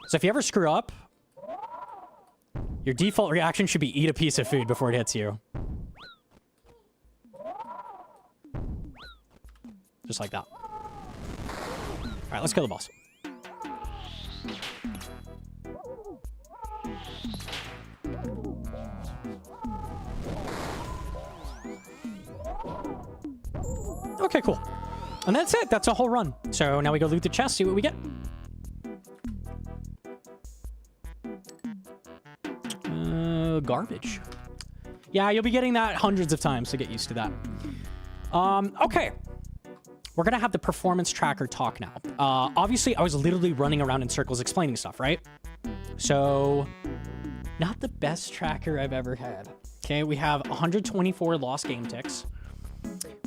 So if you ever screw up, your default reaction should be eat a piece of food before it hits you. Just like that. All right, let's kill the boss. Okay, cool. And that's it. That's a whole run. So now we go loot the chest, see what we get. Garbage. Yeah, you'll be getting that hundreds of times, so get used to that. Okay. We're going to have the performance tracker talk now. Obviously, I was literally running around in circles explaining stuff, right? So, not the best tracker I've ever had. Okay, we have 124 lost game ticks.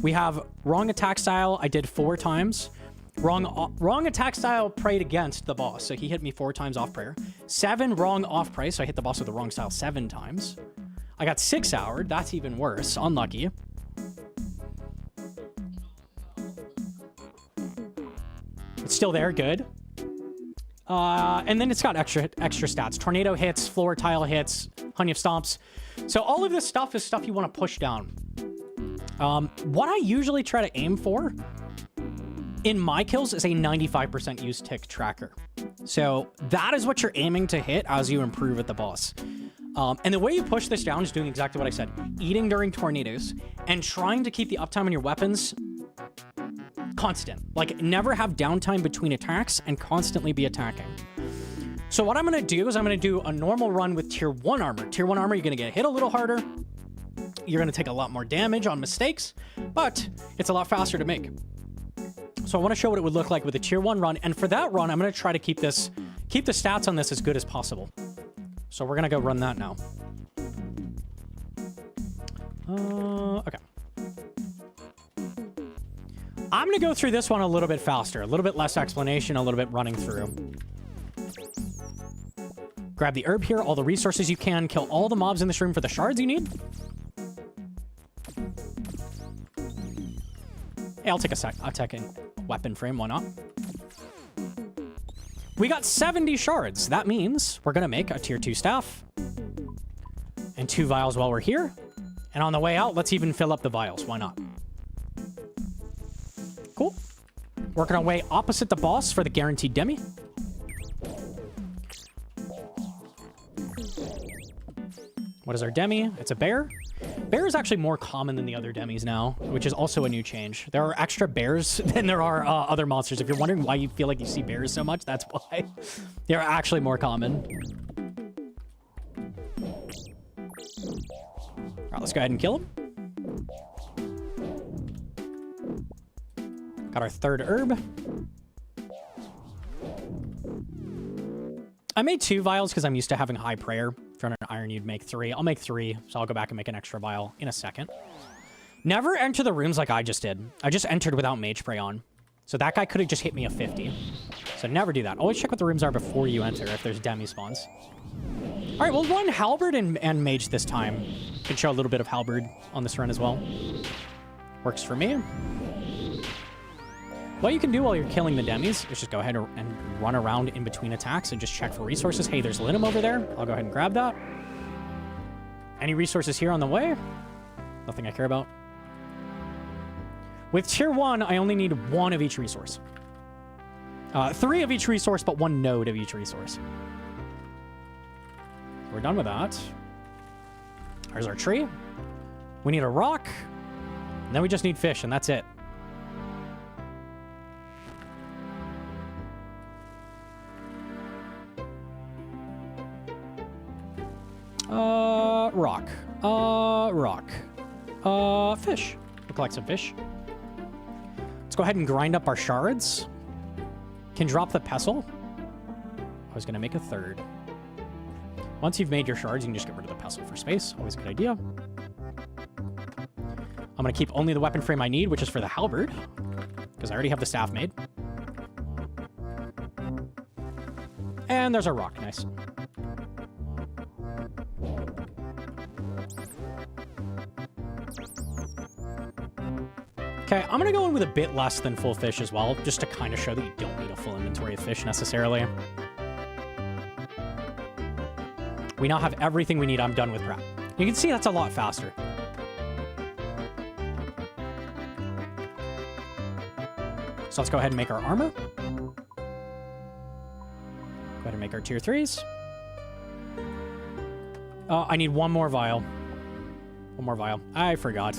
We have wrong attack style. I did 4 times. Wrong attack style prayed against the boss. So he hit me 4 times off prayer. 7 wrong off pray. So I hit the boss with the wrong style 7 times. I got 6 houred. That's even worse. Unlucky. It's still there. Good. And then it's got extra stats. Tornado hits, floor tile hits, honey of stomps. So all of this stuff is stuff you want to push down. What I usually try to aim for in my kills is a 95% use tick tracker. So that is what you're aiming to hit as you improve at the boss. And the way you push this down is doing exactly what I said. Eating during tornadoes and trying to keep the uptime on your weapons constant. Like, never have downtime between attacks and constantly be attacking. So what I'm going to do is I'm going to do a normal run with tier 1 armor. Tier 1 armor, you're going to get hit a little harder. You're going to take a lot more damage on mistakes, but it's a lot faster to make. So I want to show what it would look like with a tier 1 run. And for that run, I'm going to try to keep the stats on this as good as possible. So we're going to go run that now. Okay. I'm going to go through this one a little bit faster, a little bit less explanation, a little bit running through. Grab the herb here, all the resources you can, kill all the mobs in this room for the shards you need. Hey, I'll take a second weapon frame, why not? We got 70 shards. That means we're going to make a tier 2 staff and 2 vials while we're here. And on the way out, let's even fill up the vials. Why not? Cool. Working our way opposite the boss for the guaranteed demi. What is our demi? It's a bear. Bear is actually more common than the other demis now, which is also a new change. There are extra bears than there are other monsters. If you're wondering why you feel like you see bears so much, that's why. They're actually more common. All right, let's go ahead and kill him. Got our 3rd herb. I made 2 vials because I'm used to having high prayer. If you're on an iron, you'd make 3. I'll make 3, so I'll go back and make an extra vial in a second. Never enter the rooms like I just did. I just entered without mage spray on. So that guy could have just hit me a 50. So never do that. Always check what the rooms are before you enter if there's demi spawns. All right, we'll run halberd and mage this time. Can show a little bit of halberd on this run as well. Works for me. What you can do while you're killing the demis is just go ahead and run around in between attacks and just check for resources. Hey, there's Linum over there. I'll go ahead and grab that. Any resources here on the way? Nothing I care about. With tier 1, I only need 1 of each resource. 3 of each resource, but 1 node of each resource. We're done with that. There's our tree. We need a rock. And then we just need fish, and that's it. Rock. Rock. Fish. We'll collect some fish. Let's go ahead and grind up our shards. Can drop the pestle. I was going to make a third. Once you've made your shards, you can just get rid of the pestle for space. Always a good idea. I'm going to keep only the weapon frame I need, which is for the halberd, because I already have the staff made. And there's our rock. Nice. Okay, I'm going to go in with a bit less than full fish as well, just to kind of show that you don't need a full inventory of fish necessarily. We now have everything we need. I'm done with prep. You can see that's a lot faster. So let's go ahead and make our armor. Go ahead and make our tier 3s. I need 1 more vial. 1 more vial. I forgot.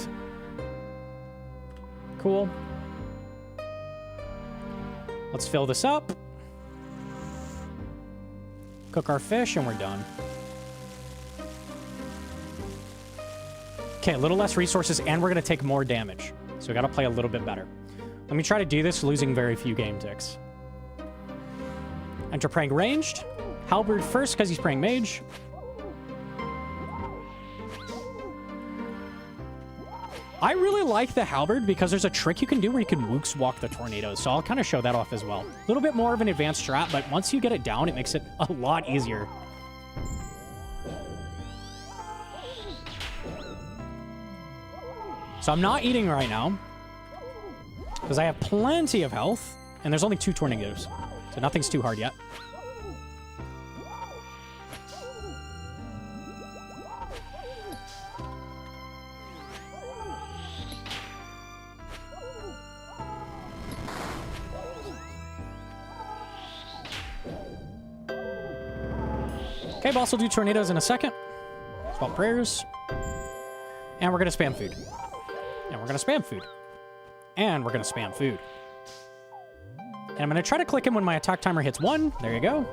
Cool. Let's fill this up. Cook our fish, and we're done. Okay, a little less resources, and we're going to take more damage. So we got to play a little bit better. Let me try to do this, losing very few game ticks. Enter praying ranged. Halberd first, because he's praying mage. I really like the halberd because there's a trick you can do where you can wooks walk the tornadoes, so I'll kind of show that off as well. A little bit more of an advanced strat, but once you get it down, it makes it a lot easier. So I'm not eating right now because I have plenty of health, and there's only 2 tornadoes, so nothing's too hard yet. Okay, boss will do tornadoes in a second. Swap prayers. And we're going to spam food. And we're going to spam food. And we're going to spam food. And I'm going to try to click him when my attack timer hits 1. There you go.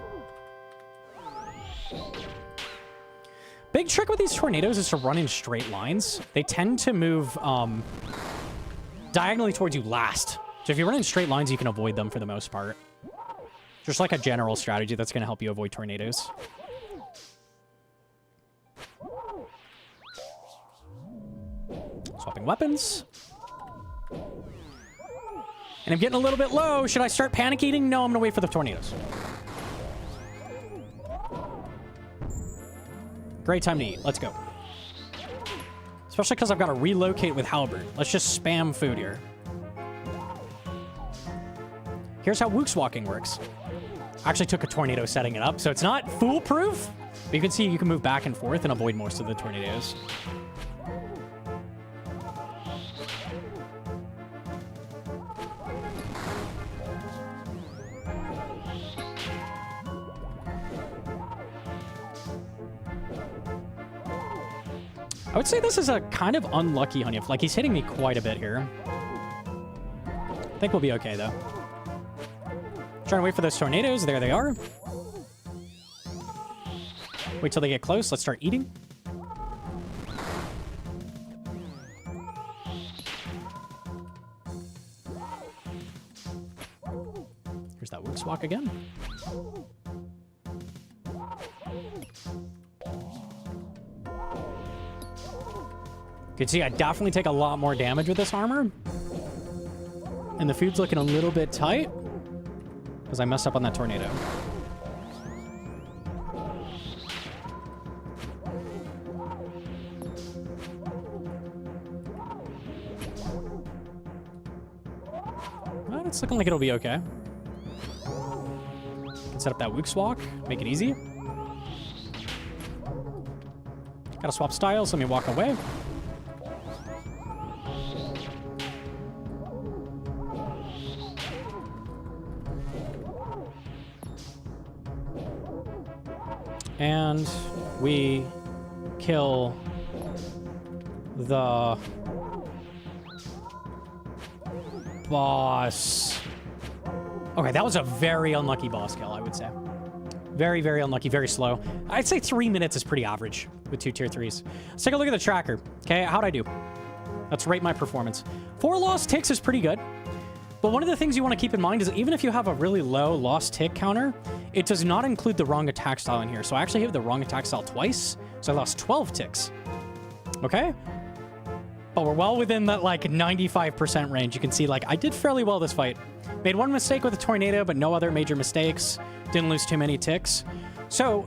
Big trick with these tornadoes is to run in straight lines. They tend to move diagonally towards you last. So if you run in straight lines, you can avoid them for the most part. Just like a general strategy that's going to help you avoid tornadoes. Swapping weapons. And I'm getting a little bit low. Should I start panic eating? No, I'm going to wait for the tornadoes. Great time to eat. Let's go. Especially because I've got to relocate with halberd. Let's just spam food here. Here's how Wook's walking works. I actually took a tornado setting it up, so it's not foolproof. But you can see you can move back and forth and avoid most of the tornadoes. I would say this is a kind of unlucky Honeyf. Like, he's hitting me quite a bit here. I think we'll be okay, though. Trying to wait for those tornadoes. There they are. Wait till they get close. Let's start eating. Here's that Wook's walk again. You can see I definitely take a lot more damage with this armor. And the food's looking a little bit tight. because I messed up on that tornado. Well, it's looking like it'll be okay. Can set up that Wook's Walk, make it easy. Gotta swap styles, let me walk away. And we kill the boss. Okay, that was a very unlucky boss kill, I would say. Very, very unlucky, very slow. I'd say 3 minutes is pretty average with 2 tier 3s. Let's take a look at the tracker. Okay, how'd I do? Let's rate my performance. 4 lost ticks is pretty good. But one of the things you want to keep in mind is that even if you have a really low lost tick counter, it does not include the wrong attack style in here. So I actually hit the wrong attack style twice, so I lost 12 ticks. Okay? But we're well within that, like, 95% range. You can see, like, I did fairly well this fight. Made one mistake with a tornado, but no other major mistakes. Didn't lose too many ticks. So,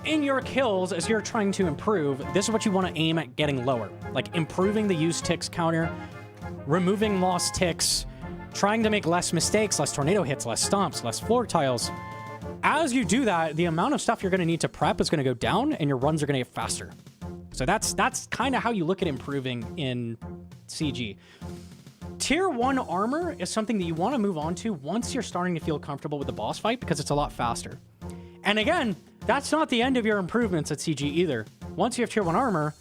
in your kills, as you're trying to improve, this is what you want to aim at getting lower. Like, improving the used ticks counter, removing lost ticks, trying to make less mistakes, less tornado hits, less stomps, less floor tiles. As you do that, the amount of stuff you're going to need to prep is going to go down, and your runs are going to get faster. So that's kind of how you look at improving in CG. Tier 1 armor is something that you want to move on to once you're starting to feel comfortable with the boss fight, because it's a lot faster. And again, that's not the end of your improvements at CG either. Once you have Tier 1 armor,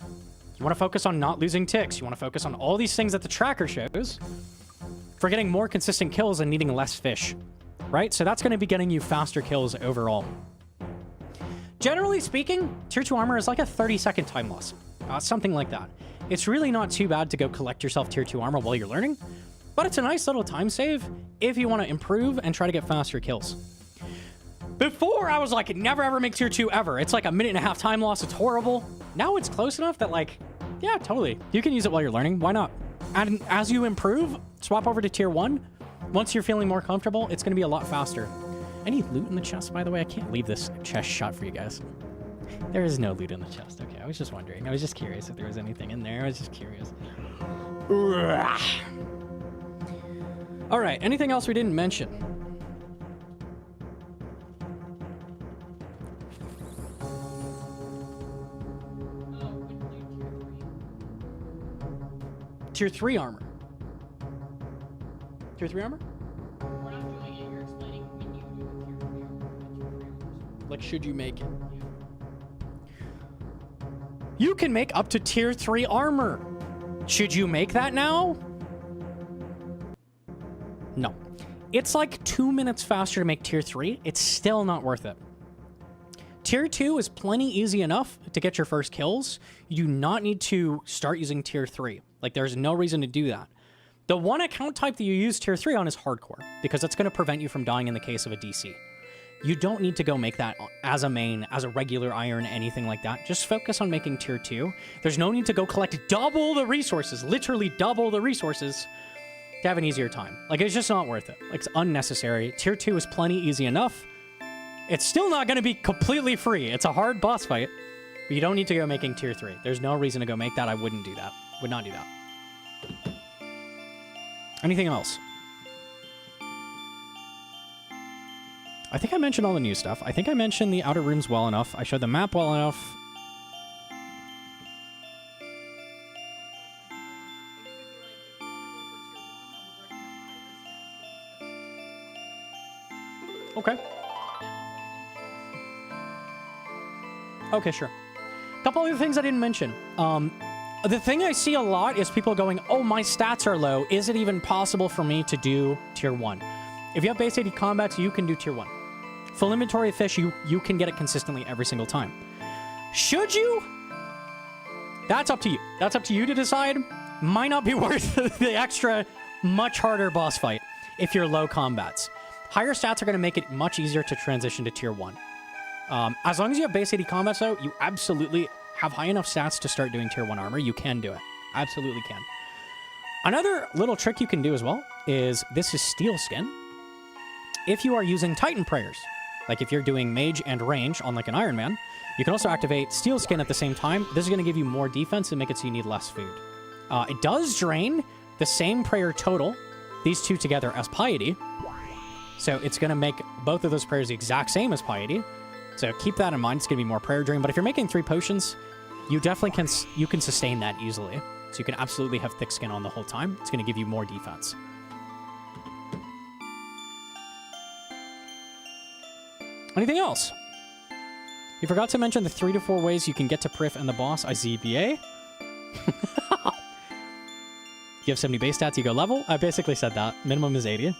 you want to focus on not losing ticks. You want to focus on all these things that the tracker shows for getting more consistent kills and needing less fish, right? So that's going to be getting you faster kills overall. Generally speaking, Tier 2 armor is like a 30-second time loss, something like that. It's really not too bad to go collect yourself Tier 2 armor while you're learning, but it's a nice little time save if you want to improve and try to get faster kills. Before, I was like, never ever make Tier 2 ever. It's like a 1.5 minute time loss. It's horrible. Now it's close enough that, like, yeah, totally. You can use it while you're learning. Why not? And as you improve, swap over to Tier 1. Once you're feeling more comfortable, it's going to be a lot faster. Any loot in the chest, by the way? I can't leave this chest shut for you guys. There is no loot in the chest. Okay, I was just wondering. I was just curious if there was anything in there. I was just curious. All right, anything else we didn't mention? Tier 3 armor. Tier 3 armor? We're not doing it, you're explaining when you do a tier 3 armor. Like, should you make it? You can make up to Tier 3 armor. Should you make that now? No. It's like 2 minutes faster to make Tier 3. It's still not worth it. Tier 2 is plenty easy enough to get your first kills. You do not need to start using Tier 3. Like, there's no reason to do that. The one account type that you use Tier 3 on is Hardcore, because it's going to prevent you from dying in the case of a DC. You don't need to go make that as a main, as a regular iron, anything like that. Just focus on making Tier 2. There's no need to go collect double the resources, literally double the resources, to have an easier time. Like, it's just not worth it. Like, it's unnecessary. Tier 2 is plenty easy enough. It's still not going to be completely free. It's a hard boss fight, but you don't need to go making Tier 3. There's no reason to go make that. I wouldn't do that. Would not do that. Anything else? I think I mentioned all the new stuff. I think I mentioned the outer rooms well enough. I showed the map well enough. Okay. Okay, sure. A couple other things I didn't mention. The thing I see a lot is people going, oh, my stats are low. Is it even possible for me to do Tier 1? If you have base 80 combats, you can do Tier 1. Full inventory of fish, you can get it consistently every single time. Should you? That's up to you. That's up to you to decide. Might not be worth the extra, much harder boss fight if you're low combats. Higher stats are going to make it much easier to transition to Tier 1. As long as you have base 80 combats, though, you absolutely have high enough stats to start doing Tier 1 armor. You can do it. Absolutely can. Another little trick you can do as well is, this is steel skin. if you are using Titan prayers, like if you're doing mage and range on like an Iron Man, you can also activate Steel Skin at the same time. This is going to give you more defense and make it so you need less food. It does drain the same prayer total, these two together, as Piety. So it's going to make both of those prayers the exact same as Piety. So keep that in mind. It's going to be more prayer drain. But if you're making 3 potions, you definitely can sustain that easily. So you can absolutely have thick skin on the whole time. It's going to give you more defense. Anything else? You forgot to mention the 3 to 4 ways you can get to Prif and the boss. IZBA. You have 70 base stats, you go level. I basically said that. Minimum is 80.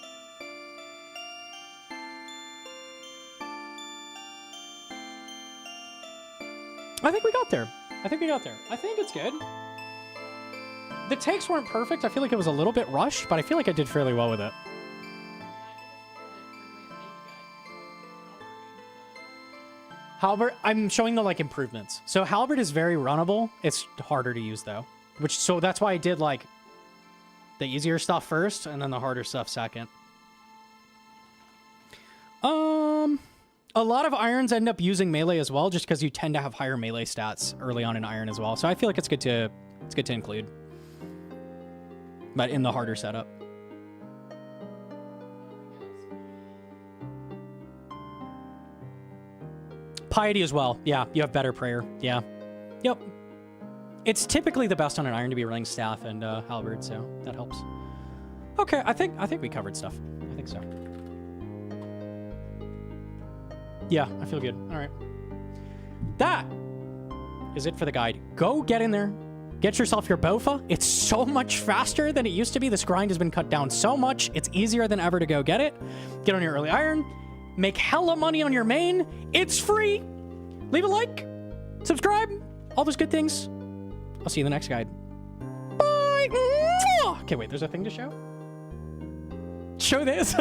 I think we got there. I think it's good. The takes weren't perfect. I feel like it was a little bit rushed, but I feel like I did fairly well with it. Halberd, I'm showing the like improvements. So Halberd is very runnable. It's harder to use though. So that's why I did like the easier stuff first and then the harder stuff second. A lot of irons end up using melee as well, just because you tend to have higher melee stats early on in iron as well. So I feel like it's good to include, but in the harder setup. Piety as well. Yeah, you have better prayer. Yeah. Yep. It's typically the best on an iron to be running staff and halberd, so that helps. Okay, I think we covered stuff. I think so. Yeah, I feel good. All right. That is it for the guide. Go get in there. Get yourself your Bofa. It's so much faster than it used to be. This grind has been cut down so much. It's easier than ever to go get it. Get on your early iron. Make hella money on your main. It's free. Leave a like. Subscribe. All those good things. I'll see you in the next guide. Bye. Okay, wait. There's a thing to show? Show this.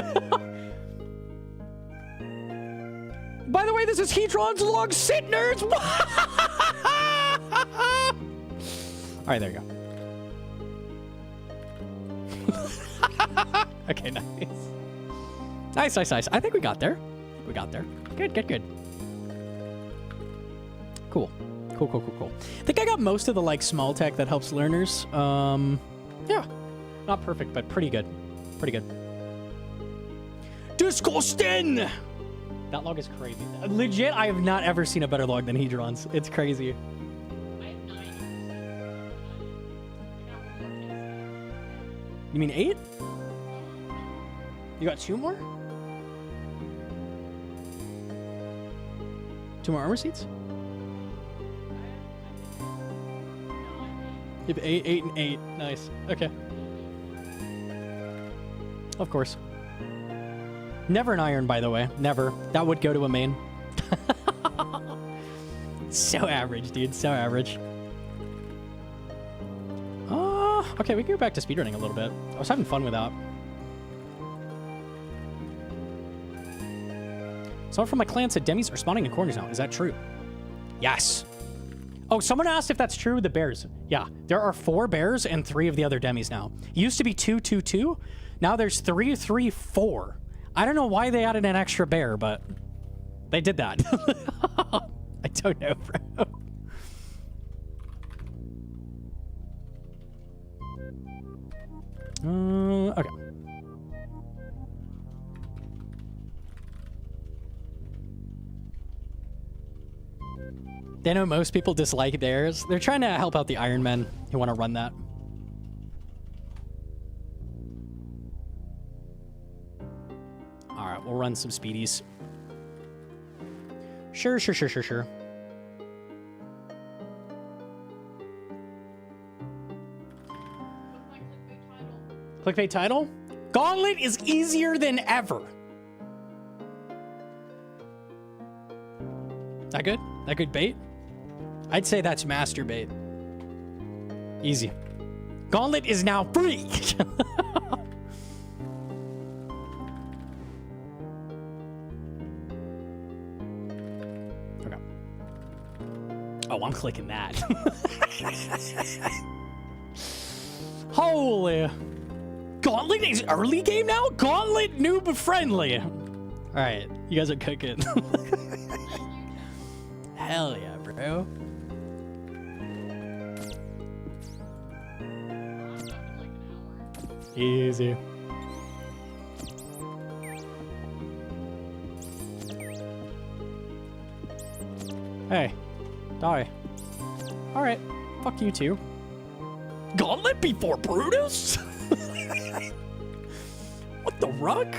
By the way, this is Hedron's log sit nerds. All right, there you go. Okay, nice. Nice. I think we got there. Good. Cool. I think I got most of the like small tech that helps learners. Yeah, not perfect, but pretty good. Disgusting! That log is crazy. Legit, I have not ever seen a better log than Hedron's. It's crazy. I have 90%. You mean 8? You got 2 more? 2 more armor seats? You have 8 and 8. Nice. Okay. Of course. Never an iron, by the way. Never. That would go to a main. So average, dude. So average. Okay, we can go back to speedrunning a little bit. I was having fun with that. Someone from my clan said demis are spawning in corners now. Is that true? Yes. Oh, someone asked if that's true with the bears. Yeah, there are 4 bears and 3 of the other demis now. Used to be 2, 2, 2. Now there's 3, 3, 4. I don't know why they added an extra bear, but they did that. I don't know, bro. Okay. They know most people dislike theirs. They're trying to help out the Iron Men who want to run that. All right, we'll run some speedies. Sure. Clickbait title? Gauntlet is easier than ever. That good? That good bait? I'd say that's master bait. Easy. Gauntlet is now free. Okay. Oh, I'm clicking that. Holy. Gauntlet is early game now? Gauntlet noob friendly. Alright, you guys are cooking. Hell yeah, bro. Easy. Hey, die. Alright, fuck you too. Gauntlet before Brutus? What the ruck?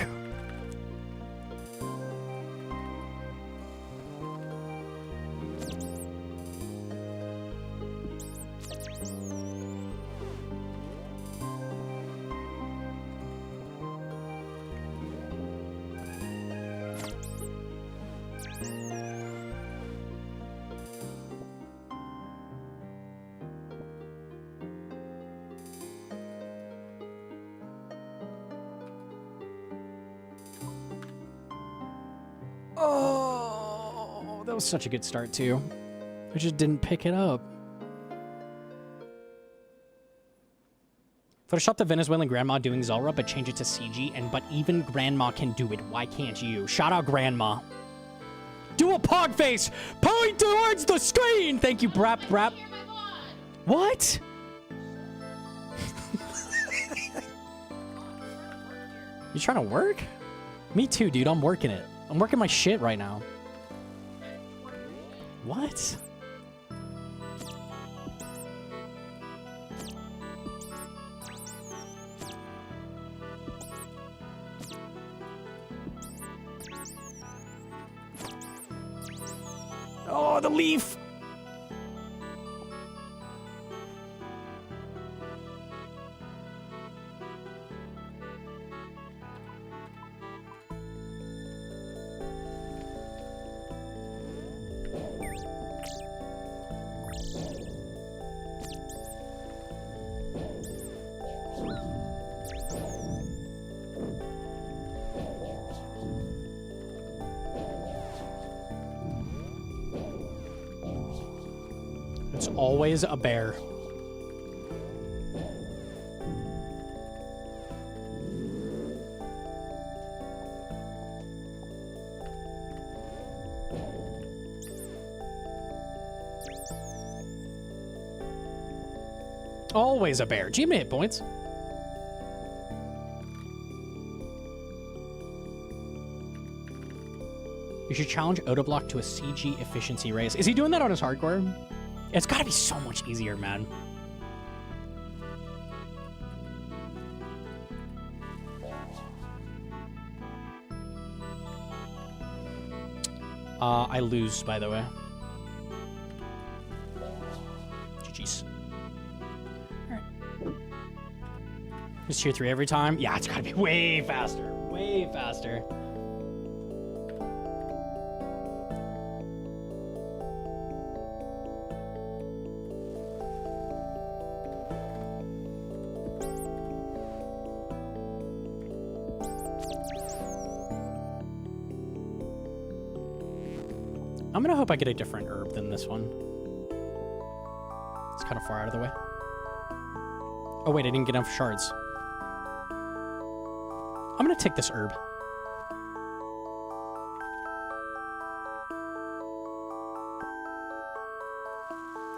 Oh, that was such a good start too. I just didn't pick it up. Photoshop the Venezuelan grandma doing Zelra, but change it to CG, but even grandma can do it. Why can't you? Shout out grandma. Do a pog face! Point towards the screen! Thank you, Brap Brap. What? You trying to work? Me too, dude. I'm working it. I'm working my shit right now. What? Oh, the leaf! It's always a bear. Always a bear. Gee, hit points. You should challenge Autoblock to a CG efficiency race. Is he doing that on his hardcore? It's gotta be so much easier, man. I lose, by the way. GG's. Alright. Just tier 3 every time? Yeah, it's gotta be way faster. Way faster. I'm gonna hope I get a different herb than this one. It's kind of far out of the way. Oh wait, I didn't get enough shards. I'm gonna take this herb.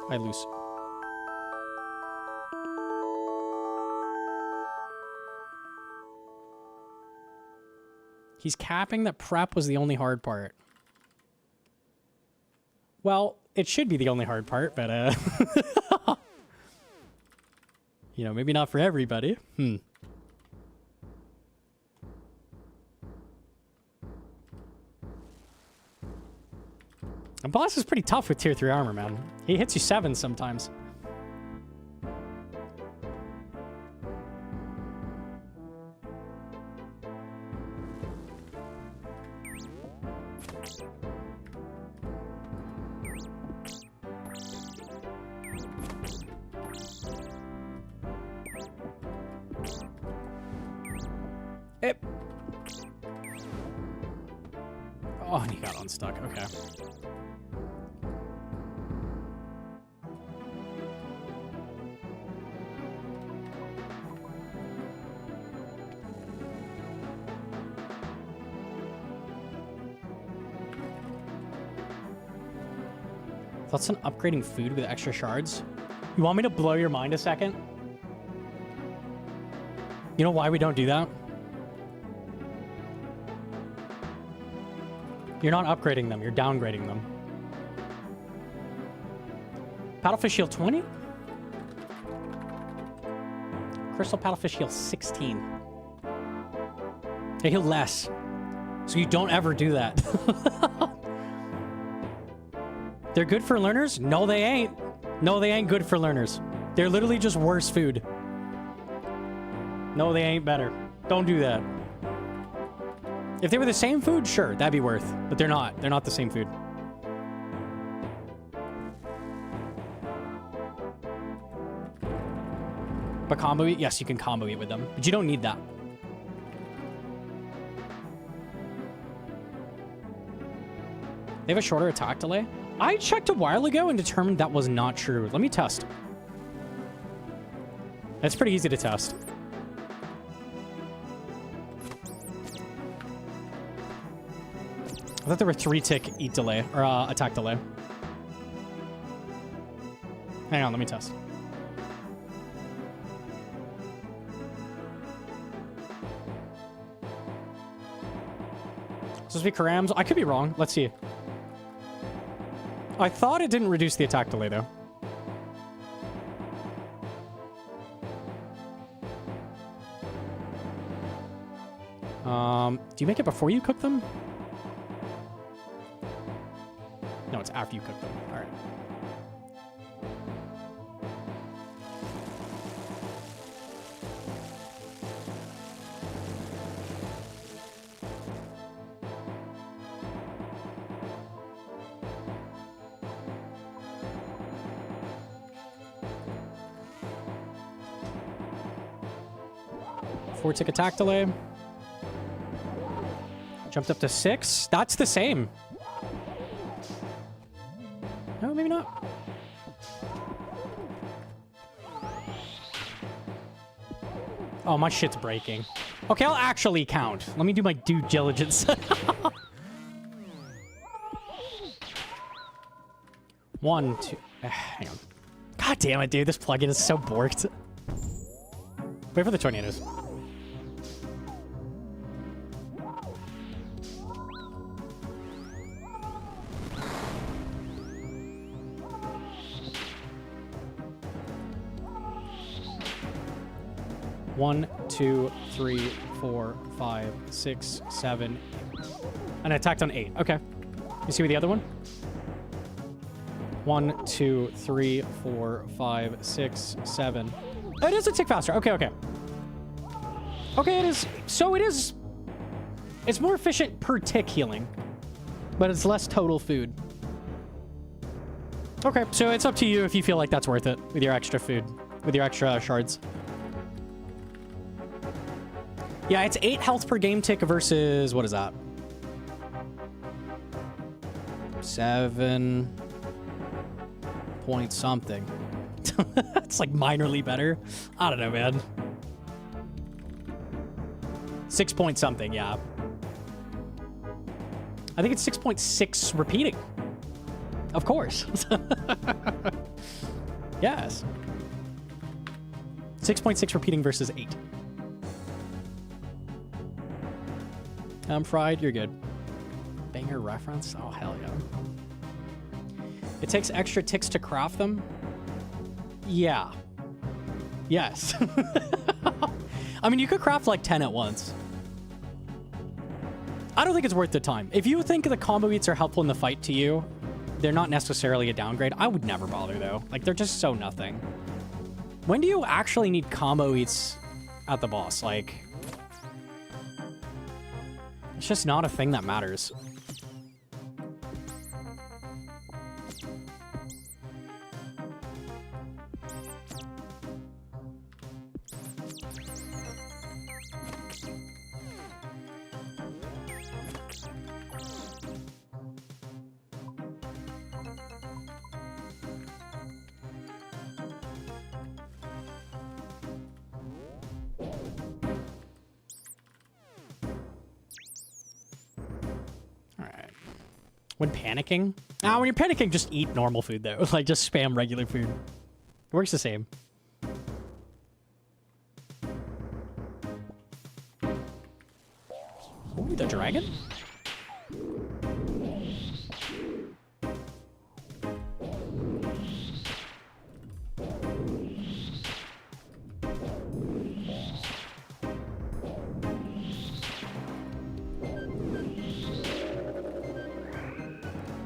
I lose. He's capping that prep was the only hard part. Well, it should be the only hard part, but, you know, maybe not for everybody. And boss is pretty tough with tier 3 armor, man. He hits you 7 sometimes. Oh, and he got unstuck. Okay. Thoughts on upgrading food with extra shards? You want me to blow your mind a second? You know why we don't do that? You're not upgrading them, you're downgrading them. Paddlefish heal 20? Crystal paddlefish heal 16. They heal less. So you don't ever do that. They're good for learners? No, they ain't. No, they ain't good for learners. They're literally just worse food. No, they ain't better. Don't do that. If they were the same food, sure, that'd be worth. But they're not. They're not the same food. But combo eat? Yes, you can combo eat with them. But you don't need that. They have a shorter attack delay? I checked a while ago and determined that was not true. Let me test. That's pretty easy to test. I thought there were 3-tick eat delay, or attack delay. Hang on, let me test. Supposed to be Karams? I could be wrong. Let's see. I thought it didn't reduce the attack delay, though. Do you make it before you cook them? No, it's after you cook them. All right. Four-tick attack delay. Jumped up to 6. That's the same. No, maybe not. Oh, my shit's breaking. Okay, I'll actually count. Let me do my due diligence. 1, 2... hang on. God damn it, dude. This plugin is so borked. Wait for the tornadoes. One, 2, 3, 4, 5, 6, 7. And I attacked on 8. Okay. You see with the other one? 1, 2, 3, 4, 5, 6, 7. Oh, it is a tick faster. Okay, okay. Okay, it is. So it is. It's more efficient per tick healing, but it's less total food. Okay, so it's up to you if you feel like that's worth it with your extra food, with your extra shards. Yeah, it's 8 health per game tick versus, what is that? 7 point something. It's like minorly better. I don't know, man. 6 point something, yeah. I think it's 6.6 repeating. Of course. Yes. 6.6 repeating versus 8. I'm fried, you're good. Banger reference? Oh, hell yeah. It takes extra ticks to craft them? Yeah. Yes. I mean, you could craft like 10 at once. I don't think it's worth the time. If you think the combo eats are helpful in the fight to you, they're not necessarily a downgrade. I would never bother, though. Like, they're just so nothing. When do you actually need combo eats at the boss? Like, it's just not a thing that matters. When panicking? When you're panicking, just eat normal food, though. Like, just spam regular food. It works the same. Ooh, the dragon?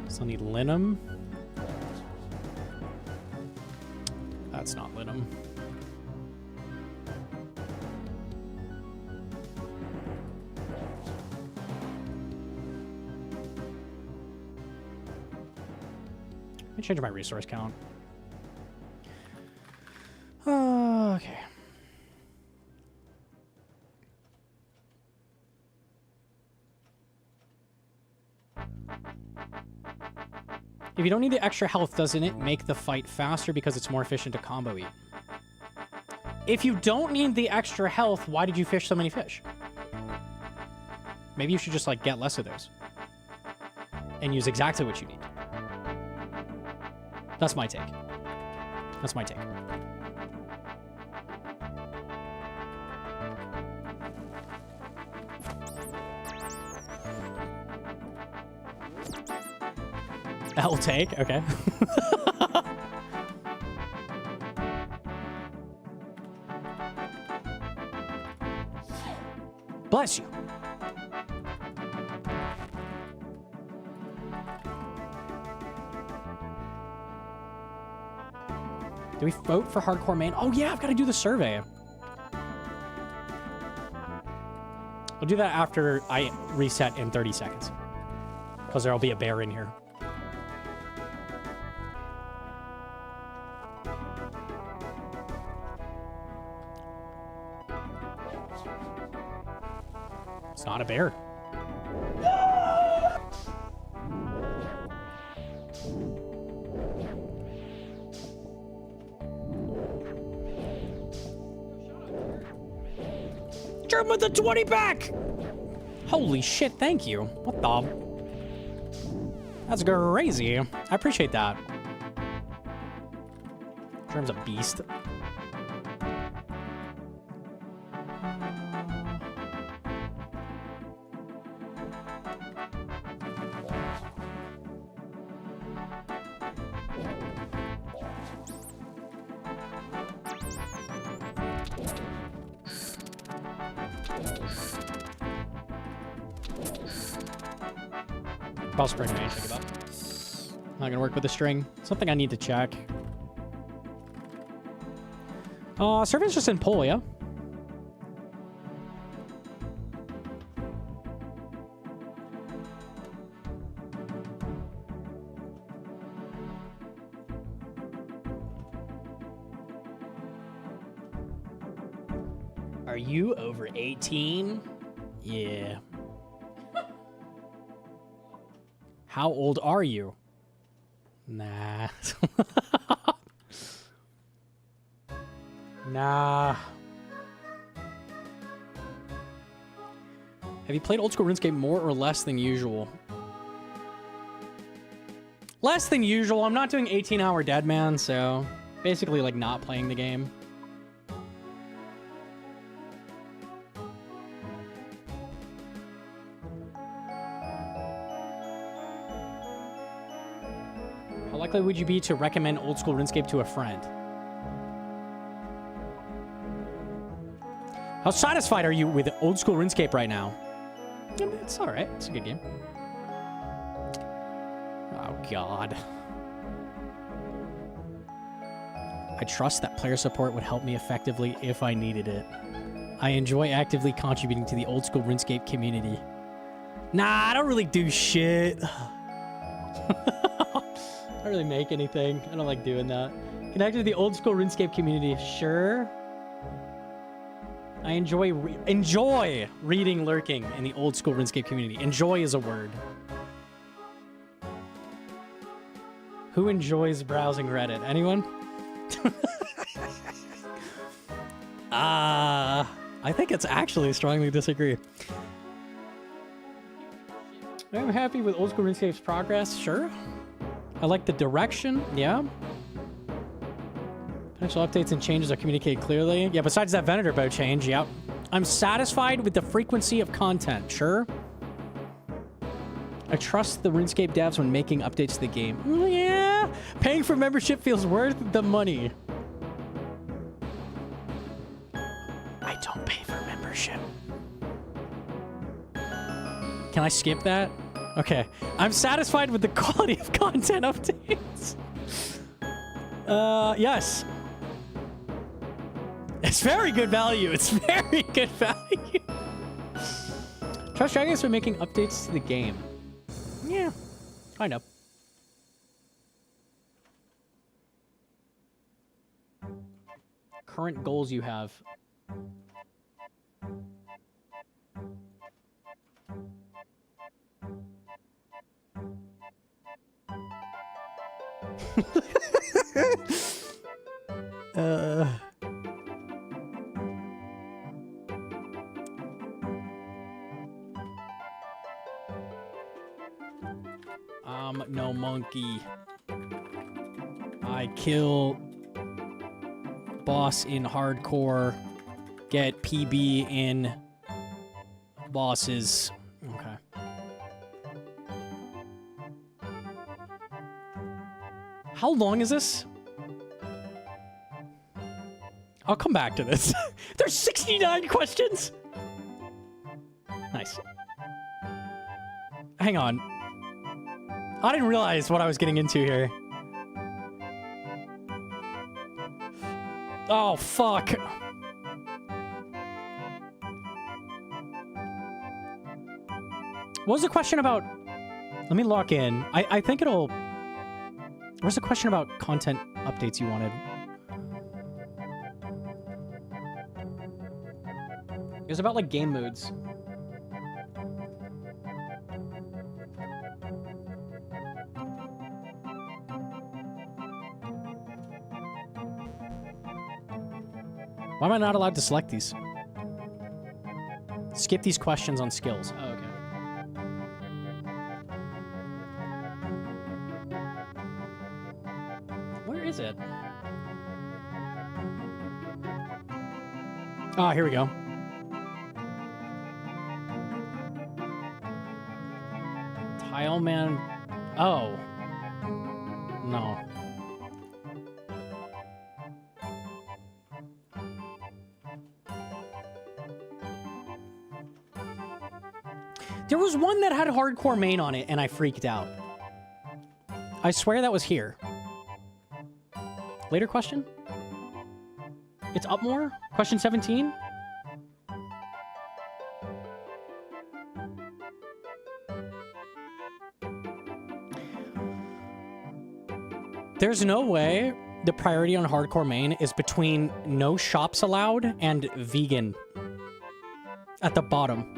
Still need linum. That's not linum. Let me change my resource count. Okay. If you don't need the extra health, doesn't it make the fight faster because it's more efficient to combo eat? If you don't need the extra health, why did you fish so many fish? Maybe you should just, like, get less of those. And use exactly what you need. That's my take. That's my take. I'll take, okay. Bless you. Do we vote for hardcore main? Oh yeah, I've got to do the survey. I'll do that after I reset in 30 seconds. Because there'll be a bear in here. It's not a bear. German with the 20 back! Holy shit, thank you. What the? That's crazy. I appreciate that. Germ's a beast. Spring range, think about. Not gonna work with the string. Something I need to check. Servant's just in pull, yeah? Are you over 18? Yeah. How old are you? Nah. Nah. Have you played old school RuneScape more or less than usual? Less than usual. I'm not doing 18-hour Deadman, so basically like not playing the game. How likely would you be to recommend old school RuneScape to a friend? How satisfied are you with old school RuneScape right now? It's alright. It's a good game. Oh, God. I trust that player support would help me effectively if I needed it. I enjoy actively contributing to the old school RuneScape community. Nah, I don't really do shit. I don't really make anything. I don't like doing that. Connected to the old school RuneScape community. Sure. I enjoy reading lurking in the old school RuneScape community. Enjoy is a word. Who enjoys browsing Reddit? Anyone? I think it's actually strongly disagree. I'm happy with old school RuneScape's progress, sure. I like the direction, yeah. Potential updates and changes are communicated clearly. Yeah, besides that Venator bow change, yep. I'm satisfied with the frequency of content, sure. I trust the RuneScape devs when making updates to the game. Yeah, paying for membership feels worth the money. I don't pay for membership. Can I skip that? Okay. I'm satisfied with the quality of content updates. Yes. It's very good value. It's very good value. Trust Dragons for making updates to the game. Yeah, kind of. Current goals you have. Gnomonkey. I kill boss in hardcore. Get PB in bosses. Okay. How long is this? I'll come back to this. There's 69 questions. Nice. Hang on. I didn't realize what I was getting into here. Oh, fuck. What was the question about... Let me lock in. I think it'll... Where's the question about content updates you wanted? It was about, like, game moods. Why am I not allowed to select these? Skip these questions on skills. Oh, okay. Where is it? Ah, here we go. Tile man. Oh. No. There was one that had hardcore main on it, and I freaked out. I swear that was here. Later question? It's up more? Question 17? There's no way the priority on hardcore main is between no shops allowed and vegan at the bottom.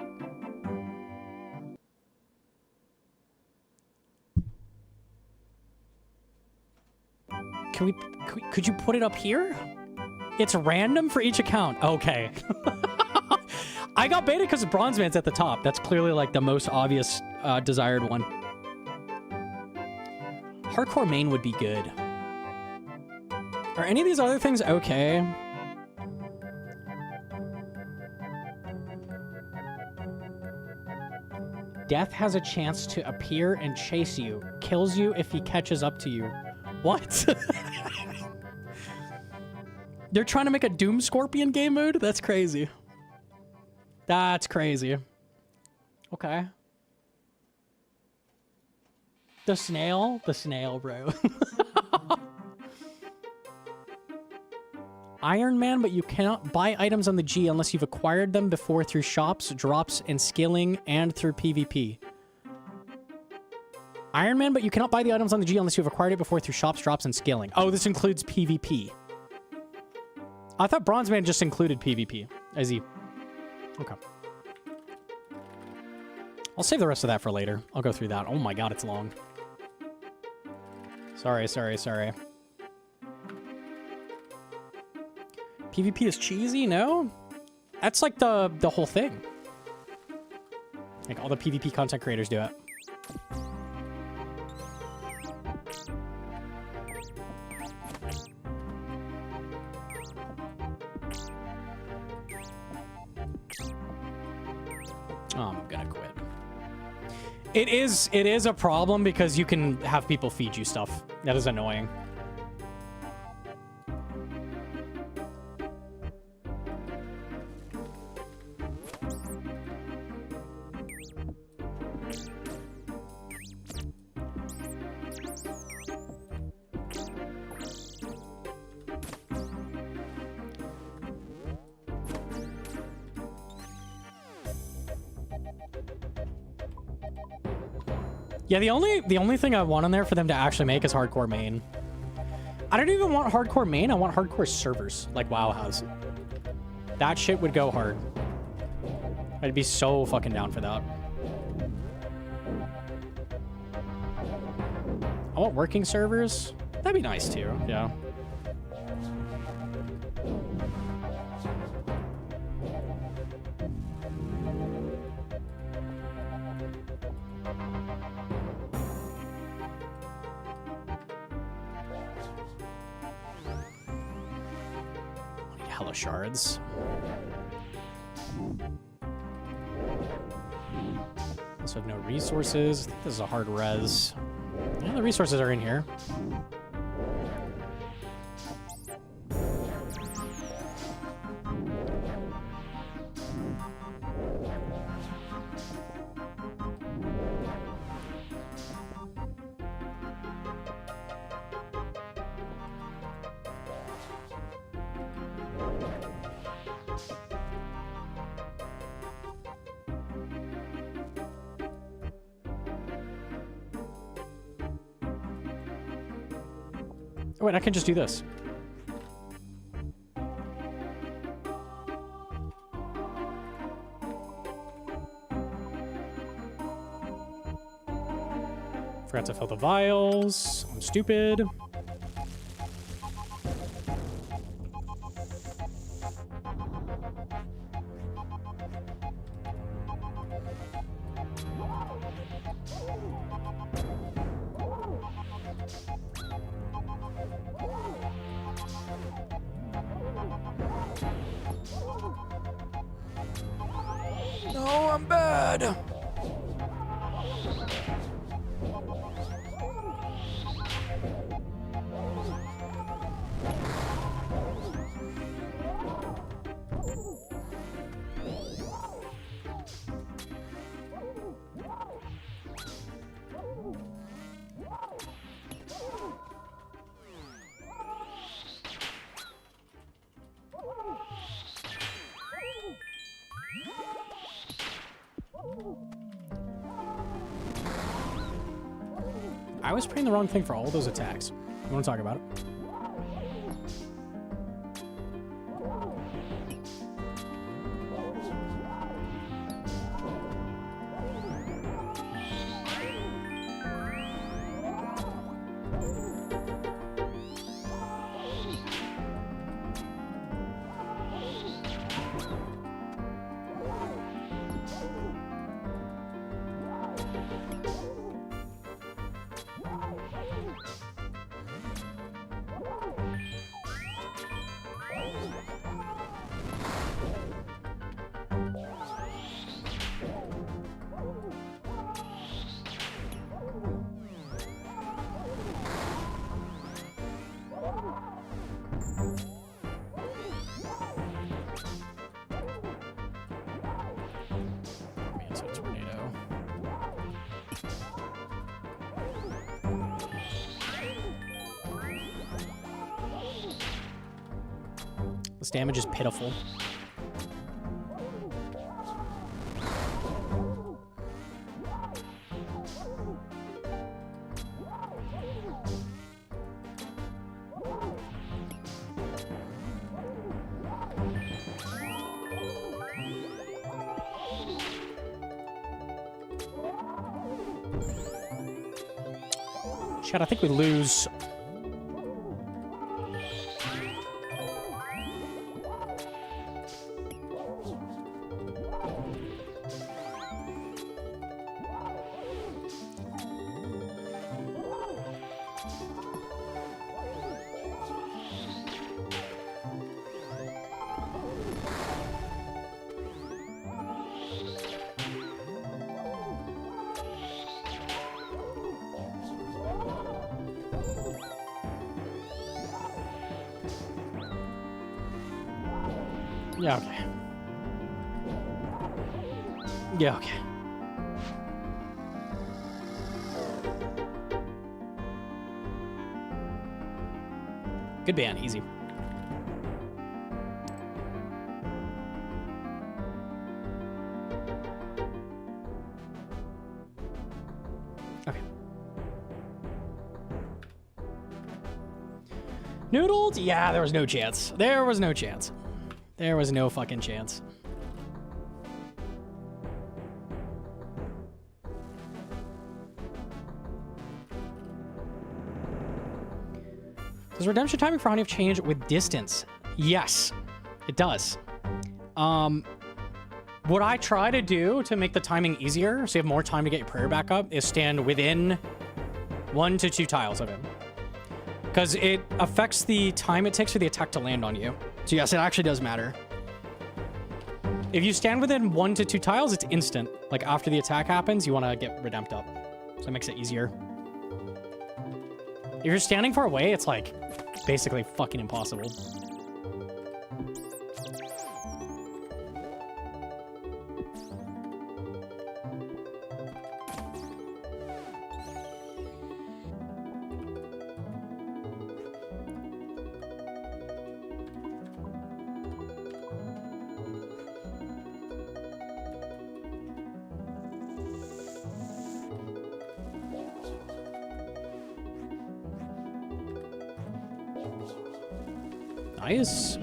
Could you put it up here? It's random for each account. Okay. I got baited because Bronze Man's at the top. That's clearly like the most obvious desired one. Hardcore main would be good. Are any of these other things okay? Death has a chance to appear and chase you. Kills you if he catches up to you. What? They're trying to make a Doom Scorpion game mode? That's crazy. That's crazy. Okay. The snail? The snail, bro. Iron Man, but you cannot buy items on the G unless you've acquired them before through shops, drops, and skilling, and through PvP. Iron Man, but you cannot buy the items on the G unless you've acquired it before through shops, drops, and skilling. Oh, this includes PvP. I thought Bronze Man just included PvP. As he... Okay. I'll save the rest of that for later. I'll go through that. Oh my god, it's long. Sorry. PvP is cheesy? No? That's like the whole thing. Like all the PvP content creators do it. Oh, I'm gonna quit. It is a problem because you can have people feed you stuff. That is annoying. Yeah, the only thing I want on there for them to actually make is hardcore main. I don't even want hardcore main, I want hardcore servers, like WoW has. That shit would go hard. I'd be so fucking down for that. I want working servers. That'd be nice too, yeah. Hella shards. Also have no resources. I think this is a hard res. Yeah, the resources are in here. Oh, wait, I can just do this. Forgot to fill the vials. I'm stupid. No, I'm bad. I was praying the wrong thing for all those attacks. You want to talk about it? It's a tornado. This damage is pitiful. Chat, I think we lose. Yeah, okay. Yeah, okay. Good ban, easy. Okay. Noodled? Yeah, there was no chance. There was no chance. There was no fucking chance. Does redemption timing for honey have changed with distance? Yes, it does. What I try to do to make the timing easier, so you have more time to get your prayer back up, is stand within 1 to 2 tiles of him. Because it affects the time it takes for the attack to land on you. So yes, it actually does matter. If you stand within 1 to 2 tiles, it's instant. Like after the attack happens, you want to get redempt up. So it makes it easier. If you're standing far away, it's like basically fucking impossible. Nice.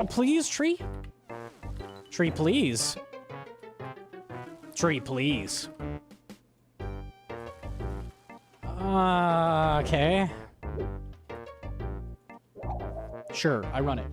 Please, tree? Tree, please. Tree, please. Okay. Sure, I run it.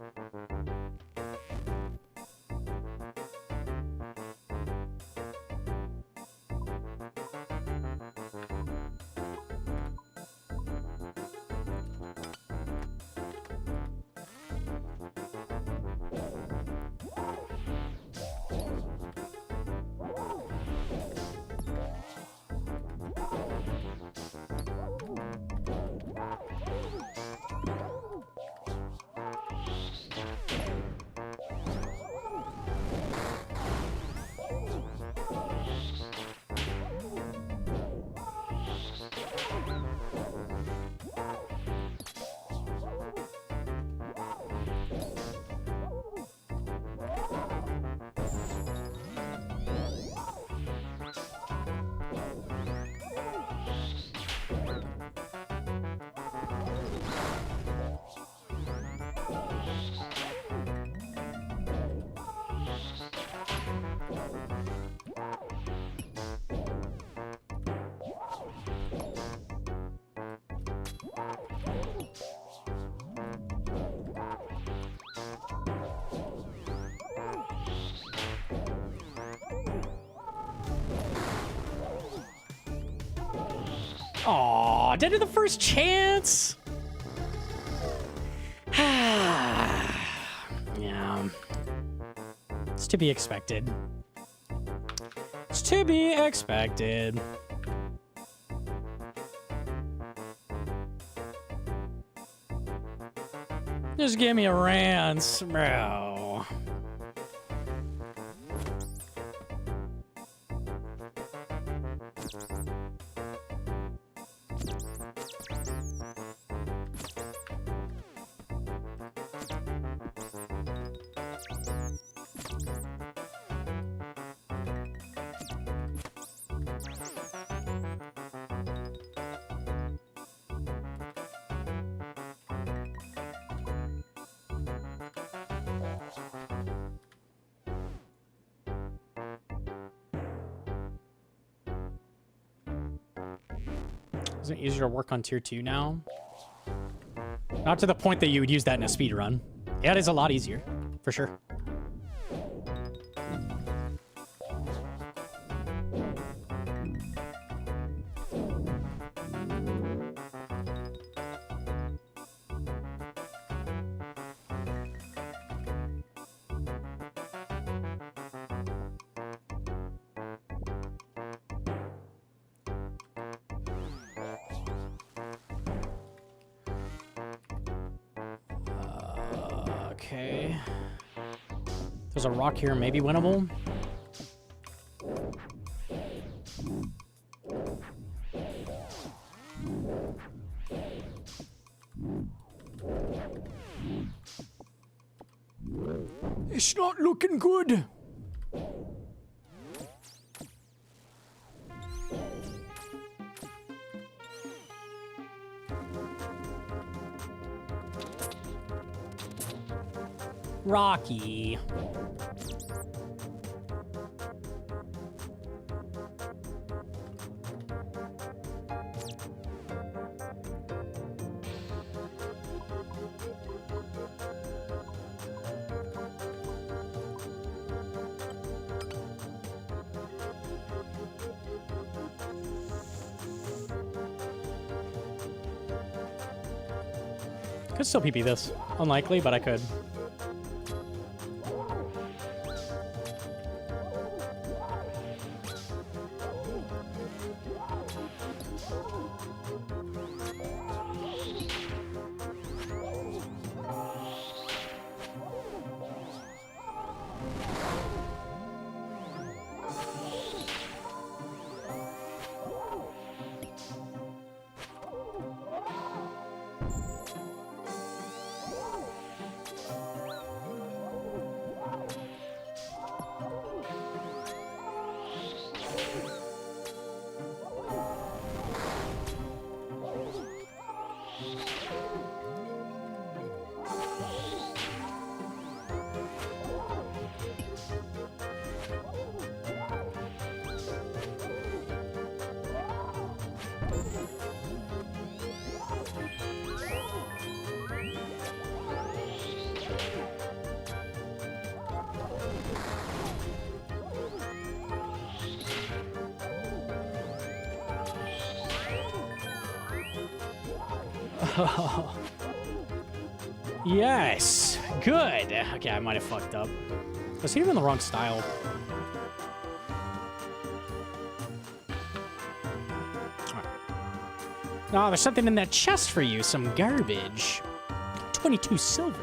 Aw, dead to the first chance. Yeah. It's to be expected. It's to be expected. Just give me a rance, bro. Is it easier to work on tier 2 now? Not to the point that you would use that in a speed run. Yeah, it is a lot easier, for sure. Okay. There's a rock here, maybe winnable. It's not looking good. Rocky. Could still PP this. Unlikely, but I could. Yes, good. Okay, I might have fucked up. Was he even in the wrong style? Oh, there's something in that chest for you. Some garbage. 22 silver.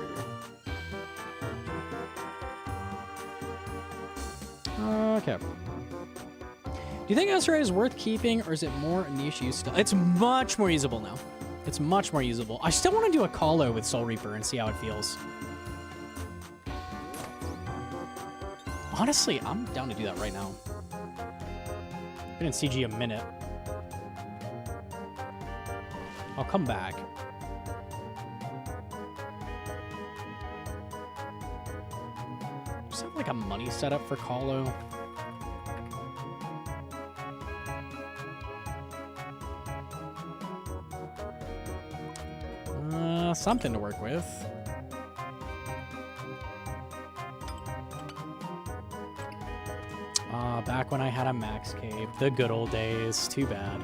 Okay. Do you think Ezra is worth keeping, or is it more niche use still? It's much more usable now. It's much more usable. I still want to do a Colo with Soul Reaper and see how it feels. Honestly, I'm down to do that right now. Been in CG a minute. I'll come back. Just have like a money setup for Colo. Something to work with. Back when I had a max cape. The good old days. Too bad.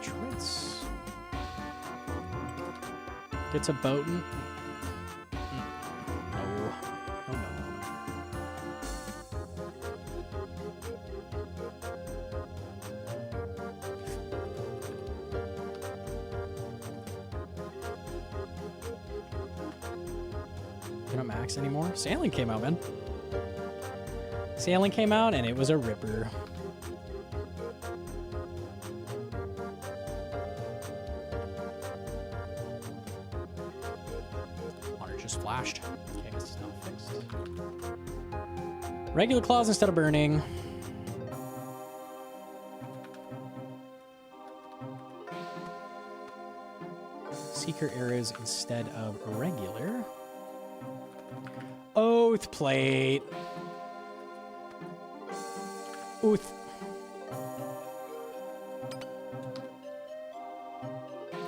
Tritz. Gets a boatin'. No. Oh no. Not max anymore. Sailing came out, man. Sailing came out and it was a ripper. Water just flashed. Okay, I guess it's not fixed. Regular claws instead of burning. Seeker arrows instead of regular. Oath plate. Ooth.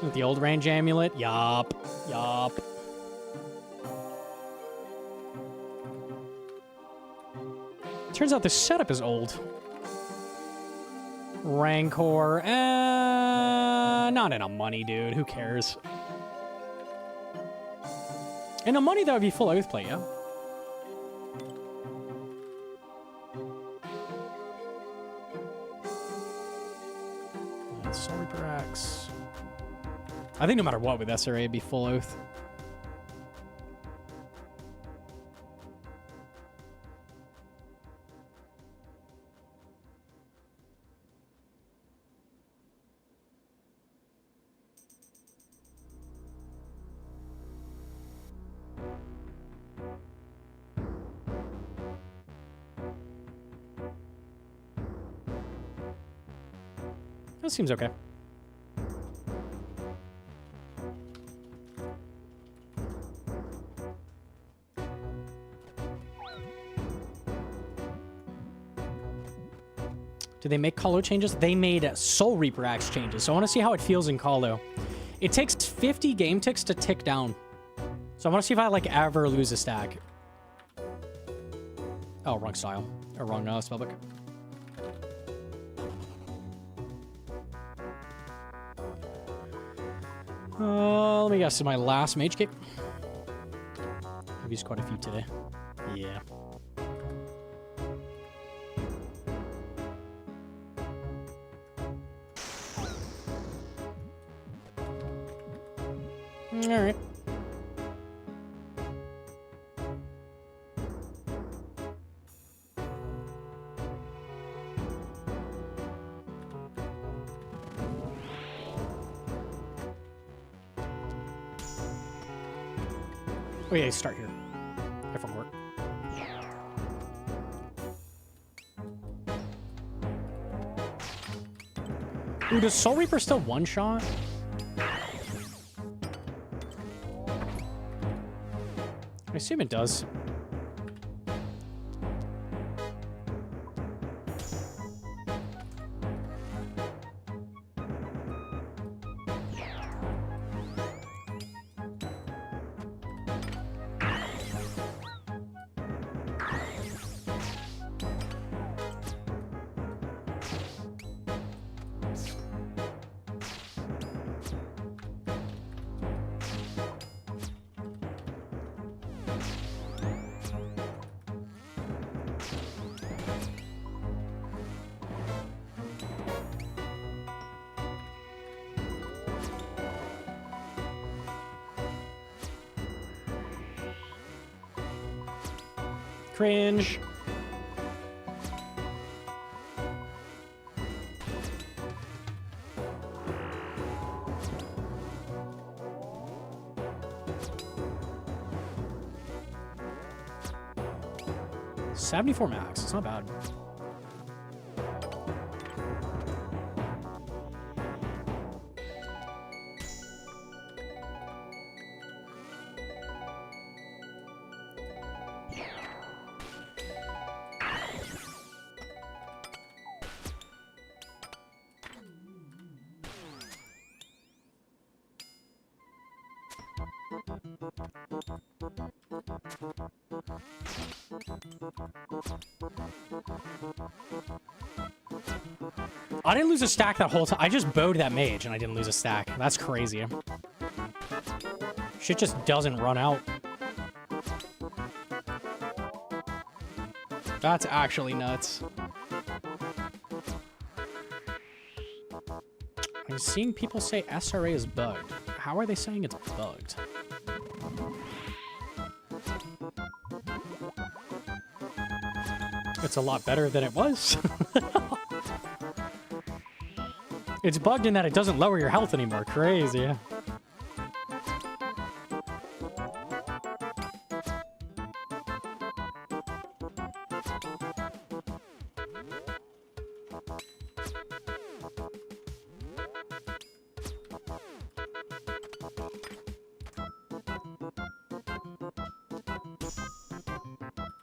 With the old range amulet? Yup. Yup. Turns out the setup is old. Rancor. Not enough money, dude. Who cares? Enough money, that would be full oath plate, yeah? Soul Reaper Axe. I think no matter what with SRA, it'd be full oath. That seems okay. Did they make Calo changes? They made Soul Reaper Axe changes, so I want to see how it feels in Calo. It takes 50 game ticks to tick down. So I want to see if I, like, ever lose a stack. Oh, wrong style. Or wrong spellbook. Let me guess, my last mage cape. I've used quite a few today. Yeah. Alright. Oh yeah, start here. Different work. Ooh, does Soul Reaper still one-shot? I assume it does. Cringe. $74 max. It's not bad. I didn't lose a stack that whole time. I just bowed that mage and I didn't lose a stack. That's crazy. Shit just doesn't run out. That's actually nuts. I'm seeing people say SRA is bugged. How are they saying it's bugged? It's a lot better than it was. It's bugged in that it doesn't lower your health anymore. Crazy.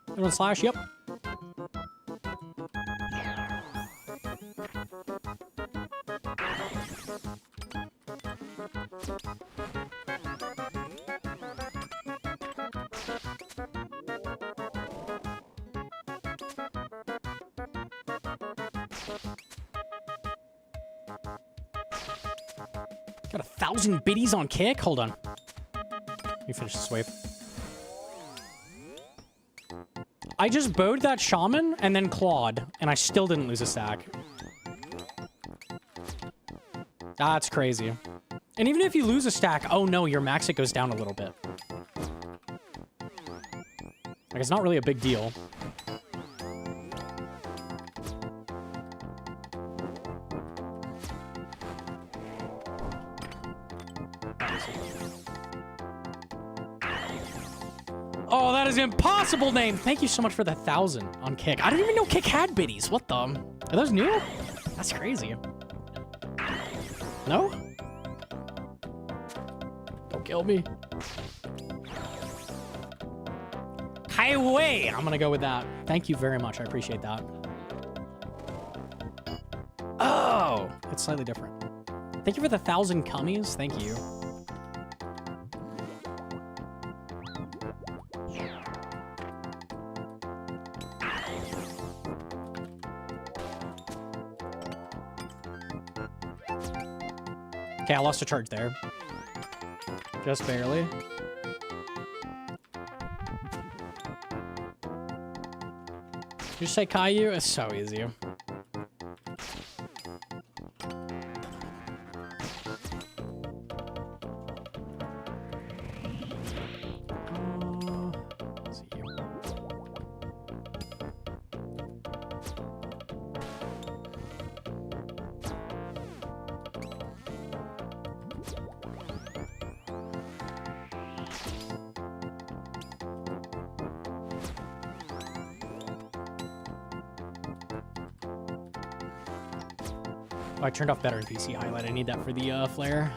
Everyone slash, yep. Got 1,000 biddies on kick. Hold on. Let me finish this wave. I just bowed that shaman and then clawed, and I still didn't lose a stack. That's crazy. And even if you lose a stack, oh no, your max it goes down a little bit. Like, it's not really a big deal. Oh, that is an impossible name. Thank you so much for the 1,000 on Kick. I didn't even know Kick had biddies. What the? Are those new? That's crazy. No? Don't kill me. Highway. I'm gonna go with that. Thank you very much. I appreciate that. Oh, it's slightly different. Thank you for the 1,000 cummies. Thank you. Okay, I lost a charge there. Just barely. Did you say Caillou? It's so easy. Let's see. Oh, I turned off better in PC highlight. I need that for the flare.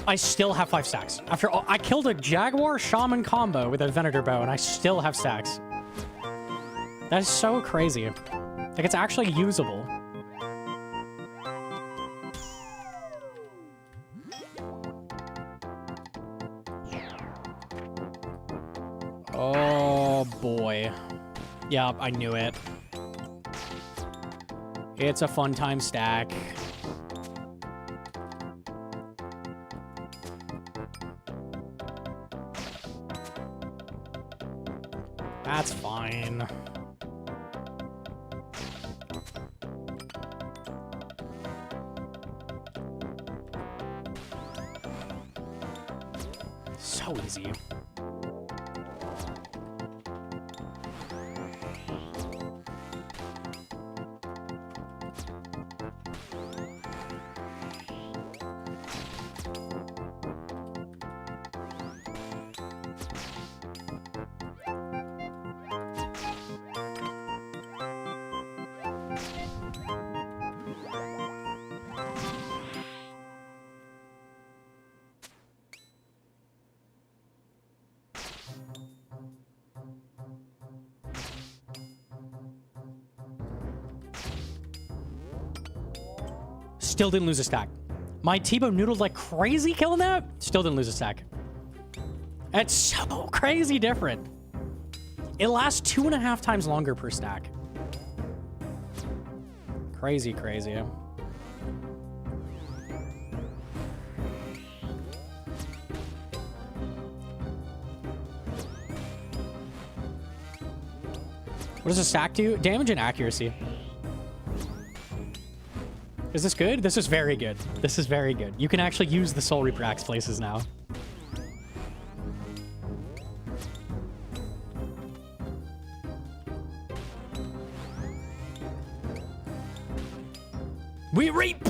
I still have 5 stacks. After all, I killed a Jaguar Shaman combo with a Venator bow, and I still have stacks. That is so crazy. Like, it's actually usable. Oh, boy. Yep, I knew it. It's a fun time stack. That's fine. So easy. Still didn't lose a stack. My T-Bow noodled like crazy killing that. Still didn't lose a stack. That's so crazy different. It lasts 2.5 times longer per stack. Crazy, crazy. What does a stack do? Damage and accuracy. Is this good? This is very good. This is very good. You can actually use the Soul Reaper Axe places now. We reap!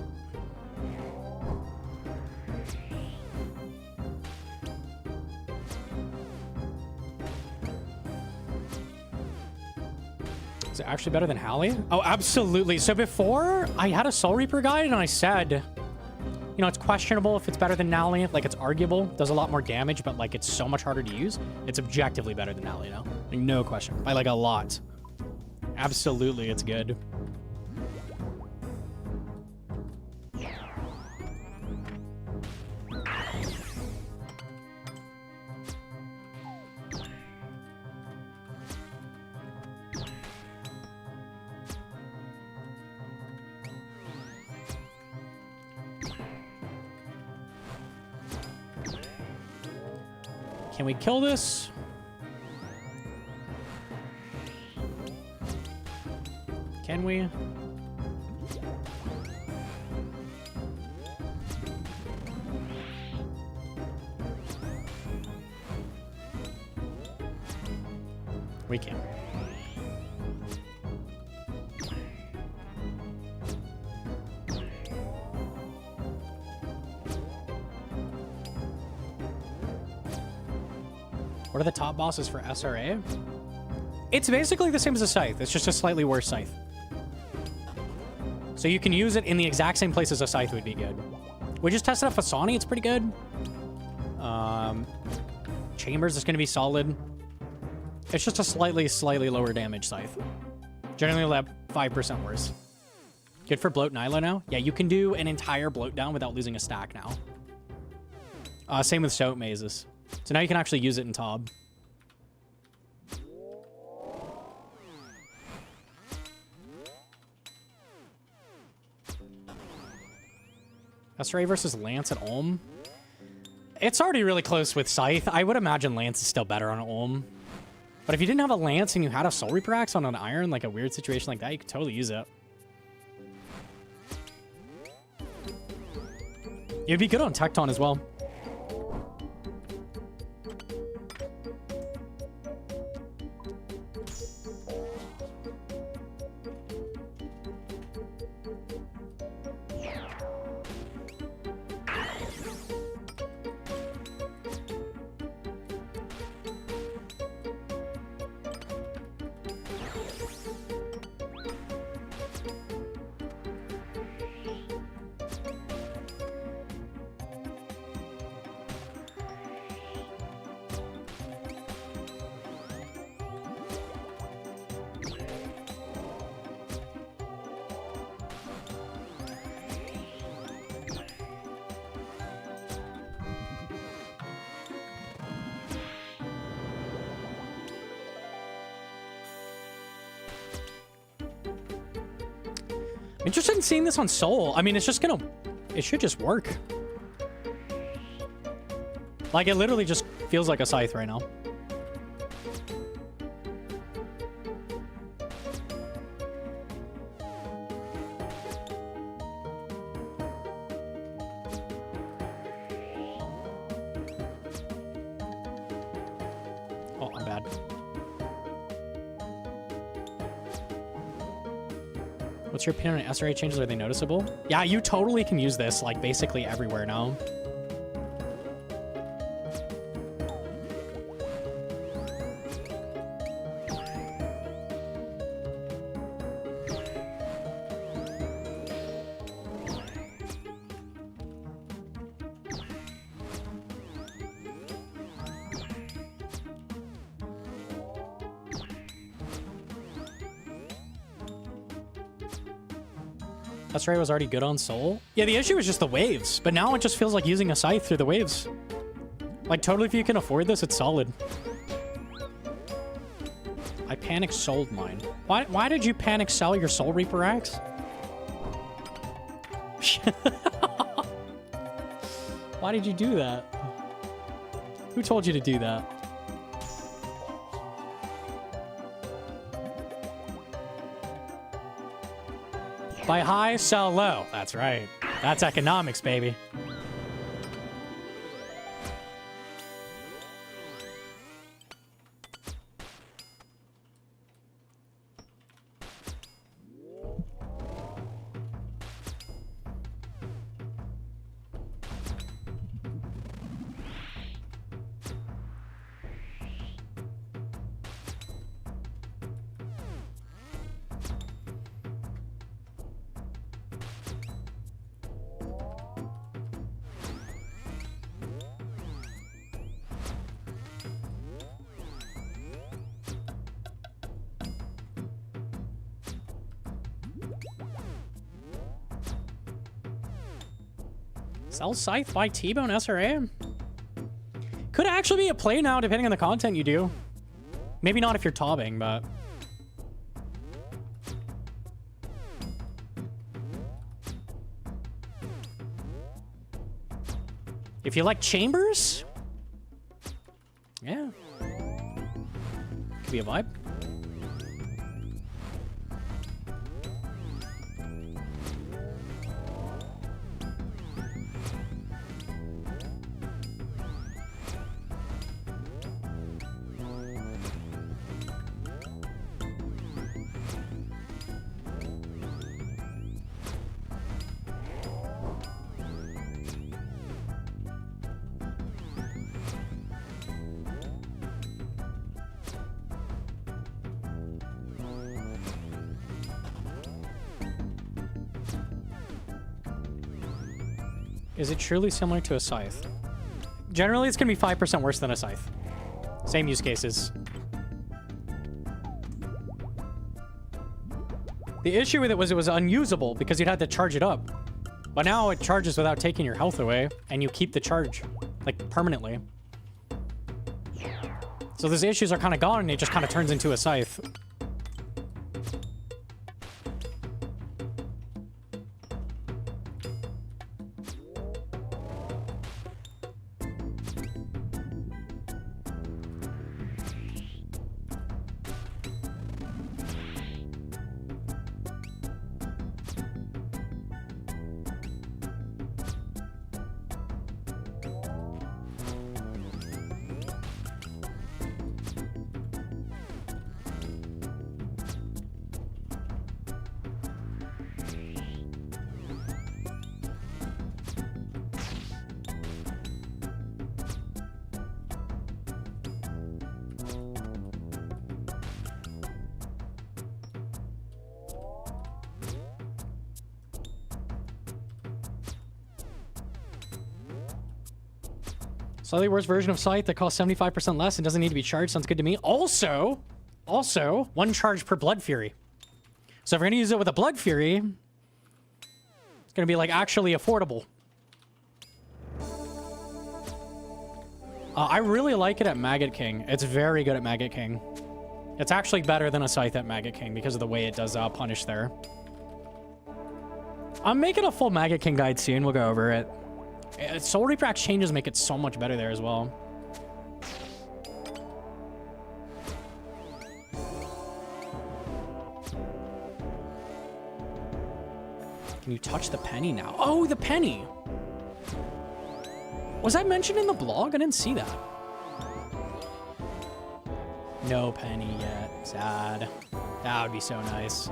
Is it actually better than Hallie? Oh, absolutely. So before, I had a Soul Reaper guide, and I said You know, it's questionable if it's better than Nally. Like, it's arguable. Does a lot more damage, but, like, it's so much harder to use. It's objectively better than Nally, you know? Like, no question. By, like, a lot. Absolutely, it's good. Can we kill this? Can we? We can. What are the top bosses for SRA? It's basically the same as a Scythe. It's just a slightly worse Scythe. So you can use it in the exact same place as a Scythe would be good. We just tested out Fasani. It's pretty good. Chambers is going to be solid. It's just a slightly lower damage Scythe. Generally like 5% worse. Good for Bloat Nyla now. Yeah, you can do an entire bloat down without losing a stack now. Same with Soap Mazes. So now you can actually use it in Tob. SRA versus Lance at Ulm. It's already really close with Scythe. I would imagine Lance is still better on Ulm. But if you didn't have a Lance and you had a Soul Reaper Axe on an Iron, like a weird situation like that, you could totally use it. You'd be good on Tecton as well. Interested in seeing this on Soul. I mean, it's just gonna... It should just work. Like, it literally just feels like a Scythe right now. Oh, I'm bad. What's your opinion on SRA changes? Are they noticeable? Yeah, you totally can use this, like, basically everywhere now. SRA was already good on Soul. Yeah, the issue is just the waves, but now it just feels like using a Scythe through the waves. Like, totally, if you can afford this, it's solid. I panic sold mine. Why did you panic sell your Soul Reaper Axe? Why did you do that? Who told you to do that? Buy high, sell low. That's right. That's economics, baby. Sell Scythe by T-Bone SRA. Could actually be a play now, depending on the content you do. Maybe not if you're tobbing, but... if you like chambers... yeah. Could be a vibe. Is it truly similar to a Scythe? Generally, it's going to be 5% worse than a Scythe. Same use cases. The issue with it was unusable because you'd had to charge it up. But now it charges without taking your health away, and you keep the charge, like, permanently. So those issues are kind of gone, and it just kind of turns into a Scythe. Slightly worse version of Scythe that costs 75% less and doesn't need to be charged. Sounds good to me. Also, 1 charge per Blood Fury. So if we're going to use it with a Blood Fury, it's going to be, like, actually affordable. I really like it at Maggot King. It's very good at Maggot King. It's actually better than a Scythe at Maggot King because of the way it does punish there. I'm making a full Maggot King guide soon. We'll go over it. Soul Reaper Axe changes make it so much better there as well. Can you touch the penny now? Oh, the penny! Was that mentioned in the blog? I didn't see that. No penny yet. Sad. That would be so nice.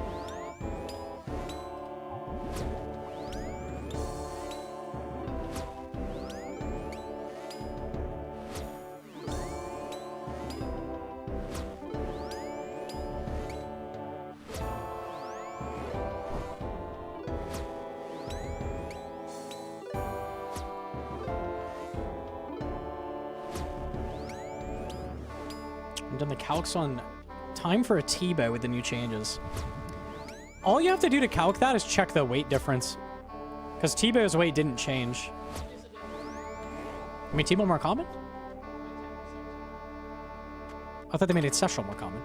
Done the calcs on time for a T-bow with the new changes. All you have to do to calc that is check the weight difference. Because T-bow's weight didn't change. I mean, T-bow more common? I thought they made Ancestral more common.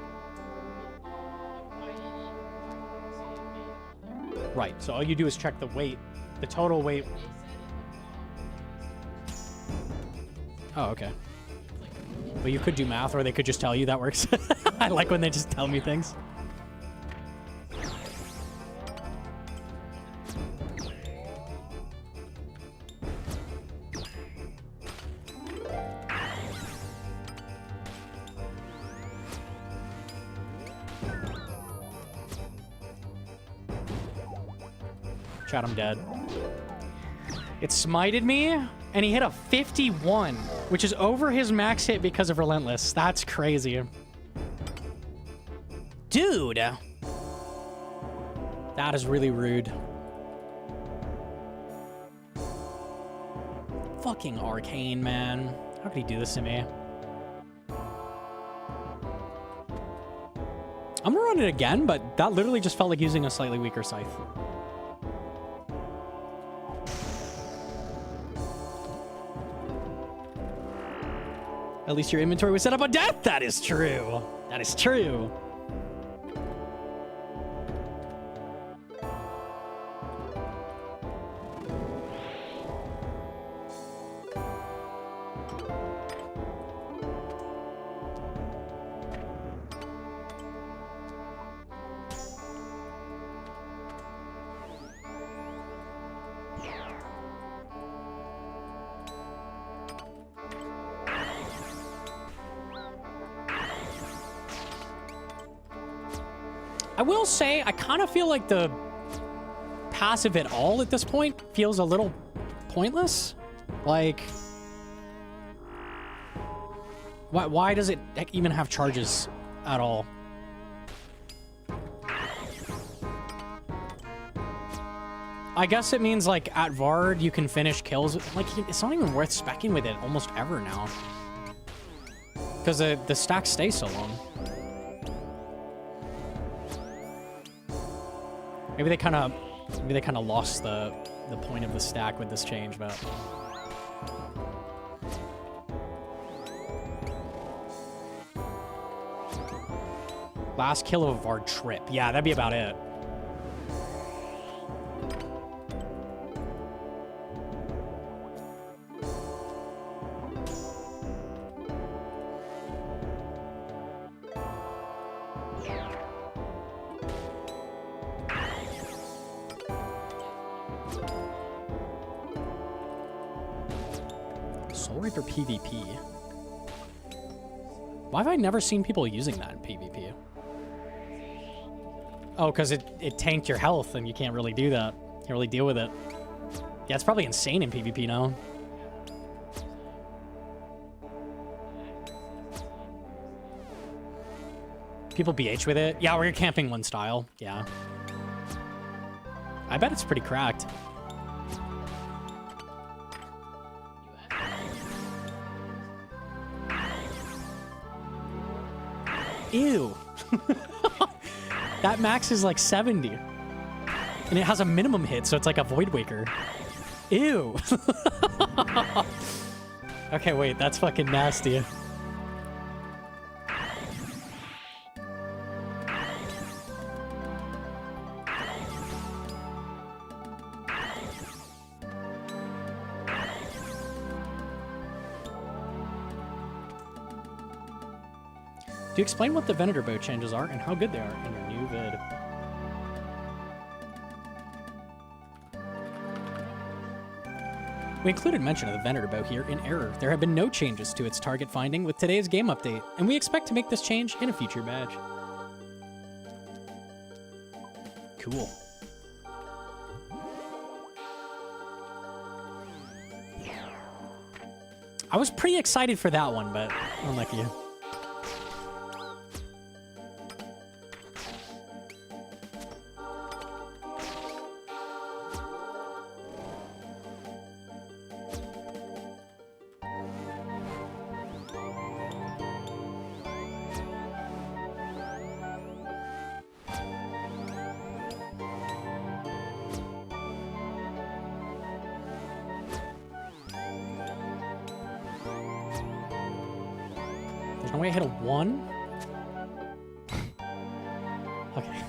Right, so all you do is check the weight, the total weight. Oh, okay. But you could do math, or they could just tell you. That works. I like when they just tell me things. Chat, I'm dead. It smited me, and he hit a 51, which is over his max hit because of Relentless. That's crazy. Dude! That is really rude. Fucking Arcane, man. How could he do this to me? I'm gonna run it again, but that literally just felt like using a slightly weaker Scythe. At least your inventory was set up on death. That is true. That is true. I will say, I kind of feel like the passive at all at this point feels a little pointless. Like, why does it even have charges at all? I guess it means, like, at Vard, you can finish kills. Like, it's not even worth speccing with it almost ever now. Because the stacks stay so long. Maybe they kind of lost the point of the stack with this change, but last kill of our trip. Yeah, that'd be about it. Soul Reaper PvP. Why have I never seen people using that in PvP? Oh, because it tanked your health and you can't really do that. Can't really deal with it. Yeah, it's probably insane in PvP now. People BH with it. Yeah, we're camping one style. Yeah. I bet it's pretty cracked. Ew. That max is like 70. And it has a minimum hit, so it's like a Void Waker. Ew. Okay, wait, that's fucking nasty. Do you explain what the Venator bow changes are and how good they are in your new vid? We included mention of the Venator bow here in error. There have been no changes to its target finding with today's game update, and we expect to make this change in a future badge. Cool. I was pretty excited for that one, but unlucky. There's no way I hit a 1? Okay.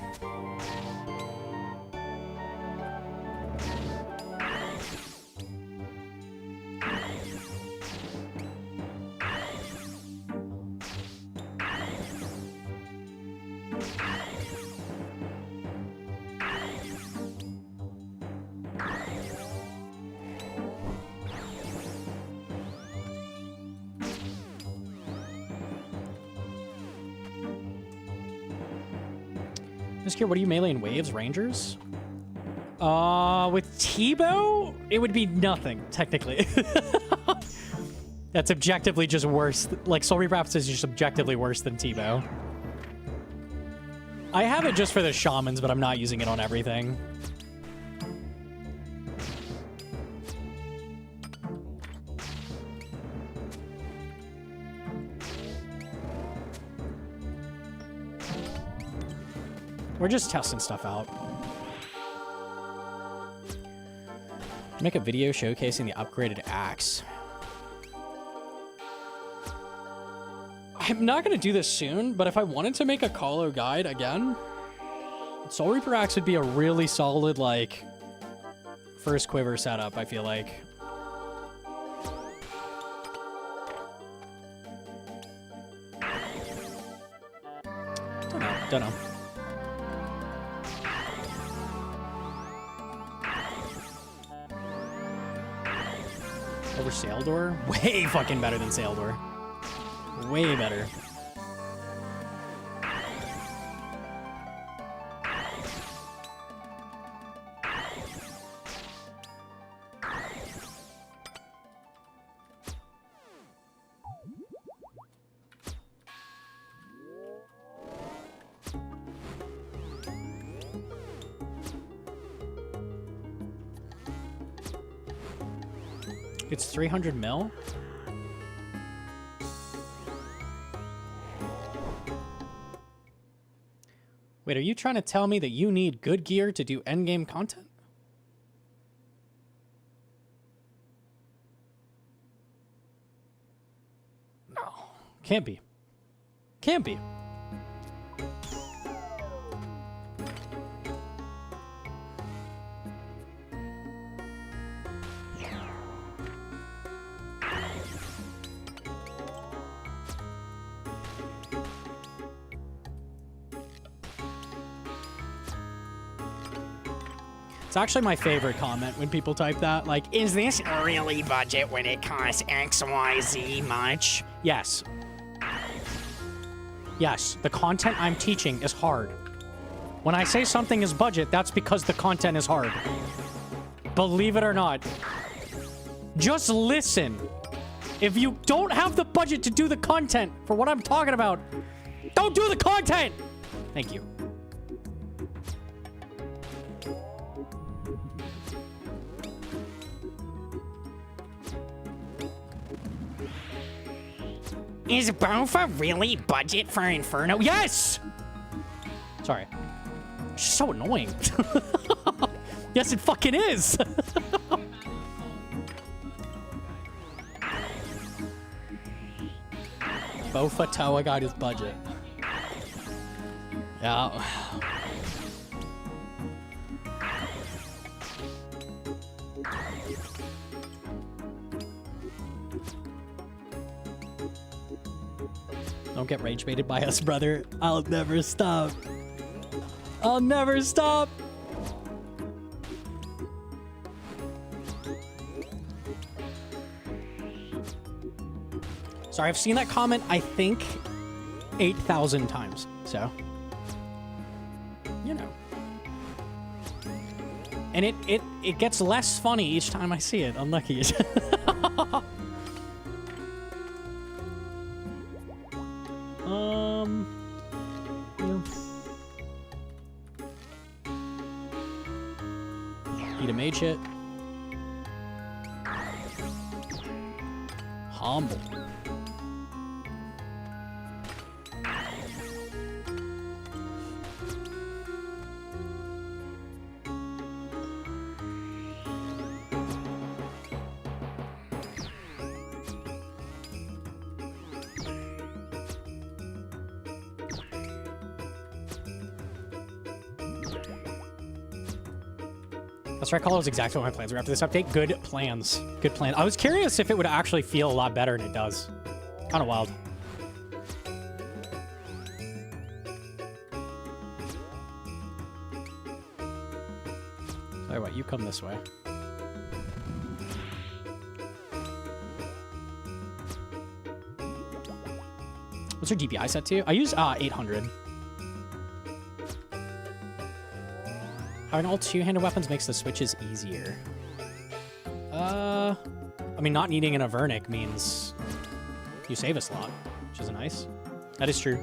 Just here, what are you meleeing? Waves? Rangers? With T-bow, it would be nothing, technically. That's objectively just worse. Like, Soul Reaper is just objectively worse than T-bow. I have it just for the shamans, but I'm not using it on everything. We're just testing stuff out. Make a video showcasing the upgraded axe. I'm not going to do this soon, but if I wanted to make a Colo guide again, Soul Reaper Axe would be a really solid, like, first quiver setup, I feel like. Don't know. Over Saildor? Way fucking better than Saildor. Way better. It's 300 mil? Wait, are you trying to tell me that you need good gear to do endgame content? No. Can't be. Can't be. It's actually my favorite comment when people type that. Like, is this really budget when it costs XYZ much? Yes. Yes, the content I'm teaching is hard. When I say something is budget, that's because the content is hard. Believe it or not. Just listen. If you don't have the budget to do the content for what I'm talking about, don't do the content! Thank you. Is Bofa really budget for Inferno? Yes! Sorry. She's so annoying. Yes, it fucking is. Bofa Toa got his budget. Yeah. Don't get rage baited by us, brother. I'll never stop. I'll never stop. Sorry, I've seen that comment, I think, 8,000 times. So, you know. And it gets less funny each time I see it. Unlucky. Eat a mage hit. Humble. That's right, Call was exactly what my plans were after this update. Good plans. Good plan. I was curious if it would actually feel a lot better, and it does. Kind of wild. Sorry, what? You come this way. What's your DPI set to? I use 800. Having all two-handed weapons makes the switches easier. I mean, not needing an Avernic means you save a slot, which is nice. That is true.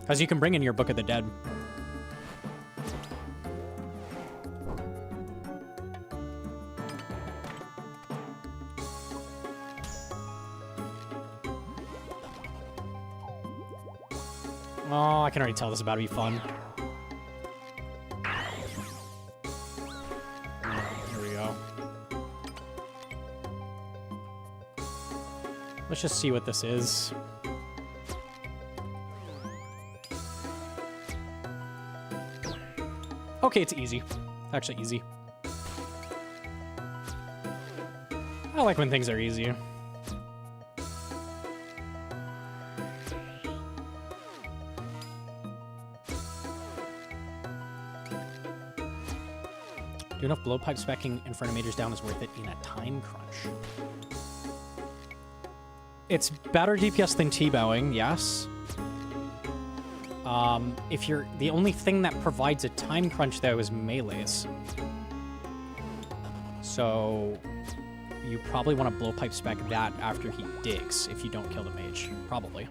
Because you can bring in your Book of the Dead. Oh, I can already tell this is about to be fun. Here we go. Let's just see what this is. Okay, it's easy. Actually easy. I like when things are easy. Do enough blowpipe specking in front of majors down is worth it in a time crunch. It's better DPS than T-bowing, yes. If you're the only thing that provides a time crunch though is melees. So you probably want to blowpipe spec that after he digs if you don't kill the mage. Probably.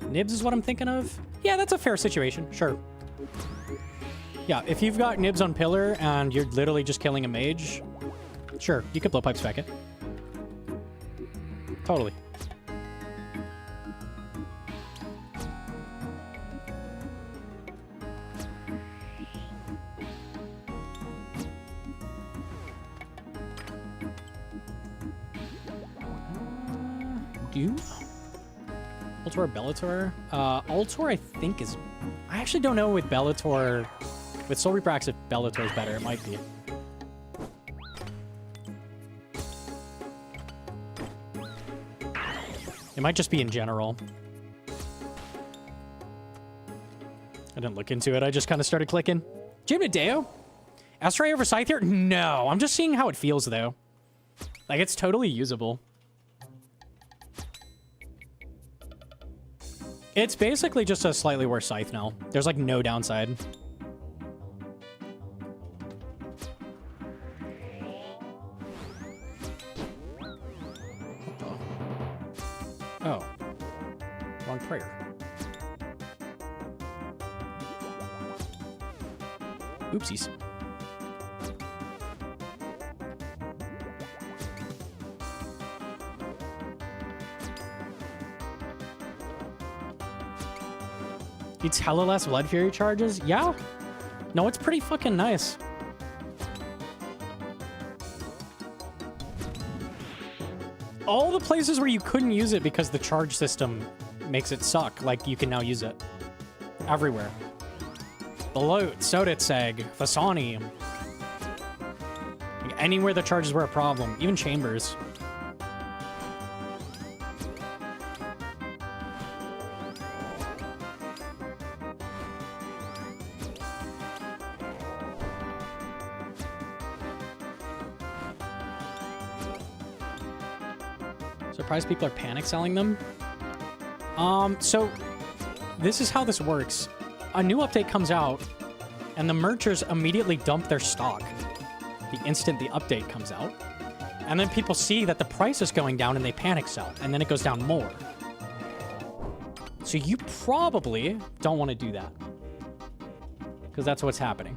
Nibs is what I'm thinking of. Yeah, that's a fair situation. Sure. Yeah, if you've got Nibs on pillar and you're literally just killing a mage, sure, you could blowpipe spec it. Totally. Ultor, Bellator? Ultor, I think, is... I actually don't know with Bellator... With Soul Reaper Axe, if Bellator is better. It might be. It might just be in general. I didn't look into it. I just kind of started clicking. Jim Nadeo? Astray over Scyther? No. I'm just seeing how it feels, though. Like, it's totally usable. It's basically just a slightly worse Scythe now. There's, like, no downside. Oh. Wrong prayer. Oopsies. It's hella less Blood Fury charges? Yeah. No, it's pretty fucking nice. All the places where you couldn't use it because the charge system makes it suck, like, you can now use it. Everywhere. Bloat, Soditseg, Fasani. Like, anywhere the charges were a problem. Even Chambers. Surprised people are panic selling them. So this is how this works. A new update comes out, and the merchers immediately dump their stock the instant the update comes out. And then people see that the price is going down and they panic sell, and then it goes down more. So you probably don't want to do that, because that's what's happening.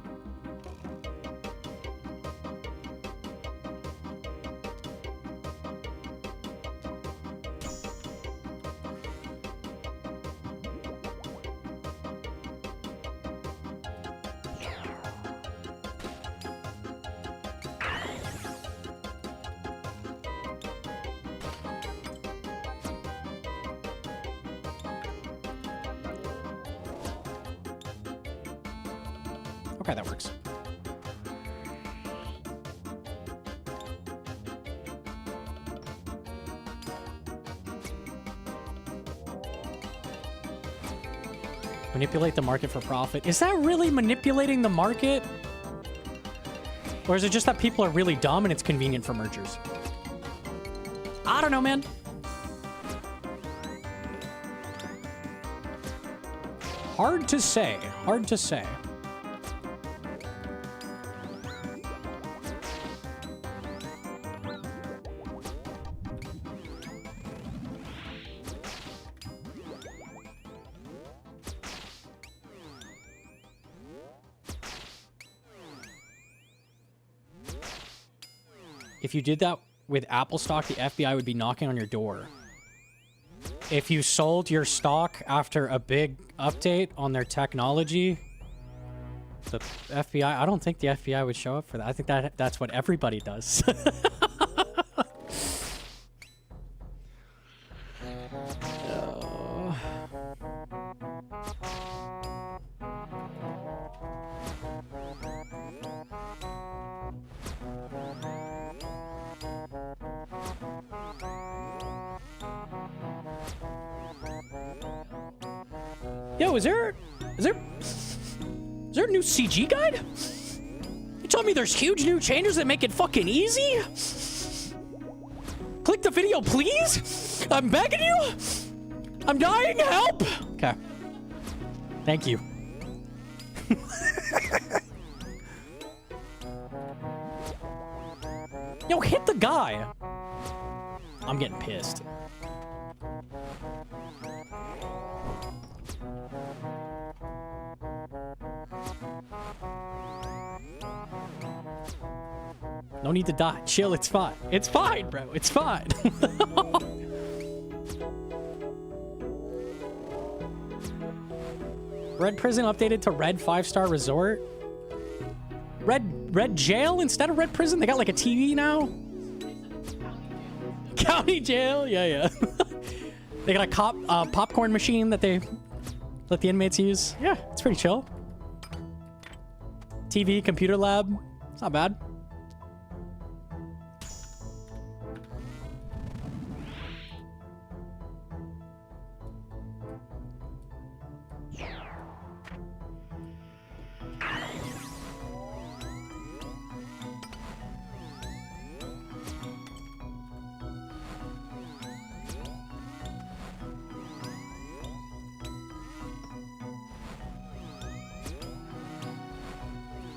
Okay, that works. Manipulate the market for profit. Is that really manipulating the market? Or is it just that people are really dumb and it's convenient for merchers? I don't know, man. Hard to say. Hard to say. If you did that with Apple stock, the FBI would be knocking on your door. If you sold your stock after a big update on their technology, the FBI, I don't think the FBI would show up for that. I think that's what everybody does. Yo, is there a new CG guide? You told me there's huge new changes that make it fucking easy? Click the video, please? I'm begging you? I'm dying, help! Okay. Thank you. Yo, hit the guy! I'm getting pissed. No need to die. Chill, it's fine. It's fine, bro. It's fine. Red Prison updated to Red 5-star Resort. Red Jail instead of Red Prison? They got like a TV now? County Jail? Yeah. They got a popcorn machine that they let the inmates use. Yeah, it's pretty chill. TV, computer lab. It's not bad.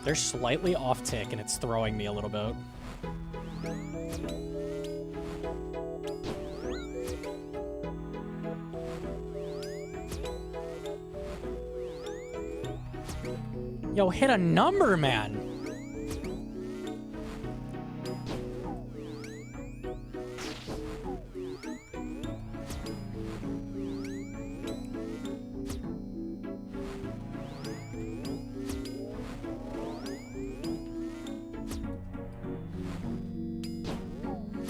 They're slightly off tick, and it's throwing me a little bit. Yo, hit a number, man.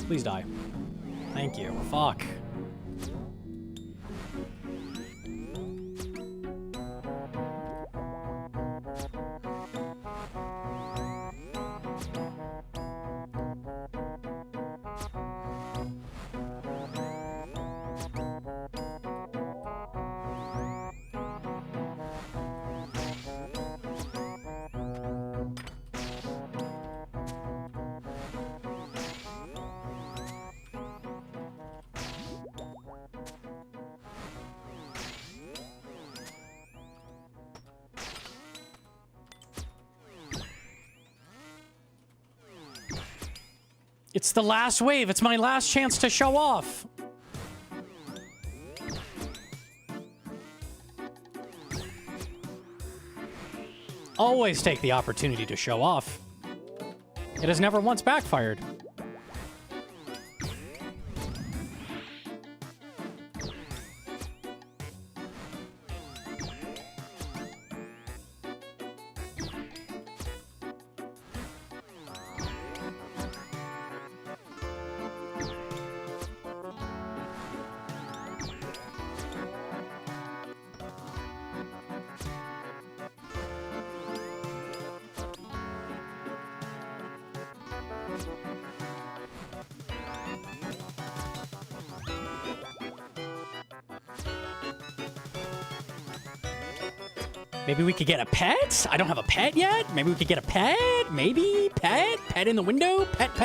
Please die. Thank you. Fuck. It's the last wave. It's my last chance to show off. Always take the opportunity to show off. It has never once backfired. Maybe we could get a pet? I don't have a pet yet. Maybe we could get a pet? Maybe? Pet? Pet in the window? Pet. A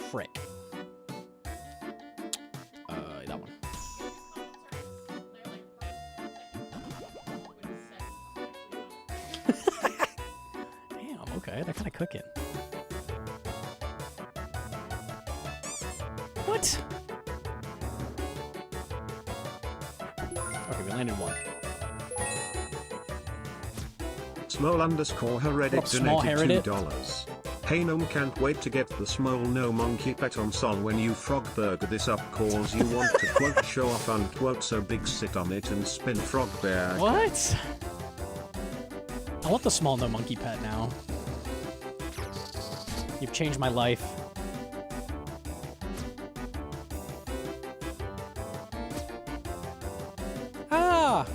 frick. That one. Damn, okay, they're kind of cooking. What? Okay, we landed one. Small_Heredit What up, Small donated Heredit? $2. Hey Gnome, can't wait to get the small Gnomonkey pet on son when you frog burger this up cause you want to quote show off and quote so big sit on it and spin frog bear. What? I want the small Gnomonkey pet now. You've changed my life. Ah!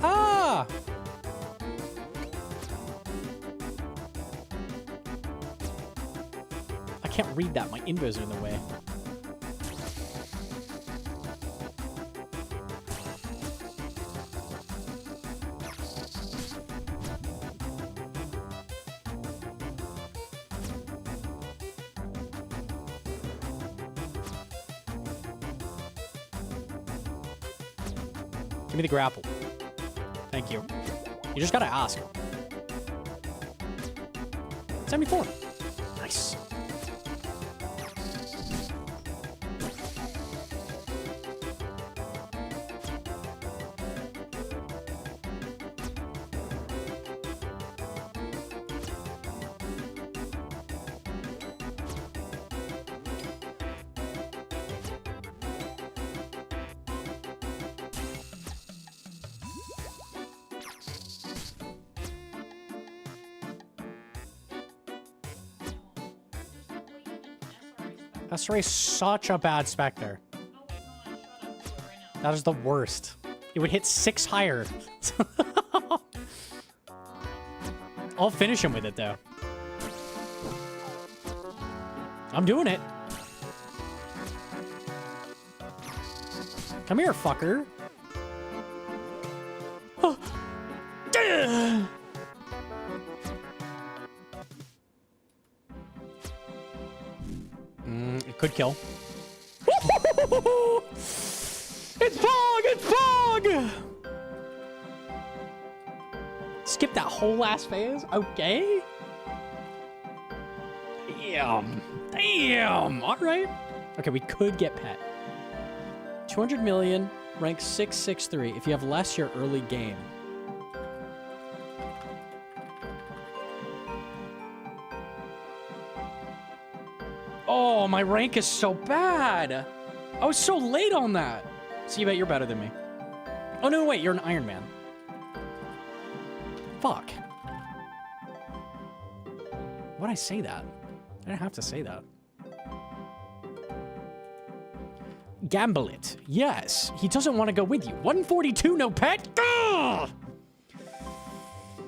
Ah! I can't read that. My invos are in the way. Give me the grapple. Thank you. You just gotta ask. 74. Nice. SRA is such a bad specter. That is the worst. It would hit 6 higher. I'll finish him with it, though. I'm doing it. Come here, fucker. Oh. It could kill. It's fog! It's fog! Skip that whole last phase? Okay. Damn. Damn. All right. Okay, we could get pet. 200 million, rank 663. If you have less, you're early game. Oh, my rank is so bad. I was so late on that. So you bet you're better than me. Oh, no, wait. You're an Iron Man. Fuck. Why'd I say that? I didn't have to say that. Gamble it. Yes. He doesn't want to go with you. 142, no pet. Ugh!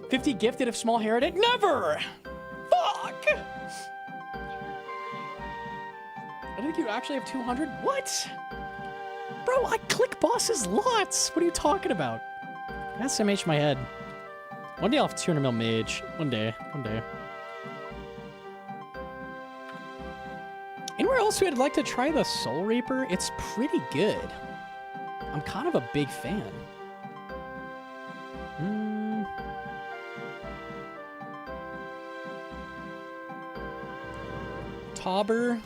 50 gifted if small Heredit. Never. Fuck. I think you actually have 200. What? Bro, I click bosses lots. What are you talking about? SMH my head. One day I'll have 200 mil mage. One day. One day. Anywhere else who'd like to try the Soul Reaper? It's pretty good. I'm kind of a big fan. Tauber.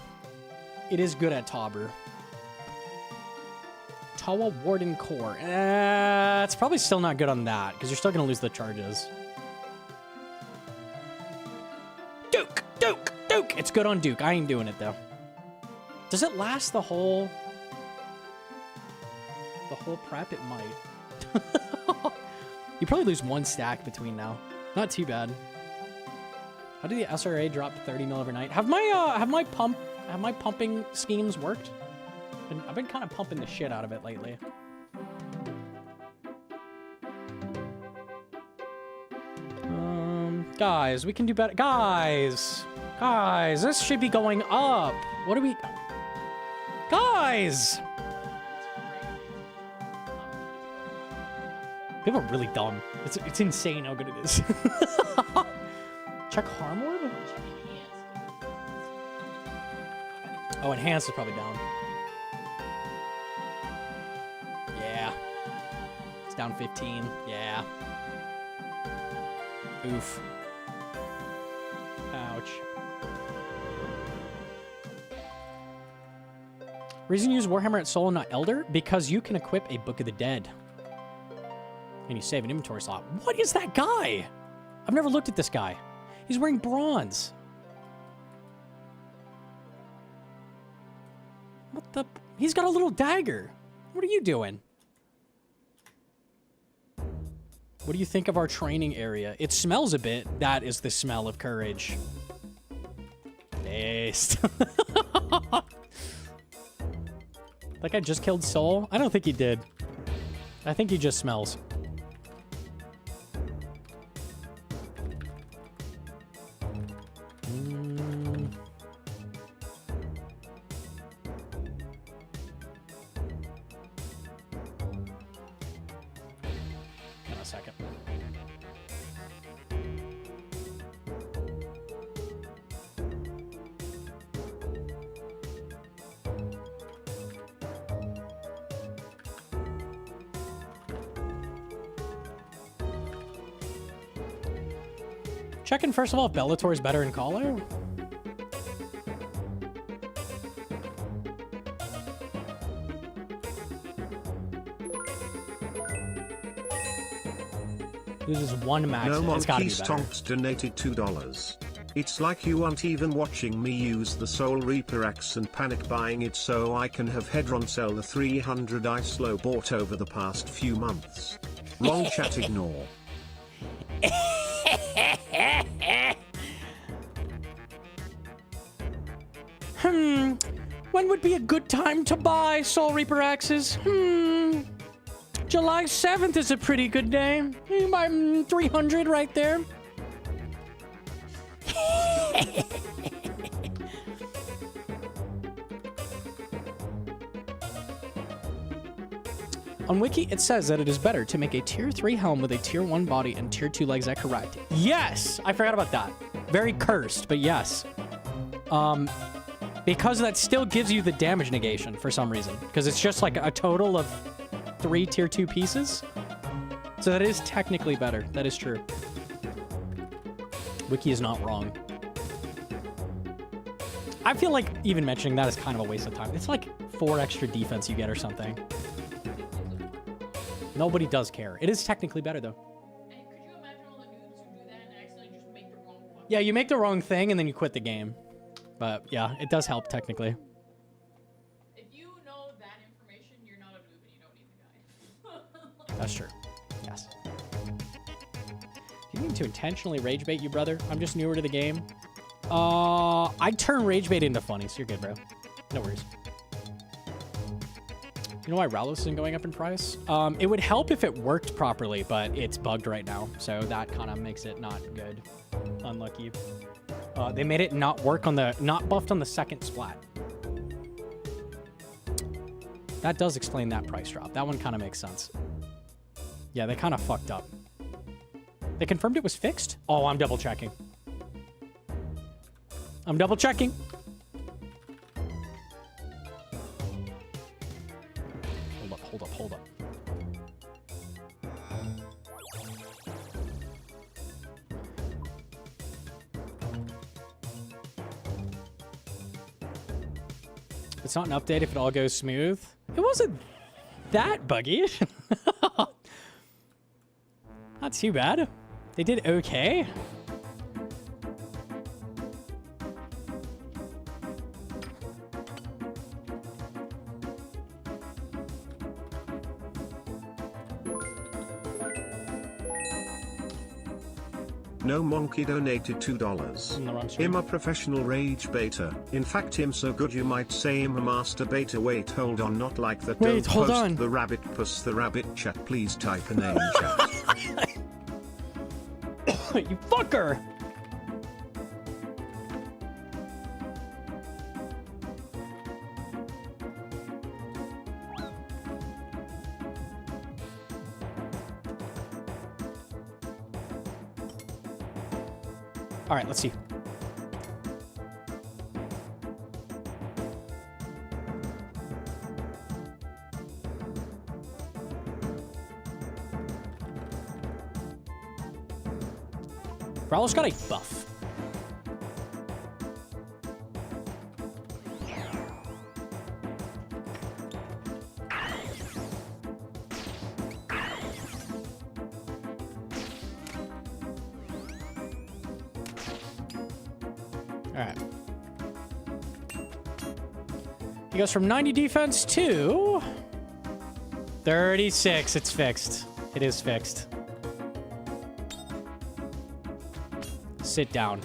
It is good at Tauber. Tawa Warden Core. It's probably still not good on that, because you're still going to lose the charges. Duke! Duke! Duke! It's good on Duke. I ain't doing it, though. Does it last the whole prep? It might. You probably lose 1 stack between now. Not too bad. How did the SRA drop 30 mil overnight? Have my pumping schemes worked? I've been kind of pumping the shit out of it lately. Guys, we can do better. Guys, this should be going up. What do we? Guys, people are really dumb. It's insane how good it is. Check harm orb? Oh, enhanced is probably down. Yeah. It's down 15. Yeah. Oof. Ouch. Reason you use Warhammer at Solo, not Elder? Because you can equip a Book of the Dead. And you save an inventory slot. What is that guy? I've never looked at this guy. He's wearing bronze. What the? He's got a little dagger. What are you doing? What do you think of our training area? It smells a bit. That is the smell of courage. Taste. Like I just killed Soul? I don't think he did. I think he just smells. A second. Checking first of all if Bellator's better in Colo. Loses one max. It's gotta be Gnomonkey better. Stonks donated $2. It's like you aren't even watching me use the Soul Reaper Axe and panic buying it so I can have Hedron sell the 300 I slow bought over the past few months. Wrong chat ignore. When would be a good time to buy Soul Reaper axes? July 7th is a pretty good day. You buy 300 right there. On Wiki, it says that it is better to make a tier 3 helm with a tier 1 body and tier 2 legs. Is that correct? Yes! I forgot about that. Very cursed, but yes. Because that still gives you the damage negation for some reason. Because it's just like a total of 3 tier 2 pieces. So that is technically better. That is true. Wiki is not wrong. I feel like even mentioning that is kind of a waste of time. It's like 4 extra defense you get or something. Nobody does care. It is technically better though. And could you imagine all the noobs who do that and accidentally just make the wrong fucking... Yeah, you make the wrong thing and then you quit the game. But yeah, it does help technically. If you know that information, you're not a noob and you don't need the guy. That's true. Yes. Do you mean to intentionally rage bait you, brother? I'm just newer to the game. I turn rage bait into funny, so you're good, bro. No worries. You know why Rallos isn't going up in price? It would help if it worked properly, but it's bugged right now, so that kind of makes it not good. Unlucky. They made it not work on the... not buffed on the second splat. That does explain that price drop. That one kind of makes sense. Yeah, they kind of fucked up. They confirmed it was fixed? Oh, I'm double checking. I'm double checking. Hold up, hold up, hold up. It's not an update if it all goes smooth. It wasn't that buggy. Not too bad. They did okay. Gnomonkey donated $2. I'm a professional rage baiter. In fact, I'm so good you might say I'm a master baiter. Wait, hold on, not like that. Wait, Don't hold post on. the rabbit puss the rabbit chat. Please type a name chat. You fucker! All right, let's see. Growler's got a buff. All right. He goes from 90 defense to 36. It's fixed. It is fixed. Sit down.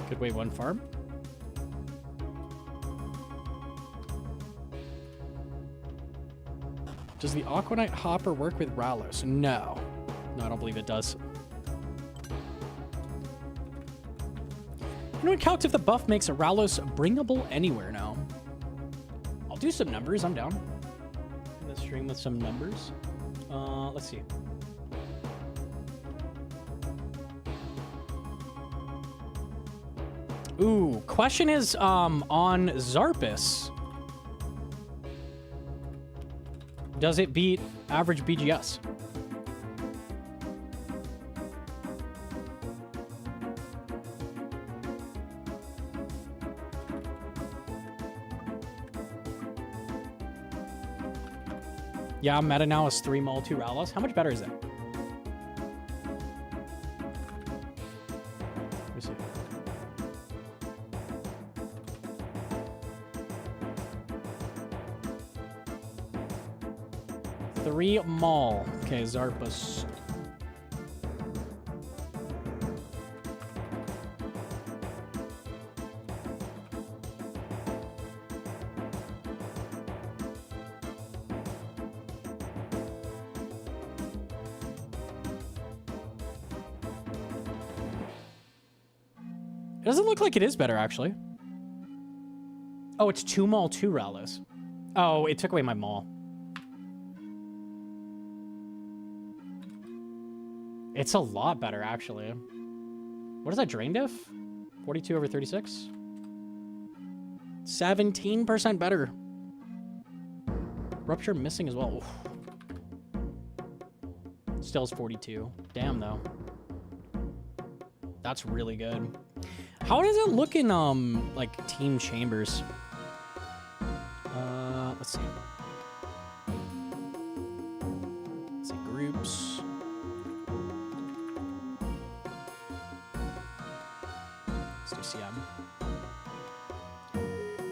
Could wait one farm. Does the Aquanite Hopper work with Ralos? No. No, I don't believe it does. Anyone counts if the buff makes a Ralos bringable anywhere now? I'll do some numbers. I'm down. Let's stream with some numbers. Let's see. Ooh, question is on Zarpus. Does it beat average BGS? Yeah, meta now is 3 mul, 2 Ralos. How much better is it? Let me see. Three mul. Okay, Zarpus. It doesn't look like it is better, actually. Oh, it's 2 mul, 2 Ralos. Oh, it took away my mul. It's a lot better, actually. What is that drain diff? 42 over 36? 17% better. Rupture missing as well. Oof. Still is 42. Damn, though. That's really good. How does it look in, like, team chambers? Let's see. Let's see, groups. Let's do CM.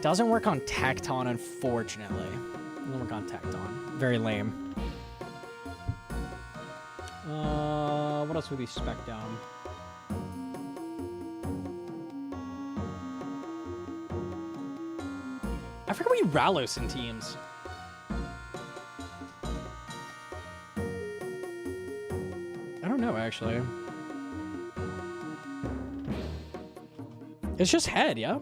Doesn't work on Tecton, unfortunately. Doesn't work on Tecton. Very lame. What else would we spec down? I forget we Ralos in teams. I don't know, actually. It's just head, yeah?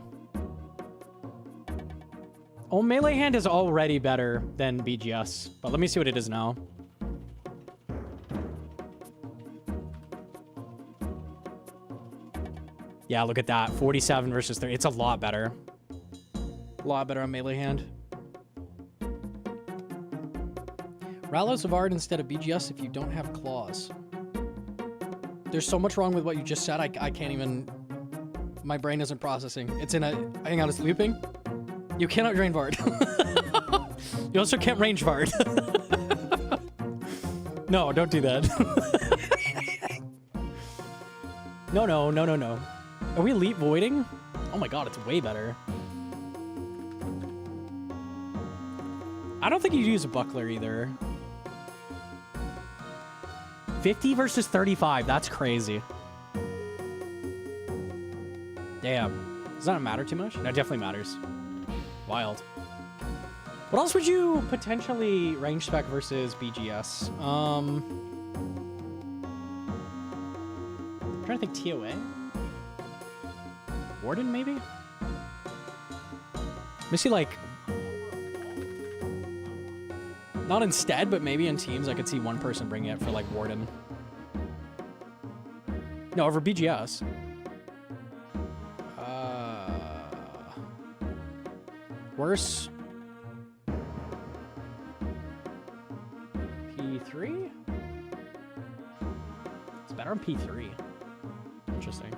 Oh, melee hand is already better than BGS, but let me see what it is now. Yeah, look at that. 47 versus 30. It's a lot better. A lot better on melee hand. Ralos of Ard instead of BGS if you don't have claws. There's so much wrong with what you just said. I can't even... My brain isn't processing. It's in a... Hang on, it's looping. You cannot drain Vard. You also can't range Vard. No, don't do that. No. Are we elite voiding? Oh my god, it's way better. I don't think you'd use a buckler either. 50 versus 35. That's crazy. Damn. Does that matter too much? No, it definitely matters. Wild. What else would you potentially range spec versus BGS? I'm trying to think TOA? Warden, maybe? Let me see, like... Not instead, but maybe in teams I could see one person bringing it for, like, Warden. No, over BGS. Worse. P3? It's better on P3. Interesting.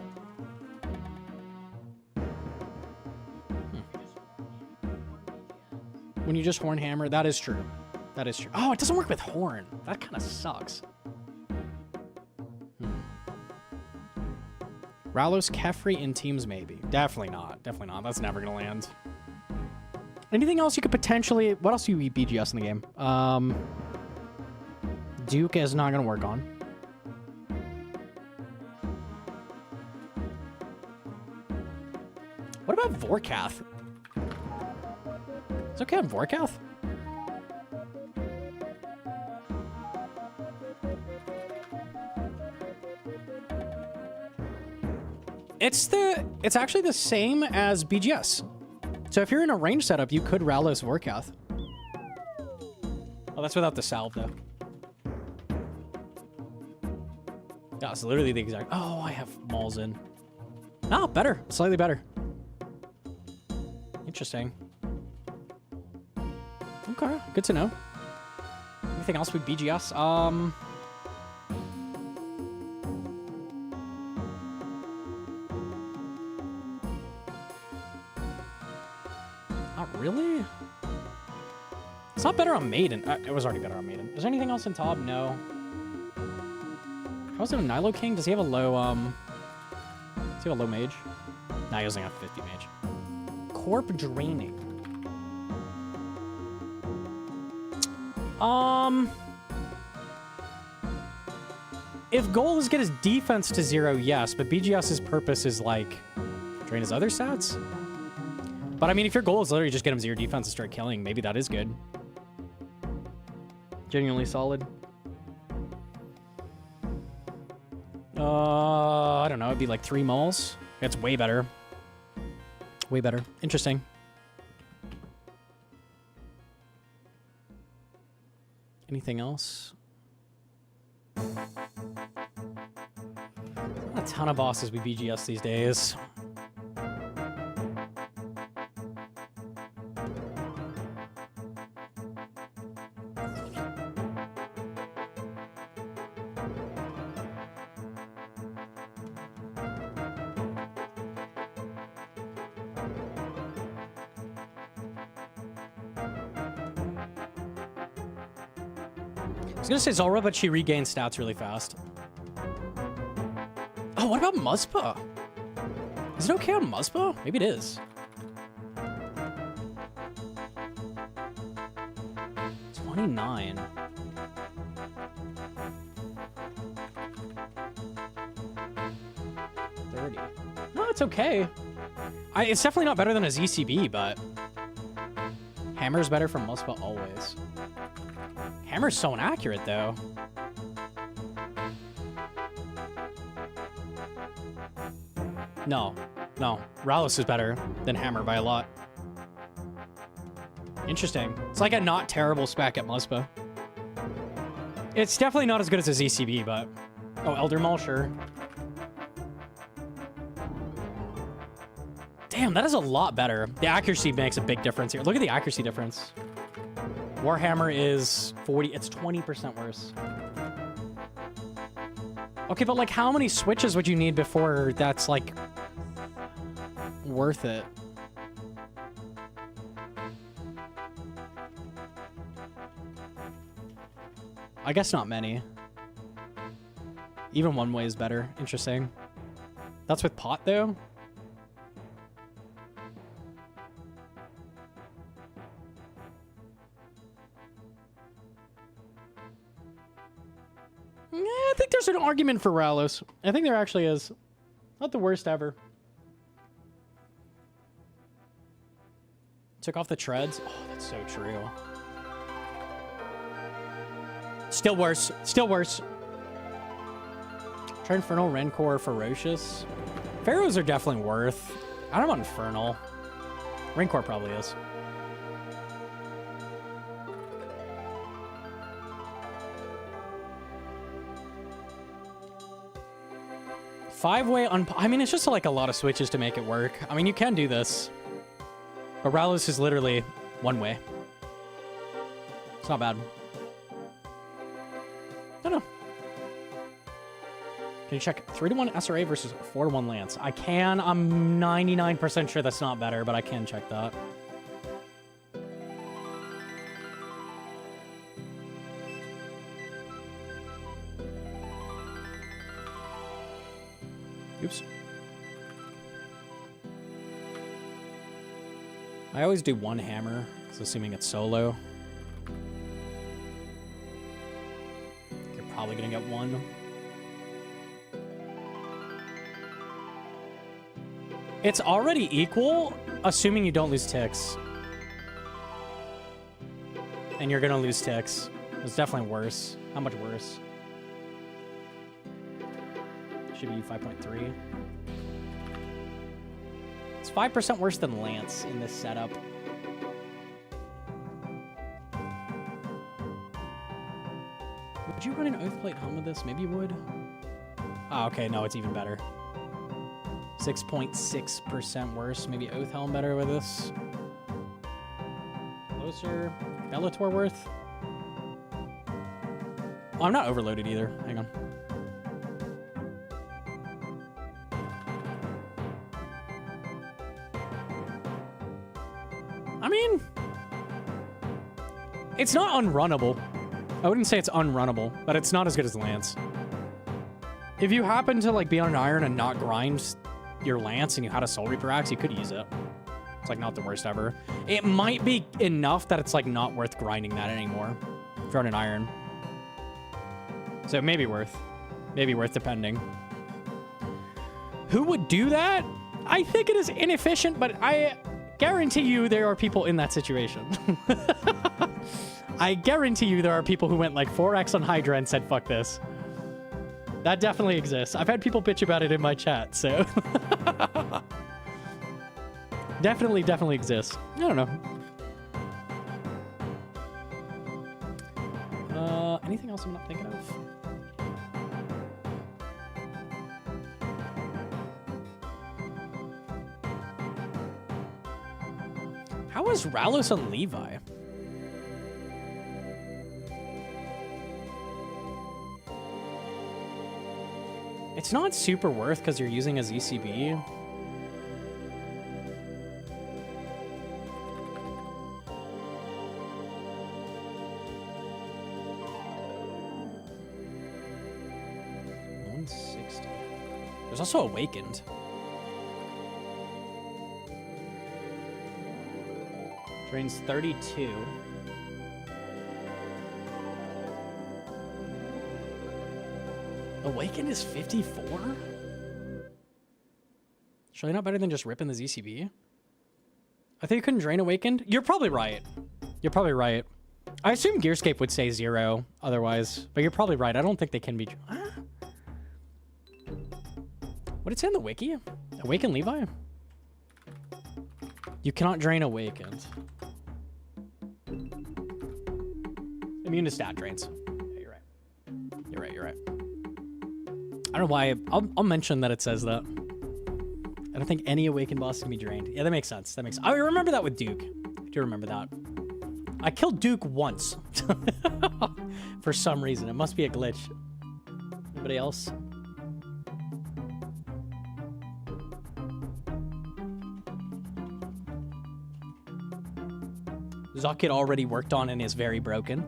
When you just horn hammer, that is true. That is true. Oh, it doesn't work with Horn. That kind of sucks. Ralos, Kefri in teams, maybe. Definitely not. Definitely not. That's never going to land. Anything else you could potentially... What else do you BGS in the game? Duke is not going to work on. What about Vorkath? It's okay on Vorkath? It's actually the same as BGS. So if you're in a range setup, you could Ralos Vorkath. Oh, that's without the salve, though. Yeah, it's literally the exact... Oh, I have Mauls in. No, better. Slightly better. Interesting. Okay, good to know. Anything else with BGS? Not really? It's not better on Maiden. It was already better on Maiden. Is there anything else in Tob? No. How's it with Nilo King? Does he have a low, does he have a low mage? Nah, he doesn't have 50 mage. Corp draining. If goal is get his defense to 0, yes, but BGS's purpose is like drain his other stats. But I mean, if your goal is literally just get him 0 defense and start killing, maybe that is good. Genuinely solid. I don't know. It'd be like 3 moles. It's way better. Way better. Interesting. Anything else? A ton of bosses with BGS these days. I was gonna say Zulrah, but she regains stats really fast. Oh, what about Muzpa? Is it okay on Muzpa? Maybe it is. 29. No, it's okay. It's definitely not better than a ZCB, but Hammer's better from Muzpa always. Hammer's so inaccurate, though. No. Ralos is better than Hammer by a lot. Interesting. It's like a not terrible spec at Muzpa. It's definitely not as good as a ZCB, but... Oh, Elder Maul, sure. Damn, that is a lot better. The accuracy makes a big difference here. Look at the accuracy difference. Warhammer is 40. It's 20% worse. Okay, but like how many switches would you need before that's like worth it? I guess not many. Even one way is better. Interesting. That's with pot though? I think there's an argument for Ralos. I think there actually is. Not the worst ever. Took off the treads. Oh, that's so true. Still worse. Still worse. Try Infernal, Rancor, Ferocious. Pharaohs are definitely worth. I don't want Infernal. Rancor probably is. Five-way I mean, it's just like a lot of switches to make it work. I mean, you can do this. But Ralos is literally one way. It's not bad. I don't know. Can you check 3-1 SRA versus 4-1 Lance? I can. I'm 99% sure that's not better, but I can check that. Oops. I always do one hammer, because assuming it's solo. You're probably gonna get one. It's already equal, assuming you don't lose ticks. And you're gonna lose ticks. It's definitely worse. How much worse? Should be 5.3. It's 5% worse than Lance in this setup. Would you run an Oathplate Helm with this? Maybe you would. Oh, okay, no, it's even better. 6.6% worse. Maybe Oath Helm better with this. Closer. Bellator worth. Oh, I'm not overloaded either. Hang on. I mean, it's not unrunnable. I wouldn't say it's unrunnable, but it's not as good as Lance. If you happen to like be on an iron and not grind your Lance and you had a Soul Reaper axe, you could use it. It's like not the worst ever. It might be enough that it's like not worth grinding that anymore if you're on an iron. So maybe worth depending. Who would do that? I think it is inefficient, but I guarantee you there are people in that situation. I guarantee you there are people who went like 4x on Hydra and said, fuck this. That definitely exists. I've had people bitch about it in my chat, so. Definitely exists. I don't know. Anything else I'm not thinking of? How is Ralos on Levi? It's not super worth because you're using a ZCB. There's also Awakened. Drains 32. Awakened is 54? Surely not better than just ripping the ZCB? I think you couldn't drain Awakened? You're probably right. You're probably right. I assume Gearscape would say 0 otherwise, but you're probably right. I don't think they can be... What did it say in the wiki? Awaken Levi? You cannot drain Awakened. Immune to stat drains. Yeah, you're right. You're right. I don't know why. I'll mention that it says that. I don't think any Awakened boss can be drained. Yeah, that makes sense. That makes. I remember that with Duke. I do remember that. I killed Duke once. For some reason. It must be a glitch. Anybody else? Zuckit already worked on and is very broken.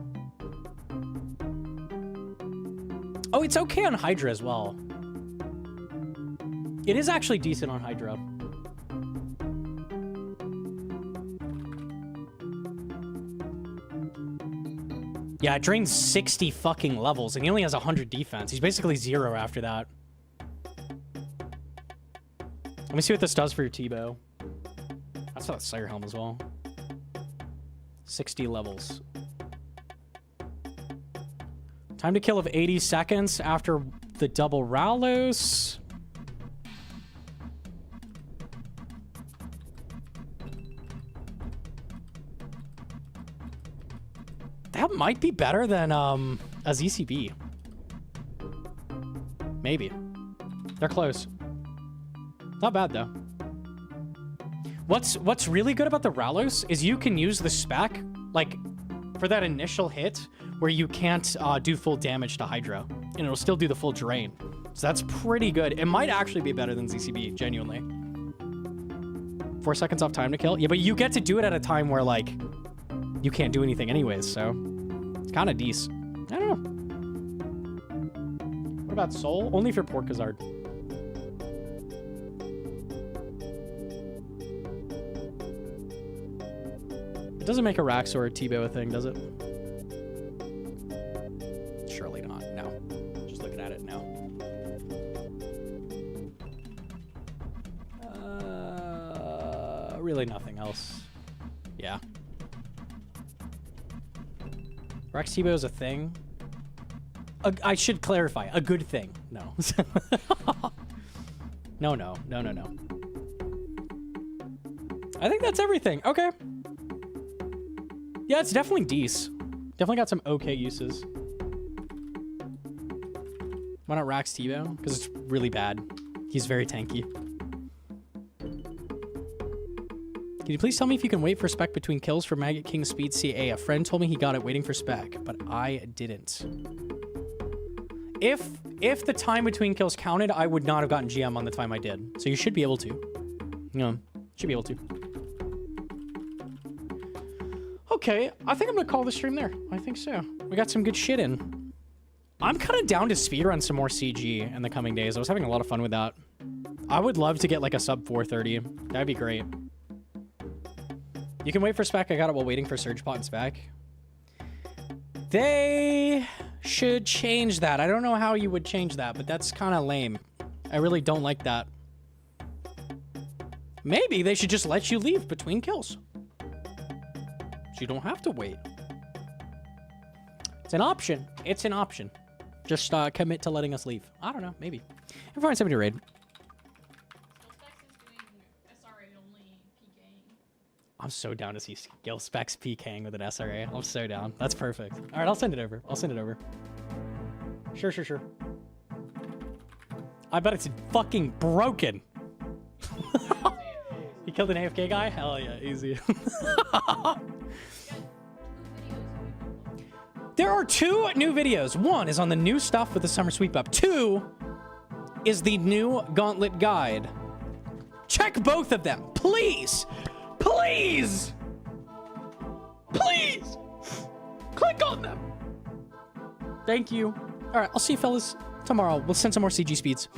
Oh, it's okay on Hydra as well. It is actually decent on Hydra. Yeah, it drains 60 fucking levels, and he only has 100 defense. He's basically 0 after that. Let me see what this does for your T-bow. That's not a Slayer Helm as well. 60 levels. Time to kill of 80 seconds after the double Ralos. That might be better than a ZCB. Maybe. They're close. Not bad though. What's really good about the Ralos is you can use the spec, like, for that initial hit where you can't do full damage to Hydra, and it'll still do the full drain. So that's pretty good. It might actually be better than ZCB, genuinely. 4 seconds off time to kill? Yeah, but you get to do it at a time where, like, you can't do anything anyways, so it's kind of decent. I don't know. What about Soul? Only if you're Porkazard. It doesn't make a Rax or a T-Bow a thing, does it? Surely not. No. Just looking at it now. Really nothing else. Yeah. Rax T-Bow is a thing. I should clarify. A good thing. No. No. I think that's everything. Okay. Yeah, it's definitely decent. Definitely got some okay uses. Why not Rax T-Bow? Because it's really bad. He's very tanky. Can you please tell me if you can wait for spec between kills for Maggot King Speed CA? A friend told me he got it waiting for spec, but I didn't. If the time between kills counted, I would not have gotten GM on the time I did. So you should be able to. No, should be able to. Okay, I think I'm gonna call the stream there. I think so. We got some good shit in. I'm kind of down to speedrun some more CG in the coming days. I was having a lot of fun with that. I would love to get like a sub 430. That'd be great. You can wait for spec. I got it while waiting for Surge Pot and spec. They should change that. I don't know how you would change that, but that's kind of lame. I really don't like that. Maybe they should just let you leave between kills. So you don't have to wait. It's an option. It's an option. Just commit to letting us leave. I don't know. Maybe. I'll find somebody to raid. I'm so down to see Skill Specs PKing with an SRA. I'm so down. That's perfect. All right, I'll send it over. I'll send it over. Sure. I bet it's fucking broken. He killed an AFK guy? Hell yeah, easy. There are 2 new videos. 1 is on the new stuff with the summer sweep up. 2 is the new Gauntlet guide. Check both of them, please. Please! Please! Click on them! Thank you. Alright, I'll see you fellas tomorrow. We'll send some more CG speeds.